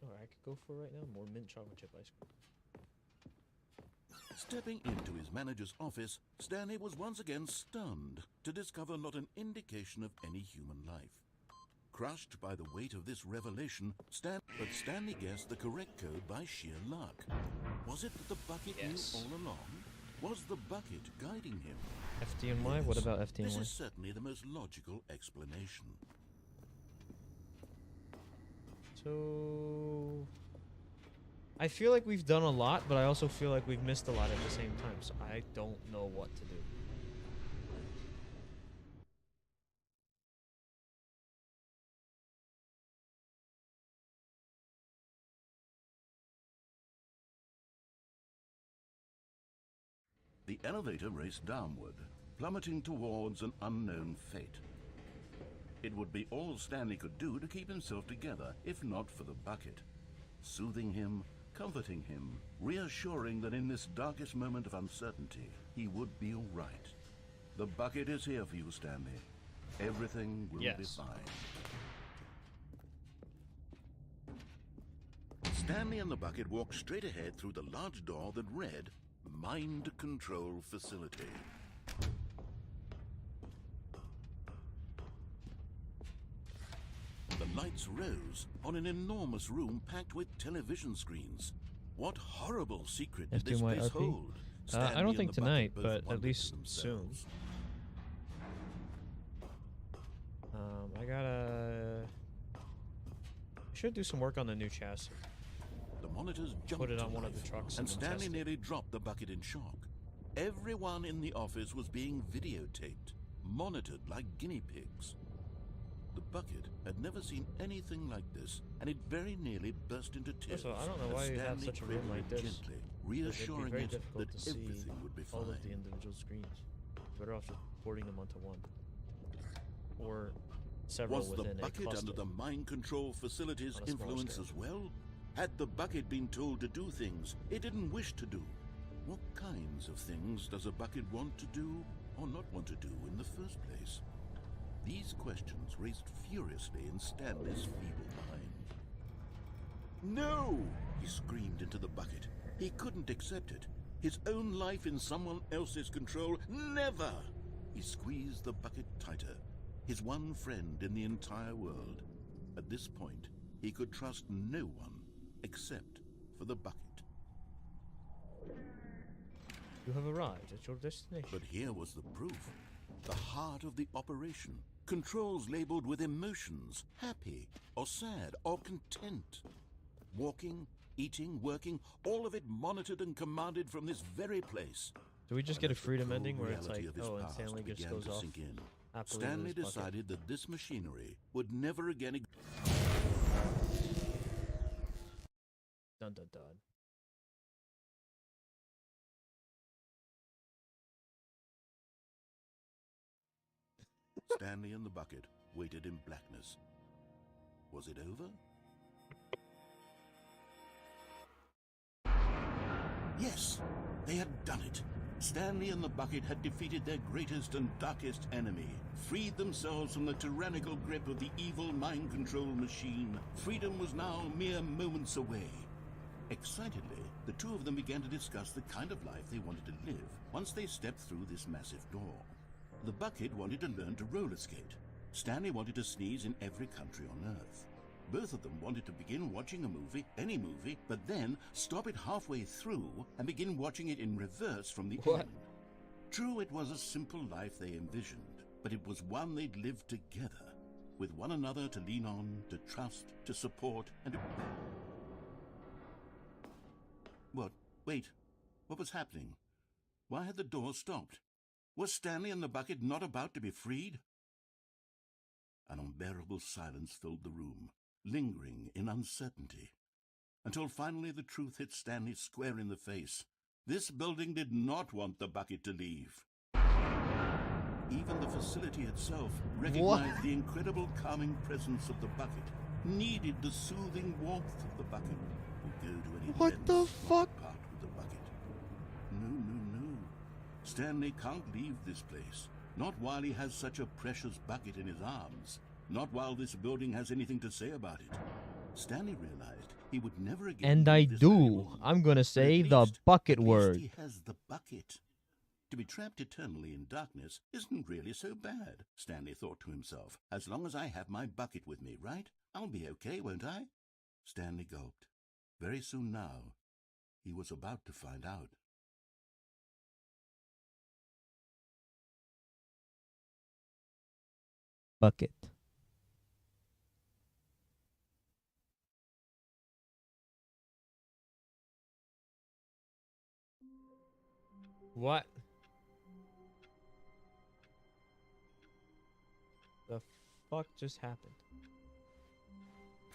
Oh, I could go for right now more mint chocolate chip ice cream. Stepping into his manager's office, Stanley was once again stunned to discover not an indication of any human life. Crushed by the weight of this revelation, Stanley guessed the correct code by sheer luck. Was it that the bucket knew all along? Was the bucket guiding him? FDNY? What about FDNY? This is certainly the most logical explanation. So... I feel like we've done a lot, but I also feel like we've missed a lot at the same time, so I don't know what to do. The elevator raced downward, plummeting towards an unknown fate. It would be all Stanley could do to keep himself together, if not for the bucket. Soothing him, comforting him, reassuring that in this darkest moment of uncertainty, he would be all right. The bucket is here for you, Stanley. Everything will be fine. Stanley and the bucket walked straight ahead through the large door that read, Mind Control Facility. The lights rose on an enormous room packed with television screens. What horrible secret did this place hold? I don't think tonight, but at least soon. I should do some work on the new chassis. The monitors jumped Put it on one of the trucks and Stanley nearly dropped the bucket in shock. Everyone in the office was being videotaped, monitored like guinea pigs. The bucket had never seen anything like this, and it very nearly burst into tears. Also, I don't know why you have such a room like this. Gently, reassuring it that everything would be fine. All of the individual screens. Better off just porting them onto one, or several within a cluster. Was the bucket under the mind control facility's influence as well? Had the bucket been told to do things it didn't wish to do? What kinds of things does a bucket want to do or not want to do in the first place? These questions raced furiously in Stanley's feeble mind. No! He screamed into the bucket. He couldn't accept it. His own life in someone else's control, never! He squeezed the bucket tighter, his one friend in the entire world. At this point, he could trust no one except for the bucket. You have arrived at your destination. But here was the proof. The heart of the operation. Controls labeled with emotions, happy or sad or content. Walking, eating, working, all of it monitored and commanded from this very place. Do we just get a freedom ending where it's like, oh, and Stanley just goes off? Stanley decided that this machinery would never again... Dun dun dun. Stanley and the bucket waited in blackness. Was it over? Yes, they had done it. Stanley and the bucket had defeated their greatest and darkest enemy, freed themselves from the tyrannical grip of the evil mind control machine. Freedom was now mere moments away. Excitedly, the two of them began to discuss the kind of life they wanted to live once they stepped through this massive door. The bucket wanted to learn to roller skate. Stanley wanted to sneeze in every country on Earth. Both of them wanted to begin watching a movie, any movie, but then stop it halfway through and begin watching it in reverse from the end. True, it was a simple life they envisioned, but it was one they'd lived together, with one another to lean on, to trust, to support, and to... What? Wait. What was happening? Why had the door stopped? Was Stanley and the bucket not about to be freed? An unbearable silence filled the room, lingering in uncertainty, until finally the truth hit Stanley square in the face. This building did not want the bucket to leave. Even the facility itself recognized the incredible calming presence of the bucket, needed the soothing warmth of the bucket, would go to any What the fuck? part with the bucket. No. Stanley can't leave this place. Not while he has such a precious bucket in his arms. Not while this building has anything to say about it. Stanley realized he would never again... And I do. I'm gonna say the bucket word. He has the bucket. To be trapped eternally in darkness isn't really so bad, Stanley thought to himself. As long as I have my bucket with me, right? I'll be okay, won't I? Stanley gulped. Very soon now, he was about to find out. Bucket. What? The fuck just happened?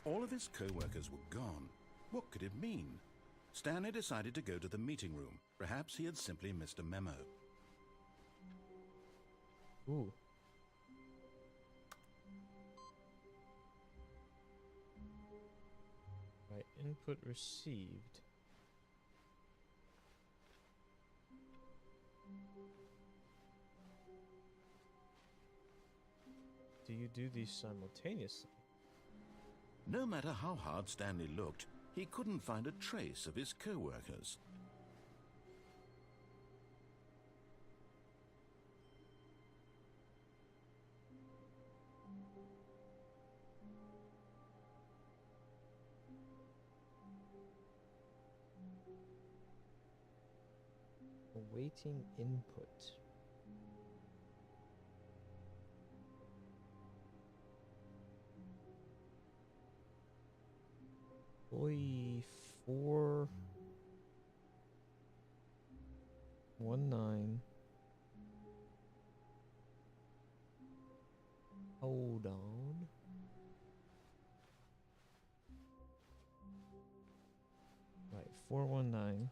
All of his co-workers were gone. What could it mean? Stanley decided to go to the meeting room. Perhaps he had simply missed a memo. Ooh. Right, input received. Do you do these simultaneously? No matter how hard Stanley looked, he couldn't find a trace of his co-workers. Awaiting input. Boy, 419. Hold on. Right, 419.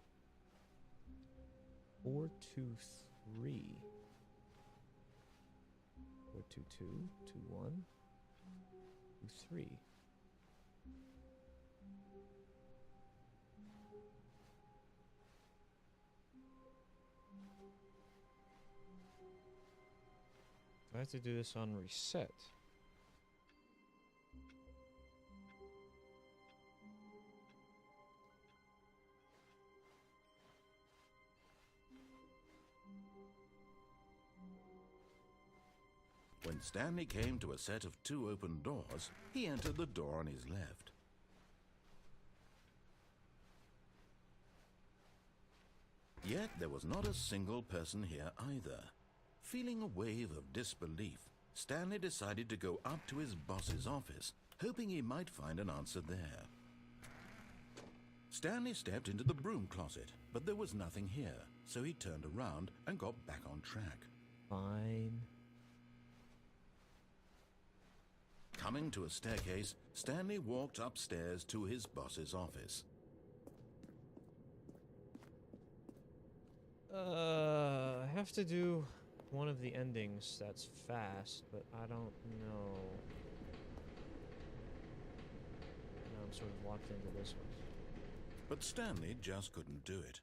423. 422, 21, 23. Do I have to do this on reset? When Stanley came to a set of 2 open doors, he entered the door on his left. Yet there was not a single person here either. Feeling a wave of disbelief, Stanley decided to go up to his boss's office, hoping he might find an answer there. Stanley stepped into the broom closet, but there was nothing here, so he turned around and got back on track. Fine. Coming to a staircase, Stanley walked upstairs to his boss's office. I have to do one of the endings that's fast, but I don't know. Now I'm sort of locked into this one. But Stanley just couldn't do it.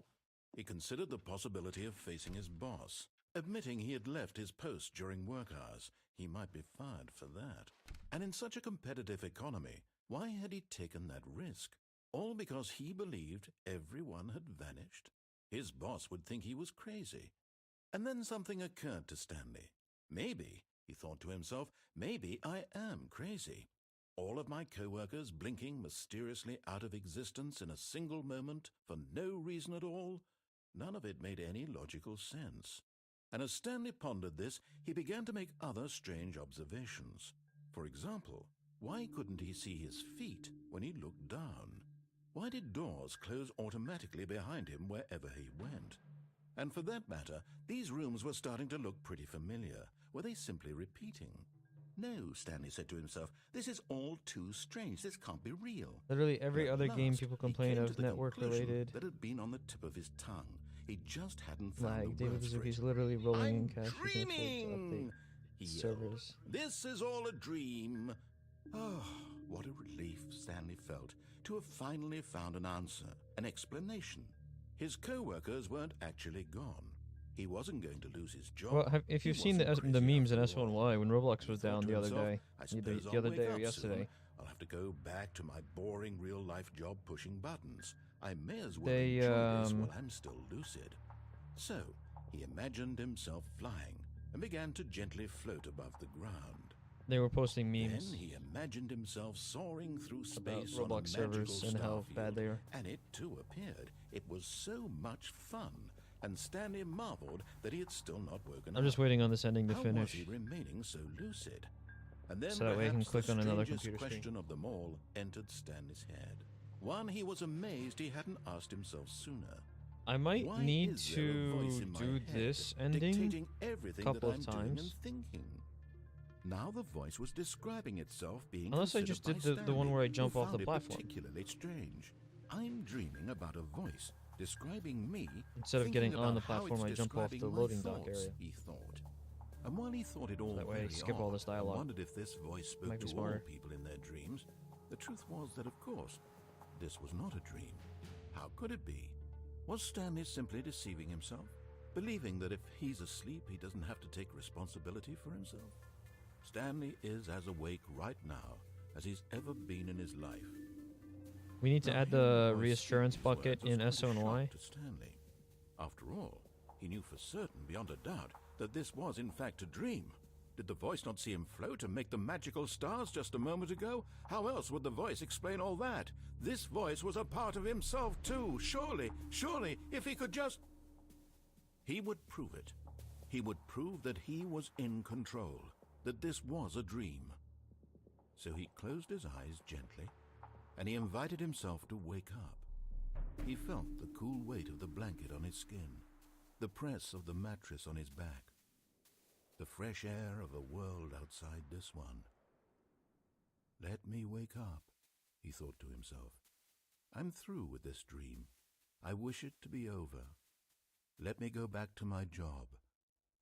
He considered the possibility of facing his boss. Admitting he had left his post during work hours, he might be fired for that. And in such a competitive economy, why had he taken that risk? All because he believed everyone had vanished? His boss would think he was crazy. And then something occurred to Stanley. Maybe, he thought to himself, maybe I am crazy. All of my co-workers blinking mysteriously out of existence in a single moment for no reason at all? None of it made any logical sense. And as Stanley pondered this, he began to make other strange observations. For example, why couldn't he see his feet when he looked down? Why did doors close automatically behind him wherever he went? And for that matter, these rooms were starting to look pretty familiar. Were they simply repeating? No, Stanley said to himself, this is all too strange. This can't be real. Literally every At other game last, people he complain came of to the network-related conclusion that had been on the tip of his tongue. He just hadn't found lag. the David words for Bazuki's it. literally rolling in I'm cash. He can afford to dreaming! update He yelled. servers. This is all a dream. Oh, what a relief Stanley felt to have finally found an answer, an explanation. His co-workers weren't actually gone. He wasn't going to lose his job. Well, if you've seen the memes in S1Y when Roblox was down the other day, the other day or yesterday, I'll have to go back to my boring real-life job pushing buttons. I may as well They, enjoy this while I'm still lucid. So, he imagined himself flying and began to gently float above the ground. they were posting memes Then he imagined himself soaring through about space on a Roblox servers magical and how bad starfield, they are. and it too appeared. It was so much fun, and Stanley marveled that he had still not woken up. I'm just waiting on this ending to How finish. was he remaining so lucid? And then So that way I can perhaps the click on another strangest computer screen. question of them all entered Stanley's head. One he was amazed he hadn't asked himself sooner. I might Why need is there a voice to in my do head this ending dictating everything a couple that of I'm doing and times. thinking? Now the voice was describing itself being Unless I considered just by did the one Stanley, where I who jump off found the it platform. particularly strange. I'm dreaming about a voice describing me Instead of thinking getting on the about how platform, it's I jump off describing the my loading dock thoughts, area. he thought. And while he thought it all That way I very skip all odd, this dialogue. I wondered if this voice spoke Might be to all smarter. people in their dreams. The truth was that, of course, this was not a dream. How could it be? Was Stanley simply deceiving himself? Believing that if he's asleep, he doesn't have to take responsibility for himself? Stanley is as awake right now as he's ever been in his life. We need to Now, add hearing the voice reassurance speak these bucket words was in quite a SO and shock Y. to Stanley. After all, he knew for certain, beyond a doubt, that this was in fact a dream. Did the voice not see him float and make the magical stars just a moment ago? How else would the voice explain all that? This voice was a part of himself too. Surely, if he could just... He would prove it. He would prove that he was in control, that this was a dream. So he closed his eyes gently, and he invited himself to wake up. He felt the cool weight of the blanket on his skin, the press of the mattress on his back, the fresh air of a world outside this one. Let me wake up, he thought to himself. I'm through with this dream. I wish it to be over. Let me go back to my job.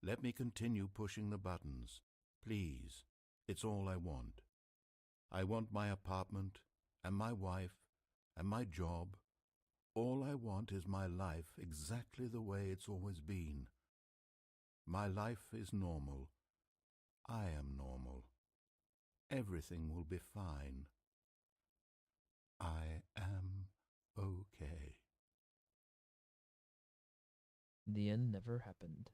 Let me continue pushing the buttons. Please, it's all I want. I want my apartment, and my wife, and my job. All I want is my life exactly the way it's always been. My life is normal. I am normal. Everything will be fine. I am okay. The end never happened.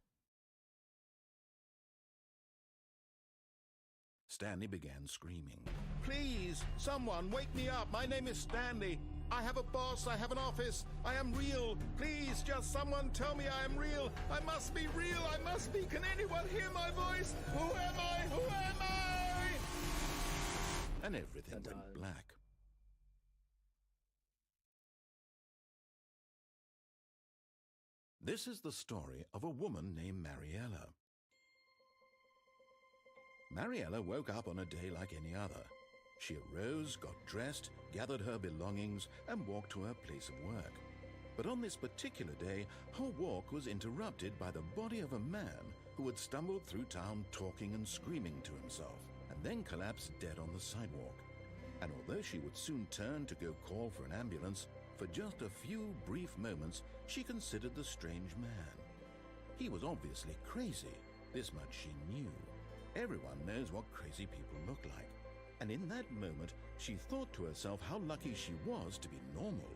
Stanley began screaming. Please, someone, wake me up. My name is Stanley. I have a boss. I have an office. I am real. Please, just someone tell me I am real. I must be real. I must be. Can anyone hear my voice? Who am I? Who am I? And everything went black. This is the story of a woman named Mariella. Mariella woke up on a day like any other. She arose, got dressed, gathered her belongings, and walked to her place of work. But on this particular day, her walk was interrupted by the body of a man who had stumbled through town talking and screaming to himself, and then collapsed dead on the sidewalk. And although she would soon turn to go call for an ambulance, for just a few brief moments she considered the strange man. He was obviously crazy, this much she knew. Everyone knows what crazy people look like. And in that moment, she thought to herself how lucky she was to be normal.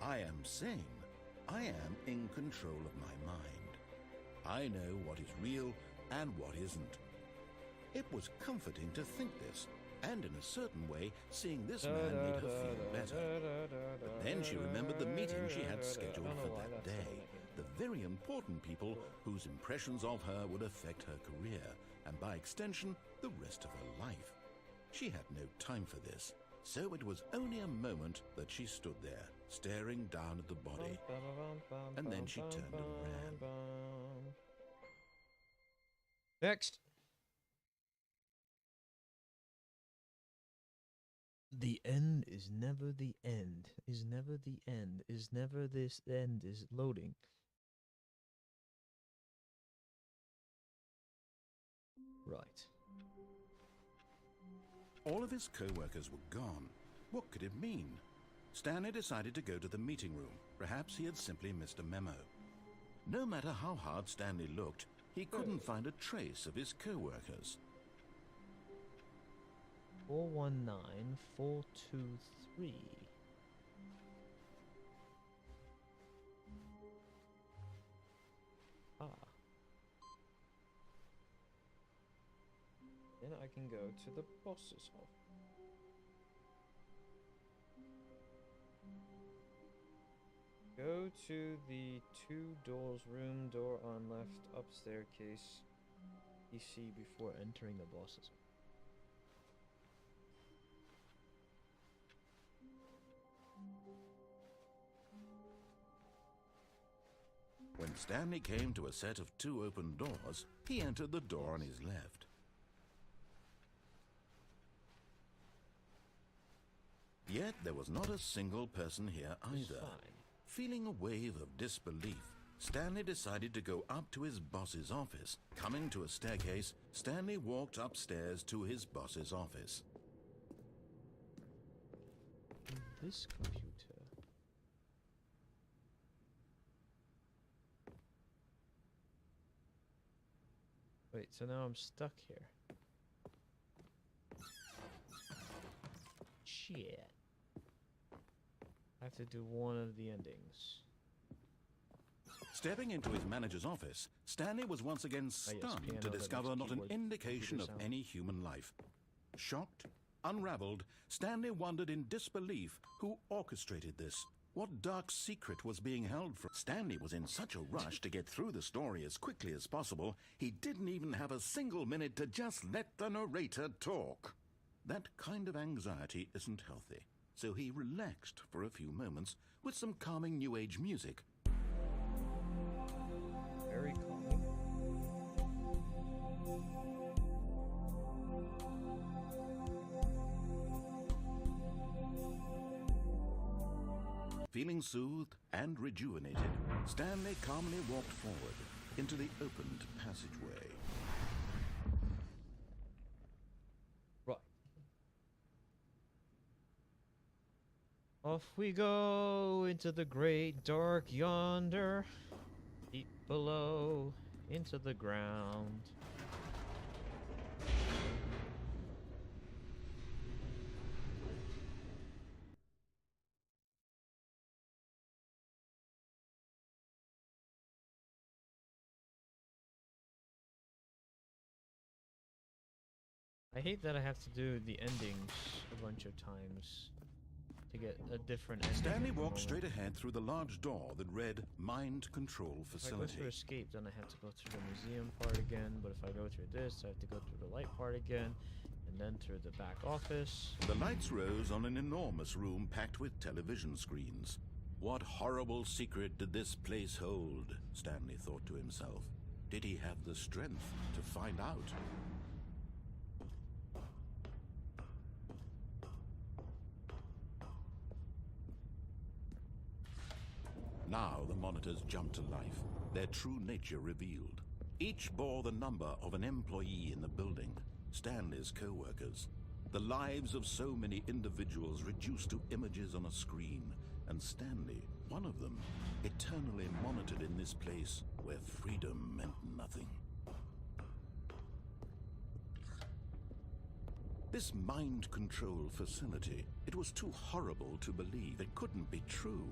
I am sane. I am in control of my mind. I know what is real and what isn't. It was comforting to think this, and in a certain way, seeing this man made her feel better. But then she remembered the meeting she had scheduled for that day. The very important people whose impressions of her would affect her career, and by extension, the rest of her life. She had no time for this, so it was only a moment that she stood there, staring down at the body, and then she turned and ran. Next. The end is never the end, is never the end, is never this end is loading. Right. All of his co-workers were gone. What could it mean? Stanley decided to go to the meeting room. Perhaps he had simply missed a memo. No matter how hard Stanley looked, he couldn't find a trace of his co-workers. 419423. Ah. Then I can go to the boss's office. Go to the 2 doors room, door on left, up staircase. PC before entering the boss's office. When Stanley came to a set of 2 open doors, he entered the door on his left. Yet there was not a single person here either. Feeling a wave of disbelief, Stanley decided to go up to his boss's office. Coming to a staircase, Stanley walked upstairs to his boss's office. This computer. Wait, so now I'm stuck here. Shit. I have to do one of the endings. Stepping into his manager's office, Stanley was once again stunned to discover not an indication of any human life. Shocked, unraveled, Stanley wondered in disbelief who orchestrated this. What dark secret was being held from? Stanley was in such a rush to get through the story as quickly as possible, he didn't even have a single minute to just let the narrator talk. That kind of anxiety isn't healthy, so he relaxed for a few moments with some calming New Age music. Very calming. Feeling soothed and rejuvenated, Stanley calmly walked forward into the opened passageway. Right. Off we go into the great dark yonder, deep below, into the ground. I hate that I have to do the endings a bunch of times to get a different ending. Stanley walked straight ahead through the large door that read Mind Control Facility. If I go through Escape, then I have to go through the museum part again, but if I go through this, I have to go through the light part again, and then through the back office. The lights rose on an enormous room packed with television screens. What horrible secret did this place hold? Stanley thought to himself. Did he have the strength to find out? Now the monitors jumped to life, their true nature revealed. Each bore the number of an employee in the building, Stanley's co-workers. The lives of so many individuals reduced to images on a screen, and Stanley, one of them, eternally monitored in this place where freedom meant nothing. This mind control facility, it was too horrible to believe. It couldn't be true.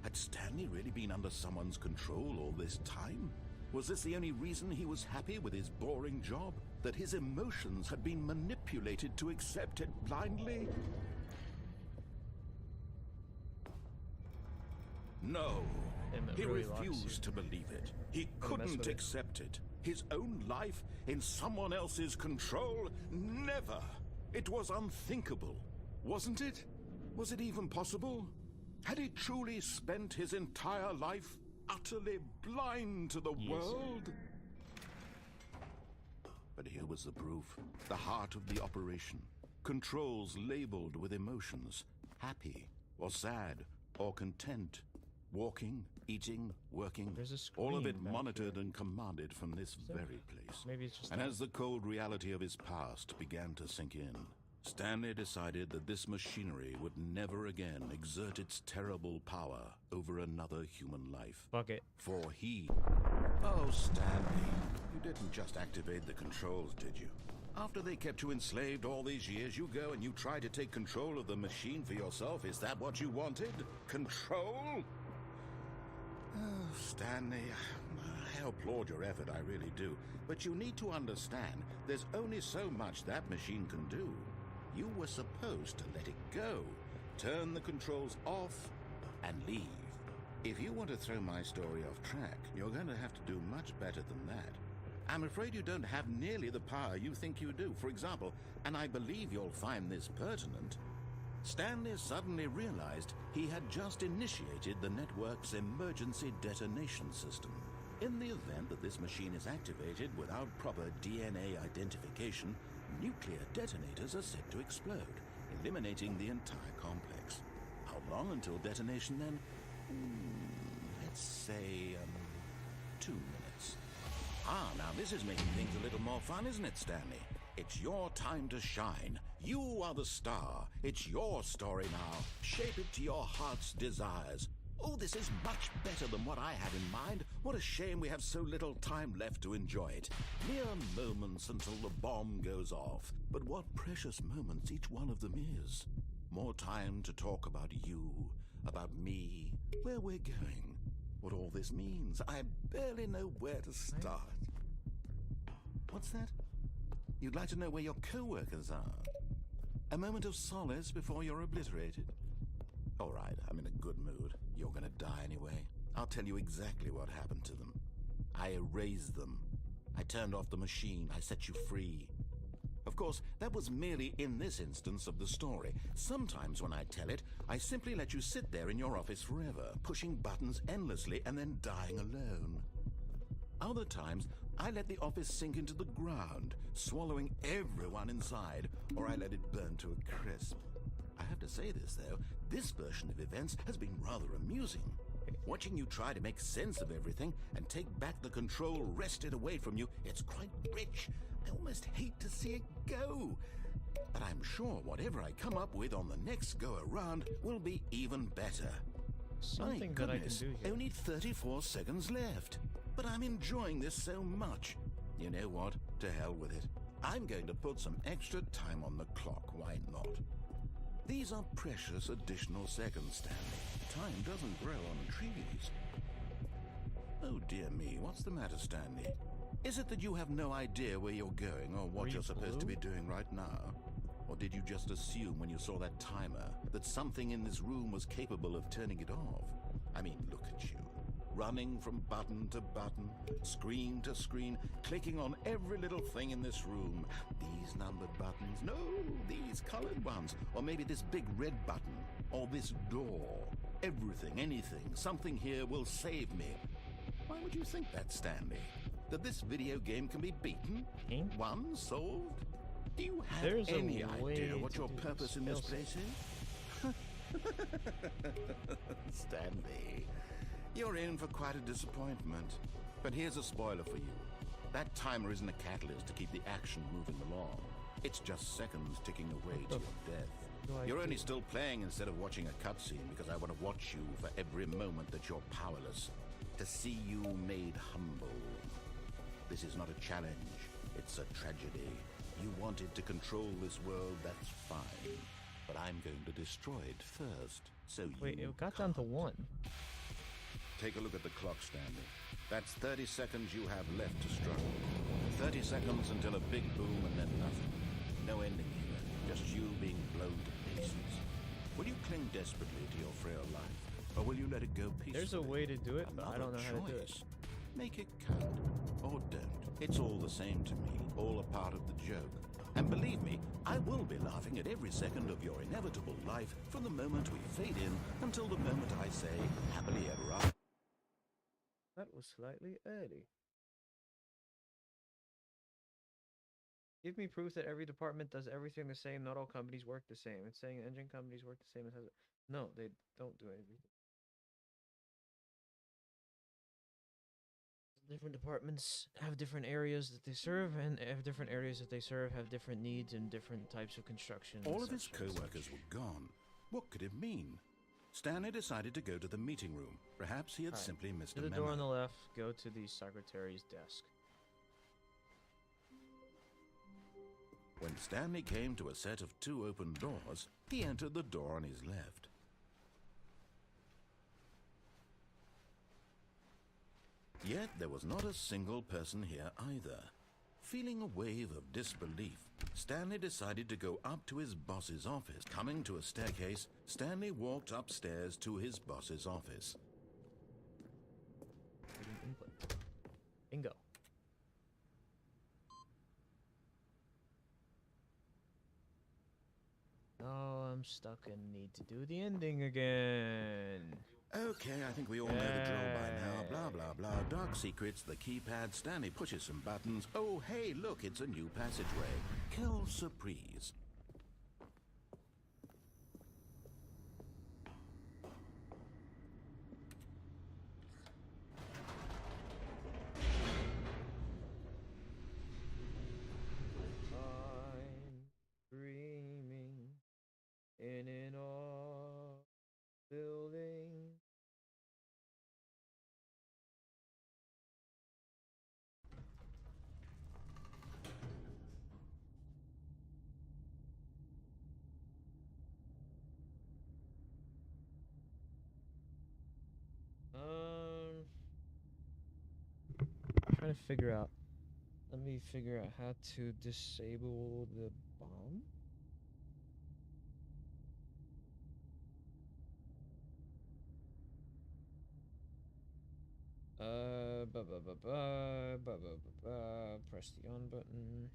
Had Stanley really been under someone's control all this time? Was this the only reason he was happy with his boring job? That his emotions had been manipulated to accept it blindly? No, he refused to believe it. He couldn't accept it. His own life in someone else's control? Never! It was unthinkable, wasn't it? Was it even possible? Had he truly spent his entire life utterly blind to the world? But here was the proof, the heart of the operation. Controls labeled with emotions, happy or sad or content. Walking, eating, working, all of it monitored and commanded from this very place. Maybe it's just and as the cold reality of his past began to sink in, Stanley decided that this machinery would never again exert its terrible power over another human life. Fuck it. For he... Oh, Stanley, you didn't just activate the controls, did you? After they kept you enslaved all these years, you go and you try to take control of the machine for yourself. Is that what you wanted? Control? Oh, Stanley, I applaud your effort, I really do. But you need to understand, there's only so much that machine can do. You were supposed to let it go, turn the controls off, and leave. If you want to throw my story off track, you're going to have to do much better than that. I'm afraid you don't have nearly the power you think you do. For example, and I believe you'll find this pertinent, Stanley suddenly realized he had just initiated the network's emergency detonation system. In the event that this machine is activated without proper DNA identification, nuclear detonators are set to explode, eliminating the entire complex. How long until detonation then? Let's say, 2 minutes. Ah, now this is making things a little more fun, isn't it, Stanley? It's your time to shine. You are the star. It's your story now. Shape it to your heart's desires. Oh, this is much better than what I had in mind. What a shame we have so little time left to enjoy it. Mere moments until the bomb goes off. But what precious moments each one of them is. More time to talk about you, about me, where we're going, what all this means. I barely know where to start. What's that? You'd like to know where your co-workers are? A moment of solace before you're obliterated? All right, I'm in a good mood. You're gonna die anyway. I'll tell you exactly what happened to them. I erased them. I turned off the machine. I set you free. Of course, that was merely in this instance of the story. Sometimes when I tell it, I simply let you sit there in your office forever, pushing buttons endlessly and then dying alone. Other times, I let the office sink into the ground, swallowing everyone inside, or I let it burn to a crisp. I have to say this, though, this version of events has been rather amusing. Watching you try to make sense of everything and take back the control wrested away from you, it's quite rich. I almost hate to see it go. But I'm sure whatever I come up with on the next go-around will be even better. Something My that I can goodness, do here. only 34 seconds left. But I'm enjoying this so much. You know what? To hell with it. I'm going to put some extra time on the clock. Why not? These are precious additional seconds, Stanley. Time doesn't grow on trees. Oh dear me, what's the matter, Stanley? Is it that you have no idea where you're going or what you're supposed to be doing right now? Or did you just assume when you saw that timer that something in this room was capable of turning it off? I mean, look at you. Running from button to button, screen to screen, clicking on every little thing in this room. These numbered buttons, no, these colored ones. Or maybe this big red button, or this door. Everything, anything, something here will save me. Why would you think that, Stanley? That this video game can be beaten? Won? Solved? Do you have any idea what your purpose in this place is? Stanley, you're in for quite a disappointment. But here's a spoiler for you. That timer isn't a catalyst to keep the action moving along. It's just seconds ticking away to your death. You're only still playing instead of watching a cutscene because I want to watch you for every moment that you're powerless. To see you made humble. This is not a challenge. It's a tragedy. You wanted to control this world, that's fine. But I'm going to destroy it first, so Wait, it got down to 1. Take a look at the clock, Stanley. That's 30 seconds you have left to struggle. 30 seconds until a big boom and then nothing. No ending here, just you being blown to pieces. Will you cling desperately to your frail life, or will you let it go peacefully? There's a way to do it, but I don't know how to do it. Make it count, or don't. It's all the same to me, all a part of the joke. And believe me, I will be laughing at every second of your inevitable life from the moment we fade in until the moment I say, happily ever after. That was slightly early. Give me proof that every department does everything the same. Not all companies work the same. It's saying engine companies work the same as... No, they don't do everything. Different departments have different areas that they serve, and different areas that they serve have different needs and different types of construction. All of his co-workers were gone. What could it mean? Stanley decided to go to the meeting room. Perhaps he had simply missed a memo. To the door on the left, go to the secretary's desk. When Stanley came to a set of 2 open doors, he entered the door on his left. Yet there was not a single person here either. Feeling a wave of disbelief, Stanley decided to go up to his boss's office. Coming to a staircase, Stanley walked upstairs to his boss's office. Input. Bingo. Oh, I'm stuck and need to do the ending again. Okay, I think we all know the drill by now. Blah, blah, blah. Dark secrets, the keypad. Stanley pushes some buttons. Oh, hey, look, it's a new passageway. Quelle surprise. I'm dreaming in an old building. Trying to figure out. Let me figure out how to disable the bomb. Press the on button.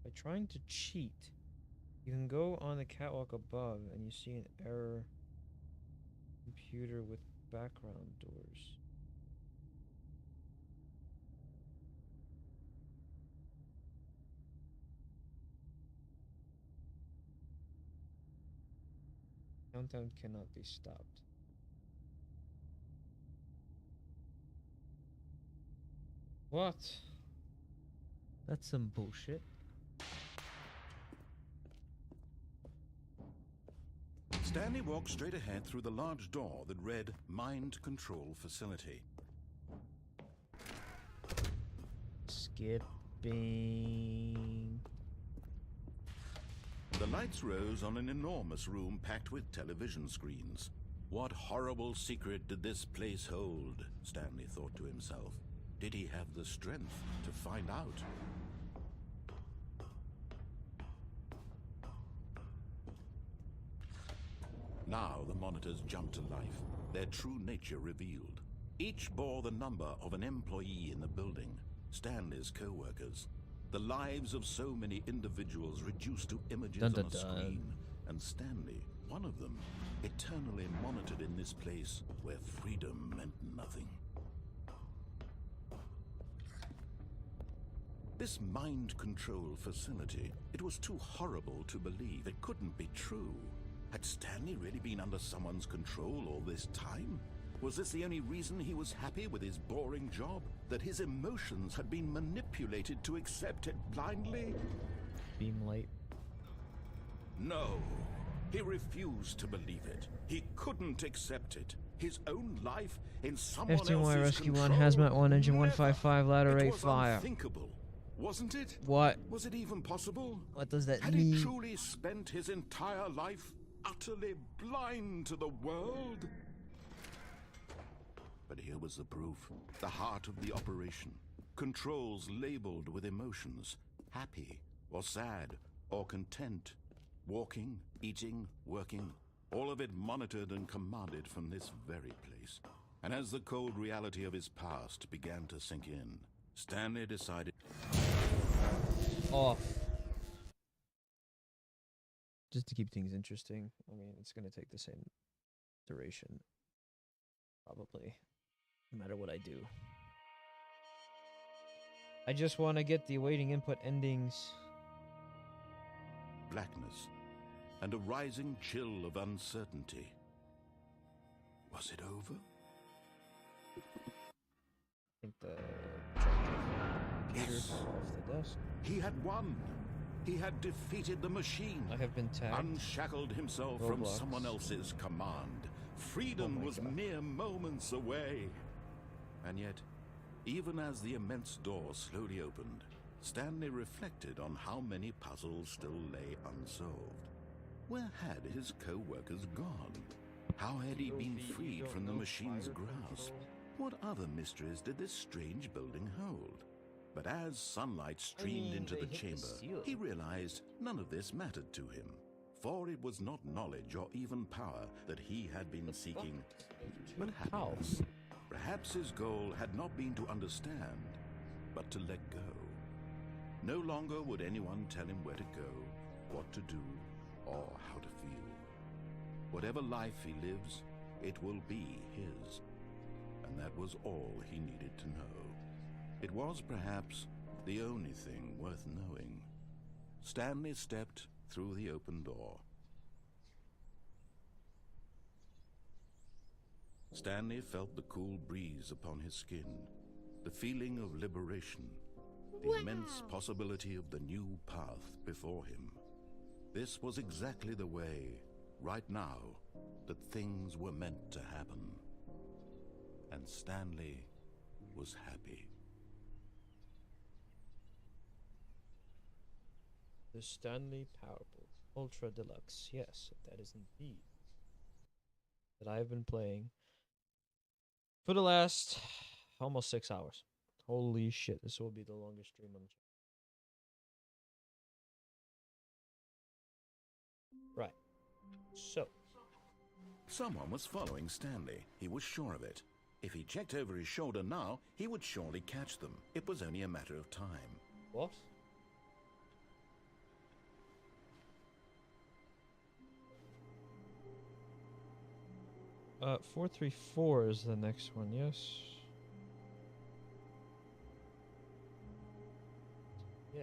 By trying to cheat, you can go on the catwalk above and you see an error computer with background doors. Countdown cannot be stopped. What? That's some bullshit. Stanley walked straight ahead through the large door that read Mind Control Facility. Skipping. The lights rose on an enormous room packed with television screens. What horrible secret did this place hold? Stanley thought to himself. Did he have the strength to find out? Now the monitors jumped to life, their true nature revealed. Each bore the number of an employee in the building, Stanley's co-workers. The lives of so many individuals reduced to images on a screen, and Stanley, one of them, eternally monitored in this place where freedom meant nothing. This mind control facility, it was too horrible to believe. It couldn't be true. Had Stanley really been under someone's control all this time? Was this the only reason he was happy with his boring job? That his emotions had been manipulated to accept it blindly? Beam light. No. He refused to believe it. He couldn't accept it. His own life in someone else's FTY Rescue control. 1, Hazmat 1, Engine Never. 155, Ladder 8 It was fire. unthinkable, wasn't it? What? Was it even possible? What does that Had mean? he truly spent his entire life utterly blind to the world? But here was the proof. The heart of the operation. Controls labeled with emotions. Happy, or sad, or content. Walking, eating, working. All of it monitored and commanded from this very place. And as the cold reality of his past began to sink in, Stanley decided... Off. Just to keep things interesting. I mean, it's going to take the same duration. Probably. No matter what I do. I just want to get the awaiting input endings. Blackness and a rising chill of uncertainty. Was it over? I think the Yes. fell off the desk. He had won. He had defeated the machine. I have been tagged. Unshackled himself from Roblox. someone else's command. Freedom Oh my was God. mere moments away. And yet, even as the immense door slowly opened, Stanley reflected on how many puzzles still lay unsolved. Where had his co-workers gone? How had he been freed from the machine's grasp? What other mysteries did this strange building hold? But as sunlight streamed into the chamber, he realized none of this mattered to him. For it was not knowledge or even power that he had been seeking, but happiness. Perhaps his goal had not been to understand, but to let go. No longer would anyone tell him where to go, what to do, or how to feel. Whatever life he lives, it will be his. And that was all he needed to know. It was perhaps the only thing worth knowing. Stanley stepped through the open door. Stanley felt the cool breeze upon his skin, the feeling of liberation, the immense possibility of the new path before him. This was exactly the way, right now, that things were meant to happen. And Stanley was happy. The Stanley Parable Ultra Deluxe. Yes, that is indeed that I've been playing for the last almost 6 hours. Holy shit, this will be the longest stream on the channel. Right. So. Someone was following Stanley. He was sure of it. If he checked over his shoulder now, he would surely catch them. It was only a matter of time. What? 434 is the next one, yes? Yeah.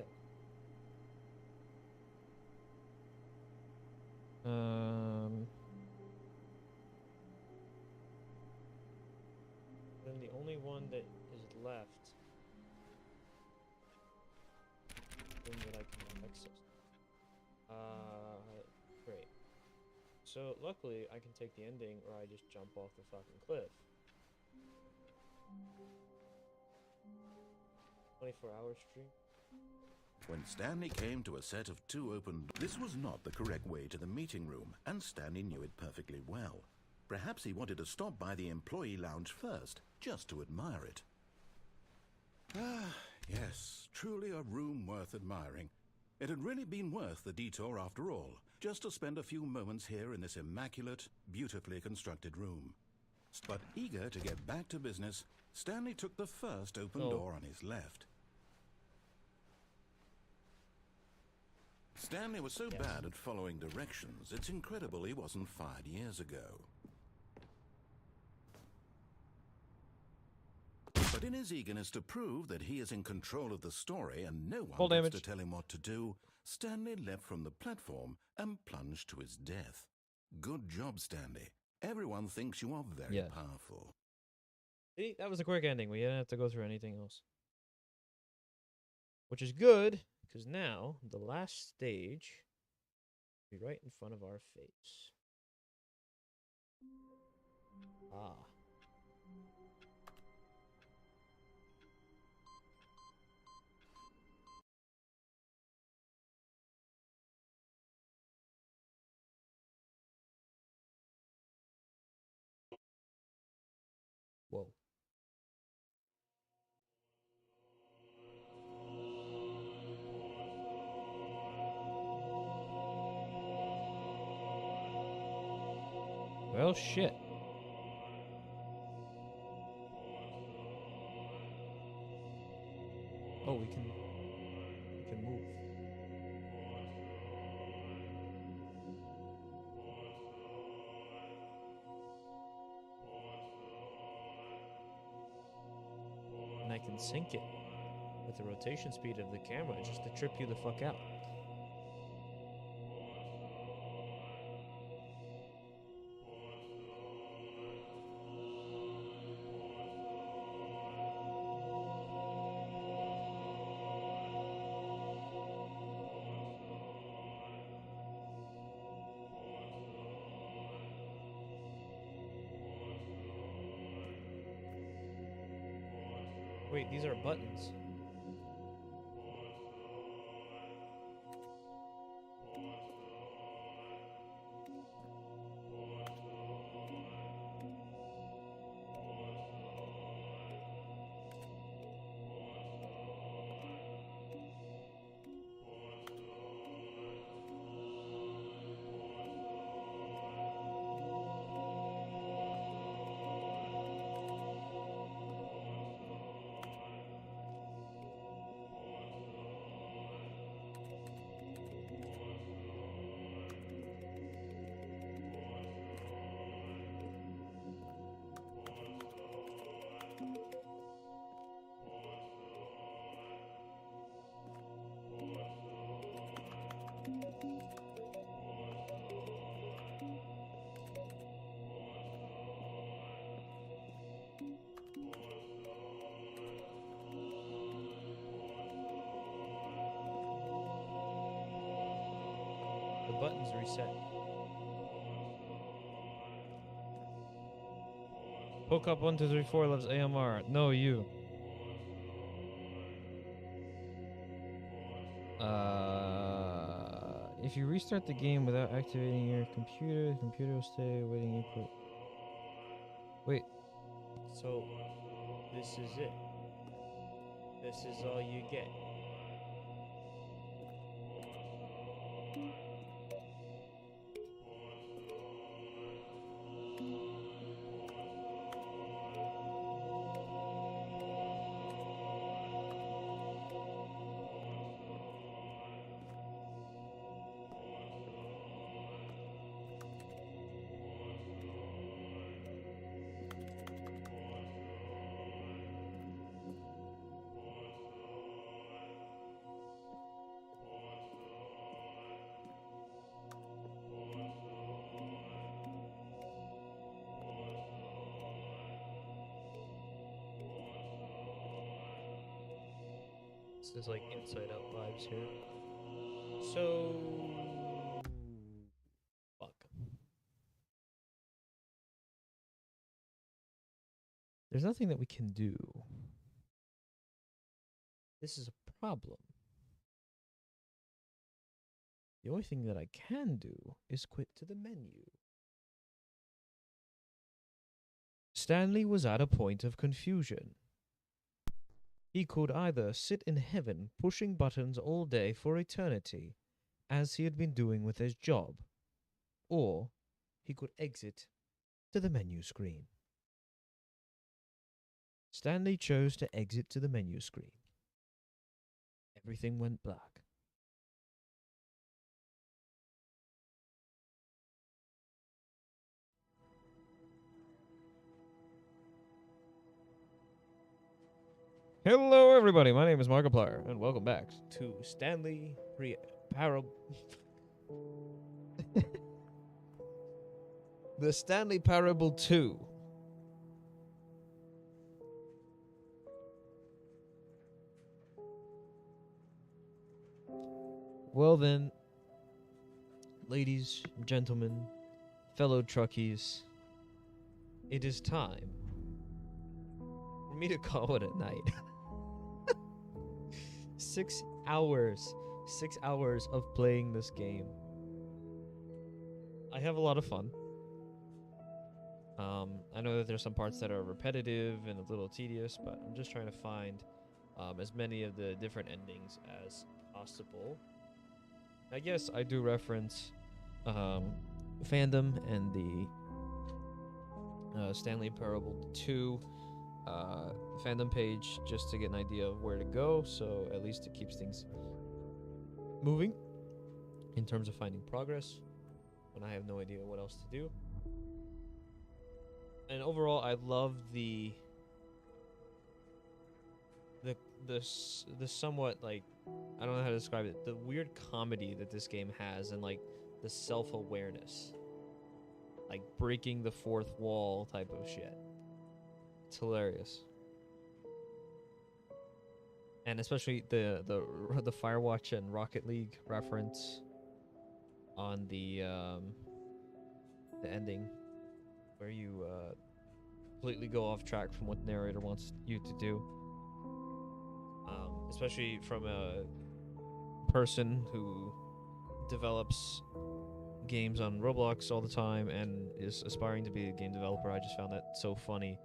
Then the only one that is left thing that I can access. Great. So luckily I can take the ending or I just jump off the fucking cliff. 24-hour stream. When Stanley came to a set of 2 open doors, this was not the correct way to the meeting room, and Stanley knew it perfectly well. Perhaps he wanted to stop by the employee lounge first, just to admire it. Ah, yes, truly a room worth admiring. It had really been worth the detour after all, just to spend a few moments here in this immaculate, beautifully constructed room. But eager to get back to business, Stanley took the first open door on his left. Stanley was so bad at following directions, it's incredible he wasn't fired years ago. But in his eagerness to prove that he is in control of the story and no one gets to tell him what to do, Stanley leapt from the platform and plunged to his death. Good job, Stanley. Everyone thinks you are very powerful. See, that was a quick ending. We didn't have to go through anything else. Which is good, because now the last stage will be right in front of our face. Ah. Whoa. Well, shit. Oh, we can move. And I can sync it with the rotation speed of the camera just to trip you the fuck out. Wait, these are buttons. The button's reset. Poke up 1 2 3 4 loves AMR. No, you. If you restart the game without activating your computer, the computer will stay awaiting input. Wait. So, this is it. This is all you get. This is like Inside Out vibes here. So, fuck. There's nothing that we can do. This is a problem. The only thing that I can do is quit to the menu. Stanley was at a point of confusion. He could either sit in heaven pushing buttons all day for eternity, as he had been doing with his job, or he could exit to the menu screen. Stanley chose to exit to the menu screen. Everything went black. Hello, everybody. My name is Markiplier, and welcome back to Stanley Parable. The Stanley Parable 2. Well then, ladies, gentlemen, fellow truckies, it is time for me to call it a night. 6 hours. 6 hours of playing this game. I have a lot of fun. I know that there's some parts that are repetitive and a little tedious, but I'm just trying to find as many of the different endings as possible. I guess I do reference fandom and the Stanley Parable 2 fandom page just to get an idea of where to go, so at least it keeps things moving in terms of finding progress when I have no idea what else to do. And overall, I love the somewhat, like, I don't know how to describe it, the weird comedy that this game has, and like the self-awareness, like breaking the fourth wall type of shit. It's hilarious. And especially the Firewatch and Rocket League reference on the ending, where you completely go off track from what the narrator wants you to do. Especially from a person who develops games on Roblox all the time and is aspiring to be a game developer. I just found that so funny.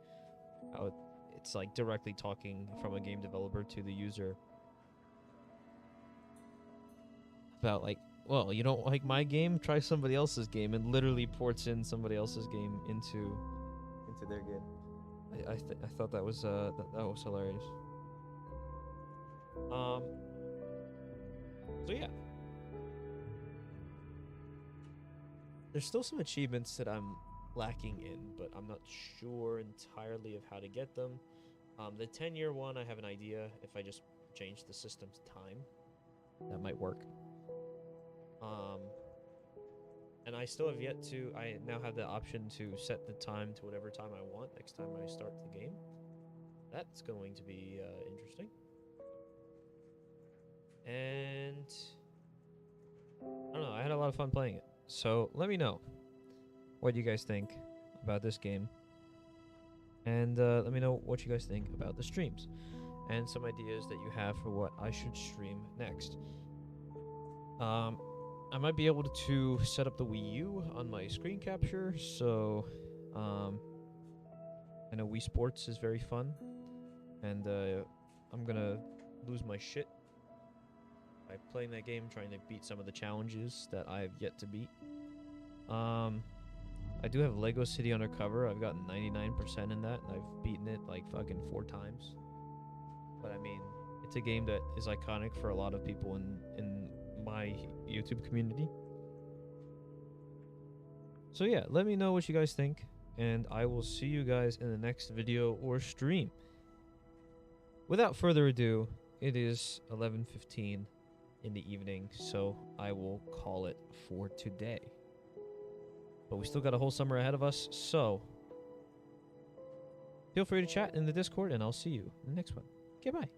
How it's like directly talking from a game developer to the user about, like, well, you don't like my game? Try somebody else's game, and literally ports in somebody else's game into their game. I thought that was that was hilarious. So yeah, there's still some achievements that I'm lacking in, but I'm not sure entirely of how to get them. The 10-year one, I have an idea. If I just change the system's time, that might work. And I still have yet to, I now have the option to set the time to whatever time I want next time I start the game. That's going to be interesting. And I don't know, I had a lot of fun playing it. So let me know what you guys think about this game. And let me know what you guys think about the streams. And some ideas that you have for what I should stream next. I might be able to set up the Wii U on my screen capture. So I know Wii Sports is very fun. And I'm going to lose my shit by playing that game, trying to beat some of the challenges that I have yet to beat. I do have Lego City Undercover. I've gotten 99% in that, and I've beaten it like fucking 4 times. But I mean, it's a game that is iconic for a lot of people in my YouTube community. So yeah, let me know what you guys think, and I will see you guys in the next video or stream. Without further ado, it is 11:15 in the evening, so I will call it for today. But we still got a whole summer ahead of us, so feel free to chat in the Discord, and I'll see you in the next one. Okay, bye.